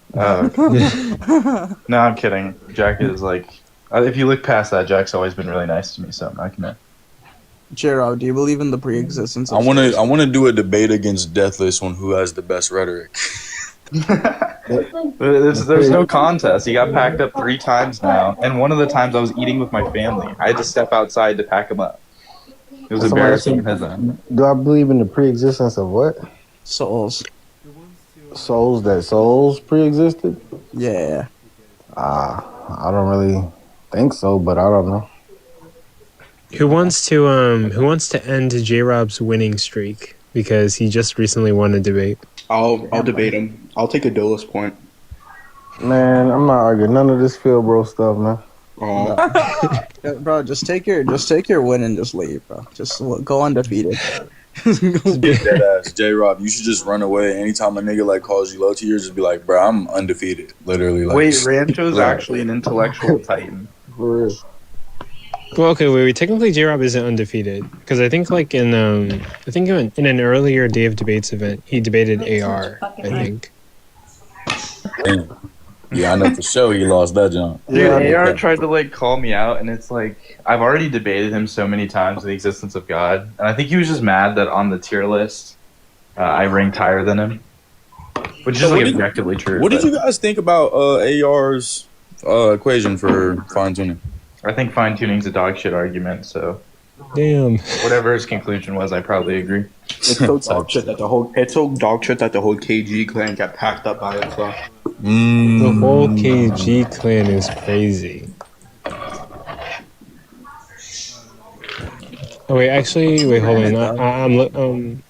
S3: No, I'm kidding. Jack is like, if you look past that, Jack's always been really nice to me, so I'm not gonna.
S18: Gerald, do you believe in the pre-existence
S13: I
S18: of
S13: want to do a debate against Deathless on who has the best rhetoric.
S3: There's no contest. He got packed up 3 times now, and one of the times I was eating with my family. I had to step outside to pack him up. It was embarrassing.
S4: Do I believe in the pre-existence of what?
S18: souls?
S4: Souls pre-existed?
S18: Yeah.
S4: I don't really think so, but I don't know.
S1: Who wants to end J-Rob's winning streak because he just recently won a debate?
S12: I'll debate him. I'll take a duelist point.
S4: Man, I'm not arguing none of this Phil bro stuff, man.
S12: Oh.
S18: Bro, just take your win and just leave, bro. Just go undefeated.
S13: Get that ass, J-Rob. You should just run away. Anytime a nigga like calls you low tier, just be like, bro, I'm undefeated. Literally. Like,
S3: Wait, Rancho's actually an intellectual titan.
S4: For real.
S1: Well, okay, wait. Technically, J-Rob isn't undefeated because I think like in an earlier Day of Debates event, he debated AR. I think.
S13: damn. Yeah, I know for sure he lost that jump.
S3: Dude, AR tried to like call me out, and it's like I've already debated him so many times in the existence of God, and I think he was just mad that on the tier list, I ranked higher than him, which is like objectively true.
S13: What did you guys think about AR's equation for fine tuning?
S3: I think fine tuning's a dog shit argument. So,
S1: damn.
S3: Whatever his conclusion was, I probably agree.
S12: It's so dog shit that the whole KG clan got packed up by itself.
S1: The whole KG clan is crazy. Oh wait, hold on.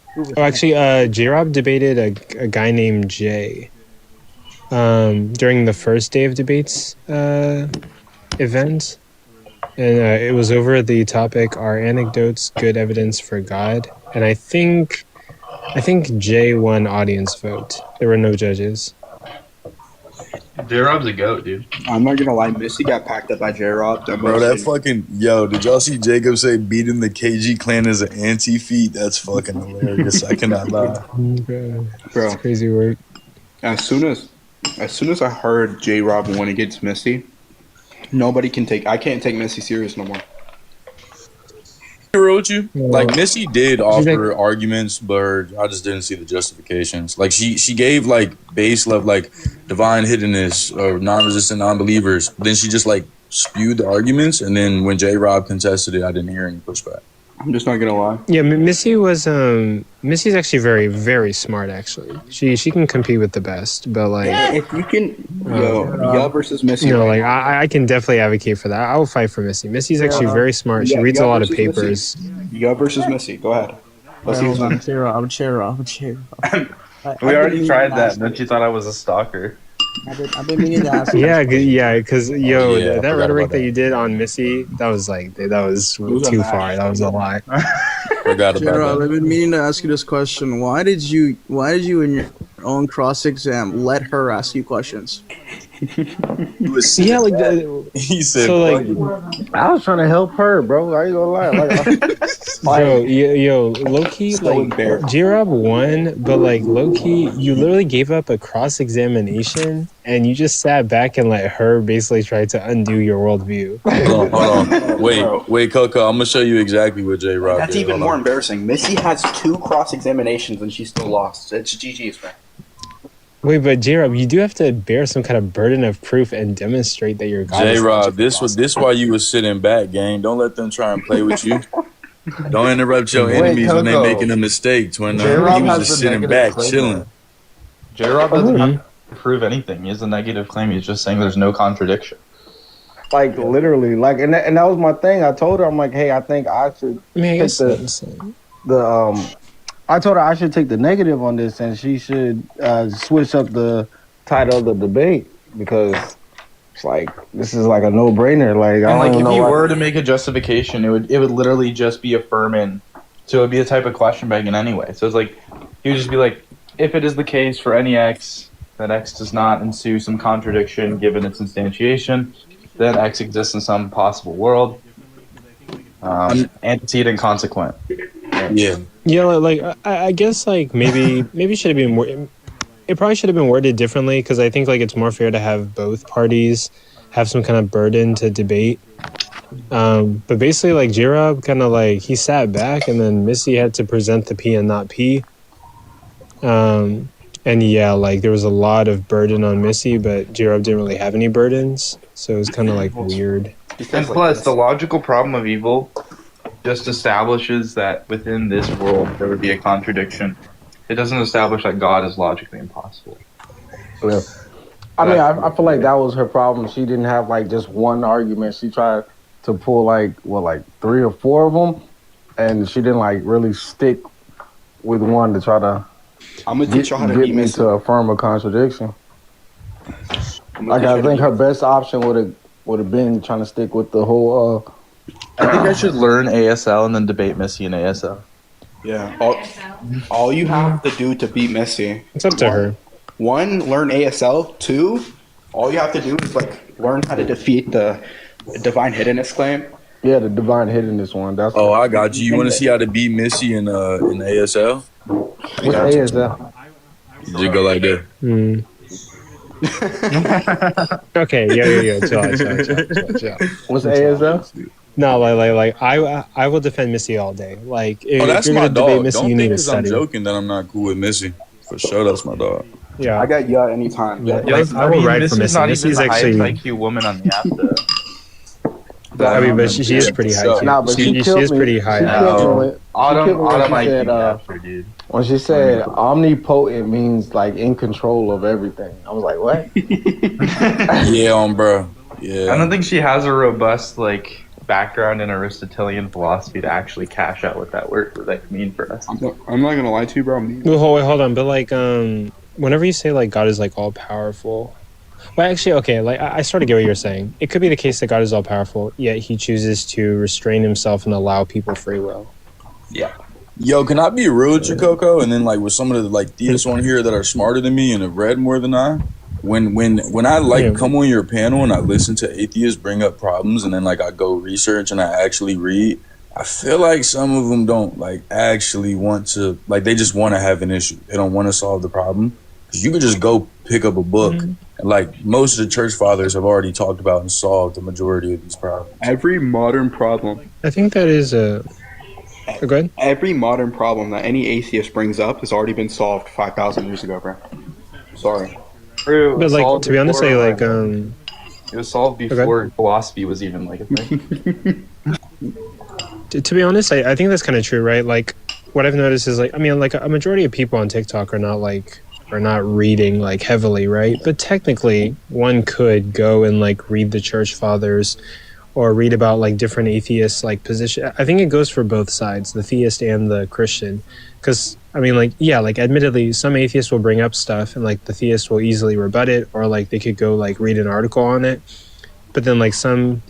S1: J-Rob debated a guy named Jay during the first Day of Debates event, and it was over the topic: "Are anecdotes good evidence for God?" And I think Jay won audience vote. There were no judges.
S3: J-Rob's a goat, dude.
S12: I'm not gonna lie, Missy got packed up by J-Rob.
S13: Bro, that fucking did y'all see Jacob say beating the KG clan is an anti-feat? That's fucking hilarious. I cannot lie.
S12: Bro,
S1: it's crazy work.
S12: As soon as I heard J-Rob win against Missy, I can't take Missy serious no more.
S13: With you, like Missy did offer arguments, but I just didn't see the justifications. Like she gave like base level, like divine hiddenness or non-resistant non-believers. Then she just like spewed the arguments, and then when J-Rob contested it, I didn't hear any pushback.
S12: I'm just not gonna lie.
S1: Yeah, Missy's actually very, very smart. Actually, she can compete with the best. But like,
S12: if you can, Yuh versus Missy.
S1: Like I can definitely advocate for that. I will fight for Missy. Missy's actually very smart. She reads a lot of papers.
S12: Yuh versus Missy. Go ahead. Let's see who's on.
S18: I'm cheer off.
S3: We already tried that, and then she thought I was a stalker.
S18: I've been meaning to ask.
S1: Because that rhetoric that you did on Missy, that was too far. That was a lie.
S13: Forgot about
S18: Gerald,
S13: that.
S18: I've been meaning to ask you this question. Why did you in your own cross exam let her ask you questions?
S13: He said,
S1: so like,
S4: I was trying to help her, bro. I ain't gonna lie. Low key, like
S1: J-Rob won, but like low key, you literally gave up a cross examination, and you just sat back and let her basically try to undo your worldview.
S13: Hold on. Wait, Coco. I'm gonna show you exactly what J-Rob
S12: That's
S13: did.
S12: even more embarrassing. Missy has 2 cross examinations and she still lost. It's GG's, man.
S1: Wait, but J-Rob, you do have to bear some kind of burden of proof and demonstrate that you're God.
S13: J-Rob, this why you was sitting back, gang. Don't let them try and play with you. Don't interrupt your enemies when they making a mistake. When he was just sitting back, chilling.
S3: J-Rob doesn't have to prove anything. He has a negative claim. He's just saying there's no contradiction.
S4: Like literally, like, and that was my thing. I told her, I'm like, hey, I think I should. I told her I should take the negative on this, and she should switch up the title of the debate because it's like this is like a no-brainer. Like,
S3: if you were to make a justification, it would literally just be affirming So it would be a type of question bank in any way. So it's like, he would just be like, if it is the case for any x, that x does not ensue some contradiction given its instantiation, then x exists in some possible world, antecedent consequent.
S13: Yeah.
S1: Yeah, like I guess like maybe it should have been more. It probably should have been worded differently because I think like it's more fair to have both parties have some kind of burden to debate. But basically, like J-Rob kind of like he sat back and then Missy had to present the P and not P. And yeah, like there was a lot of burden on Missy, but J-Rob didn't really have any burdens, so it was kind of like weird.
S3: And plus, the logical problem of evil just establishes that within this world there would be a contradiction. It doesn't establish that God is logically impossible.
S4: Yeah. I mean, I feel like that was her problem. She didn't have like just one argument. She tried to pull like 3 or 4 of them, and she didn't like really stick with one to try to.
S12: I'm gonna teach you how to
S4: get
S12: beat
S4: me
S12: Missy.
S4: to affirm a contradiction. Like I think her best option would have been trying to stick with the whole.
S3: I think I should learn ASL and then debate Missy in ASL.
S12: Yeah. All you have to do to beat Missy.
S1: It's up to her.
S12: 1, learn ASL. 2, all you have to do is like learn how to defeat the divine hiddenness claim.
S4: Yeah, the divine hiddenness one. That's
S13: I got you. You want to see how to beat Missy in ASL?
S4: What's ASL?
S13: Just go like that.
S1: Okay, yeah. Chill out.
S4: What's ASL?
S1: No, like I will defend Missy all day. Like if
S13: That's
S1: you're
S13: my
S1: gonna debate
S13: dog.
S1: Missy,
S13: Don't
S1: you
S13: think
S1: need to
S13: because I'm
S1: study.
S13: joking that I'm not cool with Missy. For sure, that's my dog.
S1: Yeah,
S12: I got ya anytime.
S1: Yeah, I will ride for
S3: Missy's
S1: Missy.
S3: not
S1: Missy's
S3: even the
S1: actually.
S3: highest IQ woman on the app, though.
S1: I mean, but she is pretty high.
S4: Nah, but she
S1: is pretty high.
S4: She killed me
S3: Autumn
S4: when she
S3: IQ
S4: said,
S3: capper, dude.
S4: when she said omnipotent means like in control of everything. I was like, what?
S13: Yeah, bro. Yeah.
S3: I don't think she has a robust like background in Aristotelian philosophy to actually cash out what that word would like mean for us.
S12: I'm not gonna lie to you, bro.
S1: Wait, hold on. But like, whenever you say like God is like all powerful, well, actually, okay. Like, I sort of get what you're saying. It could be the case that God is all powerful, yet He chooses to restrain Himself and allow people free will.
S3: Yeah.
S13: Yo, can I be real with you, Coco? And then like with some of the like theists on here that are smarter than me and have read more than I. When I like come on your panel and I listen to atheists bring up problems and then like I go research and I actually read, I feel like some of them don't like actually want to, like they just want to have an issue. They don't want to solve the problem. Because you could just go pick up a book and like most of the church fathers have already talked about and solved the majority of these problems.
S12: Every modern problem.
S1: I think that is a. Go ahead.
S12: Every modern problem that any atheist brings up has already been solved 5,000 years ago, bro. Sorry.
S3: True.
S1: But like to be honest, like
S3: it was solved before philosophy was even like a thing.
S1: to be honest, I think that's kind of true, right? Like what I've noticed is like I mean like a majority of people on TikTok are not reading like heavily, right? But technically one could go and like read the church fathers or read about like different atheists like position. I think it goes for both sides, the theist and the Christian. Because I mean like yeah, like admittedly some atheists will bring up stuff and like the theist will easily rebut it, or like they could go like read an article on it. But then like some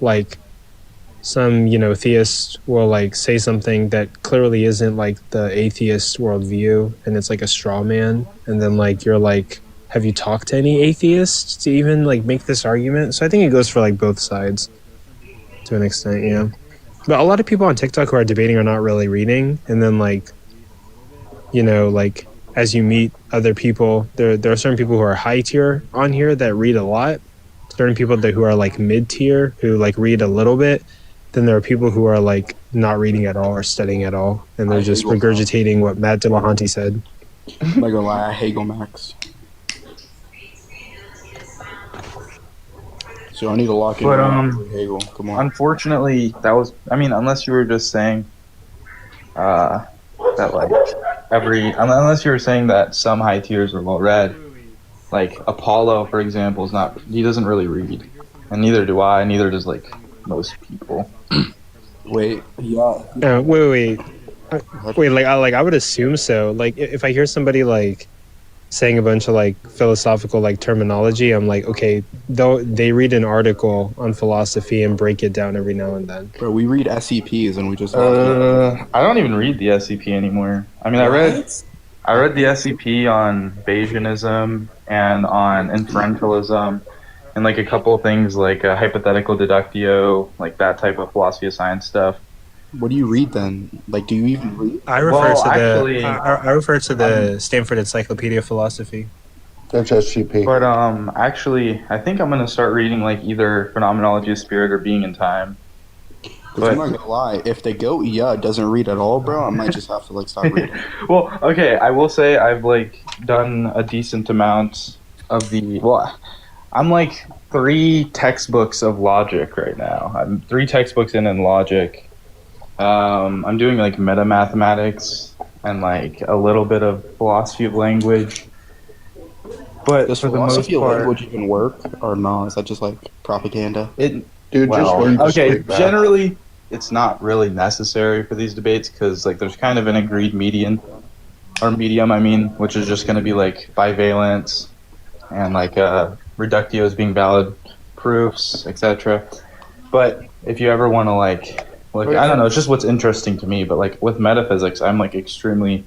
S1: theist will like say something that clearly isn't like the atheist worldview and it's like a straw man, and then like you're like, have you talked to any atheists to even like make this argument? So I think it goes for like both sides to an extent, yeah. But a lot of people on TikTok who are debating are not really reading, and then like like as you meet other people, there are certain people who are high tier on here that read a lot, certain people who are like mid tier who like read a little bit. Then there are people who are like not reading at all or studying at all, and they're just regurgitating what Matt Dillahunty said.
S12: I'm not gonna lie, I hate Max. So I need to lock in.
S3: But
S12: Hegel. Come on.
S3: Unfortunately, that was. I mean, unless you were just saying, that like unless you were saying that some high tiers are well read, like Apollo, for example, is not. He doesn't really read, and neither do I. Neither does like most people.
S12: Wait. Yeah.
S1: Wait. Like I would assume so. Like if I hear somebody like saying a bunch of like philosophical like terminology, I'm like, okay, though they read an article on philosophy and break it down every now and then.
S12: Bro, we read SEPs and we just
S3: I don't even read the SCP anymore. I mean, I read the SCP on Bayesianism and on inferentialism, and like a couple of things like hypothetical deductio, like that type of philosophy of science stuff.
S12: What do you read then? Like, do you even read?
S1: I refer I refer to the Stanford Encyclopedia of Philosophy.
S7: That's SCP.
S3: But actually, I think I'm gonna start reading like either Phenomenology of Spirit or Being in Time.
S12: Because I'm not gonna lie, if the goat doesn't read at all, bro, I might just have to like stop reading.
S3: Well, okay, I will say I've like done a decent amount of the. Well, I'm like 3 textbooks of logic right now. I'm 3 textbooks in logic. I'm doing like meta mathematics and like a little bit of philosophy of language. But
S12: Does
S3: for the most
S12: philosophy of
S3: part,
S12: language even work or not? Is that just like propaganda?
S3: Dude,
S12: just learn to
S3: okay.
S12: speak back.
S3: Generally, it's not really necessary for these debates because like there's kind of an agreed medium, which is just going to be like bivalence and like reductio as being valid proofs, etc. But if you ever want to like I don't know, it's just what's interesting to me. But like with metaphysics, I'm like extremely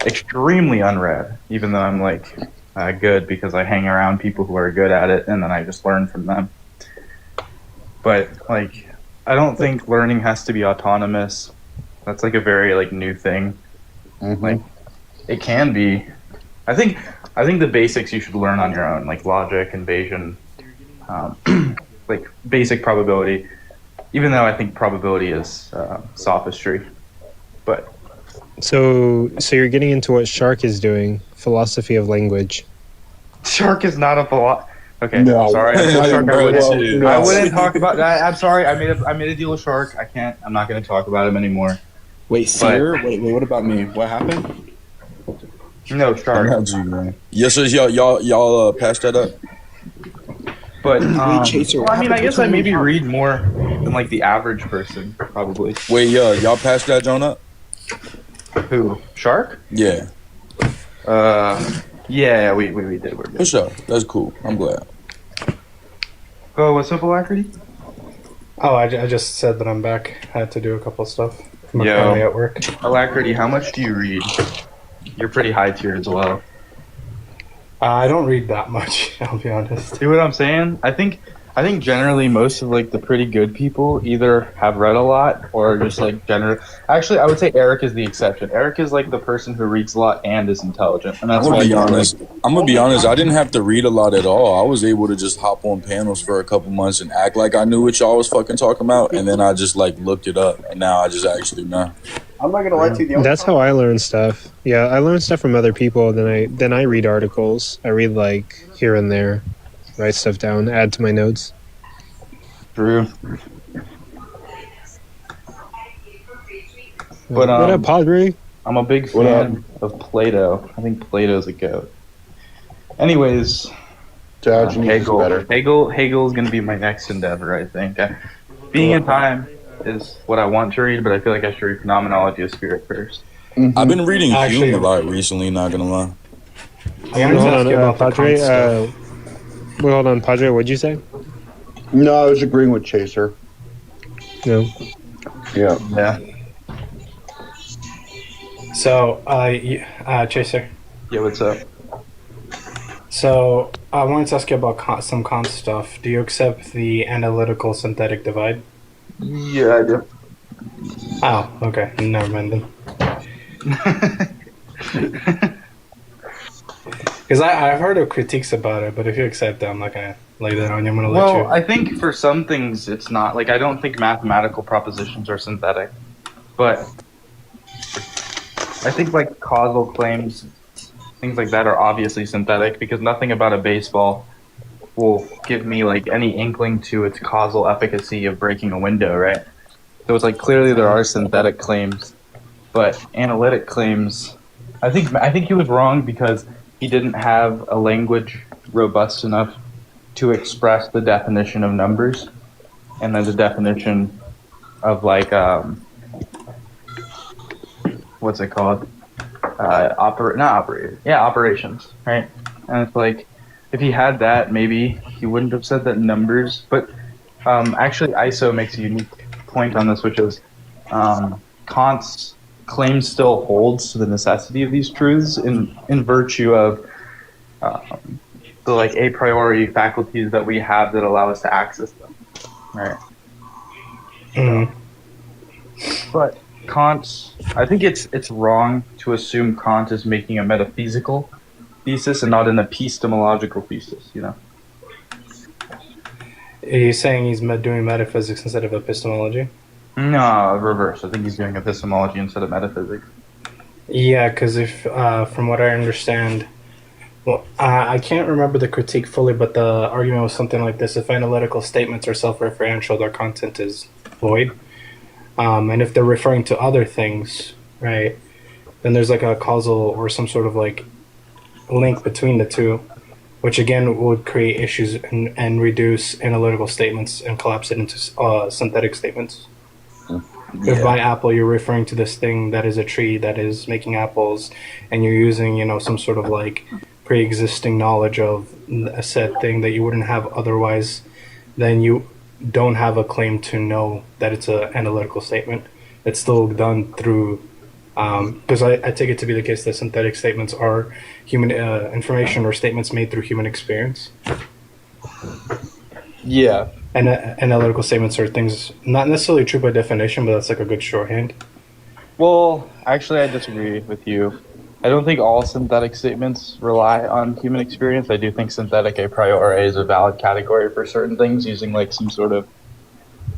S3: unread, even though I'm like good because I hang around people who are good at it and then I just learn from them. But like, I don't think learning has to be autonomous. That's like a very like new thing. Like, it can be. I think the basics you should learn on your own, like logic and Bayesian, like basic probability. Even though I think probability is sophistry, but
S1: So you're getting into what Shark is doing, philosophy of language.
S3: Shark is not a philosopher. Okay,
S1: No.
S3: sorry. Shark,
S1: No.
S3: I wouldn't talk about that. I'm sorry. I made a deal with Shark. I can't. I'm not going to talk about him anymore.
S12: Wait, Seer? Wait, what about me? What happened?
S3: No, Shark.
S13: Yes, sir. Y'all passed that up.
S3: But
S12: Chaser,
S3: well, I mean, I guess I maybe read more than like the average person, probably.
S13: Wait, y'all passed that John up?
S3: Who? Shark?
S13: Yeah.
S3: Yeah, we did. We're good.
S13: For sure. That's cool. I'm glad.
S3: Oh, what's up, Alacrity?
S20: Oh, I just said that I'm back. I had to do a couple of stuff. I'm
S3: Yo,
S20: currently at work.
S3: Alacrity, how much do you read? You're pretty high tier as well.
S20: I don't read that much, I'll be honest.
S3: See what I'm saying? I think generally most of like the pretty good people either have read a lot or just like generally. Actually, I would say Eric is the exception. Eric is like the person who reads a lot and is intelligent, and that's
S13: I'm
S3: why.
S13: gonna be honest. I didn't have to read a lot at all. I was able to just hop on panels for a couple months and act like I knew what y'all was fucking talking about, and then I just like looked it up, and now I just actually know.
S12: I'm not gonna lie to you.
S1: That's how I learn stuff. Yeah, I learn stuff from other people. Then I read articles. I read like here and there, write stuff down, add to my notes.
S3: True. But
S1: what up, Padre?
S3: I'm a big fan of Plato. I think Plato's a goat. Anyways, Hegel is going to be my next endeavor, I think. Being in Time is what I want to read, but I feel like I should read Phenomenology of Spirit first.
S13: I've been reading Hume a lot recently, not gonna lie.
S1: Hold on, Padre. Hold on, Padre. What'd you say?
S7: No, I was agreeing with Chaser.
S1: No.
S3: Yeah.
S20: So, Chaser.
S3: Yeah, what's up?
S20: So, I wanted to ask you about some Kant stuff. Do you accept the analytical synthetic divide?
S3: Yeah, I do.
S20: Oh, okay. Never mind then. Because I've heard of critiques about it, but if you accept it, I'm not going to lay that on you. I'm going to let you.
S3: Well, I think for some things it's not. Like, I don't think mathematical propositions are synthetic. But I think, like, causal claims, things like that are obviously synthetic because nothing about a baseball will give me, like, any inkling to its causal efficacy of breaking a window, right? So it's like clearly there are synthetic claims, but analytic claims. I think he was wrong because he didn't have a language robust enough to express the definition of numbers, and then the definition of like what's it called? operations, right? And it's like, if he had that, maybe he wouldn't have said that numbers. But actually, ISO makes a unique point on this, which is Kant's claim still holds to the necessity of these truths in virtue of the like a priori faculties that we have that allow us to access them, right? But Kant, I think it's wrong to assume Kant is making a metaphysical thesis and not an epistemological thesis, you know?
S20: He's saying he's doing metaphysics instead of epistemology?
S3: No, reverse. I think he's doing epistemology instead of metaphysics.
S20: Yeah, because if, from what I understand, well, I can't remember the critique fully, but the argument was something like this. If analytical statements are self-referential, their content is void. And if they're referring to other things, right, then there's like a causal or some sort of like link between the two, which again would create issues and reduce analytical statements and collapse it into synthetic statements. If by apple you're referring to this thing that is a tree that is making apples, and you're using, you know, some sort of like pre-existing knowledge of a said thing that you wouldn't have otherwise, then you don't have a claim to know that it's an analytical statement. It's still done through, because I take it to be the case that synthetic statements are human information or statements made through human experience.
S3: Yeah.
S20: And analytical statements are things not necessarily true by definition, but that's like a good shorthand.
S3: Well, actually, I disagree with you. I don't think all synthetic statements rely on human experience. I do think synthetic a priori is a valid category for certain things, using like some sort of...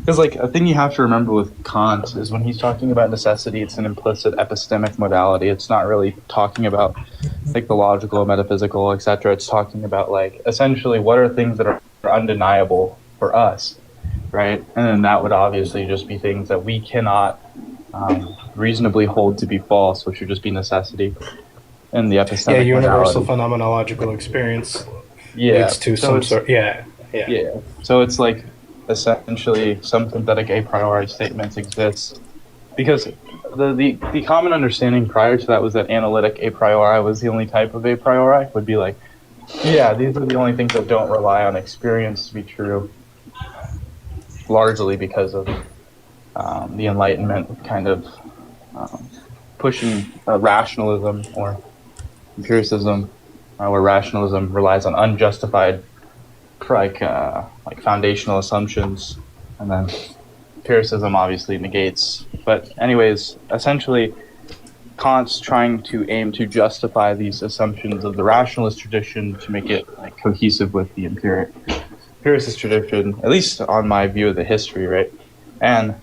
S3: Because like a thing you have to remember with Kant is when he's talking about necessity, it's an implicit epistemic modality. It's not really talking about like the logical, metaphysical, etc. It's talking about like essentially what are things that are undeniable for us, right? And then that would obviously just be things that we cannot reasonably hold to be false, which would just be necessity and the epistemic
S20: Yeah, universal
S3: modality.
S20: phenomenological experience leads to
S3: So
S20: some
S3: it's-
S20: sort. Yeah.
S3: So it's like essentially some synthetic a priori statements exist because the common understanding prior to that was that analytic a priori was the only type of a priori. Would be like, yeah, these are the only things that don't rely on experience to be true, largely because of the Enlightenment kind of pushing rationalism or empiricism, where rationalism relies on unjustified like foundational assumptions, and then empiricism obviously negates. But anyways, essentially, Kant's trying to aim to justify these assumptions of the rationalist tradition to make it like cohesive with the empiricist tradition, at least on my view of the history, right? And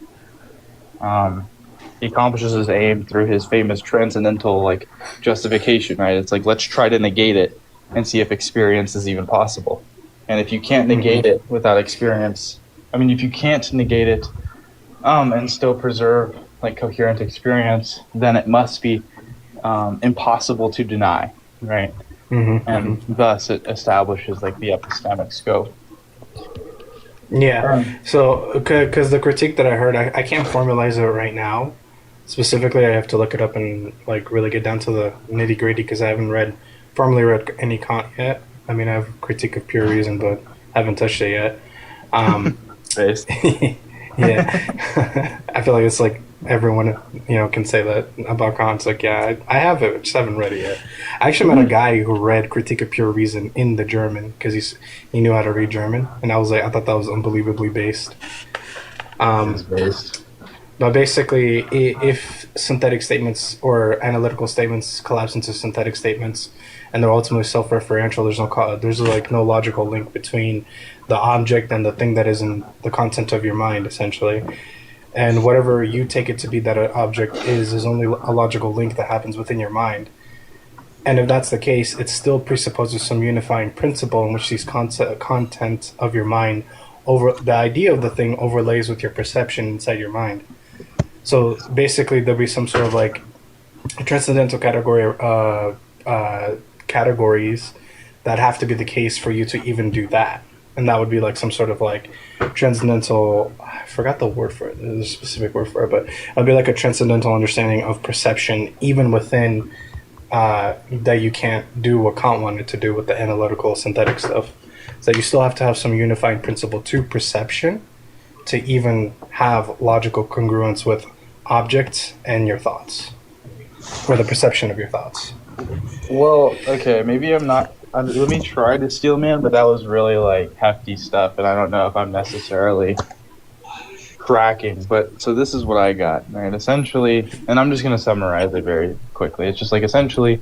S3: he accomplishes his aim through his famous transcendental like justification, right? It's like, let's try to negate it and see if experience is even possible. And if you can't negate it without experience, I mean, if you can't negate it and still preserve like coherent experience, then it must be impossible to deny, right? And thus it establishes like the epistemic scope.
S20: Yeah. So, because the critique that I heard, I can't formalize it right now. Specifically, I have to look it up and like really get down to the nitty gritty because I haven't formally read any Kant yet. I mean, I have a critique of pure reason, but haven't touched it yet. Yeah. I feel like it's like everyone, can say that about Kant. It's like, yeah, I have it, just haven't read it yet. I actually met a guy who read Critique of Pure Reason in the German because he knew how to read German, and I thought that was unbelievably based. But basically, if synthetic statements or analytical statements collapse into synthetic statements, and they're ultimately self-referential, there's like no logical link between the object and the thing that is in the content of your mind, essentially. And whatever you take it to be that an object is only a logical link that happens within your mind. And if that's the case, it still presupposes some unifying principle in which these content of your mind over the idea of the thing overlays with your perception inside your mind. So basically, there'll be some sort of like transcendental categories that have to be the case for you to even do that. And that would be like some sort of like transcendental, I forgot the word for it, there's a specific word for it, but it would be like a transcendental understanding of perception even within that you can't do what Kant wanted to do with the analytical synthetic stuff. Is that you still have to have some unifying principle to perception to even have logical congruence with objects and your thoughts, or the perception of your thoughts.
S3: Well, okay, maybe I'm not. Let me try to steel man, but that was really like hefty stuff, and I don't know if I'm necessarily cracking. But so this is what I got, right? Essentially, and I'm just going to summarize it very quickly. It's just like essentially,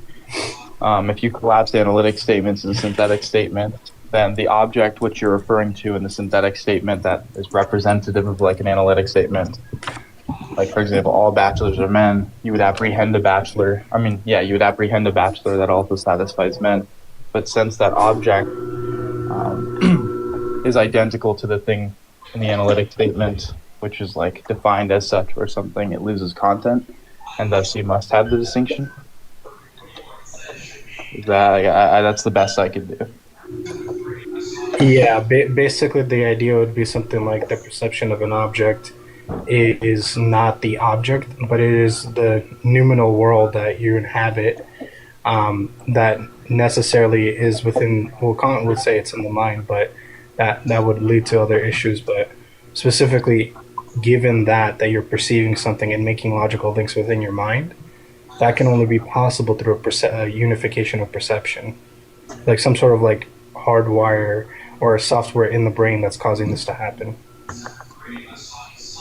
S3: if you collapse the analytic statements and synthetic statement, then the object which you're referring to in the synthetic statement that is representative of like an analytic statement, like for example, all bachelors are men, you would apprehend a bachelor. You would apprehend a bachelor that also satisfies men. But since that object is identical to the thing in the analytic statement, which is like defined as such or something, it loses content, and thus you must have the distinction. That's the best I could do.
S20: Yeah, basically the idea would be something like the perception of an object is not the object, but it is the noumenal world that you inhabit that necessarily is within, well, Kant would say it's in the mind, but that would lead to other issues. But specifically, given that you're perceiving something and making logical links within your mind, that can only be possible through a unification of perception, like some sort of like hardwire or a software in the brain that's causing this to happen.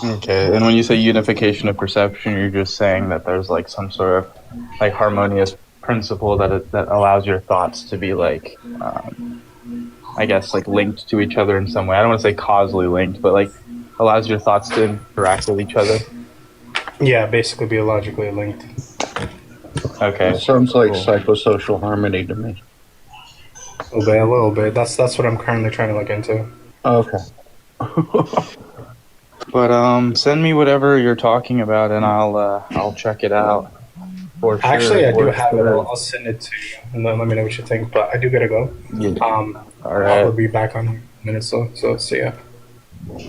S3: Okay, and when you say unification of perception, you're just saying that there's like some sort of like harmonious principle that allows your thoughts to be like, I guess, like linked to each other in some way. I don't want to say causally linked, but like allows your thoughts to interact with each other.
S20: Yeah, basically biologically linked.
S3: Okay.
S7: It sounds like psychosocial harmony to me.
S20: A little bit. That's what I'm currently trying to look into.
S7: Okay.
S3: But send me whatever you're talking about, and I'll check it out. For sure.
S20: Actually, I do have it. I'll send it to you, and then let me know what you think. But I do gotta go.
S3: Yeah.
S20: All right. I'll be back on in a minute, so see ya.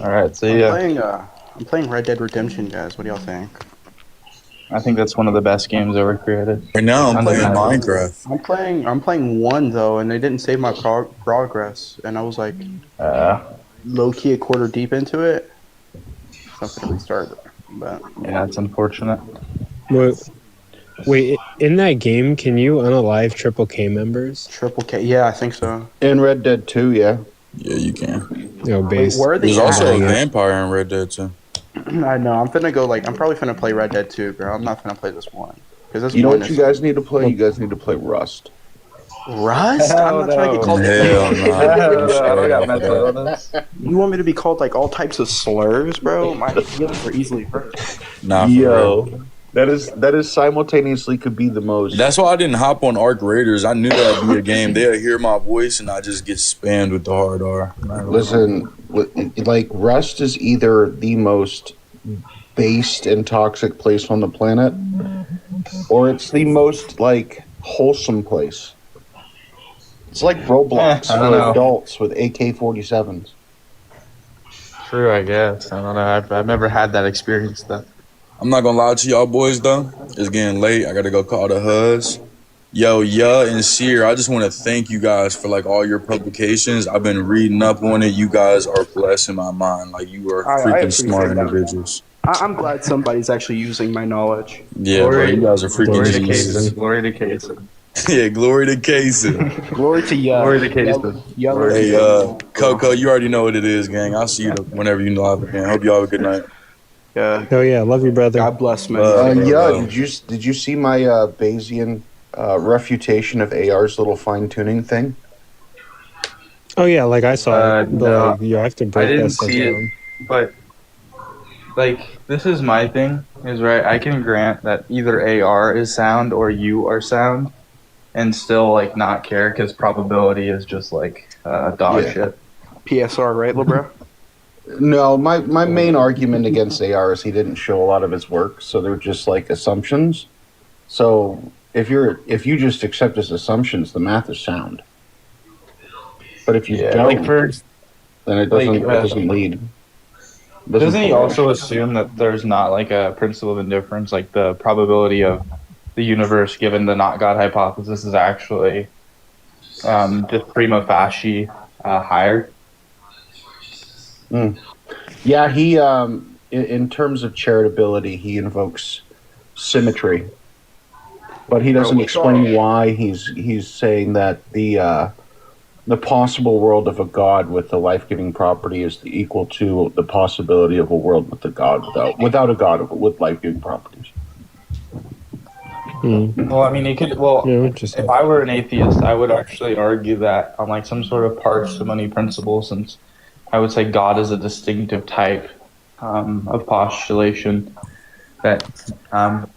S3: All right, see ya.
S12: I'm playing Red Dead Redemption, guys. What do y'all think?
S3: I think that's one of the best games ever created.
S13: Right now, I'm playing Minecraft.
S12: I'm playing 1 though, and they didn't save my progress, and I was like, low key a quarter deep into it. So I'm gonna restart it. But
S3: yeah, it's unfortunate.
S1: Wait, in that game, can you unalive Triple K members?
S12: Triple K, yeah, I think so.
S7: In Red Dead 2, yeah.
S13: Yeah, you can.
S1: No, base.
S12: Where are they
S13: There's
S12: at?
S13: also a vampire in Red Dead too.
S12: I know. I'm finna go. I'm probably finna play Red Dead 2, bro. I'm not finna play this one because this.
S7: You know
S12: one
S7: what you guys need to play? You guys need to play Rust.
S12: Rust? I'm not trying to get called. You want me to be called like all types of slurs, bro? My feelings were easily hurt.
S13: Nah,
S7: Yo, that is simultaneously could be the most.
S13: That's why I didn't hop on Arc Raiders. I knew that'd be a game. They'll hear my voice and I just get spammed with the hard R.
S7: Listen, like Rust is either the most based and toxic place on the planet, or it's the most like wholesome place. It's like Roblox for adults with AK-47s.
S3: True, I guess. I don't know. I've never had that experience though.
S13: I'm not gonna lie to y'all boys though. It's getting late. I gotta go call the HUDs. Yo, and Seer, I just want to thank you guys for like all your publications. I've been reading up on it. You guys are blessing my mind. Like you are freaking smart individuals.
S12: I'm glad somebody's actually using my knowledge.
S13: Yeah, bro, you guys are freaking geniuses.
S3: Glory to Kaysen.
S13: Yeah, glory to Kaysen.
S12: Glory to ya.
S3: Glory to Kaysen.
S13: Hey, Coco, you already know what it is, gang. I'll see you whenever you live again. Hope y'all have a good night.
S12: Yeah.
S1: Oh yeah, love you, brother.
S12: God bless, man.
S7: Did you see my Bayesian refutation of AR's little fine tuning thing?
S1: Oh yeah, like I saw it. But
S3: No,
S1: like, you have to break
S3: I didn't
S1: that stuff
S3: see it,
S1: down.
S3: but like this is my thing. Is right. I can grant that either AR is sound or you are sound, and still like not care because probability is just like dog shit.
S12: PSR, right, LeBron?
S7: No, my main argument against AR is he didn't show a lot of his work, so they're just like assumptions. So if you just accept his assumptions, the math is sound. But if you don't, then it doesn't lead.
S3: Doesn't he also assume that there's not like a principle of indifference, like the probability of the universe, given the not God hypothesis, is actually just prima facie higher.
S7: Yeah, he in terms of charitability, he invokes symmetry, but he doesn't explain why he's saying that the possible world of a god with the life-giving property is equal to the possibility of a world with a god without a god with life-giving properties.
S3: Well, I mean, you could. Well, if I were an atheist, I would actually argue that on like some sort of parsimony principle, since I would say God is a distinctive type of postulation that,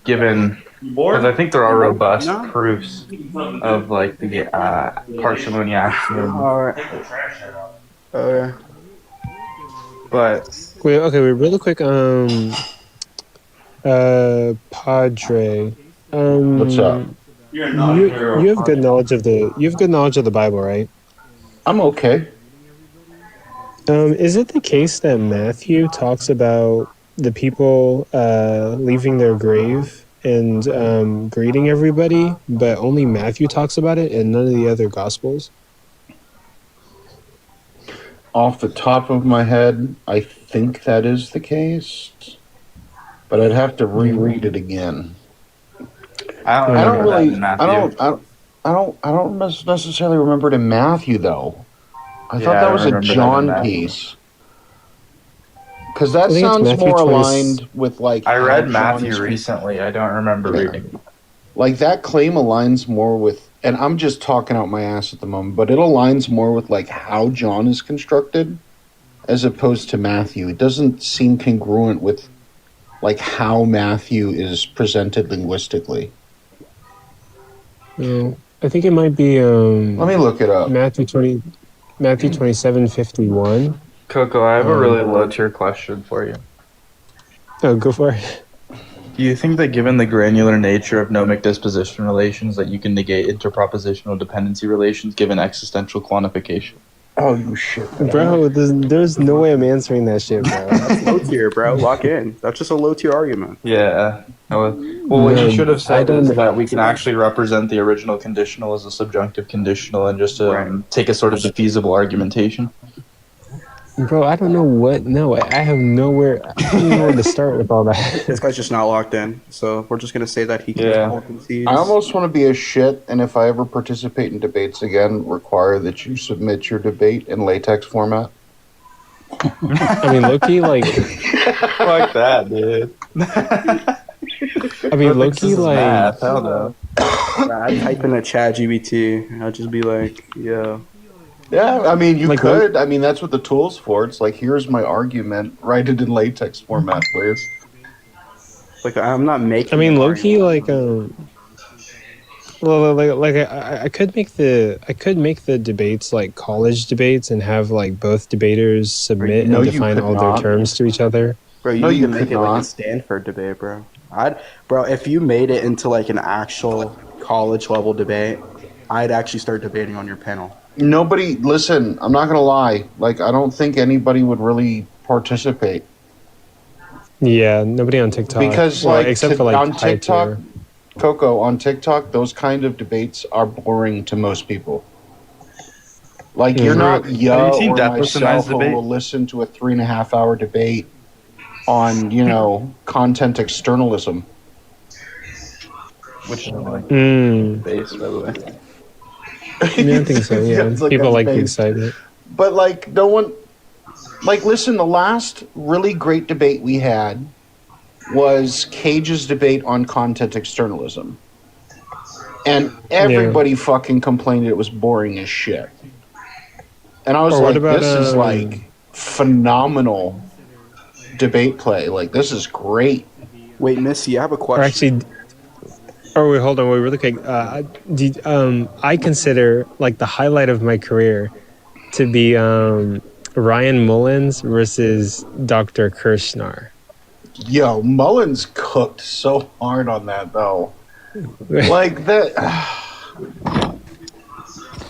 S3: given, because I think there are robust proofs of like the parsimony axiom. But
S1: wait, really quick. Padre.
S7: What's up?
S1: You have good knowledge of the Bible, right?
S7: I'm okay.
S1: Is it the case that Matthew talks about the people leaving their grave and greeting everybody, but only Matthew talks about it and none of the other Gospels?
S7: Off the top of my head, I think that is the case, but I'd have to reread it again. I don't necessarily remember it in Matthew though. I thought that was a John piece. Because that sounds more aligned with like.
S3: I read Matthew recently. I don't remember reading it.
S7: Like that claim aligns more with, and I'm just talking out my ass at the moment, but it aligns more with like how John is constructed, as opposed to Matthew. It doesn't seem congruent with like how Matthew is presented linguistically.
S1: No, I think it might be.
S7: Let me look it up.
S1: Matthew 27:51.
S3: Coco, I have a really low tier question for you.
S1: Oh, go for it.
S3: Do you think that given the granular nature of gnomic disposition relations that you can negate interpropositional dependency relations given existential quantification?
S7: Oh, you shit.
S1: Bro, there's no way I'm answering that shit, bro.
S12: That's low tier, bro. Lock in. That's just a low tier argument.
S3: Yeah. Well, what you should have said is that we can actually represent the original conditional as a subjunctive conditional and just take a sort of defeasible argumentation.
S1: Bro, I don't know what. No, I have nowhere. I don't even know where to start with all that.
S12: This guy's just not locked in, so we're just gonna say that he can concede.
S7: I almost want to be a shit, and if I ever participate in debates again, require that you submit your debate in latex format.
S1: I mean, Loki, like.
S3: Fuck that, dude.
S1: I mean, Loki, like.
S3: Math. Hell no.
S12: I'd type in a chat GBT. I'd just be like, yeah.
S7: Yeah, I mean, you could. I mean, that's what the tool's for. It's like, here's my argument. Write it in latex format, please.
S12: Like, I'm not making.
S1: I mean, Loki, like, well, I could make the debates like college debates and have like both debaters submit and define all their terms to each other.
S12: Bro, you can make it like a Stanford debate, bro. If you made it into like an actual college level debate, I'd actually start debating on your panel.
S7: Nobody, listen, I'm not going to lie. Like, I don't think anybody would really participate.
S1: Yeah, nobody on TikTok.
S7: Because,
S1: except for like
S7: on TikTok, Coco, on TikTok, those kind of debates are boring to most people. Like, you're not Yo or myself who will listen to a 3.5 hour debate on, content externalism.
S3: Which is like base, by the way.
S1: Yeah, I think so, yeah. People like the excitement.
S7: But, like, no one... Like, listen, the last really great debate we had was Cage's debate on content externalism. And everybody fucking complained it was boring as shit. And I was like, this is, like, phenomenal debate play. Like, this is great.
S12: Wait, Missy, I have a question.
S1: Wait, hold on, really quick. I consider like the highlight of my career to be Ryan Mullins versus Dr. Kirshner.
S7: Yo, Mullins cooked so hard on that though. Like that.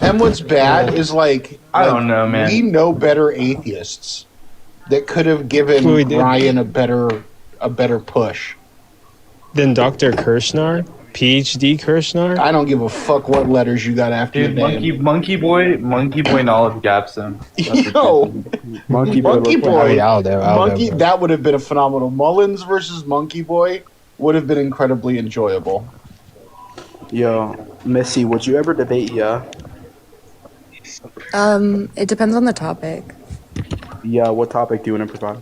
S7: And what's bad is like
S3: I don't know, man.
S7: We know better atheists that could have given Ryan a better push
S1: than Dr. Kirshner. PhD Kirshner?
S7: I don't give a fuck what letters you got after
S3: Dude,
S7: your name.
S3: Monkey Boy knowledge gaps him.
S7: Yo,
S12: Monkey
S7: Monkey Boy,
S12: I'll
S7: Monkey. That would have been a phenomenal. Mullins versus Monkey Boy would have been incredibly enjoyable.
S12: Yo, Missy, would you ever debate? Yeah.
S11: It depends on the topic.
S12: Yeah. What topic do you want to provide?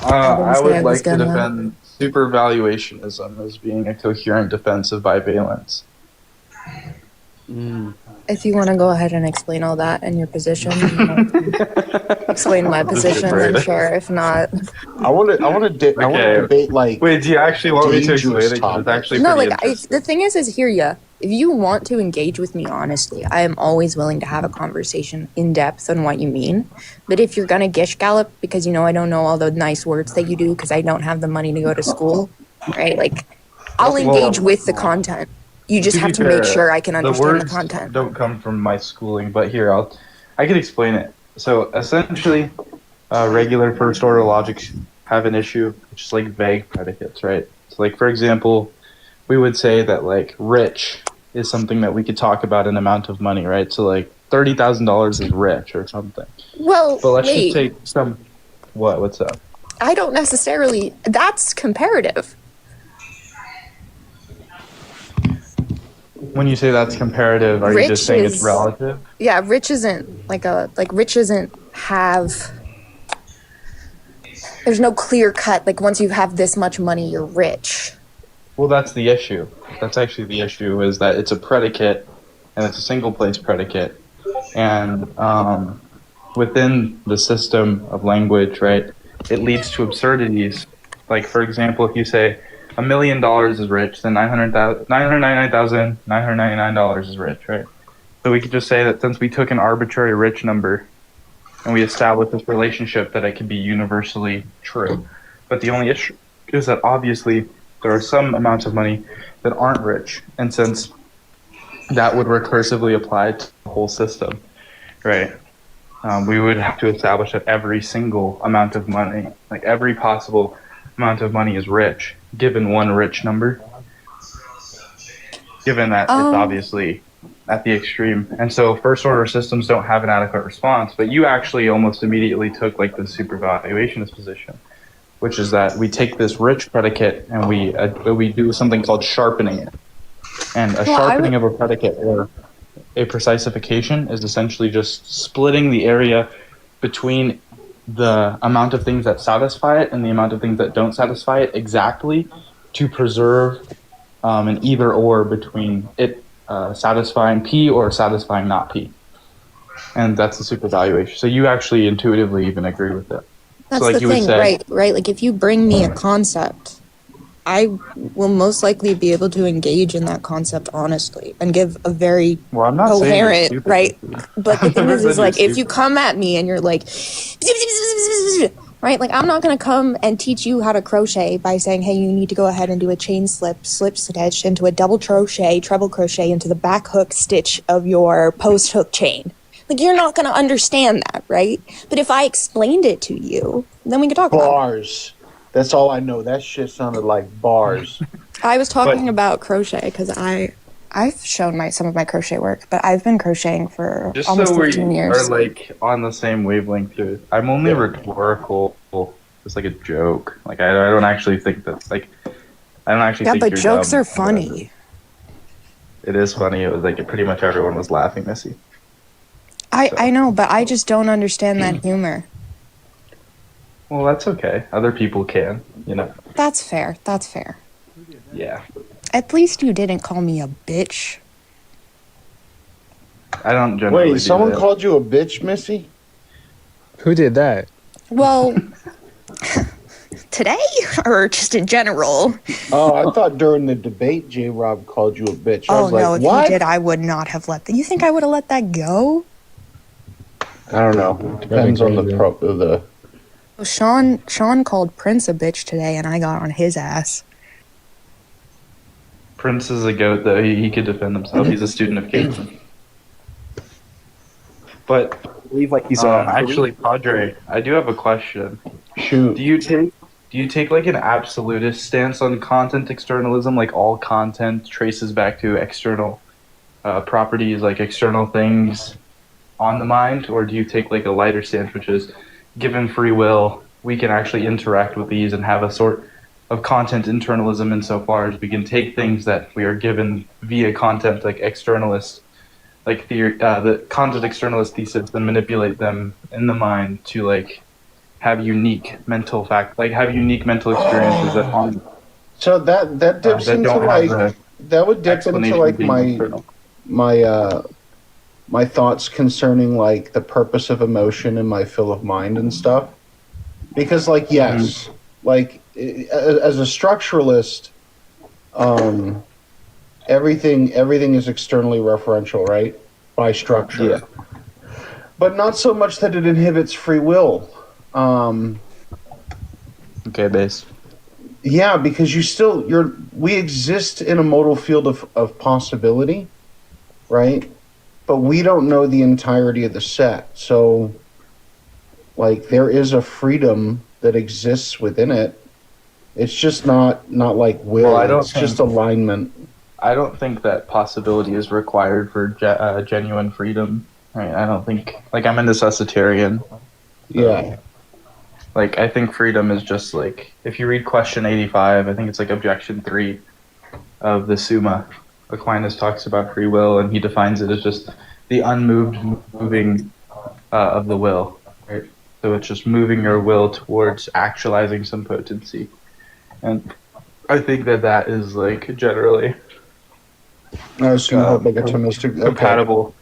S3: I
S11: say
S3: would
S11: I was
S3: like to
S11: gonna.
S3: defend supervaluationism as being a coherent defense of bivalence.
S11: If you want to go ahead and explain all that and your position, explain my position, then sure. If not,
S7: I want to debate like.
S3: Wait, do you actually want me to explain it? 'Cause it's actually
S11: no.
S3: pretty
S11: Like
S3: interesting.
S11: the thing is hear ya. If you want to engage with me honestly, I am always willing to have a conversation in depth on what you mean. But if you're gonna gish gallop because I don't know all the nice words that you do because I don't have the money to go to school, right? Like, I'll engage with the content. You just have to make sure I can understand the content.
S3: Don't come from my schooling, but here I can explain it. So essentially, regular first order logics have an issue, which is like vague predicates, right? So like for example, we would say that like rich is something that we could talk about an amount of money, right? So like $30,000 is rich or something.
S11: Well,
S3: But let's
S11: wait.
S3: just take some. What's up?
S11: I don't necessarily. That's comparative.
S3: When you say that's comparative, are you just saying it's relative?
S11: Yeah, rich isn't rich isn't have. There's no clear cut. Like once you have this much money, you're rich.
S3: Well, that's the issue. That's actually the issue, is that it's a predicate, and it's a single place predicate. And within the system of language, right, it leads to absurdities. Like, for example, if you say $1 million is rich, then $999,999 is rich, right? So we could just say that since we took an arbitrary rich number and we established this relationship, that it could be universally true. But the only issue is that obviously there are some amounts of money that aren't rich, and since that would recursively apply to the whole system, right? We would have to establish that every single amount of money, like every possible amount of money, is rich, given one rich number. Given that it's obviously at the extreme, and so first order systems don't have an adequate response. But you actually almost immediately took like the supervaluationist position, which is that we take this rich predicate and we do something called sharpening it. And a sharpening of a predicate, or a precisification, is essentially just splitting the area between the amount of things that satisfy it and the amount of things that don't satisfy it exactly, to preserve an either or between it satisfying P or satisfying not P. And that's the supervaluation. So you actually intuitively even agree with it.
S11: That's
S3: so like
S11: the
S3: you
S11: thing,
S3: would say,
S11: right? Like if you bring me a concept, I will most likely be able to engage in that concept honestly and give a very
S3: I'm not saying you're
S11: coherent,
S3: stupid.
S11: right? But the thing
S3: I'm not
S11: is
S3: saying
S11: like
S3: you're
S11: if you
S3: stupid.
S11: come at me and you're like, right? Like I'm not gonna come and teach you how to crochet by saying, hey, you need to go ahead and do a chain slip stitch into a double crochet, treble crochet into the back hook stitch of your post hook chain. Like you're not gonna understand that, right? But if I explained it to you, then we could talk about it.
S7: Bars. That's all I know. That shit sounded like bars.
S11: I was talking about crochet because I've shown some of my crochet work, but I've been crocheting for
S3: just
S11: almost
S3: so we
S11: 15 years.
S3: are like on the same wavelength here. I'm only rhetorical. It's like a joke. Like I don't actually think that's like. I don't actually
S11: Yeah,
S3: think
S11: but
S3: you're
S11: jokes
S3: dumb.
S11: are funny.
S3: It is funny. It was like pretty much everyone was laughing, Missy.
S11: I know, but I just don't understand that humor.
S3: Well, that's okay. Other people can, you know.
S11: That's fair. That's fair.
S3: Yeah.
S11: At least you didn't call me a bitch.
S3: I don't generally.
S7: Wait, someone called you a bitch, Missy?
S1: Who did that?
S11: Well, today or just in general?
S7: Oh, I thought during the debate, J-Rob called you a bitch. I
S11: Oh
S7: was
S11: no,
S7: like,
S11: if
S7: what?
S11: he did, I would not have let that. You think I would have let that go?
S7: I don't know. Depends on the
S11: Well, Sean called Prince a bitch today, and I got on his ass.
S3: Prince is a goat, though. He could defend himself. He's a student of Caitlin. But
S12: I believe like he's
S3: actually, Padre, I do have a question.
S7: Shoot.
S3: Do do you take like an absolutist stance on content externalism, like all content traces back to external properties, like external things on the mind, or do you take like a lighter stance, which is given free will, we can actually interact with these and have a sort of content internalism insofar as we can take things that we are given via content, like externalist, like the content externalist thesis, and manipulate them in the mind to like have unique mental have unique mental experiences that aren't
S7: So that dips
S3: that
S7: into
S3: don't have
S7: like
S3: the
S7: that would dip into
S3: explanation
S7: like
S3: being external.
S7: my thoughts concerning like the purpose of emotion and my fill of mind and stuff. Because like yes, like as a structuralist, everything is externally referential, right? By structure.
S3: Yeah.
S7: But not so much that it inhibits free will.
S3: Okay, base.
S7: Yeah, because we exist in a modal field of possibility, right? But we don't know the entirety of the set. So like there is a freedom that exists within it. It's just not like will.
S3: Well,
S7: It's just alignment.
S3: I don't think that possibility is required for genuine freedom. Right? I don't think like I'm a necessitarian.
S7: Yeah.
S3: Like I think freedom is just like if you read question 85, I think it's like objection 3 of the Summa. Aquinas talks about free will, and he defines it as just the unmoved moving of the will. Right? So it's just moving your will towards actualizing some potency, and I think that is like generally compatible.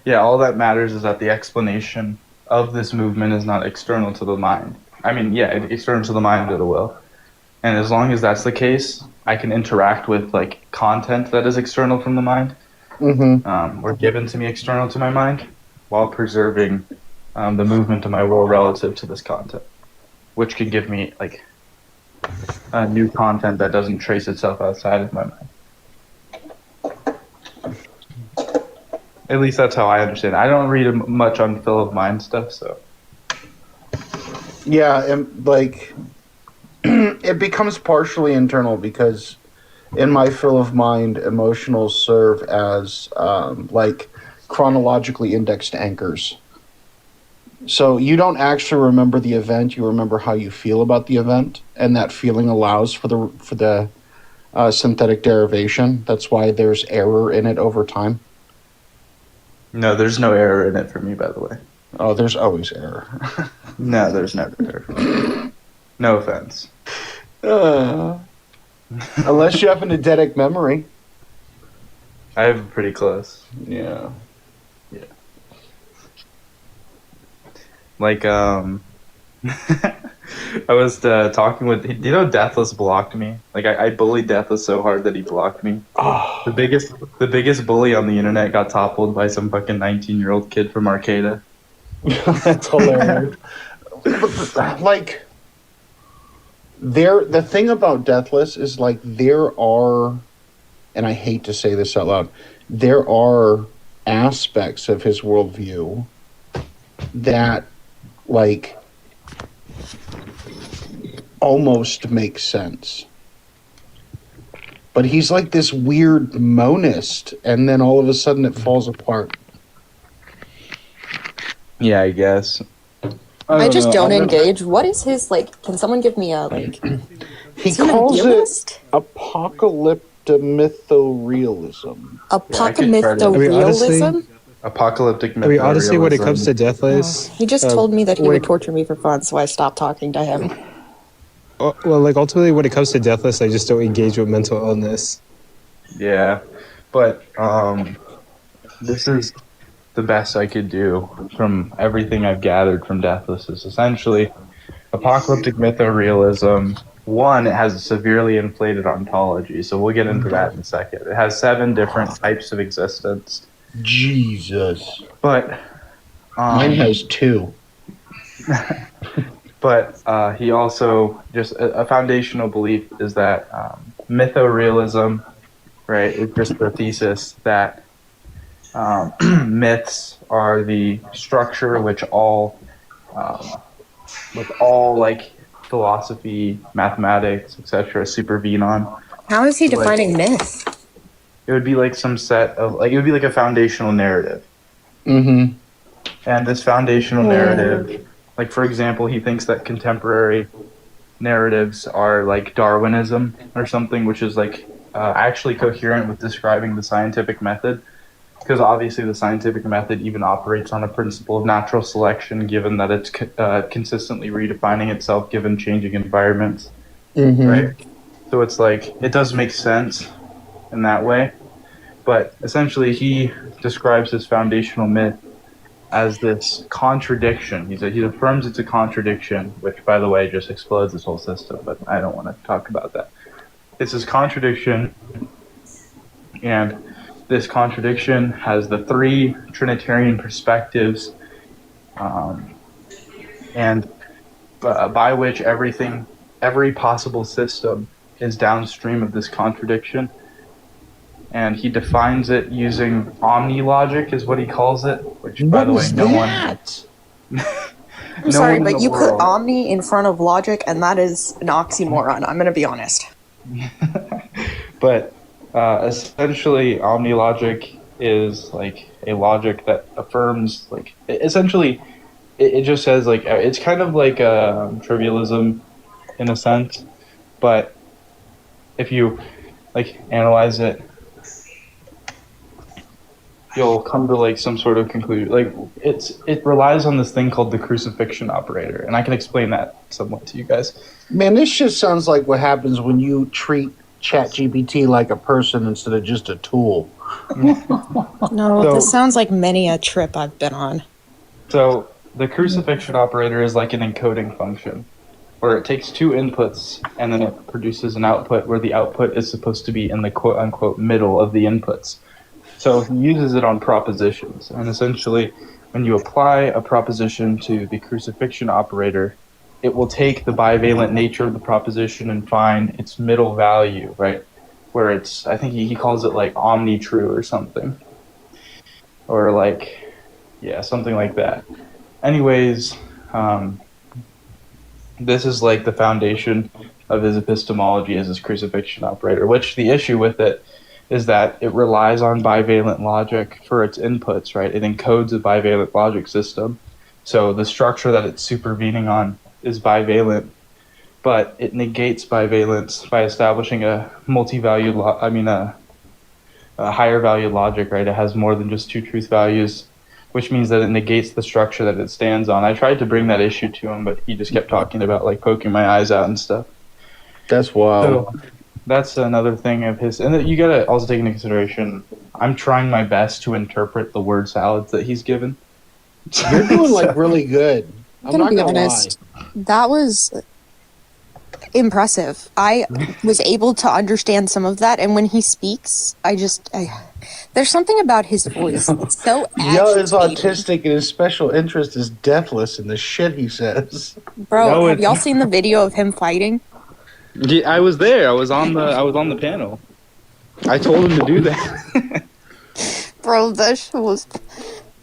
S3: Yeah, all that matters is that the explanation of this movement is not external to the mind. I mean, yeah, external to the mind or the will. And as long as that's the case, I can interact with like content that is external from the mind, or given to me external to my mind, while preserving the movement of my will relative to this content, which can give me like a new content that doesn't trace itself outside of my mind. At least that's how I understand it. I don't read much on fill of mind stuff, so.
S7: Yeah, and like it becomes partially internal because in my fill of mind, emotionals serve as like chronologically indexed anchors. So you don't actually remember the event; you remember how you feel about the event, and that feeling allows for the synthetic derivation. That's why there's error in it over time.
S3: No, there's no error in it for me, by the way.
S7: Oh, there's always error.
S3: No, there's never error. No offense.
S7: Unless you have an eidetic memory.
S3: I have pretty close.
S7: Yeah.
S3: Yeah. Like, I was talking with, do you know Deathless blocked me? Like, I bullied Deathless so hard that he blocked me.
S7: Oh.
S3: The biggest bully on the internet got toppled by some fucking 19-year-old kid from Arcata.
S7: That's hilarious. Like, the thing about Deathless is like there are, and I hate to say this out loud, there are aspects of his worldview that like almost make sense. But he's like this weird monist, and then all of a sudden it falls apart.
S3: Yeah, I guess.
S11: I just don't engage. What is his like? Can someone give me a like?
S7: He calls it apocalyptomythorealism.
S11: Apocalyptorealism?
S3: Apocalyptic mythorealism.
S1: I mean, honestly, when it comes to Deathless,
S11: He just told me that he would torture me for fun, so I stopped talking to him.
S1: Well, like ultimately, when it comes to Deathless, I just don't engage with mental illness.
S3: Yeah, but this is the best I could do from everything I've gathered from Deathless. Is essentially apocalyptic mythorealism. One, it has a severely inflated ontology, so we'll get into that in a second. It has 7 different types of existence.
S7: Jesus.
S3: But
S7: mine has 2.
S3: But he also just a foundational belief is that mythorealism, right, is just the thesis that myths are the structure which all like philosophy, mathematics, etc. supervene on.
S11: How is he
S3: Like,
S11: defining myth?
S3: it would be like some set of like it would be like a foundational narrative.
S18: Mm-hmm.
S3: And this foundational narrative, like for example, he thinks that contemporary narratives are like Darwinism or something, which is like actually coherent with describing the scientific method. Because obviously the scientific method even operates on a principle of natural selection, given that it's consistently redefining itself given changing environments.
S18: Mm-hmm.
S3: Right? So it's like, it does make sense in that way. But essentially he describes his foundational myth as this contradiction. He affirms it's a contradiction, which by the way just explodes this whole system, but I don't want to talk about that. It's this contradiction, and this contradiction has the three Trinitarian perspectives, and by which every possible system is downstream of this contradiction. And he defines it using omni-logic, is what he calls it, which, by the way, no one...
S11: I'm sorry, but you put omni in front of logic, and that is an oxymoron. I'm going to be honest.
S3: But essentially, omni-logic is like a logic that affirms, like, essentially, it just says, like, it's kind of like trivialism in a sense, but if you, like, analyze it, you'll come to like some sort of conclusion. Like it relies on this thing called the crucifixion operator, and I can explain that somewhat to you guys.
S7: Man, this shit sounds like what happens when you treat ChatGPT like a person instead of just a tool.
S11: No, this sounds like many a trip I've been on.
S3: So the crucifixion operator is like an encoding function, where it takes two inputs and then it produces an output where the output is supposed to be in the quote-unquote middle of the inputs. So he uses it on propositions, and essentially when you apply a proposition to the crucifixion operator, it will take the bivalent nature of the proposition and find its middle value, right? Where it's, I think he calls it like omni-true or something. Or like, yeah, something like that. Anyways, this is like the foundation of his epistemology as his crucifixion operator, which the issue with it is that it relies on bivalent logic for its inputs, right? It encodes a bivalent logic system. So the structure that it's supervening on is bivalent, but it negates bivalence by establishing a multi-valued, a higher valued logic, right? It has more than just two truth values, which means that it negates the structure that it stands on. I tried to bring that issue to him, but he just kept talking about like poking my eyes out and stuff.
S7: That's wild.
S3: So, that's another thing of his, and you gotta also take into consideration, I'm trying my best to interpret the word salads that he's given.
S7: You're doing like really good.
S11: I'm not gonna be honest. That was impressive. I was able to understand some of that, and when he speaks, there's something about his voice. It's so
S7: Yo is autistic, and his special interest is deathless in the shit he says.
S11: Bro, have y'all seen the video of him fighting?
S3: Yeah, I was there. I was on the panel. I told him to do that.
S11: Bro, that shit was...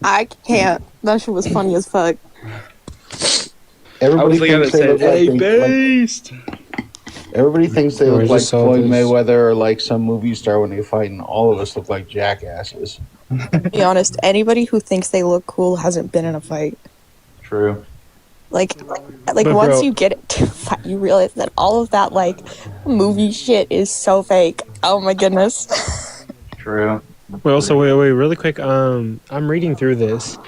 S11: I can't. That shit was funny as fuck.
S7: Everybody thinks they look like
S3: based.
S7: Everybody thinks they look like Floyd Mayweather or like some movie star when they fight, and all of us look like jackasses.
S11: To be honest, anybody who thinks they look cool hasn't been in a fight.
S3: True.
S11: Like once you get it to fight, you realize that all of that like movie shit is so fake. Oh my goodness.
S3: True.
S1: Well, so wait, really quick. I'm reading through this.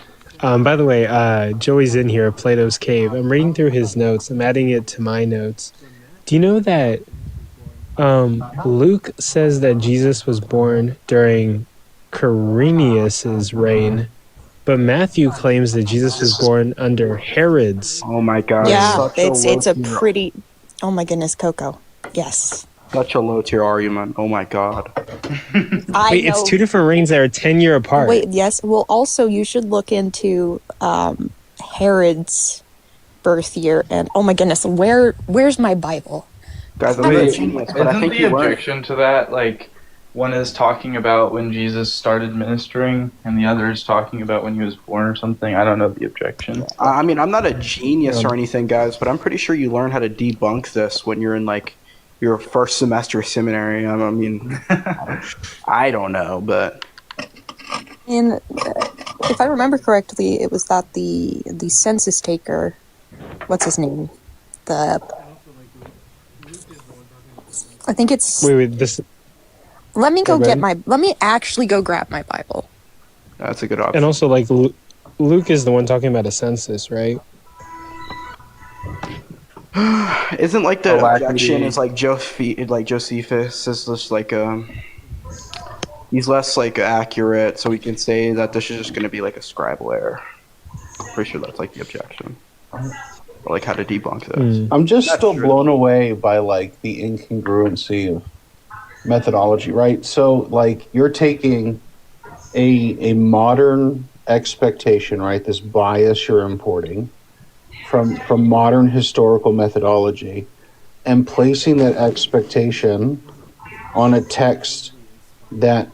S1: By the way, Joey's in here, Plato's Cave. I'm reading through his notes. I'm adding it to my notes. Do you know that Luke says that Jesus was born during Quirinius's reign, but Matthew claims that Jesus was born under Herod's.
S16: Oh my god.
S11: Yeah, it's a pretty... Oh my goodness, Coco. Yes.
S16: Such a low tier argument. Oh my god.
S1: Wait, it's two different reigns that are 10 years apart.
S11: Wait, yes. Well, also, you should look into Herod's birth year. And oh my goodness, where's my Bible?
S16: Guys,
S3: Isn't the objection to that, like, one is talking about when Jesus started ministering, and the other is talking about when he was born or something. I don't know the objection.
S12: I mean, I'm not a genius or anything, guys, but I'm pretty sure you learn how to debunk this when you're in like your first semester of seminary. I mean, I don't know, but
S19: And if I remember correctly, it was that the census taker, what's his name? I think it's.
S1: Wait, this.
S19: Let me go
S1: Okay.
S19: get my. Let me actually go grab my Bible.
S12: That's a good option.
S1: And also, like, Luke is the one talking about a census, right?
S12: Isn't like the
S3: Alacrity.
S12: objection is like Josephus is just like he's less like accurate, so we can say that this is just going to be like a scribal error. Pretty sure that's like the objection, or like how to debunk this.
S14: I'm just still blown away by like the incongruency of methodology, right? So like you're taking a modern expectation, right? This bias you're importing from modern historical methodology and placing that expectation on a text that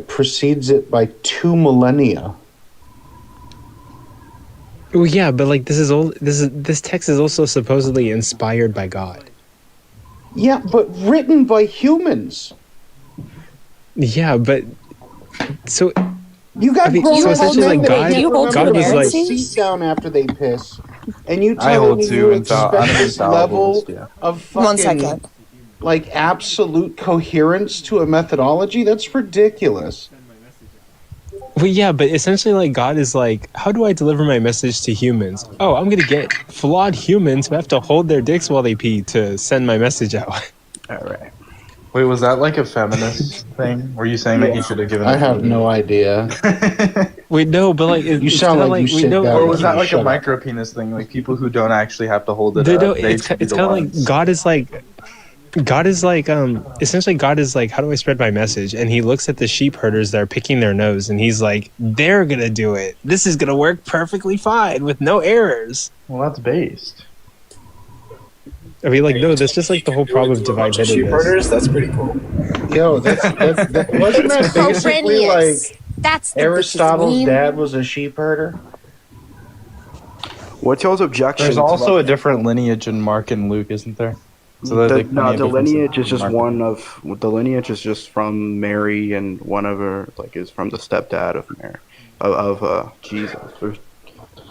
S14: precedes it by 2 millennia.
S1: Well, yeah, but like this text is also supposedly inspired by God.
S14: Yeah, but written by humans.
S1: Yeah, but so
S14: you got grown
S1: so
S14: ups
S1: essentially, like,
S14: that can't
S1: God was like,
S14: sit down after they piss, and you
S3: I
S14: tell
S3: hold
S14: me
S3: to
S14: you
S3: infallible-
S14: expect this level
S3: yeah.
S14: of fucking
S19: 1 second.
S14: like absolute coherence to a methodology? That's ridiculous.
S1: well, yeah, but essentially, like, God is like, how do I deliver my message to humans? Oh, I'm gonna get flawed humans who have to hold their dicks while they pee to send my message out.
S12: All right.
S3: Wait, was that like a feminist thing? Were you saying that he should have given?
S14: I have no idea.
S1: Wait, no, but like,
S14: You sound like you sit down.
S3: Or was that like a
S14: Shut up.
S3: micro penis thing? Like people who don't actually have to hold it
S1: They
S3: up.
S1: don't,
S3: they
S1: it's
S3: should be
S1: it's
S3: the
S1: kind of like
S3: ones.
S1: God is like essentially God is like, how do I spread my message? And he looks at the sheep herders that are picking their nose, and he's like, they're gonna do it. This is gonna work perfectly fine with no errors.
S3: Well, that's based.
S1: I mean, like, no, that's just like the whole problem of divine
S16: Sheep herders, that's pretty cool.
S14: Yo, that wasn't that basically like
S11: That's the
S14: Aristotle's
S11: name.
S14: dad was a sheep herder?
S12: What's y'all's objection?
S3: There's
S12: to,
S3: also
S12: like,
S3: a different lineage in Mark and Luke, isn't there? So there's, like, plenty
S12: the
S3: of differences
S12: lineage is
S3: in
S12: just
S3: Mark.
S12: one of the lineage is just from Mary, and one of her like is from the stepdad of Mary of Jesus. There's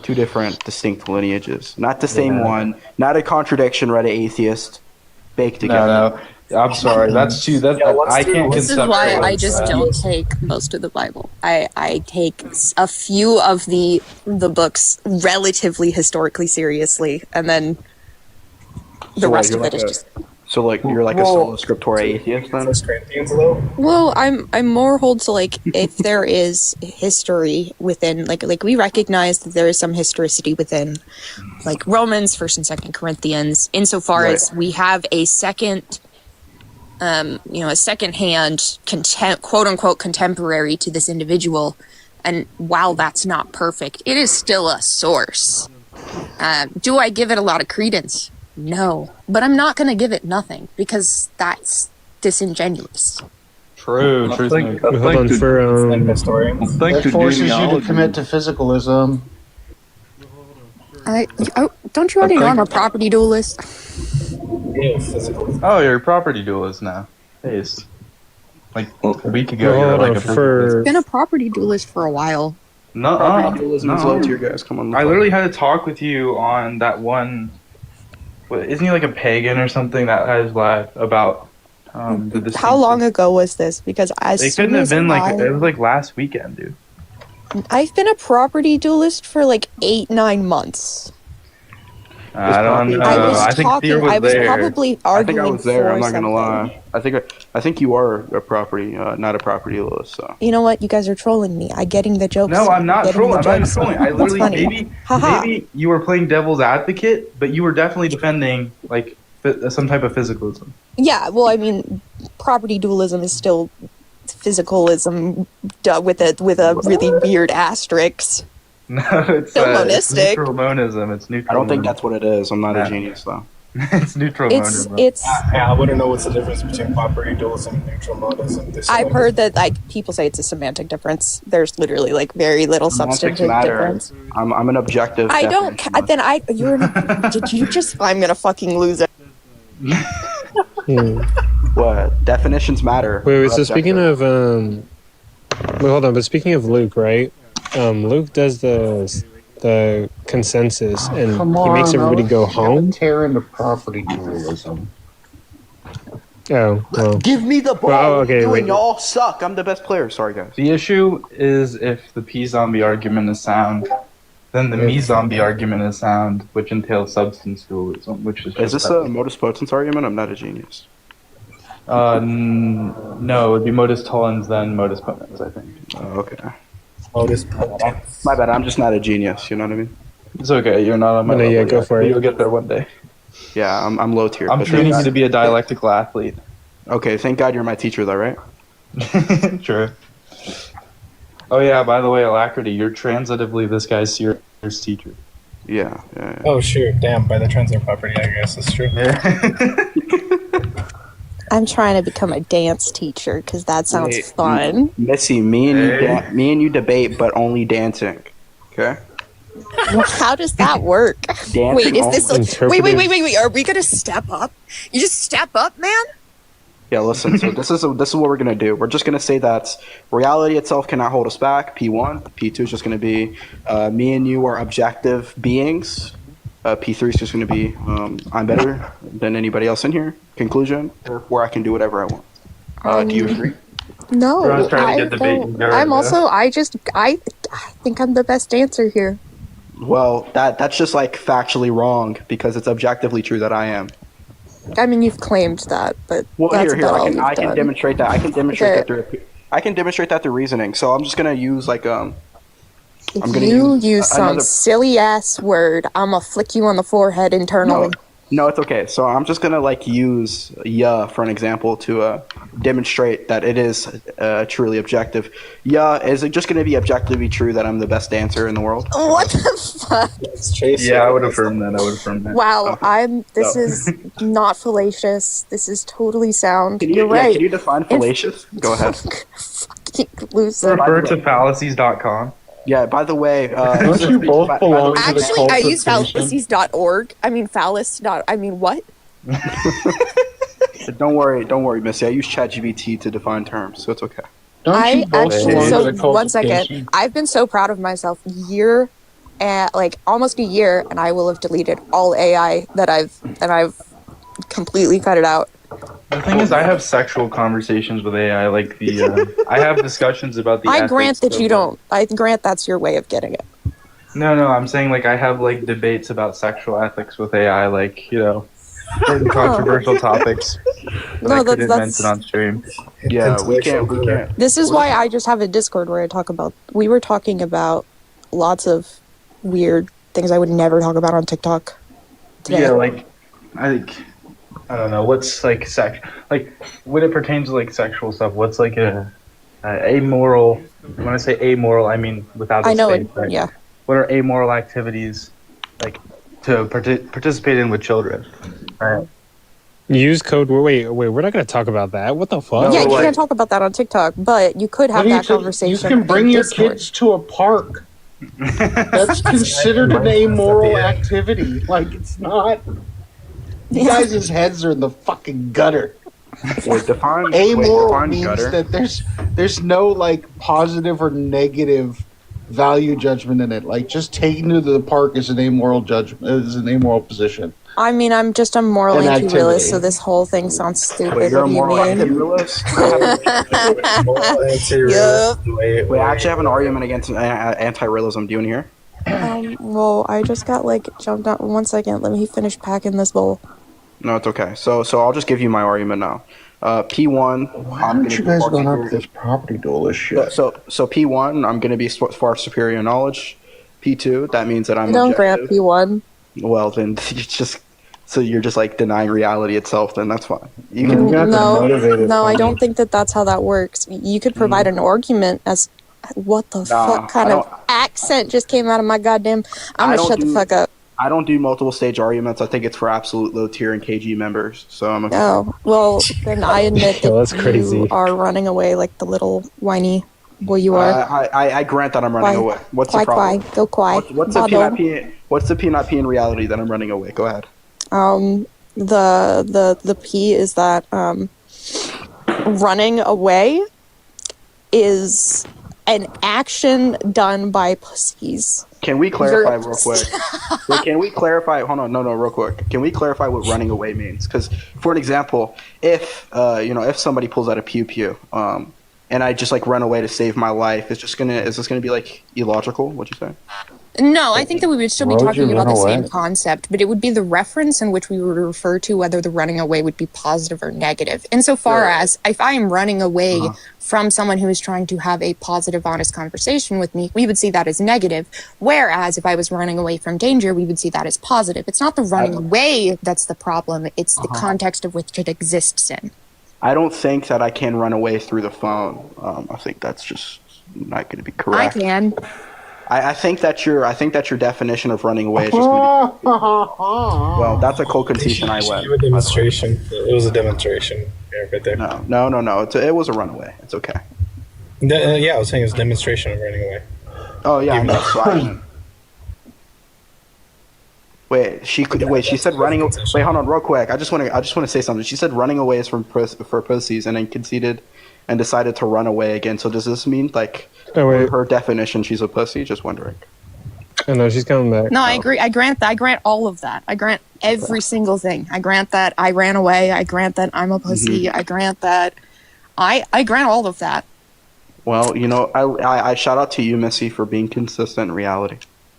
S12: 2 different distinct lineages, not the same
S3: Yeah.
S12: one, not a contradiction. Read atheist, baked together.
S3: No, I'm sorry. That's too. I can't.
S11: This is why I just don't take most of the Bible. I take a few of the books relatively historically seriously, and then the rest of it is just.
S12: So like you're like a solo scriptura atheist then?
S11: Well, I'm more hold to like if there is history within like we recognize that there is some historicity within like Romans, 1st and 2nd Corinthians, insofar
S12: Right.
S11: as we have a second a secondhand quote unquote contemporary to this individual, and while that's not perfect, it is still a source. Do I give it a lot of credence? No, but I'm not going to give it nothing because that's disingenuous.
S3: True.
S1: Hold on for
S5: Thanks
S14: That
S5: to
S14: forces you to
S5: genealogy.
S14: commit to physicalism.
S11: Don't you already know I'm a property dualist?
S3: Oh, you're a property duelist now. Based. Like a week ago, you were like a
S11: I've been a property dualist for a while.
S3: No,
S12: Property dualism is low tier, guys. Come on.
S3: I literally had a talk with you on that one. Isn't he like a pagan or something that has lied about the distinction?
S19: How long ago was this? Because as
S3: It
S19: soon
S3: couldn't have
S19: as
S3: been like
S19: I-
S3: it was like last weekend, dude.
S19: I've been a property dualist for like 8-9 months.
S3: I don't know.
S19: I was
S3: I think
S19: talking.
S3: Theo was
S19: I was
S3: there.
S19: probably
S12: I think
S19: arguing
S12: I was there.
S19: for
S12: I'm not gonna
S19: something.
S12: lie. I think you are a property, not a property dualist. So.
S19: You know what? You guys are trolling me. I'm getting the jokes.
S3: No, I'm not
S19: getting the
S3: trolling. I'm not even
S19: jokes.
S3: trolling. I
S19: That's
S3: literally
S19: funny. Haha.
S3: maybe you were playing devil's advocate, but you were definitely defending like some type of physicalism.
S19: Yeah, well, I mean, property dualism is still physicalism with a really weird asterisk.
S3: No, it's
S19: Still
S3: it's
S19: monistic.
S3: neutral monism. It's neutral.
S12: I don't think
S3: monism.
S12: that's what it is. I'm not
S3: Yeah.
S12: a genius though.
S3: It's neutral
S11: It's
S3: modism.
S11: it's.
S20: I wouldn't know what's the difference between property dualism and neutral modism.
S11: I've heard that like people say it's a semantic difference. There's literally like very little
S12: Semantics
S11: substantive
S12: matter.
S11: difference.
S12: I'm an objective.
S11: I don't.
S12: definitionalist.
S11: Then I. You're. Did you just? I'm gonna fucking lose it.
S12: What definitions matter?
S1: Wait,
S12: We're
S1: so speaking
S12: objective.
S1: of wait, hold on. But speaking of Luke, right? Luke does the consensus, and
S14: Come
S1: he makes
S14: on,
S1: everybody go home.
S14: Tear into property dualism.
S1: Oh, well.
S12: Give me the ball.
S1: Well,
S12: What are
S1: okay,
S12: you doing?
S1: wait.
S12: Y'all suck. I'm the best player. Sorry, guys.
S3: The issue is if the P-zombie argument is sound, then the me-zombie argument is sound, which entails substance dualism, which is
S12: Is
S3: just
S12: this a modus potens argument? I'm not a genius.
S3: no, it would be modus tollens then modus ponens, I think.
S12: Oh, okay.
S20: Modus
S12: My bad. I'm just not a genius. You know what I mean?
S3: It's okay. You're not on my
S1: No,
S3: level
S1: yeah, go
S3: yet,
S1: for
S3: but
S1: it.
S3: You'll get there one day.
S12: Yeah, I'm low tier.
S3: I'm
S12: but
S3: training
S12: thank
S3: you to
S12: God-
S3: be a dialectical athlete.
S12: Okay, thank God you're my teacher, though, right?
S3: True. Oh yeah, by the way, Alacrity, you're transitively this guy's serious teacher.
S12: Yeah.
S20: Oh shoot! Damn. By the transitive property, I guess that's true.
S11: I'm trying to become a dance teacher because that sounds
S12: Wait,
S11: fun.
S12: Missy, me and
S3: Hey.
S12: me and you debate, but only dancing. Okay.
S11: How does that work?
S12: Dancing
S11: Wait, is this
S12: only.
S11: like, wait? Are we gonna step up? You just step up, man?
S12: Yeah, listen. So this is what we're gonna do. We're just gonna say that reality itself cannot hold us back. P1, P2 is just gonna be me and you are objective beings. P3 is just gonna be I'm better than anybody else in here. Conclusion, where I can do whatever I want. Do you agree?
S11: No,
S3: Everyone's trying to
S11: I
S3: get debate
S11: don't.
S3: and get
S11: I'm
S3: rid of it.
S11: also. I think I'm the best dancer here.
S12: Well, that's just like factually wrong because it's objectively true that I am.
S11: I mean, you've claimed that, but
S12: Well,
S11: that's
S12: here,
S11: about all
S12: I
S11: you've
S12: can
S11: done.
S12: demonstrate that. I can demonstrate
S11: Okay.
S12: that through. I can demonstrate that through reasoning. So I'm just gonna use like I'm
S11: If
S12: gonna
S11: you
S12: use
S11: use some
S12: another.
S11: silly ass word, I'm gonna flick you on the forehead internally.
S12: No, it's okay. So I'm just gonna like use yeah for an example to demonstrate that it is truly objective. Yeah, is it just gonna be objectively true that I'm the best dancer in the world?
S11: What the fuck?
S3: Yeah, I would affirm that.
S11: Wow, This is not fallacious. This is totally sound.
S12: Can you,
S11: You're
S12: yeah,
S11: right.
S12: Can you define fallacious? Go ahead.
S11: Loser.
S3: Refer to fallacies.com.
S12: Yeah. By the way,
S14: Don't you both belong to the
S11: Actually,
S14: cult
S11: I
S14: of
S11: use
S14: Satan?
S11: fallacies.org. I mean, phallus. I mean, what?
S12: Don't worry, Missy. I use ChatGPT to define terms, so it's okay.
S11: I actually,
S14: belong to
S11: so
S14: the cult
S11: one
S14: of
S11: second.
S14: Satan?
S11: I've been so proud of myself almost a year, and I will have deleted all AI and I've completely cut it out.
S3: The thing is, I have sexual conversations with AI, like I have discussions about the
S11: I
S3: ethics
S11: grant that
S3: of,
S11: you don't. I grant that's your way of getting it.
S3: No, I'm saying like I have like debates about sexual ethics with AI, like, certain controversial topics that
S11: No,
S3: I couldn't
S11: that's-
S3: mention on stream.
S12: Yeah, we can't.
S11: This is why I just have a Discord where I talk about. We were talking about lots of weird things I would never talk about on TikTok. Today.
S3: Yeah, like I don't know what's like like when it pertains to like sexual stuff. What's like a amoral? When I say amoral, I mean without the
S11: I know
S3: space,
S11: it.
S3: right?
S11: Yeah.
S3: What are amoral activities like to participate in with children? Right.
S1: Use code. Wait. We're not gonna talk about that. What the fuck?
S11: Yeah, you can't talk about that on TikTok, but you could have that conversation.
S14: You can bring
S11: in
S14: your
S11: Discord.
S14: kids to a park. That's considered an amoral activity. Like, it's not. You guys' heads are in the fucking gutter.
S12: Wait, define
S14: Amoral means
S12: gutter.
S14: that there's no like positive or negative value judgment in it. Like, just taking to the park is an amoral judgment. Is an amoral position.
S11: I mean, I'm just a moral
S14: An
S11: anti-realist,
S14: activity.
S11: so this whole thing sounds stupid.
S12: Wait, you're
S11: What
S12: a
S11: do you
S12: moral
S11: mean?
S12: anti-realist?
S11: Yup.
S12: Wait, I actually have an argument against anti-realism. Do you want to hear?
S11: Well, I just got jumped out. 1 second, let me finish packing this bowl.
S12: No, it's okay. So I'll just give you my argument now. P1.
S14: Why aren't you guys going up this property duelist shit?
S12: So P1, I'm going to be far superior in knowledge. P2, that means that I'm
S11: I don't grant
S12: objective.
S11: P1.
S12: Well, then you're just like denying reality itself. Then that's fine. You
S11: No, I don't think that's how that works. You could provide an argument as what the
S12: Nah,
S11: fuck kind
S12: I
S11: of accent just came out of my goddamn. I'm
S12: I
S11: gonna
S12: don't
S11: shut the
S12: do-
S11: fuck up.
S12: I don't do multiple stage arguments. I think it's for absolute low tier and KG members. So I'm.
S11: Oh, well, then I admit that
S1: that's
S11: you
S1: crazy.
S11: are running away like the little whiny boy you are.
S12: I grant that I'm running away. What's the problem?
S11: Go quiet.
S12: What's the P not P? What's the P not P in reality that I'm running away? Go ahead.
S11: The P is that running away is an action done by pussies.
S12: Can we clarify real quick? Wait, can we clarify? Hold on, no, real quick. Can we clarify what running away means? Because, for an example, if if somebody pulls out a pew pew, and I just like run away to save my life, is this gonna be like illogical? What'd you say?
S11: No, I think that we would still be
S12: Why would you
S11: talking about
S12: run
S11: the
S12: away?
S11: same concept, but it would be the reference in which we would refer to whether the running away would be positive or negative. Insofar as if I am running away from someone who is trying to have a positive, honest conversation with me, we would see that as negative. Whereas if I was running away from danger, we would see that as positive. It's not the running away that's the problem, it's the context of which it exists in.
S12: I don't think that I can run away through the phone. I think that's just not going to be correct.
S11: I can.
S12: I think that your definition of running away is just going to be, well, that's a cold conclusion. I went.
S20: A demonstration. It was a demonstration. Yeah, right there.
S12: No. It was a runaway. It's okay.
S20: Yeah, I was saying it was a demonstration of running away.
S12: Oh yeah, no, so Wait, she said running. Wait, hold on, real quick. I just want to say something. She said running away is for pussies, and then conceded and decided to run away again. So does this mean like her definition? She's a pussy. Just wondering.
S1: Oh no, she's coming back.
S11: No, I agree. I grant that. I grant all of that. I grant every single thing. I grant that I ran away. I grant that I'm a pussy. I grant that. I grant all of that.
S12: Well, I shout out to you, Missy, for being consistent in reality.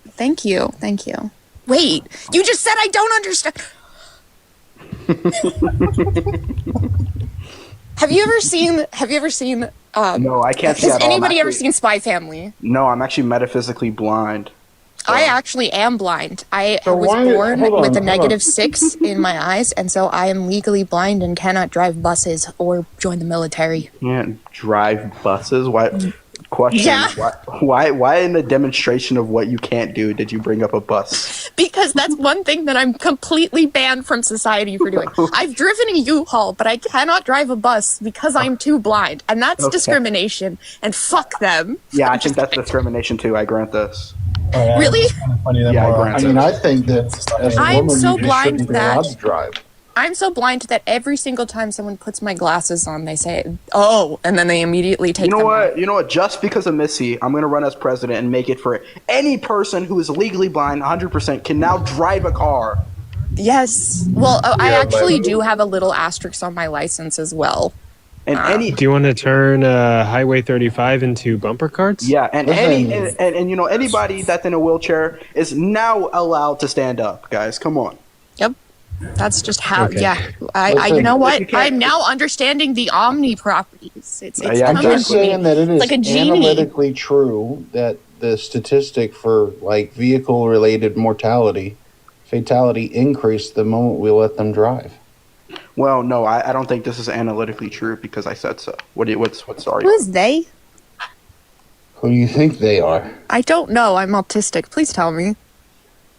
S11: Thank you. Thank you. Wait, you just said I don't understand. Have you ever seen?
S12: No, I can't see
S11: Has
S12: at all.
S11: anybody ever seen Spy Family?
S12: No, I'm actually metaphysically blind.
S11: I actually am blind. I was
S12: why-
S11: born
S12: hold on,
S11: with a
S12: hold on.
S11: -6 in my eyes, and so I am legally blind and cannot drive buses or join the military.
S12: Can't drive buses? Why? Question.
S11: Yeah.
S12: Why in the demonstration of what you can't do did you bring up a bus?
S11: Because that's one thing that I'm completely banned from society for doing. I've driven a U-Haul, but I cannot drive a bus because I'm too blind, and that's
S12: Okay.
S11: discrimination. And fuck them.
S12: Yeah, I think that's discrimination too. I grant this.
S11: Really?
S12: Yeah, I grant
S14: I mean,
S12: it.
S14: I think that as a
S11: I'm
S14: woman,
S11: so
S14: you just
S11: blind
S14: shouldn't be
S11: that-
S14: allowed to drive.
S11: I'm so blind that every single time someone puts my glasses on, they say, "Oh," and then they immediately take
S12: You know
S11: them
S12: what? You know what? Just because of Missy, I'm gonna run as president and make it for any person who is legally blind, 100% can now drive a car.
S11: Yes. Well, I
S12: Yeah,
S11: actually
S12: but-
S11: do have a little asterisk on my license as well.
S12: And
S1: Do you want to turn Highway 35 into bumper carts?
S12: Yeah, and anybody that's in a wheelchair is now allowed to stand up. Guys, come on.
S11: Yep. That's just how.
S1: Okay.
S11: Yeah. You
S12: Listen,
S11: know
S12: if
S11: what?
S12: you can't-
S11: I'm now understanding the omni properties. It's
S14: I'm
S11: coming
S14: just
S11: to me.
S14: saying that it is
S11: Like a genie.
S14: analytically true that the statistic for like vehicle-related fatality increased the moment we let them drive.
S12: Well, no, I don't think this is analytically true because I said so. What's
S11: Who
S12: sorry?
S11: is they?
S14: Who do you think they are?
S11: I don't know. I'm autistic. Please tell me.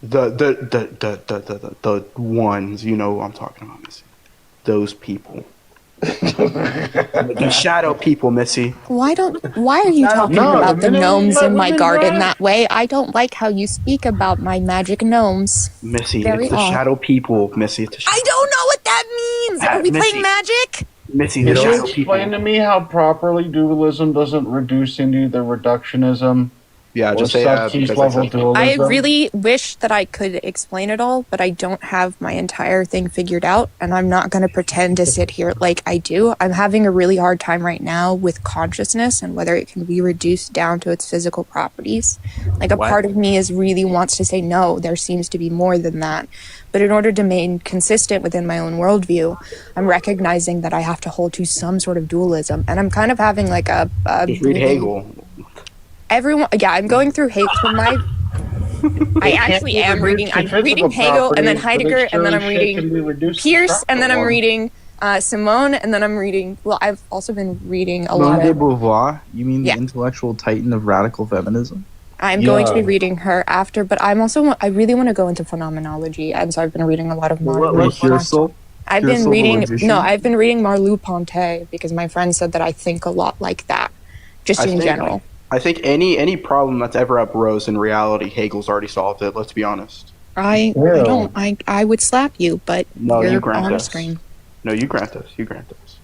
S12: The ones, you know who I'm talking about, Missy. Those people. The shadow people, Missy.
S11: Why are you talking about the gnomes in my garden that way? I don't like how you speak about my magic gnomes.
S12: Missy,
S11: Very
S12: it's the
S11: odd.
S12: shadow people, Missy. It's the
S11: I don't know what that means. Are we
S12: Missy.
S11: playing magic?
S12: Missy,
S14: Can
S12: the
S14: you
S12: shadow people.
S14: explain to me how properly dualism doesn't reduce into the reductionism?
S12: Yeah,
S14: or
S12: just say
S14: substance
S12: because I
S14: level
S12: said so.
S11: I
S14: dualism?
S11: really wish that I could explain it all, but I don't have my entire thing figured out, and I'm not going to pretend to sit here like I do. I'm having a really hard time right now with consciousness and whether it can be reduced down to its physical properties. Like a
S12: What?
S11: part of me really wants to say, no, there seems to be more than that. But in order to remain consistent within my own worldview, I'm recognizing that I have to hold to some sort of dualism, and I'm kind of having like a
S12: Just read Hegel.
S11: I'm going through Hegel from my. I actually am reading. I'm reading Hegel and then Heidegger and then I'm reading Pierce and then I'm reading Simone and then I'm reading. Well, I've also been reading a lot
S3: Simone de
S11: of.
S3: Beauvoir? You mean
S11: Yeah.
S3: the intellectual titan of radical feminism?
S11: I'm going to be reading her after, but I really want to go into phenomenology, and so I've been reading a lot of Marleau. I've been reading Marleau-Ponty because my friend said that I think a lot like that, just in general.
S12: I think any problem that's ever uprose in reality, Hegel's already solved it. Let's be honest.
S11: I would slap you, but you're on screen.
S12: No, you grant us. You grant us.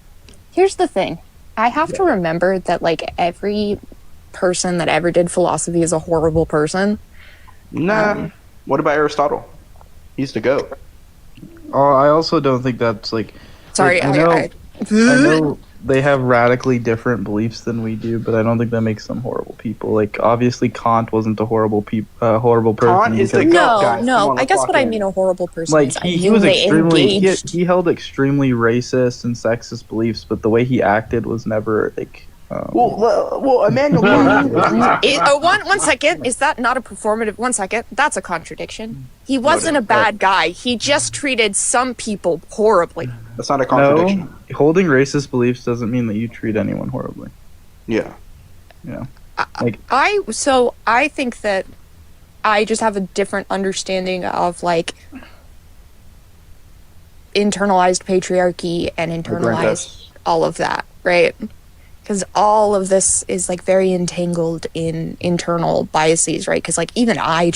S11: Here's the thing. I have to remember that like every person that ever did philosophy is a horrible person.
S12: Nah. What about Aristotle? He's the GOAT.
S2: Oh, I also don't think that's like.
S11: Sorry,
S2: I know they have radically different beliefs than we do, but I don't think that makes them horrible people. Like, obviously, Kant wasn't a horrible person.
S12: Kant is the GOAT, guys.
S11: No. I guess what I mean a horrible person
S2: like
S11: is
S2: he was extremely he held extremely racist and sexist beliefs, but the way he acted was never like.
S12: Well, Emmanuel.
S11: One second. Is that not a performative? 1 second. That's a contradiction. He wasn't a bad guy. He just treated some people horribly.
S12: That's not a contradiction.
S2: No, holding racist beliefs doesn't mean that you treat anyone horribly.
S12: Yeah.
S2: Yeah.
S11: I think that I just have a different understanding of like internalized patriarchy and internalized all of that, right? Because all of this is like very entangled in internal biases, right? Because like even I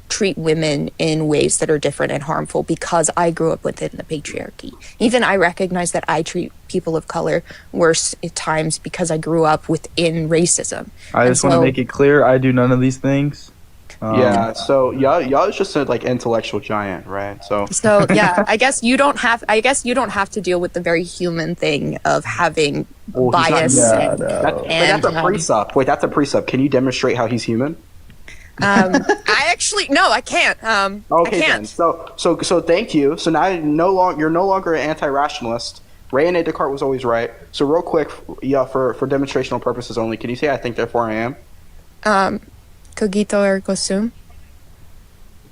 S11: treat women in ways that are different and harmful because I grew up within the patriarchy. Even I recognize that I treat people of color worse at times because I grew up within racism.
S2: I just want to make it clear, I do none of these things.
S12: So y'all just said like intellectual giant, right? So
S11: yeah, I guess you don't have to deal with the very human thing of having bias.
S12: That's a precept. Wait, that's a precept. Can you demonstrate how he's human?
S11: I can't.
S12: Okay,
S11: I can't.
S12: then. So thank you. So now you're no longer an anti-rationalist. Rene Descartes was always right. So real quick, for demonstrational purposes only, can you say I think therefore I am?
S11: Cogito ergo sum.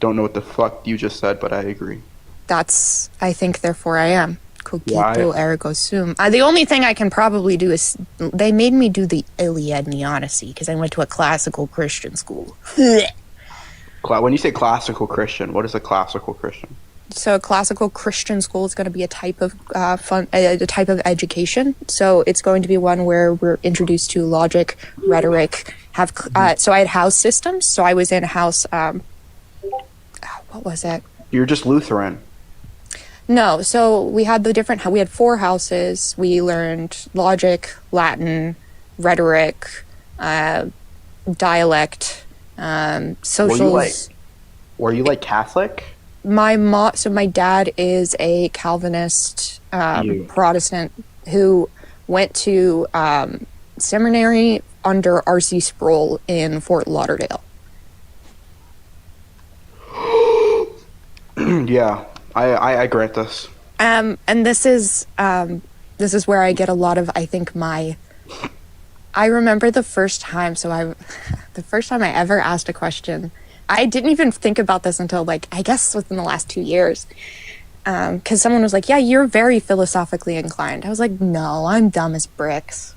S12: Don't know what the fuck you just said, but I agree.
S11: That's I think therefore I am. Cogito ergo sum. The only thing I can probably do is they made me do the Iliad and the Odyssey because I went to a classical Christian school.
S12: When you say classical Christian, what is a classical Christian?
S11: So a classical Christian school is going to be a type of a type of education. So it's going to be one where we're introduced to logic, rhetoric. So I had house systems. So I was in a house. What was it?
S12: You're just Lutheran.
S11: No, so we had we had 4 houses. We learned logic, Latin, rhetoric, dialect, socials.
S12: Were you like Catholic?
S11: My dad is a Calvinist Protestant who went to seminary under R.C. Sproul in Fort Lauderdale.
S12: Yeah, I grant this.
S11: And this is where I get a lot of, I think, I remember the first time I ever asked a question. I didn't even think about this until I guess within the last 2 years. Because someone was like, yeah, you're very philosophically inclined. I was like, no, I'm dumb as bricks.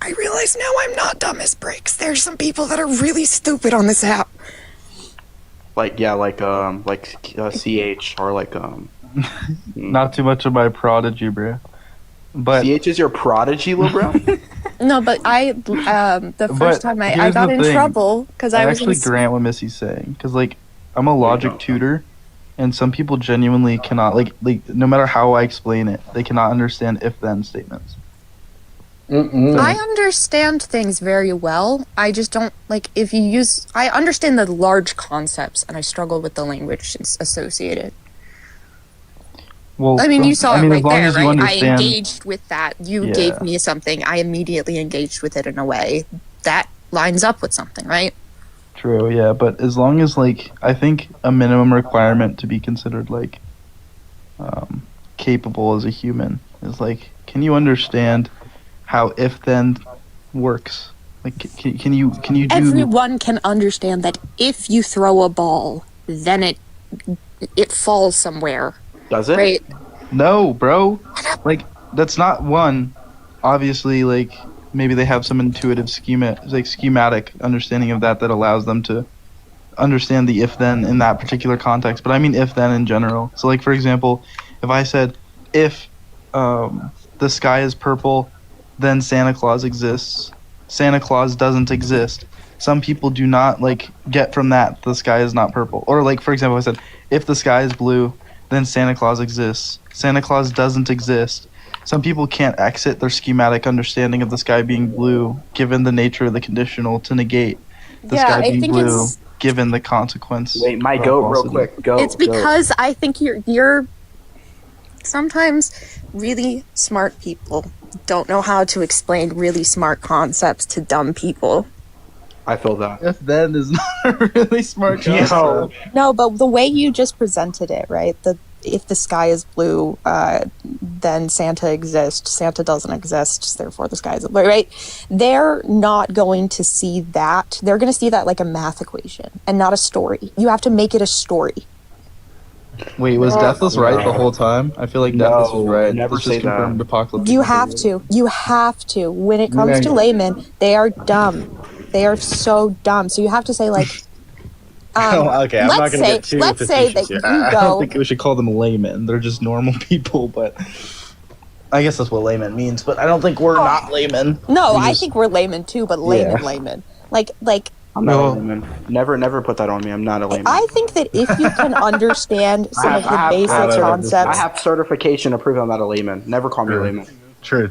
S11: I realize now I'm not dumb as bricks. There's some people that are really stupid on this app.
S12: CH or
S2: Not too much of my prodigy, bro. But
S12: CH is your prodigy, little bro?
S11: No, but the first time I got in trouble because I was
S2: actually grant what Missy's saying because I'm a logic tutor, and some people genuinely cannot no matter how I explain it, they cannot understand if-then statements.
S11: I understand things very well. I just don't I understand the large concepts and I struggle with the language associated.
S2: Well,
S11: I mean, you saw it right there, right? I
S2: understand...
S11: engaged with that. You gave me something. I immediately engaged with it in a way that lines up with something, right?
S2: True, yeah. But as long as, I think a minimum requirement to be considered, capable as a human is, can you understand how if-then works? Can you do...
S11: Everyone can understand that if you throw a ball, then it falls somewhere.
S12: Does it?
S11: Right.
S2: No, bro. That's not one. Obviously, maybe they have some intuitive schematic understanding of that allows them to understand the if then in that particular context. But I mean if then in general. So like for example, if I said if the sky is purple, then Santa Claus exists. Santa Claus doesn't exist. Some people do not like get from that the sky is not purple. Or like for example, I said if the sky is blue, then Santa Claus exists. Santa Claus doesn't exist. Some people can't exit their schematic understanding of the sky being blue, given the nature of the conditional, to negate the
S11: Yeah,
S2: sky
S11: I
S2: being
S11: think
S2: blue,
S11: it's
S2: given the consequence.
S12: Wait, my
S2: of
S12: goat, real
S2: falsity.
S12: quick. Go.
S11: it's because I think you're sometimes really smart people don't know how to explain really smart concepts to dumb people.
S12: I feel that.
S2: If then is not a really smart
S12: Yo.
S2: concept.
S19: No, but the way you just presented it, right? If the sky is blue, then Santa exists. Santa doesn't exist, therefore the sky is blue, right? They're not going to see that. They're going to see that like a math equation and not a story. You have to make it a story.
S2: Wait, was Deathless right the whole time? I feel like Deathless was right.
S12: never
S2: This just
S12: say that.
S2: confirmed Apocalypse.
S19: You have to. You have to. When it comes to laymen, they are dumb. They are so dumb. So you have to say like,
S2: okay, I'm not
S19: let's
S2: gonna
S19: say,
S2: get too
S19: let's say
S2: facetious
S19: that
S2: here.
S19: you
S2: I
S19: go.
S2: don't think we should call them laymen. They're just normal people, but I guess that's what layman means. But I don't think we're not laymen.
S19: No,
S2: We
S19: I
S2: just-
S19: think we're laymen too, but laymen. Like
S12: I'm not a layman. Never put that on me. I'm not a layman.
S19: I think that if you can understand some of the basic concepts.
S12: I have certification to prove I'm not a layman. Never call me a layman.
S2: True.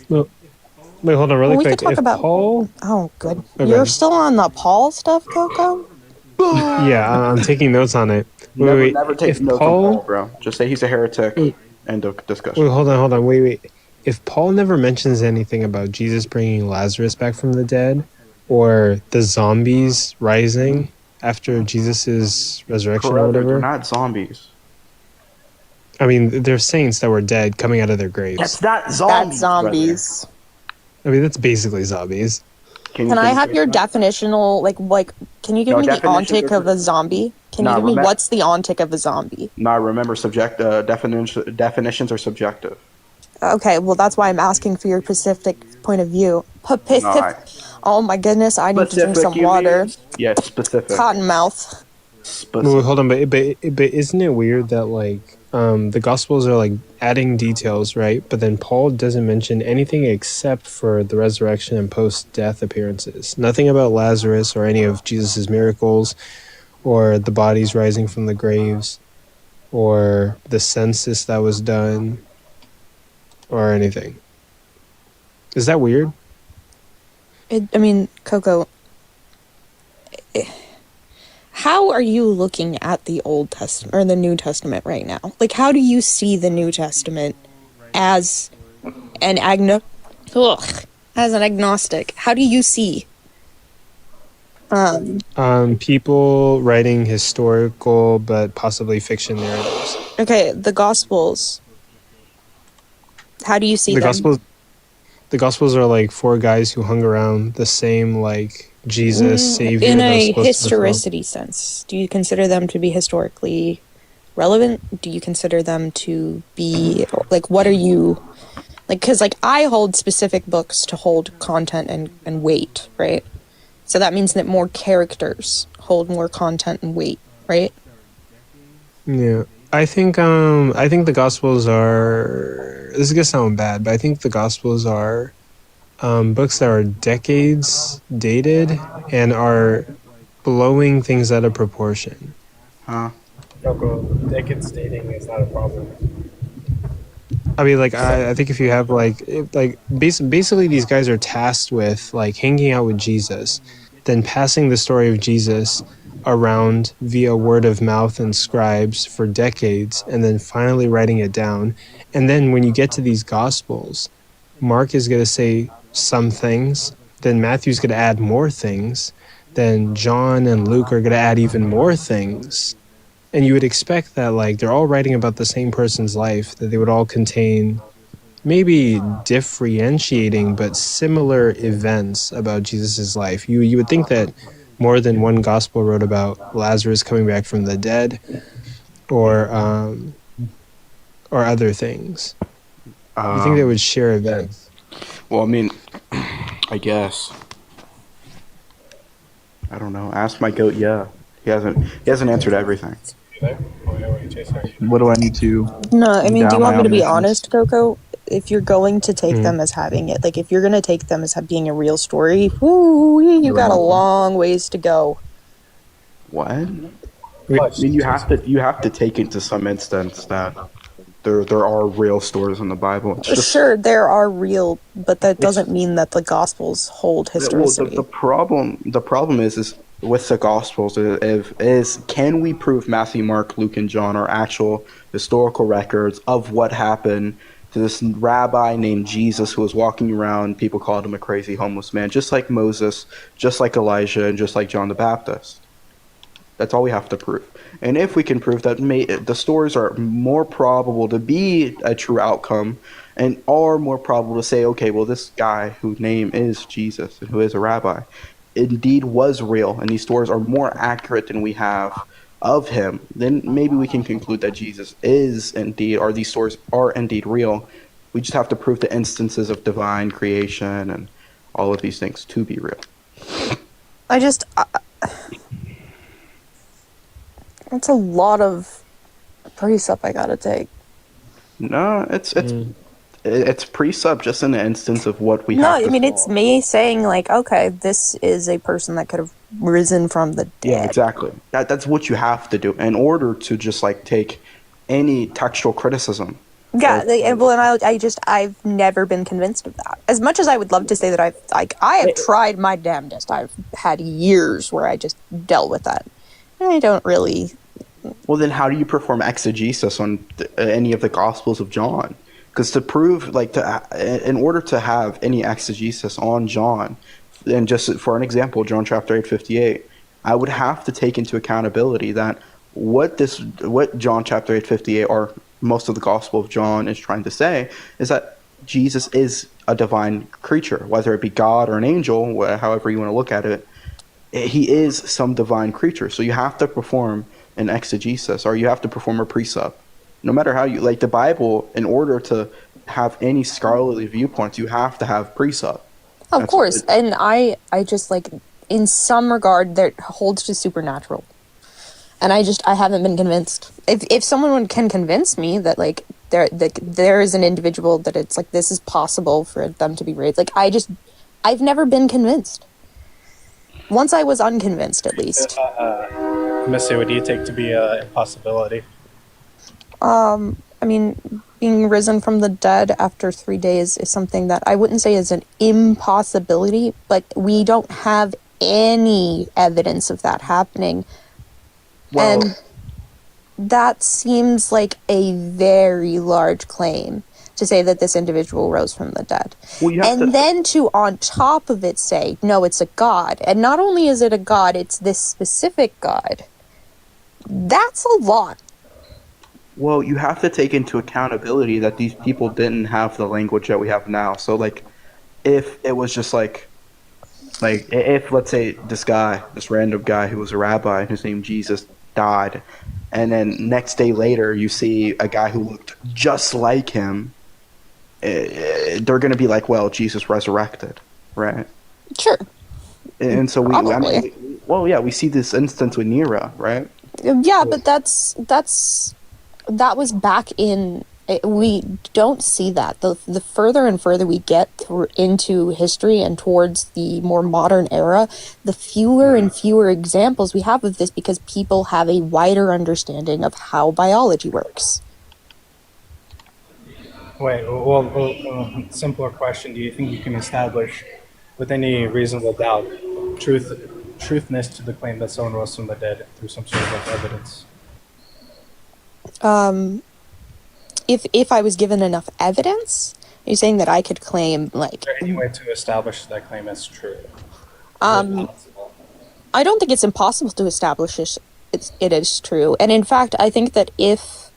S1: Well, wait, hold on, really
S19: we
S1: quick.
S19: could talk
S1: If
S19: about
S1: Paul,
S19: Oh, good.
S1: Okay.
S19: You're still on the Paul stuff, Coco?
S1: yeah, I'm taking notes on it. Wait,
S12: Never take
S1: if
S12: notes
S1: Paul,
S12: on Paul, bro. Just say he's a heretic. End of discussion.
S1: wait, hold on, wait. If Paul never mentions anything about Jesus bringing Lazarus back from the dead, or the zombies rising after Jesus' resurrection or
S12: Correct,
S1: whatever,
S12: they're not zombies.
S1: I mean, they're saints that were dead coming out of their graves.
S12: That's not zombies.
S19: That's zombies.
S1: I mean, that's basically zombies.
S19: Can I have your definitional, like, can you give
S12: No,
S19: me the
S12: definitions
S19: ontic
S12: are-
S19: of a zombie? Can you
S12: Nah,
S19: give me
S12: remem-
S19: what's the ontic of a zombie?
S12: No, remember, definitions are subjective.
S19: Okay, well, that's why I'm asking for your specific point of view.
S12: I-
S19: Oh my goodness, I need to drink
S12: Specific,
S19: some
S12: you
S19: water.
S12: mean? Yeah, specific.
S19: Cottonmouth.
S1: Wait, hold on, but isn't it weird that like the Gospels are like adding details, right? But then Paul doesn't mention anything except for the resurrection and post-death appearances. Nothing about Lazarus or any of Jesus's miracles, or the bodies rising from the graves, or the census that was done, or anything. Is that weird?
S19: I mean, Coco, how are you looking at the Old Testament or the New Testament right now? Like, how do you see the New Testament as an agnostic? How do you see?
S1: People writing historical but possibly fiction narratives.
S19: Okay, the Gospels. How do you see
S1: The
S19: them?
S1: Gospels are like four guys who hung around the same like Jesus Savior.
S19: In
S1: that was
S19: a
S1: supposed to fulfill.
S19: historicity sense, do you consider them to be historically relevant? Do you consider them to be like, what are you like? Because like I hold specific books to hold content and weight, right? So that means that more characters hold more content and weight, right?
S1: Yeah, I think the Gospels are. This is gonna sound bad, but I think the Gospels are books that are decades dated and are blowing things out of proportion.
S12: Huh?
S1: Decades dating is not a problem. I mean, like I think if you have basically these guys are tasked with like hanging out with Jesus, then passing the story of Jesus around via word of mouth and scribes for decades, and then finally writing it down. And then when you get to these Gospels, Mark is going to say some things, then Matthew's going to add more things, then John and Luke are going to add even more things. And you would expect that like they're all writing about the same person's life, that they would all contain maybe differentiating but similar events about Jesus's life. You would think that more than one gospel wrote about Lazarus coming back from the dead, or other things. You think they would share events?
S12: Well, I mean, I guess. I don't know. Ask my goat. Yeah, he hasn't answered everything.
S2: What do I need to?
S19: No, I mean, do
S2: endow
S19: you want
S2: my
S19: me to be
S2: omniscience?
S19: honest, Coco? If you're going to take
S2: Hmm.
S19: them as having it, like if you're going to take them as being a real story, whoo, you got a long ways to go.
S12: What? I mean, you have to take into some instance that there are real stories in the Bible. It's just
S19: Sure, there are real, but that doesn't mean that the Gospels hold
S12: well,
S19: historicity.
S12: the problem is with the Gospels is can we prove Matthew, Mark, Luke, and John are actual historical records of what happened to this rabbi named Jesus who was walking around? People called him a crazy homeless man, just like Moses, just like Elijah, and just like John the Baptist. That's all we have to prove. And if we can prove that the stories are more probable to be a true outcome and are more probable to say, okay, well, this guy whose name is Jesus and who is a rabbi indeed was real, and these stories are more accurate than we have of him, then maybe we can conclude that Jesus is indeed, or these stories are indeed real. We just have to prove the instances of divine creation and all of these things to be real.
S19: That's a lot of precept I gotta take.
S12: No, it's precept just in the instance of what we
S19: No,
S12: have
S19: I
S12: to
S19: mean,
S12: solve.
S19: it's me saying, like, okay, this is a person that could have risen from the dead.
S12: Yeah, exactly. That's what you have to do in order to just like take any textual criticism.
S19: Yeah, I've never been convinced of that. As much as I would love to say that I have tried my damnedest. I've had years where I just dealt with that. And I don't really.
S12: Well, then how do you perform exegesis on any of the Gospels of John? Because to prove, in order to have any exegesis on John, and just for an example, John chapter 8:58, I would have to take into accountability that what John chapter 8:58 or most of the Gospel of John is trying to say is that Jesus is a divine creature, whether it be God or an angel, however you want to look at it. He is some divine creature. So you have to perform an exegesis, or you have to perform a precept. No matter how you like the Bible, in order to have any scholarly viewpoints, you have to have precept.
S19: Of course, and I just like in some regard that holds to supernatural, and I haven't been convinced. If someone can convince me that like there is an individual that it's like this is possible for them to be raised, like I've never been convinced. Once I was unconvinced, at least.
S20: Missy, what do you take to be an impossibility?
S19: I mean, being risen from the dead after 3 days is something that I wouldn't say is an impossibility, but we don't have any evidence of that happening.
S12: Well,
S19: and that seems like a very large claim to say that this individual rose from the dead. Then to, on top of it, say, no, it's a god. And not only is it a god, it's this specific god. That's a lot.
S12: Well, you have to take into accountability that these people didn't have the language that we have now. So, like, if it was just like if, let's say, this random guy who was a rabbi and his name Jesus died, and then next day later you see a guy who looked just like him, they're going to be like, well, Jesus resurrected, right?
S19: Sure.
S12: And so we see this instance with Nero, right?
S19: Yeah, but that was back in. We don't see that. The further and further we get into history and towards the more modern era, the fewer and fewer examples we have of this because people have a wider understanding of how biology works.
S20: Wait, well, simpler question. Do you think you can establish with any reasonable doubt truthness to the claim that someone rose from the dead through some sort of evidence?
S19: If I was given enough evidence, are you saying that I could claim like?
S20: Is there any way to establish that claim as true?
S19: I don't think it's impossible to establish it is true, and in fact, I think that if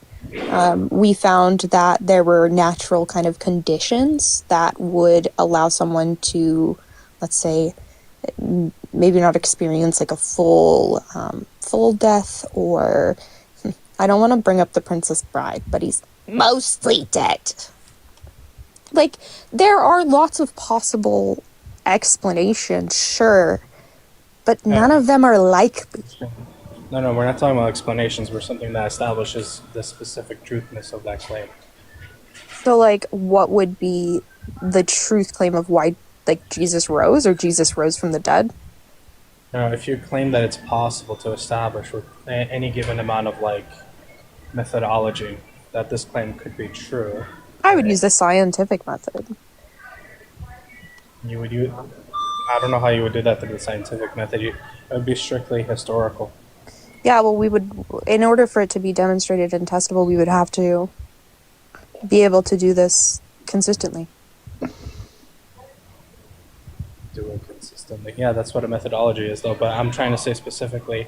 S19: we found that there were natural kind of conditions that would allow someone to, let's say, maybe not experience like a full death, or I don't want to bring up the Princess Bride, but he's mostly dead. Like, there are lots of possible
S11: explanation, sure, but none of them are likely.
S20: No, we're not talking about explanations. We're something that establishes the specific truthness of that claim.
S11: So, like, what would be the truth claim of why, like, Jesus rose or Jesus rose from the dead?
S20: If you claim that it's possible to establish with any given amount of, like, methodology that this claim could be true,
S11: I would use the scientific method.
S20: you would use... I don't know how you would do that through the scientific method. It would be strictly historical.
S11: Yeah, well, we would, in order for it to be demonstrated and testable, we would have to be able to do this consistently.
S20: Do it consistently. Yeah, that's what a methodology is, though. But I'm trying to say specifically,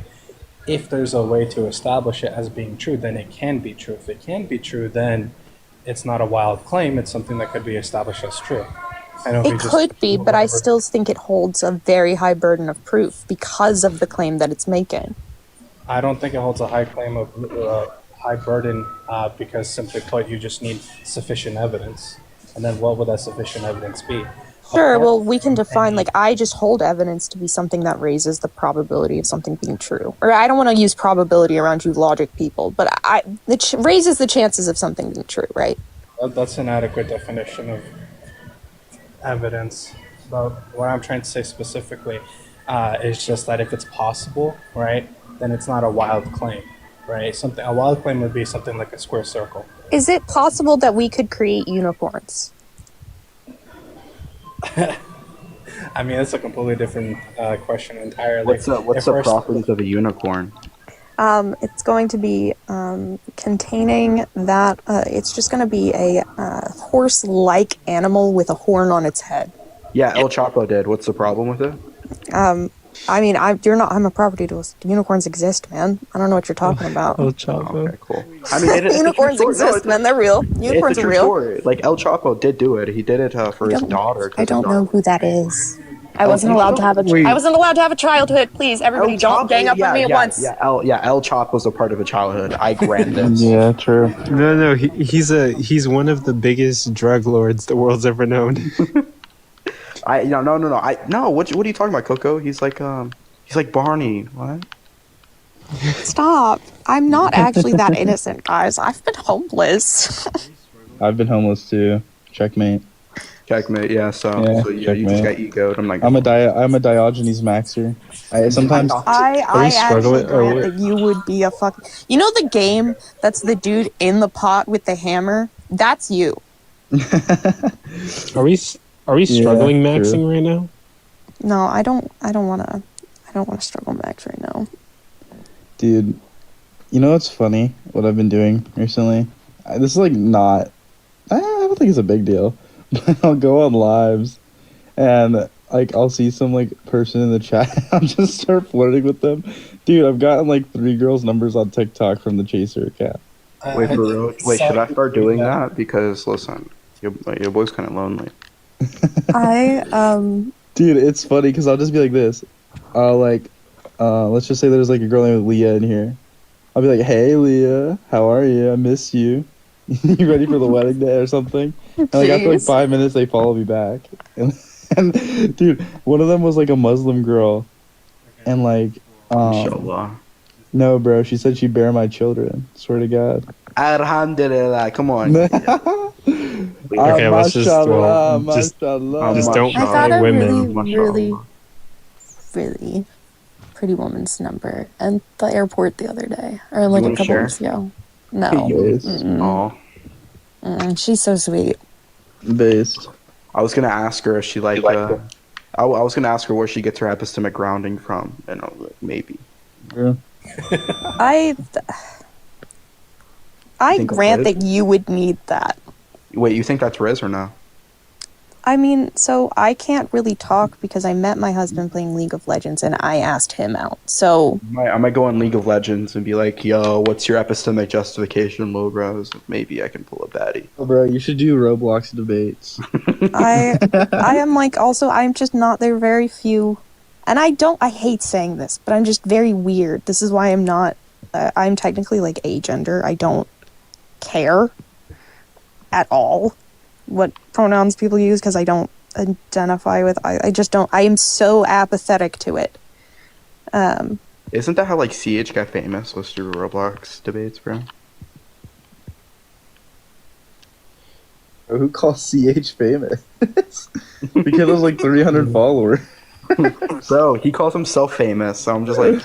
S20: if there's a way to establish it as being true, then it can be true. If it can be true, then it's not a wild claim. It's something that could be established as true.
S11: It could be, but I still think it holds a very high burden of proof because of the claim that it's making.
S20: I don't think it holds a high claim of high burden because, simply put, you just need sufficient evidence. And then what would that sufficient evidence be?
S11: Sure, well, we can define, like, I just hold evidence to be something that raises the probability of something being true. Or I don't want to use probability around you logic people, but it raises the chances of something being true, right?
S20: That's an adequate definition of evidence. But what I'm trying to say specifically is just that if it's possible, right, then it's not a wild claim, right? A wild claim would be something like a square circle.
S11: Is it possible that we could create unicorns?
S20: I mean, that's a completely different question entirely.
S12: What's the properties of a unicorn?
S11: It's going to be containing that. It's just going to be a horse-like animal with a horn on its head.
S12: Yeah, El Chapo did. What's the problem with it?
S11: I mean, I'm a property to us. Unicorns exist, man. I don't know what you're talking about.
S12: El Chapo. Okay, cool. I mean,
S11: unicorns exist, man. They're real. Unicorns are real.
S12: Story. Like El Chapo did do it. He did it for his daughter.
S11: I don't know who that is. I wasn't allowed to have a childhood. Please, everybody, don't gang up on me at once.
S12: El Chapo was a part of a childhood. I grant this.
S2: Yeah, true.
S1: No, he's one of the biggest drug lords the world's ever known.
S12: No. What are you talking about, Coco? He's like Barney. What?
S11: Stop! I'm not actually that innocent, guys. I've been homeless.
S2: I've been homeless too. Checkmate.
S12: Yeah. So you just got egoed.
S2: I'm a Diogenes maxer. Sometimes
S11: I actually grant that you would be a fuck. You know the game that's the dude in the pot with the hammer? That's you.
S1: Are we struggling maxing right now?
S11: No, I don't want to struggle max right now.
S2: Dude, you know what's funny? What I've been doing recently? This is like not... I don't think it's a big deal. But I'll go on lives and like I'll see some like person in the chat. I'll just start flirting with them. Dude, I've gotten like 3 girls' numbers on TikTok from the Chaser account.
S12: Wait, for real? Wait, should I start doing that? Because listen, your boy's kind of lonely.
S2: Dude, it's funny because I'll just be like this. Let's just say there's like a girl named Leah in here. I'll be like, hey Leah, how are you? I miss you. You ready for the wedding day or something? And like after like 5 minutes, they follow me back. And dude, one of them was like a Muslim girl, and like, no, bro, she said she'd bear my children. Swear to God.
S12: Alhamdulillah, come on.
S1: Okay, let's just don't call women.
S11: Really, really pretty woman's number at the airport the other day, or like a couple weeks ago. No. She's so sweet.
S2: Based.
S12: I was gonna ask her if she I was gonna ask her where she gets her epistemic grounding from, and I was like, maybe.
S2: Yeah.
S11: I grant that you would need that.
S12: Wait, you think that's Riz or no?
S11: I mean, so I can't really talk because I met my husband playing League of Legends and I asked him out. So
S12: I might go on League of Legends and be like, yo, what's your epistemic justification, low bros? Maybe I can pull a baddie.
S2: Oh, bro, you should do Roblox debates.
S11: I am like, also, I'm just not, there are very few, and I hate saying this, but I'm just very weird. This is why I'm not, I'm technically like agender. I don't care at all what pronouns people use because I don't
S19: identify with. I just don't. I am so apathetic to it.
S12: Isn't that how like CH got famous? Was through Roblox debates, bro?
S2: Who calls CH famous? Because of like 300 followers.
S12: Bro, he calls himself famous, so I'm just like,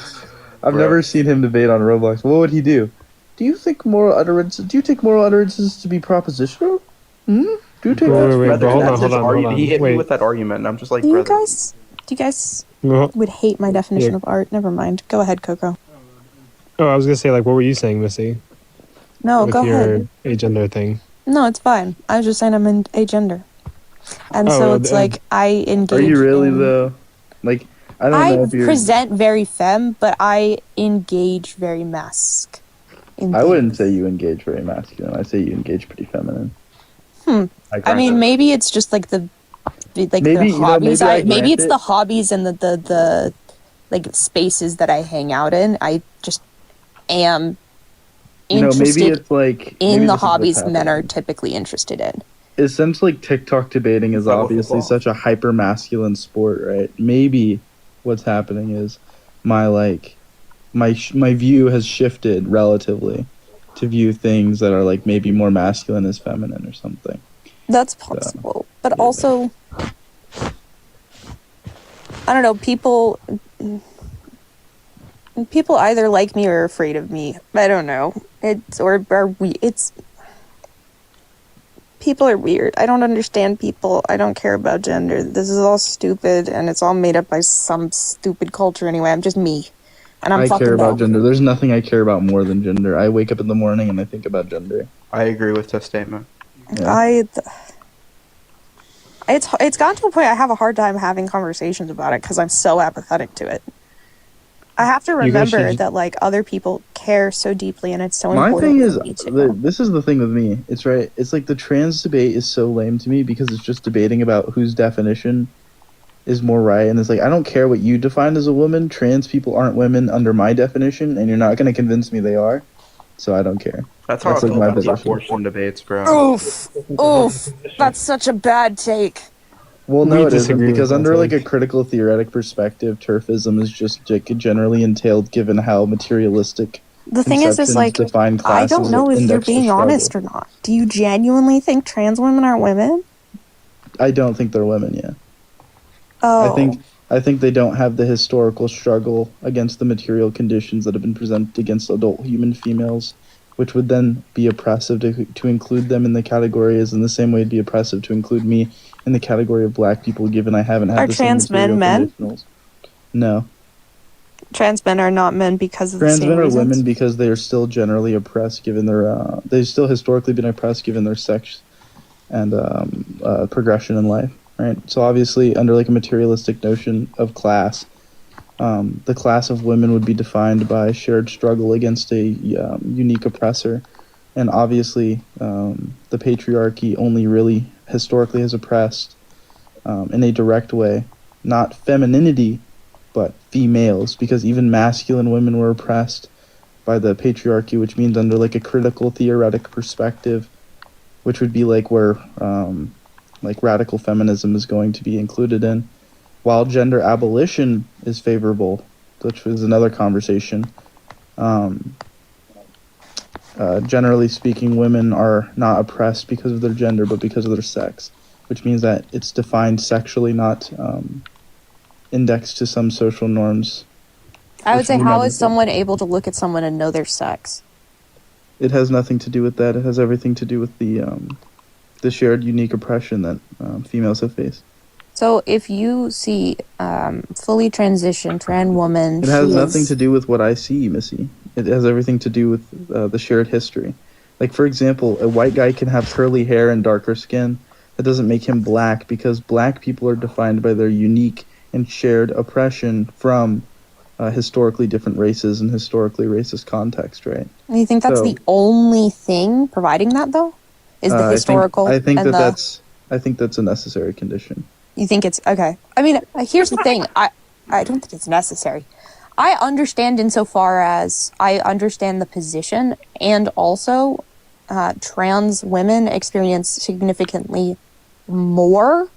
S2: I've
S12: bro.
S2: never seen him debate on Roblox. What would he do? Do you take moral utterances to be propositional? Do you take
S1: Wait, but hold on,
S12: He hit me
S1: Wait.
S12: with that argument, and I'm just like,
S19: Do you
S12: brother.
S19: guys
S1: No.
S19: would hate my definition
S1: Yeah.
S19: of art? Never mind. Go ahead, Coco.
S1: Oh, I was gonna say, like, what were you saying, Missy?
S19: No,
S1: with
S19: go
S1: your
S19: ahead.
S1: agender thing.
S19: No, it's fine. I was just saying I'm in agender. And
S2: Oh,
S19: so it's like I engage.
S2: Are you really
S19: in,
S2: though? Like, I don't
S19: I
S2: know if you're.
S19: present very femme, but I engage very masc.
S2: I wouldn't say you engage very masculine. I say you engage pretty feminine.
S19: I mean, maybe it's just like the
S2: Maybe, you know,
S19: hobbies.
S2: maybe I
S19: maybe
S2: grant
S19: it's
S2: it.
S19: the hobbies and the like spaces that I hang out in. I just am
S2: You know, maybe
S19: interested
S2: it's like
S19: in
S2: maybe
S19: the
S2: this is what's
S19: hobbies men
S2: happening.
S19: are typically interested in.
S2: It seems like TikTok debating is obviously such a hyper masculine sport, right? Maybe what's happening is my view has shifted relatively to view things that are like maybe more masculine as feminine or something.
S19: That's possible, but also, I don't know. People either like me or are afraid of me. I don't know. People are weird. I don't understand people. I don't care about gender. This is all stupid, and it's all made up by some stupid culture anyway. I'm just me, and I'm
S2: I
S19: fucking
S2: care about
S19: dumb.
S2: gender. There's nothing I care about more than gender. I wake up in the morning and I think about gender.
S12: I agree with this statement.
S2: Yeah.
S19: It's gotten to a point I have a hard time having conversations about it because I'm so apathetic to it. I have to
S2: You guys
S19: remember
S2: should-
S19: that like other people care so deeply, and it's so
S2: My
S19: important
S2: thing
S19: for
S2: is,
S19: me to.
S2: this is the thing with me. It's right. It's like the trans debate is so lame to me because it's just debating about whose definition is more right. And it's like, I don't care what you define as a woman. Trans people aren't women under my definition, and you're not going to convince me they are. So I don't care.
S12: That's how I
S2: like
S12: feel
S2: my
S12: about the
S2: position.
S12: abortion debates, bro.
S19: Oof! That's such a bad take.
S2: Well,
S1: We
S2: no, it isn't,
S1: disagree with
S2: because
S1: that
S2: under like a
S1: take.
S2: critical theoretic perspective, turfism is just like, generally entailed given how materialistic
S19: The thing is
S2: conceptions
S19: like
S2: define
S19: I
S2: classes
S19: don't know if you're
S2: index to
S19: being
S2: struggle.
S19: honest or not. Do you genuinely think trans women are women?
S2: I don't think they're women yet.
S19: Oh,
S2: I think they don't have the historical struggle against the material conditions that have been presented against adult human females, which would then be oppressive to include them in the category, as in the same way it'd be oppressive to include me in the category of black people, given I haven't had
S19: Are
S2: the same
S19: trans men
S2: material
S19: men?
S2: conditionals. No.
S19: trans men are not men because of the
S2: Trans
S19: same
S2: men are
S19: reasons.
S2: women because they are still generally oppressed given their they've still historically been oppressed given their sex and progression in life, right? So obviously under like a materialistic notion of class, the class of women would be defined by shared struggle against a unique oppressor, and obviously the patriarchy only really historically has oppressed in a direct way, not femininity, but females, because even masculine women were oppressed by the patriarchy, which means under like a critical theoretic perspective, which would be like where like radical feminism is going to be included in, while gender abolition is favorable, which was another conversation. Generally speaking, women are not oppressed because of their gender, but because of their sex, which means that it's defined sexually, not indexed to some social norms.
S19: I would
S2: which
S19: say,
S2: we
S19: how
S2: never
S19: is
S2: did.
S19: someone able to look at someone and know their sex?
S2: It has nothing to do with that. It has everything to do with the shared unique oppression that females have faced.
S19: So if you see fully transitioned trans woman,
S2: It has
S19: she
S2: nothing
S19: is
S2: to do with what I see, Missy. It has everything to do with the shared history. Like, for example, a white guy can have curly hair and darker skin. That doesn't make him black, because black people are defined by their unique and shared oppression from historically different races and historically racist context, right?
S19: And you think that's
S2: So,
S19: the only thing providing that, though? Is the historical
S2: I think
S19: and
S2: I think that's a necessary condition.
S19: You think it's okay? I mean, here's the thing. I don't think it's necessary. I understand insofar as I understand the position, and also trans women experience significantly more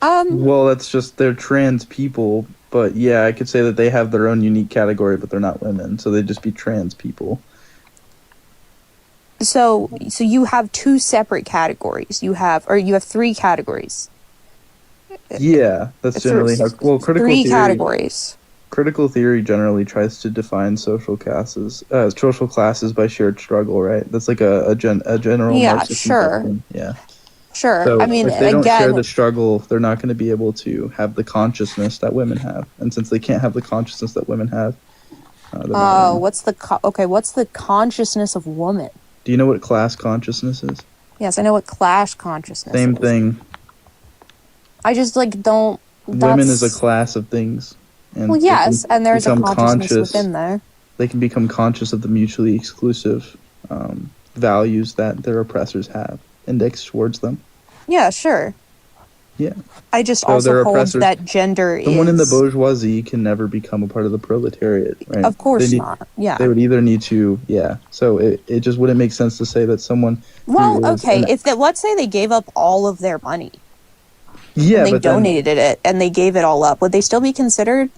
S2: Well, that's just they're trans people, but yeah, I could say that they have their own unique category, but they're not women, so they'd just be trans people.
S19: So you have two separate categories. You have three categories.
S2: Yeah, that's generally how. Well,
S19: Three categories.
S2: Critical theory generally tries to define social classes by shared struggle, right? That's like a general
S19: Yeah,
S2: Marxist
S19: sure.
S2: conception. Yeah.
S19: Sure.
S2: So
S19: I mean,
S2: if they don't
S19: again,
S2: share the struggle, they're not going to be able to have the consciousness that women have. And since they can't have the consciousness that women have, they're not women.
S19: what's the consciousness of woman?
S2: Do you know what class consciousness is?
S19: Yes, I know what class consciousness
S2: Same
S19: is.
S2: thing.
S19: I just don't.
S2: Women is a class of things. And
S19: well, yes, and there's a consciousness
S2: conscious
S19: within there.
S2: They can become conscious of the mutually exclusive values that their oppressors have indexed towards them.
S19: Yeah, sure.
S2: Yeah.
S19: I just
S2: So
S19: also
S2: their
S19: hold
S2: oppressors-
S19: that gender
S2: Someone in the
S19: is.
S2: bourgeoisie can never become a part of the proletariat, right?
S19: Of course
S2: They
S19: not. Yeah.
S2: They would either need to, So it just wouldn't make sense to say that someone.
S19: Well, okay. Let's say they gave up all of their money.
S2: Yeah,
S19: and they
S2: but then-
S19: donated it and they gave it all up. Would they still be considered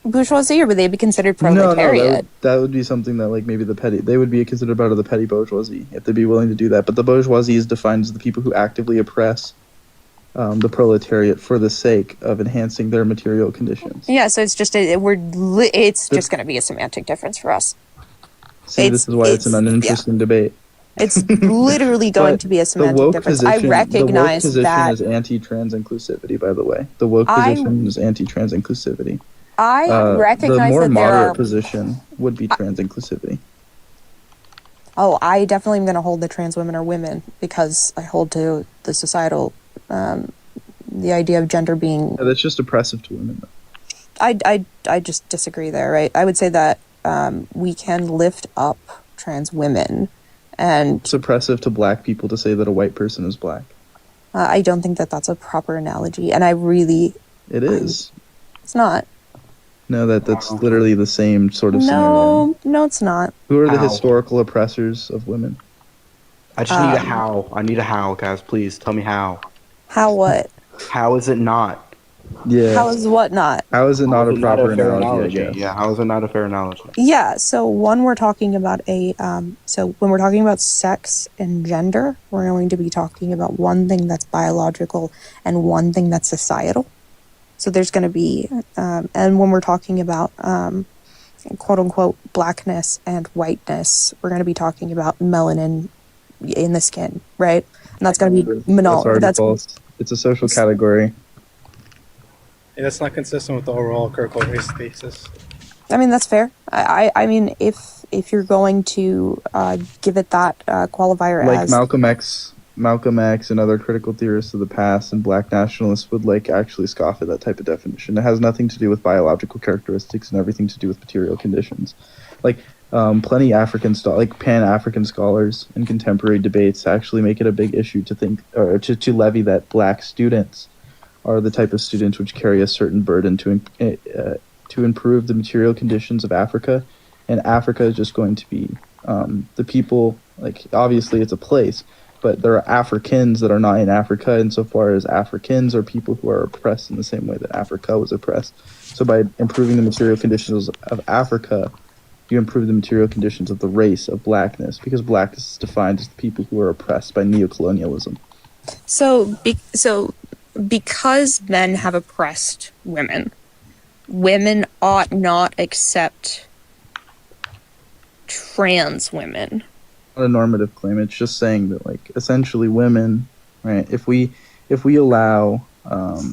S19: bourgeoisie, or would they be considered proletariat?
S2: No, that would be something that like maybe they would be considered part of the petty bourgeoisie if they'd be willing to do that. But the bourgeoisie is defined as the people who actively oppress the proletariat for the sake of enhancing their material conditions.
S19: Yeah, so it's just it's just going to be a semantic difference for us.
S2: See, this is why it's an uninteresting debate.
S19: It's literally going to be a semantic difference. I recognize
S2: the woke position
S19: that.
S2: is anti-trans inclusivity, by the way. The woke position is anti-trans inclusivity.
S19: I recognize
S2: the more
S19: that there
S2: moderate
S19: are.
S2: position would be trans inclusivity.
S19: Oh, I definitely am going to hold that trans women are women because I hold to the societal, the idea of gender being.
S2: Yeah, that's just oppressive to women.
S19: I just disagree there, right? I would say that we can lift up trans women, and
S2: it's oppressive to black people to say that a white person is black.
S19: I don't think that that's a proper analogy, and I really.
S2: It is.
S19: It's not.
S2: No, that's literally the same sort of scenario.
S19: No, it's not.
S2: Who are the
S12: How?
S2: historical oppressors of women?
S12: I just need a how. I need a how, guys. Please tell me how.
S19: How what?
S12: How is it not?
S2: Yeah.
S19: How is what not?
S2: How is it not a proper
S12: fair
S2: analogy? I guess.
S12: Yeah, how is it not a fair analogy?
S19: Yeah, so we're talking about so when we're talking about sex and gender, we're going to be talking about one thing that's biological and one thing that's societal. So there's going to be, and when we're talking about quote unquote blackness and whiteness, we're going to be talking about melanin in the skin, right? And that's going to be
S2: That's false. It's a social category.
S20: Yeah, that's not consistent with the overall critical race thesis.
S19: I mean, that's fair. I mean, if you're going to give it that qualifier
S2: Like
S19: as
S2: Malcolm X and other critical theorists of the past and black nationalists would like actually scoff at that type of definition. It has nothing to do with biological characteristics and everything to do with material conditions. Like plenty Pan-African scholars in contemporary debates actually make it a big issue to think or to levy that black students are the type of students which carry a certain burden to improve the material conditions of Africa, and Africa is just going to be the people. Like obviously it's a place, but there are Africans that are not in Africa insofar as Africans are people who are oppressed in the same way that Africa was oppressed. So by improving the material conditions of Africa, you improve the material conditions of the race of blackness, because blackness is defined as the people who are oppressed by neocolonialism.
S19: So because men have oppressed women, women ought not accept trans women.
S2: Not a normative claim. It's just saying that, like, essentially women, right? If we allow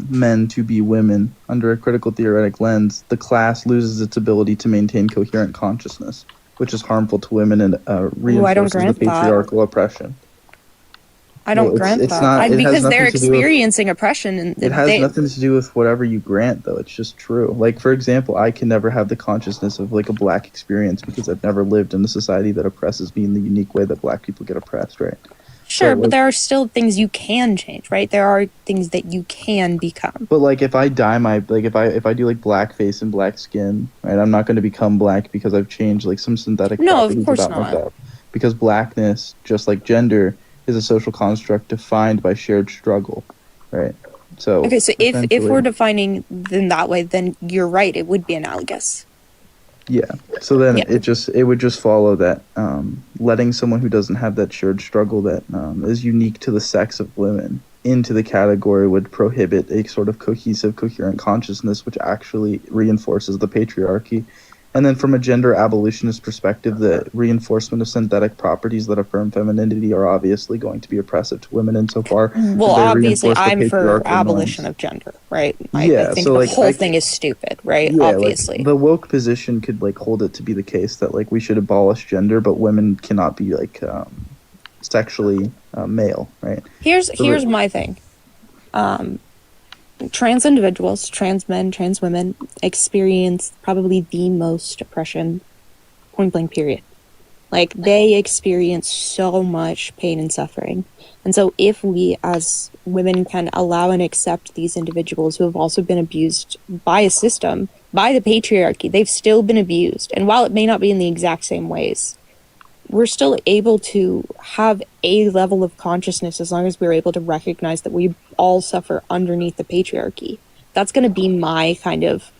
S2: men to be women under a critical theoretic lens, the class loses its ability to maintain coherent consciousness, which is harmful to women and reinforces the patriarchal oppression.
S19: I don't grant that. Because they're experiencing oppression. And
S2: it has nothing to do with whatever you grant, though. It's just true. Like, for example, I can never have the consciousness of, like, a black experience because I've never lived in a society that oppresses me in the unique way that black people get oppressed, right?
S19: Sure, but there are still things you can change, right? There are things that you can become.
S2: But, like, if I dye if I do, like, blackface and black skin, right, I'm not going to become black because I've changed, like, some synthetic properties about myself. Because blackness, just like gender, is a social construct defined by shared struggle, right? So
S19: Okay, so if
S2: essentially-
S19: we're defining them that way, then you're right. It would be analogous.
S2: Yeah. So then
S19: Yeah.
S2: it would just follow that letting someone who doesn't have that shared struggle that is unique to the sex of women into the category would prohibit a sort of cohesive, coherent consciousness, which actually reinforces the patriarchy. And then from a gender abolitionist perspective, the reinforcement of synthetic properties that affirm femininity are obviously going to be oppressive to women insofar as
S19: Well,
S2: they
S19: obviously,
S2: reinforce the
S19: I'm for
S2: patriarchal
S19: abolition
S2: norms.
S19: of gender, right?
S2: Yeah,
S19: I think
S2: so,
S19: the
S2: like,
S19: whole thing is stupid, right?
S2: Yeah,
S19: Obviously.
S2: like the woke position could like hold it to be the case that like we should abolish gender, but women cannot be like sexually male, right?
S19: Here's my thing. Trans individuals, trans men, trans women experience probably the most oppression, point blank, period. Like, they experience so much pain and suffering. And so if we as women can allow and accept these individuals who have also been abused by a system, by the patriarchy, they've still been abused. And while it may not be in the exact same ways, we're still able to have a level of consciousness as long as we're able to recognize that we all suffer underneath the patriarchy. That's going to be my kind of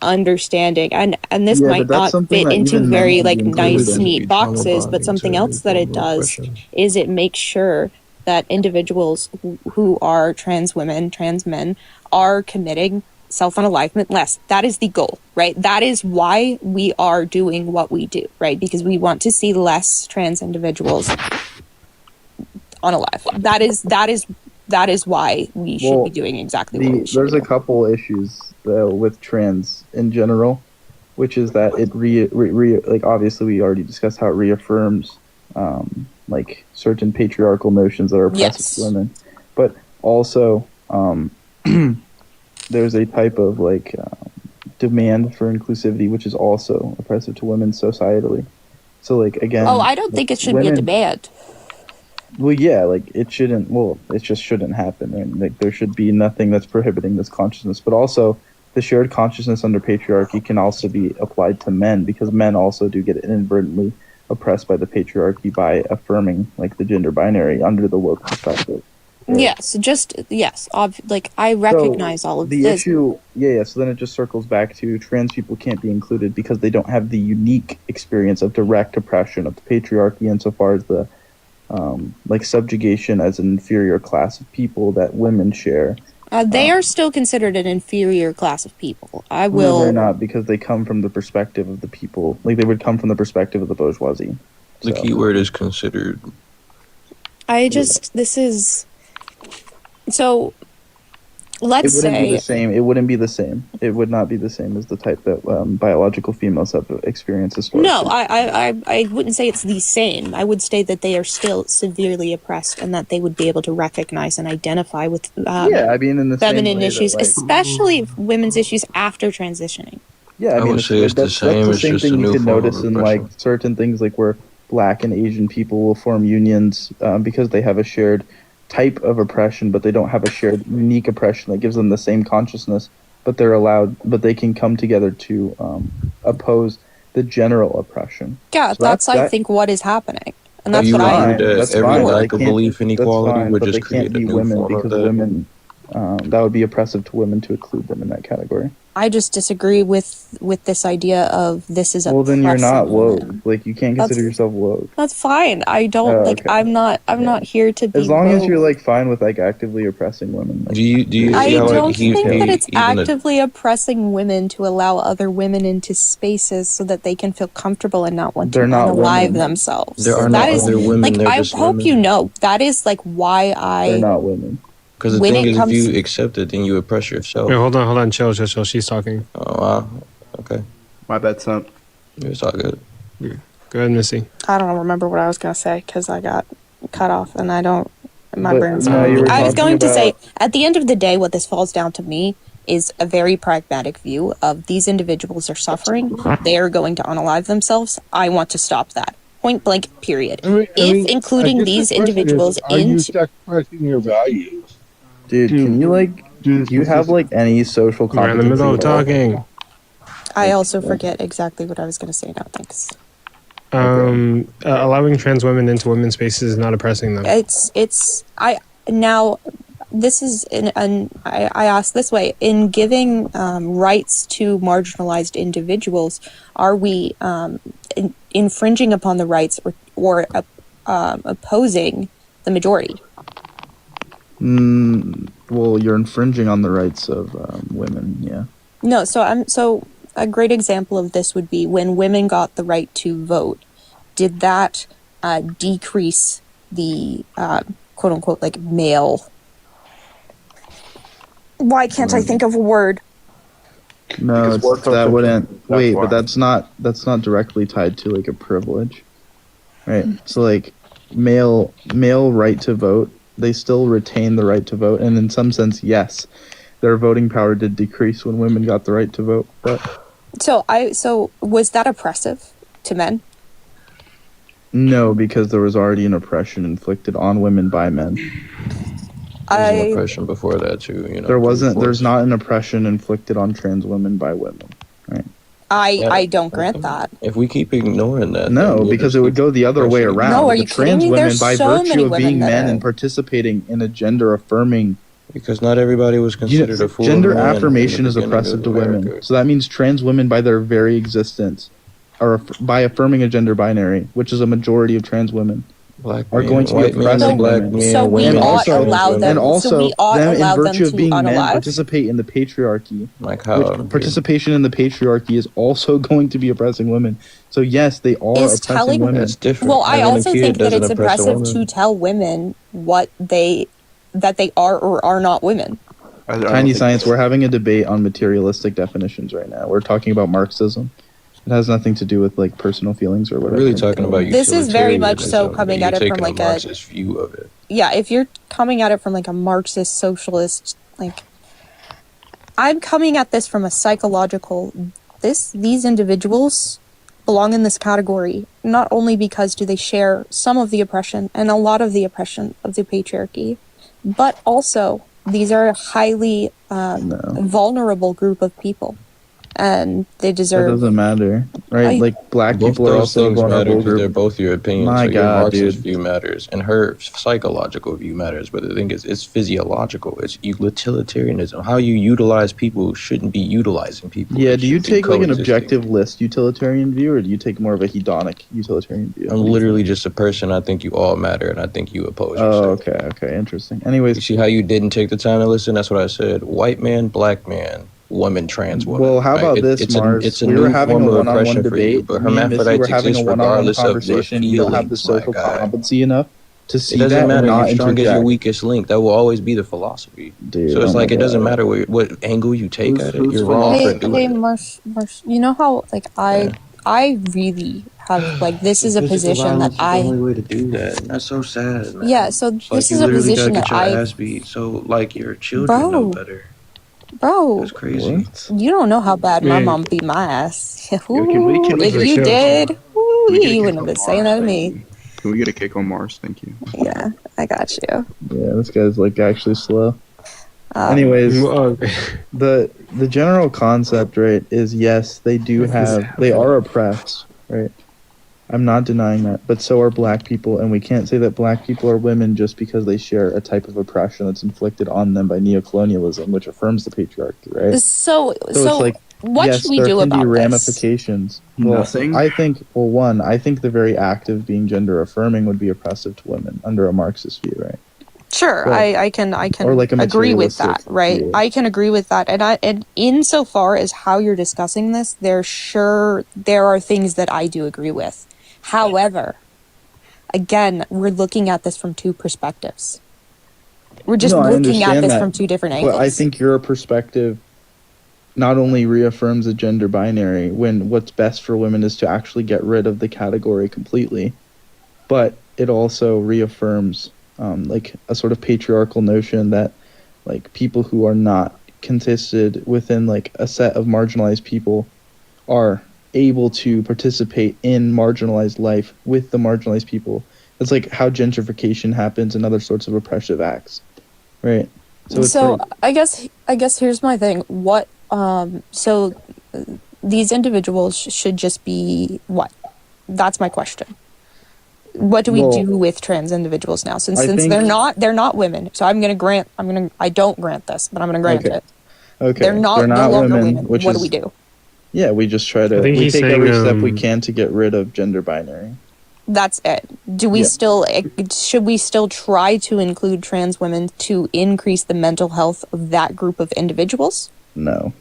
S19: understanding, and this
S2: Yeah,
S19: might
S2: but that's
S19: not
S2: something
S19: fit
S2: that
S19: into
S2: even men
S19: very
S2: can be
S19: like
S2: included
S19: nice
S2: in.
S19: neat boxes, but something else that it does is it makes sure that individuals who are trans women, trans men are committing self-unalivement less. That is the goal, right? That is why we are doing what we do, right? Because we want to see less trans individuals unalive. That is why we should be doing exactly what we should
S2: There's
S19: be
S2: a
S19: doing.
S2: couple issues though with trans in general, which is that it like obviously we already discussed how it reaffirms like certain patriarchal notions that are oppressive to women, but also there's a type of like demand for inclusivity which is also oppressive to women societally. So like again,
S19: Oh, I don't
S2: like,
S19: think it should be a
S2: women-
S19: demand.
S2: Well, yeah, like it shouldn't. Well, it just shouldn't happen. Right? Like there should be nothing that's prohibiting this consciousness. But also, the shared consciousness under patriarchy can also be applied to men because men also do get inadvertently oppressed by the patriarchy by affirming like the gender binary under the woke perspective.
S19: Yes, like I recognize all of
S2: The
S19: this.
S2: issue, yeah. So then it just circles back to trans people can't be included because they don't have the unique experience of direct oppression of the patriarchy insofar as the like subjugation as an inferior class of people that women share.
S19: They are still considered an inferior class of people. I will.
S2: No, they're not because they come from the perspective of the people. Like they would come from the perspective of the bourgeoisie.
S17: The key word is considered.
S19: This is. So, let's
S2: it wouldn't
S19: say.
S2: be the same. It wouldn't be the same. It would not be the same as the type that biological females have experienced historically.
S19: No, I wouldn't say it's the same. I would say that they are still severely oppressed and that they would be able to recognize and identify with
S2: yeah, I mean, in the same
S19: feminine
S2: way that,
S19: issues,
S2: like-
S19: especially women's issues after transitioning.
S2: Yeah, I mean,
S17: would say it's the
S2: that's
S17: same,
S2: the
S17: it's
S2: same
S17: just a
S2: thing you
S17: new
S2: can
S17: form of
S2: notice in like certain things, like where Black and Asian people will form unions because they have a shared type of oppression, but they don't have a shared unique oppression that gives them the same consciousness. But they can come together to oppose the general oppression.
S19: Yeah,
S2: So
S19: that's I
S2: that-
S19: think what is happening, and that's
S17: you
S19: what I.
S17: agree that
S2: That's
S17: every
S2: fine, but
S17: lack
S2: they
S17: of
S2: can't-
S17: belief in
S2: that's
S17: equality
S2: fine,
S17: would
S2: but
S17: just
S2: they can't
S17: create a
S2: be
S17: new
S2: women
S17: form of
S2: because
S17: that?
S2: women that would be oppressive to women to include them in that category.
S19: I just disagree with this idea of this is a.
S2: Well, then you're not woke.
S19: woman.
S2: Like you can't
S19: That's-
S2: consider yourself woke.
S19: That's fine. I don't
S2: Oh,
S19: like.
S2: okay.
S19: I'm not here to be.
S2: As long as
S19: woke.
S2: you're like fine with like actively oppressing women. Like,
S17: Do you
S19: I
S17: see how
S19: don't think that it's
S17: even
S19: actively oppressing women to allow other women into spaces so that they can feel comfortable and not want
S2: They're
S19: to
S2: not
S19: unalive
S2: women.
S19: themselves.
S17: There are no
S19: That is
S17: other women,
S19: like
S17: they're
S19: I
S17: just
S19: hope
S17: women.
S19: you know that is like why
S2: they're
S19: I.
S2: not women.
S17: Because the
S19: When
S17: thing
S19: it
S17: is,
S19: comes-
S17: if you accept it, then you oppress yourself.
S20: Wait, hold on, chill. She's talking.
S17: Oh wow. Okay.
S12: My bad, son.
S17: It's all good.
S20: Go ahead, Missy.
S19: I don't remember what I was gonna say because I got cut off and I don't. My
S2: But,
S19: brain's.
S2: no, you were
S19: I was
S2: talking
S19: going to say
S2: about-
S19: at the end of the day, what this falls down to me is a very pragmatic view of these individuals are suffering. They are going to unalive themselves. I want to stop that. Point blank. Period. If including these individuals
S21: are you
S19: into
S21: sacrificing your values?
S2: Dude, can you like do you have like any social
S20: We're in the middle of
S2: competency at all?
S20: talking.
S19: I also forget exactly what I was going to say now. Thanks.
S20: Allowing trans women into women's spaces is not oppressing them.
S19: I now this is I ask this way: in giving rights to marginalized individuals, are we infringing upon the rights or opposing the majority?
S2: Well, you're infringing on the rights of women. Yeah.
S19: No, so a great example of this would be when women got the right to vote. Did that decrease the quote unquote like male? Why can't I think of a word?
S2: No,
S5: Because
S2: that wouldn't.
S5: That's
S2: Wait,
S5: why.
S2: but that's not directly tied to like a privilege, right? So like male right to vote, they still retain the right to vote, and in some sense, yes, their voting power did decrease when women got the right to vote. But
S19: So was that oppressive to men?
S2: no, because there was already an oppression inflicted on women by men.
S17: There's an oppression before that too. You know,
S2: There wasn't.
S17: through
S2: There's
S17: force.
S2: not an oppression inflicted on trans women by women, right?
S19: I don't grant that.
S17: If we keep ignoring that,
S2: No,
S17: then
S2: because it would go the other way around.
S19: No, are
S2: The
S19: you kidding
S2: trans
S19: me?
S2: women,
S19: There's
S2: by
S19: so many
S2: virtue of
S19: women
S2: being
S19: that
S2: men
S19: are-
S2: and participating in a gender affirming.
S17: Because not everybody was considered a full
S2: Gender
S17: man in the
S2: affirmation is
S17: beginning
S2: oppressive
S17: of
S2: to women.
S17: America.
S2: So that means trans women, by their very existence, by affirming a gender binary, which is a majority of trans women,
S17: Black
S2: are
S17: men,
S2: going to be
S17: white men,
S2: oppressing
S17: black
S2: women.
S17: men, So we women,
S19: ought
S17: trans
S19: allow
S17: women.
S19: them-
S2: and also
S19: so we ought
S2: them, in
S19: allow them
S2: virtue of
S19: to
S2: being men,
S19: unalive?
S2: participate in the patriarchy.
S17: Like how?
S2: Which participation in the patriarchy is also going to be oppressing women. So yes, they are
S19: Is
S2: oppressing
S19: telling
S2: women.
S17: That's different.
S19: Well, I
S17: Having a
S19: also
S17: kid
S19: think that
S17: doesn't
S19: it's
S17: oppress a
S19: oppressive
S17: woman.
S19: to tell women that they are or are not women.
S2: Tiny Science, we're having a debate on materialistic definitions right now. We're talking about Marxism. It has nothing to do with like personal feelings or
S17: We're
S2: whatever.
S17: really talking about
S19: This is very much so
S17: utilitarianism,
S19: coming
S17: but
S19: at
S17: you're
S19: it from
S17: taking
S19: like
S17: a Marxist view of it.
S19: Yeah, if you're coming at it from like a Marxist socialist, like I'm coming at this from a psychological. These individuals belong in this category not only because do they share some of the oppression and a lot of the oppression of the patriarchy, but also these are a highly vulnerable group of people, and they
S2: That
S19: deserve.
S2: doesn't matter, right? Like black
S17: Both
S2: people are
S17: those
S2: also a
S17: things matter
S2: vulnerable
S17: because they're
S2: group.
S17: both your opinions.
S2: My
S17: So your
S2: God,
S17: Marxist
S2: dude.
S17: view matters, and her psychological view matters. But the thing is, it's physiological. It's utilitarianism. How you utilize people shouldn't be utilizing people.
S2: Yeah,
S17: It
S2: do you
S17: should be
S2: take like an
S17: coexisting.
S2: objective list utilitarian view, or do you take more of a hedonic utilitarian view?
S17: I'm literally just a person. I think you all matter, and I think you oppose yourself.
S2: Oh, okay, interesting. Anyways,
S17: You see how you didn't take the time to listen? That's what I said. White man, black man, woman, trans woman.
S2: well, how about this,
S17: it's
S2: Mars?
S17: It's a
S2: We
S17: new
S2: were having a
S17: form of
S2: one-on-one
S17: oppression for you,
S2: debate.
S17: but
S2: Me and Missy were
S17: hermaphrodites
S2: having a
S17: exist
S2: one-on-one
S17: regardless of your
S2: conversation. You don't have the
S17: feelings, my
S2: social
S17: guy.
S2: competency enough to
S17: It
S2: see
S17: doesn't
S2: that
S17: matter.
S2: and not
S17: You're strong as your
S2: interject.
S17: weakest link. That will always be the philosophy.
S2: Dude,
S17: so it's
S2: oh my
S17: like it doesn't
S2: God.
S17: matter what angle you take at it.
S12: who's
S17: You're wrong for doing
S19: Hey,
S17: it.
S19: Marsh, you know how like I really have like this is a
S17: Physical
S19: position that
S17: violence is the only way to do that. And that's so sad, man.
S19: Yeah, so
S17: It's
S19: this
S17: like
S19: is
S17: you
S19: a
S17: literally gotta
S19: position
S17: get
S19: that
S17: your
S19: I
S17: ass beat. So like your children know better.
S19: Bro,
S17: That's crazy.
S19: you don't know how bad my
S17: Man.
S19: mom beat my ass.
S16: Yo, can we
S19: If
S16: get a
S19: you
S16: kick?
S19: did,
S16: Can we get a
S19: you
S16: kick
S19: wouldn't have
S16: on
S19: been saying
S16: Mars?
S19: that to
S16: Thank
S19: me.
S16: you. Can we get a kick on Mars? Thank you.
S19: Yeah, I got you.
S2: Yeah, this guy's like actually slow.
S19: Um,
S2: Anyways, the general concept, right, is yes, they are oppressed, right? I'm not denying that, but so are black people, and we can't say that black people are women just because they share a type of oppression that's inflicted on them by neocolonialism, which affirms the patriarchy, right?
S19: So
S2: it's like,
S19: what
S2: yes,
S19: should we
S2: there
S19: do
S2: can be
S19: about this?
S2: ramifications. Well,
S16: Nothing.
S2: I think the very act of being gender affirming would be oppressive to women under a Marxist view, right?
S19: Sure,
S2: Well,
S19: I can
S2: or like a
S19: agree with that,
S2: materialistic
S19: right?
S2: view.
S19: I can agree with that, and insofar as how you're discussing this, there are things that I do agree with. However, again, we're looking at this from two perspectives. We're just
S2: No, I
S19: looking at
S2: understand
S19: this
S2: that,
S19: from two different angles.
S2: But I think your perspective not only reaffirms a gender binary when what's best for women is to actually get rid of the category completely, but it also reaffirms like a sort of patriarchal notion that like people who are not contested within like a set of marginalized people are able to participate in marginalized life with the marginalized people. That's like how gentrification happens and other sorts of oppressive acts, right?
S19: So I guess here's my thing. What so these individuals should just be what? That's my question. What do we
S2: Well,
S19: do with trans individuals now? Since
S2: I think-
S19: they're not women. So I don't grant this, but I'm gonna grant
S2: Okay.
S19: it.
S2: Okay.
S19: They're no longer women.
S2: which
S19: What
S2: is,
S19: do we do?
S2: Yeah, we just try
S1: I
S2: to.
S1: think
S2: We
S1: he's
S2: take
S1: saying,
S2: every step we can to get rid of gender binary.
S19: That's it. Do we
S2: Yeah.
S19: should we still try to include trans women to increase the mental health of that group of individuals?
S2: No.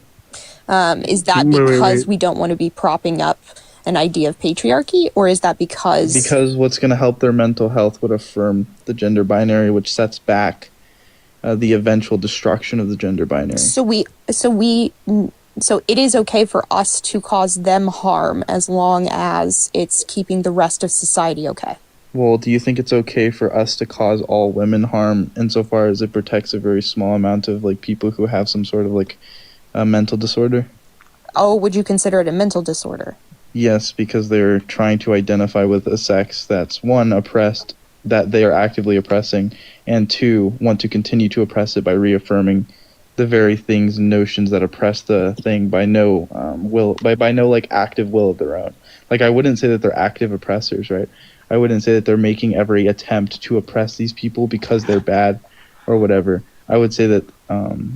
S19: Is that
S2: Wait, wait,
S19: because
S2: wait.
S19: we don't want to be propping up an idea of patriarchy, or is that
S2: Because what's going to help their mental health would affirm the gender binary, which sets back the eventual destruction of the gender binary.
S19: so it is okay for us to cause them harm as long as it's keeping the rest of society okay?
S2: Well, do you think it's okay for us to cause all women harm insofar as it protects a very small amount of like people who have some sort of like a mental disorder?
S19: Oh, would you consider it a mental disorder?
S2: Yes, because they're trying to identify with a sex that's one, oppressed, that they are actively oppressing, and two, want to continue to oppress it by reaffirming the very things and notions that oppress the thing by no by no like active will of their own. Like I wouldn't say that they're active oppressors, right? I wouldn't say that they're making every attempt to oppress these people because they're bad or whatever. I would say that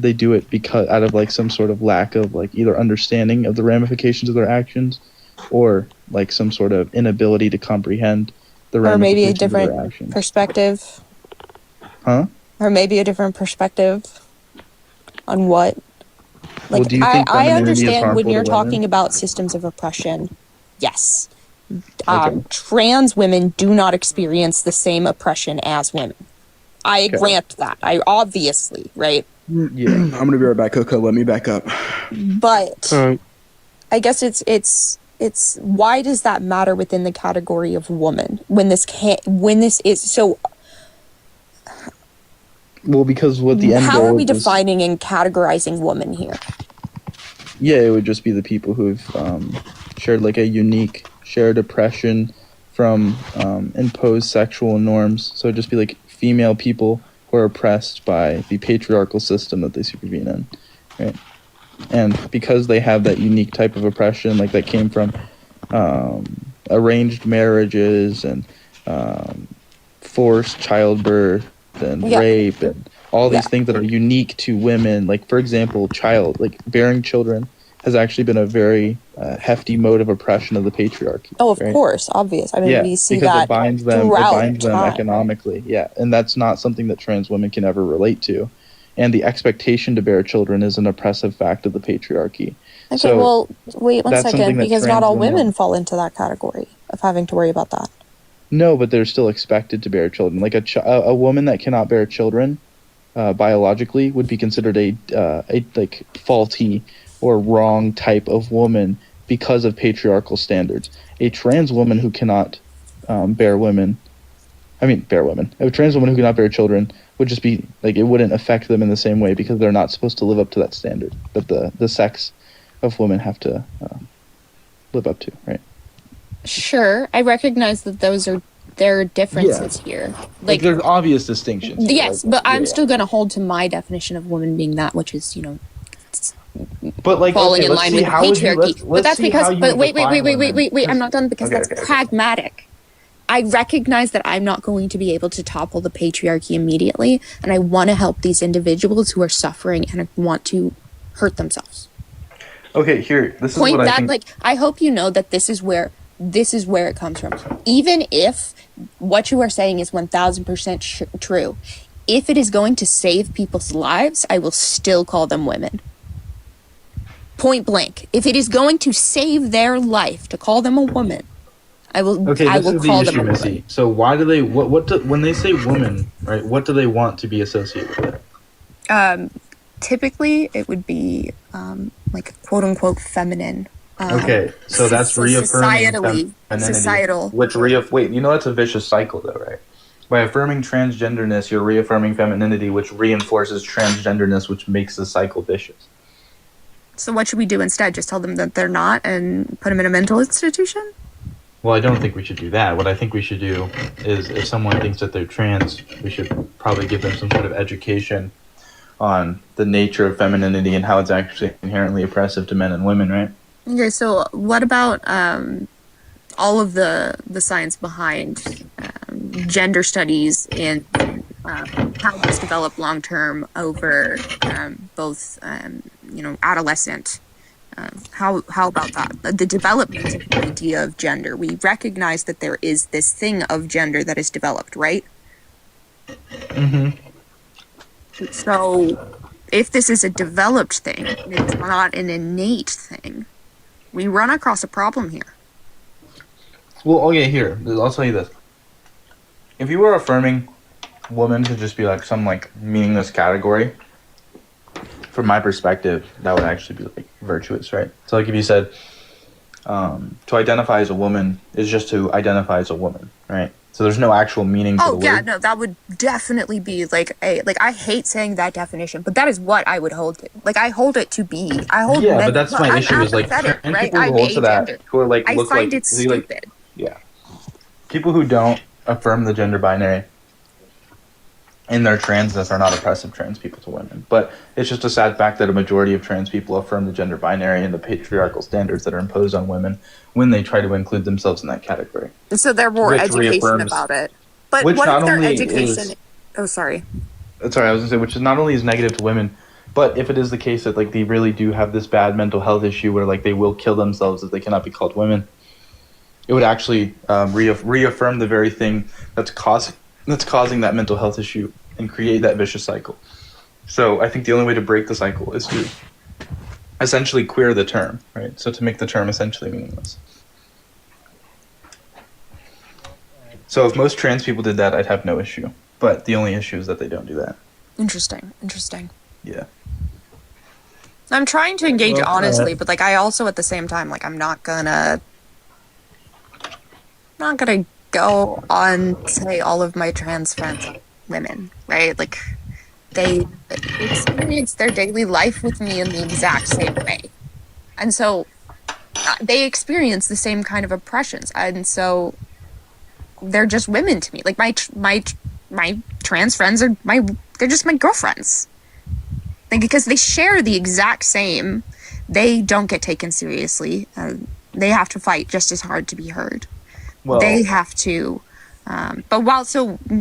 S2: they do it because out of like some sort of lack of like either understanding of the ramifications of their actions or like some sort of inability to comprehend the
S19: Or maybe a
S2: ramifications of their
S19: different
S2: actions.
S19: perspective?
S2: Huh?
S19: Or maybe a different perspective on what?
S2: Well,
S19: Like,
S2: do you think
S19: I
S2: femininity is
S19: understand when
S2: harmful
S19: you're
S2: to women?
S19: talking about systems of oppression. Yes. Trans women do not experience the same oppression as women. I grant that. I obviously, right?
S2: Yeah.
S18: I'm gonna be right back, Coco. Let me back up.
S19: But I guess it's why does that matter within the category of woman when this is so?
S2: Well, because what the end
S19: How
S2: goal
S19: are we
S2: is-
S19: defining and categorizing woman here?
S2: Yeah, it would just be the people who've shared like a unique shared oppression from imposed sexual norms. So it'd just be like female people who are oppressed by the patriarchal system that they supervene in, right? And because they have that unique type of oppression, like that came from arranged marriages and forced childbirth and rape and all these things that are unique to women. Like, for example, bearing children has actually been a very hefty mode of oppression of the patriarchy.
S19: Oh, of
S2: right?
S19: course, obvious. I mean, we see
S2: because
S19: that
S2: it binds them
S19: throughout time.
S2: economically. Yeah, and that's not something that trans women can ever relate to. And the expectation to bear children is an oppressive fact of the patriarchy.
S19: Okay,
S2: So
S19: well, wait one
S2: that's
S19: second,
S2: something that
S19: because not
S2: trans
S19: all women fall into that category of having to worry about that.
S2: No, but they're still expected to bear children. Like a woman that cannot bear children biologically would be considered a like faulty or wrong type of woman because of patriarchal standards. A trans woman who cannot bear women. A trans woman who cannot bear children would just be like, it wouldn't affect them in the same way because they're not supposed to live up to that standard that the sex of women have to live up to, right?
S19: Sure, I recognize that there are differences here.
S2: Like there's obvious distinctions.
S19: Yes, but I'm still going to hold to my definition of woman being that which is,
S2: but like
S19: falling
S2: okay,
S19: in
S2: let's
S19: line
S2: see
S19: with
S2: how would you-
S19: patriarchy.
S2: let's
S19: But that's
S2: see how
S19: because.
S2: you
S19: But
S2: would define women.
S19: wait. I'm not done because
S2: Okay,
S19: that's
S2: okay.
S19: pragmatic. I recognize that I'm not going to be able to topple the patriarchy immediately, and I want to help these individuals who are suffering and want to hurt themselves.
S2: Okay, here. This is
S19: Point
S2: what I
S19: that,
S2: think.
S19: like, I hope you know that this is where it comes from. Even if what you are saying is 1000% true, if it is going to save people's lives, I will still call them women. Point blank. If it is going to save their life to call them a woman, I will.
S2: Okay,
S19: I
S2: this
S19: will
S2: is the
S19: call
S2: issue,
S19: them a
S2: Missy.
S19: woman.
S2: So why do they when they say woman, right? What do they want to be associated with?
S19: Typically, it would be like quote unquote feminine.
S2: Okay, so that's reaffirming femininity,
S19: societal.
S2: Which wait, you know that's a vicious cycle, though, right? By affirming transgenderness, you're reaffirming femininity, which reinforces transgenderness, which makes the cycle vicious.
S19: So what should we do instead? Just tell them that they're not and put them in a mental institution?
S2: Well, I don't think we should do that. What I think we should do is, if someone thinks that they're trans, we should probably give them some sort of education on the nature of femininity and how it's actually inherently oppressive to men and women, right?
S19: Okay, so what about
S11: all of the science behind gender studies and how this developed long term over both adolescent. How about that? The development of the idea of gender. We recognize that there is this thing of gender that is developed, right?
S2: Mm-hmm.
S11: So, if this is a developed thing, it's not an innate thing, we run across a problem here.
S2: Well, okay, here. I'll tell you this. If you were affirming woman to just be like some like meaningless category, from my perspective, that would actually be like virtuous, right? So like if you said to identify as a woman is just to identify as a woman, right? So there's no actual meaning to the word.
S11: Oh yeah, no, that would definitely be like I hate saying that definition, but that is what I would hold to. Like I hold it to be. I hold.
S2: Yeah,
S11: men,
S2: but that's my
S11: I'm
S2: issue is like
S11: apathetic,
S2: and
S11: right?
S2: people who
S11: I'm
S2: hold to that
S11: agender.
S2: who are like
S11: I
S2: look
S11: find
S2: like
S11: it stupid.
S2: yeah. People who don't affirm the gender binary in their transness are not oppressive trans people to women. But it's just a sad fact that a majority of trans people affirm the gender binary and the patriarchal standards that are imposed on women when they try to include themselves in that category.
S11: So they're more education about it. But
S2: Which
S11: what
S2: not
S11: if their
S2: only
S11: education?
S2: is-
S11: Oh, sorry.
S2: Sorry, I was gonna say, which is not only is negative to women, but if it is the case that like they really do have this bad mental health issue where like they will kill themselves if they cannot be called women, it would actually reaffirm the very thing that's causing that mental health issue and create that vicious cycle. So I think the only way to break the cycle is to essentially queer the term, right? So to make the term essentially meaningless. So if most trans people did that, I'd have no issue. But the only issue is that they don't do that.
S11: Interesting.
S2: Yeah.
S11: I'm trying to engage
S2: Well,
S11: honestly, but like I also at the same time like I'm not gonna go on say all of my trans friends are women, right? Like they experience their daily life with me in the exact same way, and so they experience the same kind of oppressions, and so they're just women to me. Like my trans friends are they're just my girlfriends. Like, because they share the exact same, they don't get taken seriously. They have to fight just as hard to be heard.
S2: Well,
S11: they have to,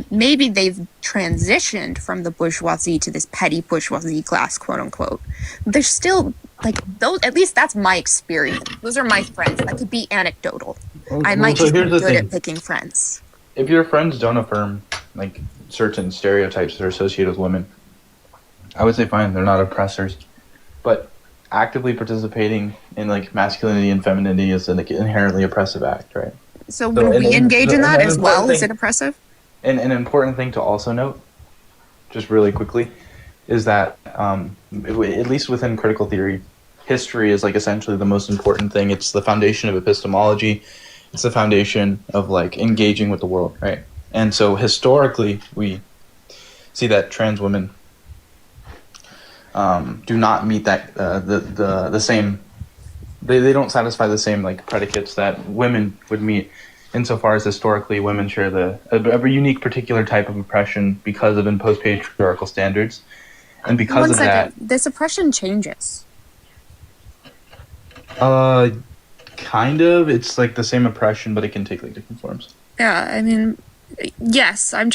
S11: maybe they've transitioned from the bourgeoisie to this petty bourgeoisie class, quote unquote. They're still like those. At least that's my experience. Those are my friends. That could be anecdotal. I might just be good at picking friends.
S2: If your friends don't affirm like certain stereotypes that are associated with women, I would say fine, they're not oppressors. But actively participating in like masculinity and femininity is an inherently oppressive act, right?
S11: So when we engage in that as well, is it oppressive?
S2: And an important thing to also note, just really quickly, is that at least within critical theory, history is like essentially the most important thing. It's the foundation of epistemology. It's the foundation of like engaging with the world, right? And so historically, we see that trans women do not meet that the same. They don't satisfy the same like predicates that women would meet, insofar as historically women share a unique particular type of oppression because of imposed patriarchal standards, and because of that,
S11: this oppression changes.
S2: Kind of. It's like the same oppression, but it can take like different forms.
S11: Yeah, I mean, yes. I'm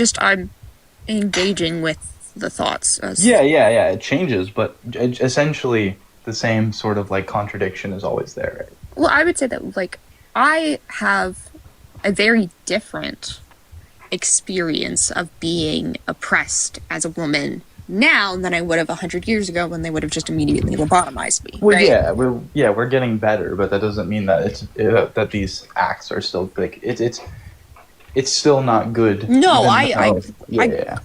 S11: engaging with the thoughts.
S2: Yeah. It changes, but essentially the same sort of like contradiction is always there. Right?
S11: Well, I would say that like I have a very different experience of being oppressed as a woman now than I would have 100 years ago when they would have just immediately lobotomized me.
S2: Well,
S11: right?
S2: we're getting better, but that doesn't mean that it's that these acts are still like it's still not good.
S11: No, I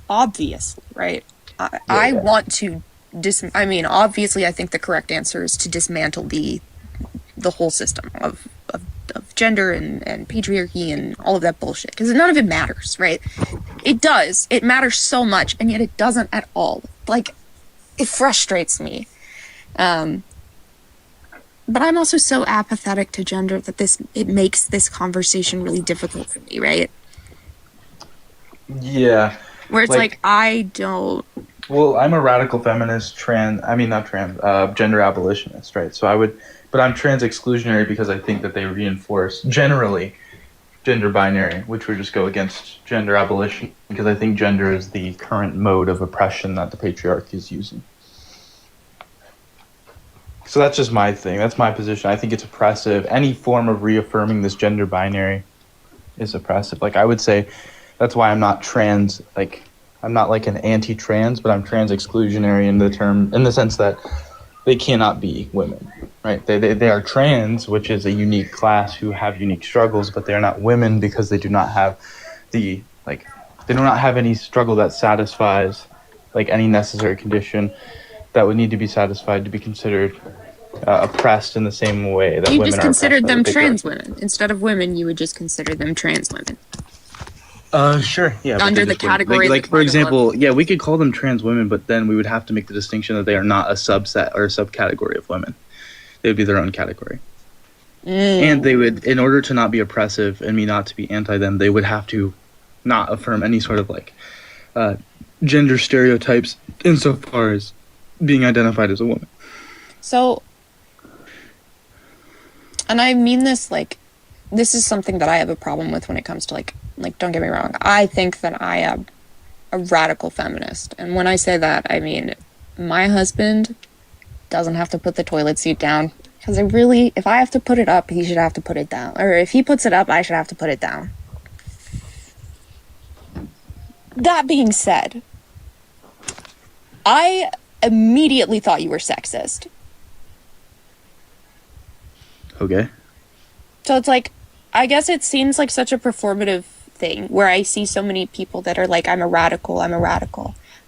S11: obviously, right? I want to obviously, I think the correct answer is to dismantle the whole system of gender and patriarchy and all of that bullshit, because none of it matters, right? It does. It matters so much, and yet it doesn't at all. Like, it frustrates me. But I'm also so apathetic to gender that it makes this conversation really difficult for me, right?
S2: Yeah.
S11: Where it's like I don't.
S3: Well, I'm a radical feminist, gender abolitionist, right? But I'm trans exclusionary because I think that they reinforce generally gender binary, which would just go against gender abolition because I think gender is the current mode of oppression that the patriarchy is using. So that's just my thing. That's my position. I think it's oppressive. Any form of reaffirming this gender binary is oppressive. Like I would say, that's why I'm not trans. Like I'm not like an anti-trans, but I'm trans exclusionary in the sense that they cannot be women, right? They are trans, which is a unique class who have unique struggles, but they're not women because they do not have they do not have any struggle that satisfies like any necessary condition that would need to be satisfied to be considered oppressed in the same way that
S11: You
S3: women
S11: just
S3: are
S11: considered
S3: oppressed by
S11: them
S3: the
S11: trans
S3: patriarchy.
S11: women instead of women. You would just consider them trans women.
S3: Sure, yeah. but
S11: Under
S3: they're
S11: the
S3: just women.
S11: category
S3: like
S11: that
S3: for
S11: Martin
S3: example, yeah, we could call them trans women, but then we would have to make the distinction that they are not a subset or a subcategory of women. They would be their own category. And they would, in order to not be oppressive and me not to be anti them, they would have to not affirm any sort of like gender stereotypes insofar as being identified as a woman.
S11: So, and I mean this like, this is something that I have a problem with when it comes to like don't get me wrong. I think that I am a radical feminist, and when I say that, I mean my husband doesn't have to put the toilet seat down. Because if I have to put it up, he should have to put it down. Or if he puts it up, I should have to put it down. That being said, I immediately thought you were sexist.
S3: Okay.
S11: So it's like, I guess it seems like such a performative thing where I see so many people that are like, I'm a radical.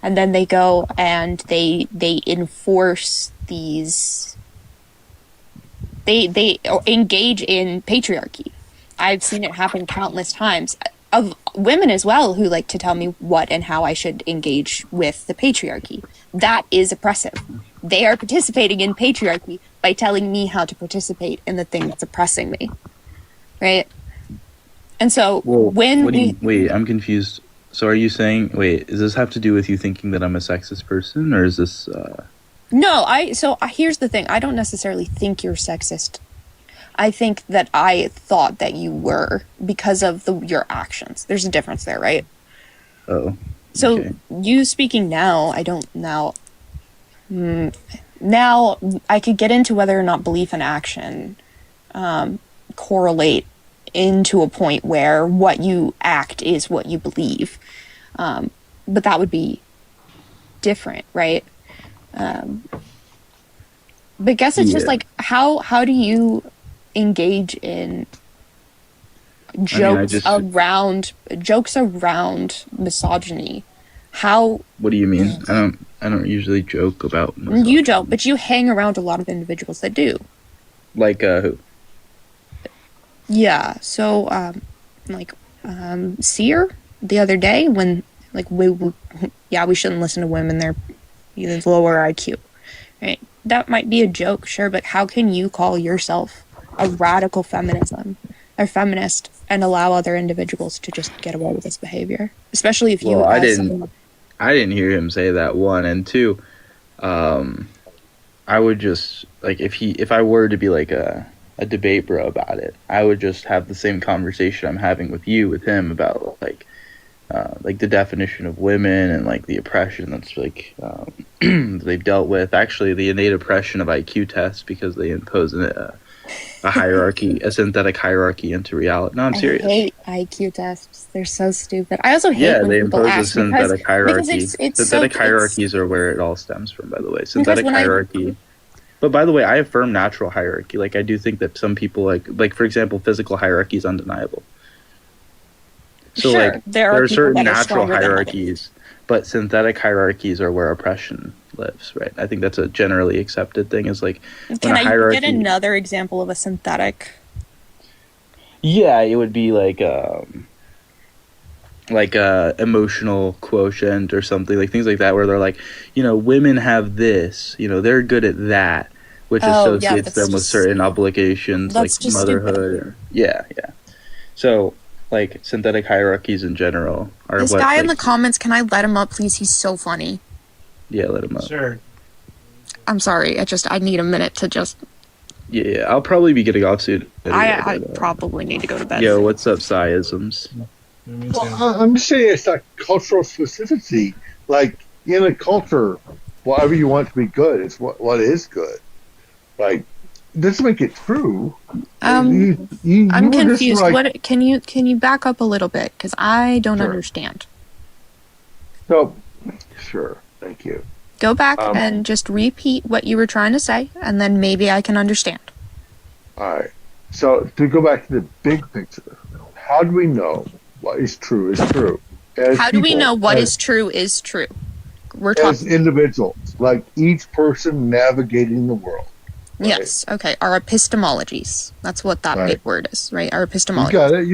S11: And then they go and they enforce these... They engage in patriarchy. I've seen it happen countless times of women as well who like to tell me what and how I should engage with the patriarchy. That is oppressive. They are participating in patriarchy by telling me how to participate in the thing that's oppressing me. Right? And so
S3: wait, I'm confused. So are you saying, does this have to do with you thinking that I'm a sexist person, or is this...
S11: No, here's the thing. I don't necessarily think you're sexist. I think that I thought that you were because of your actions. There's a difference there, right?
S3: Oh.
S11: So
S3: okay.
S11: You speaking now, I don't now. Now I could get into whether or not belief and action correlate into a point where what you act is what you believe, but that would be different, right? But I guess it's just like how do you engage in jokes around misogyny? How?
S3: What do you mean? I don't usually joke about misogyny.
S11: You don't, but you hang around a lot of individuals that do.
S3: Like who?
S11: Yeah. So Seer the other day when like we shouldn't listen to women, they're lower IQ, right? That might be a joke, sure, but how can you call yourself a radical feminist and allow other individuals to just get away with this behavior? Especially if you...
S3: I didn't hear him say that, one, and two, I would just, like, if I were to be like a debate bro about it, I would just have the same conversation I'm having with him about like the definition of women and like the oppression that's like they've dealt with. Actually, the innate oppression of IQ tests because they impose a hierarchy, a synthetic hierarchy into reality. No, I'm serious.
S11: I hate IQ tests. They're so stupid. I also hate when
S3: they
S11: people
S3: impose
S11: ask
S3: a synthetic hierarchy.
S11: it's
S3: synthetic
S11: so,
S3: hierarchies are where it all stems from, by the way. Synthetic
S11: when
S3: hierarchy. But by the way, I affirm natural hierarchy. Like I do think that some people like for example, physical hierarchy is undeniable. So
S11: sure,
S3: like
S11: there are
S3: certain
S11: that are
S3: natural
S11: stronger than
S3: hierarchies, but synthetic hierarchies are where oppression lives, right? I think that's a generally accepted thing. Is like
S11: Can I get another example of a synthetic?
S3: Yeah, it would be like emotional quotient or something, like things like that, where they're like, women have this, they're good at that, which associates them with certain obligations, like motherhood. Yeah. So like synthetic hierarchies in general are
S11: This
S3: what,
S11: guy in
S3: like,
S11: the comments, can I let him up, please? He's so funny.
S3: yeah, let him up.
S1: Sure.
S11: I'm sorry. I need a minute to just.
S3: Yeah, I'll probably be getting off soon.
S11: I probably need to go to bed.
S3: Yo, what's up, Sciisms?
S9: Well, I'm just saying it's like cultural specificity. Like in a culture, whatever you want to be good is what is good. Like, doesn't make it true.
S11: I'm
S9: were just
S11: confused.
S9: like-
S11: What can you back up a little bit? Because I don't
S9: Sure.
S11: understand.
S9: So, sure, thank you.
S11: Go back and just repeat what you were trying to say, and then maybe I can understand.
S9: All right. So to go back to the big picture, how do we know what is true is true? As
S11: How do we
S9: people,
S11: know what
S9: as-
S11: is true is true? We're
S9: as
S11: talking.
S9: individuals, like each person navigating the world.
S11: Yes. Okay. Our epistemologies. That's what that
S9: Right.
S11: big word is, right? Our
S9: You
S11: epistemologies.
S9: got it.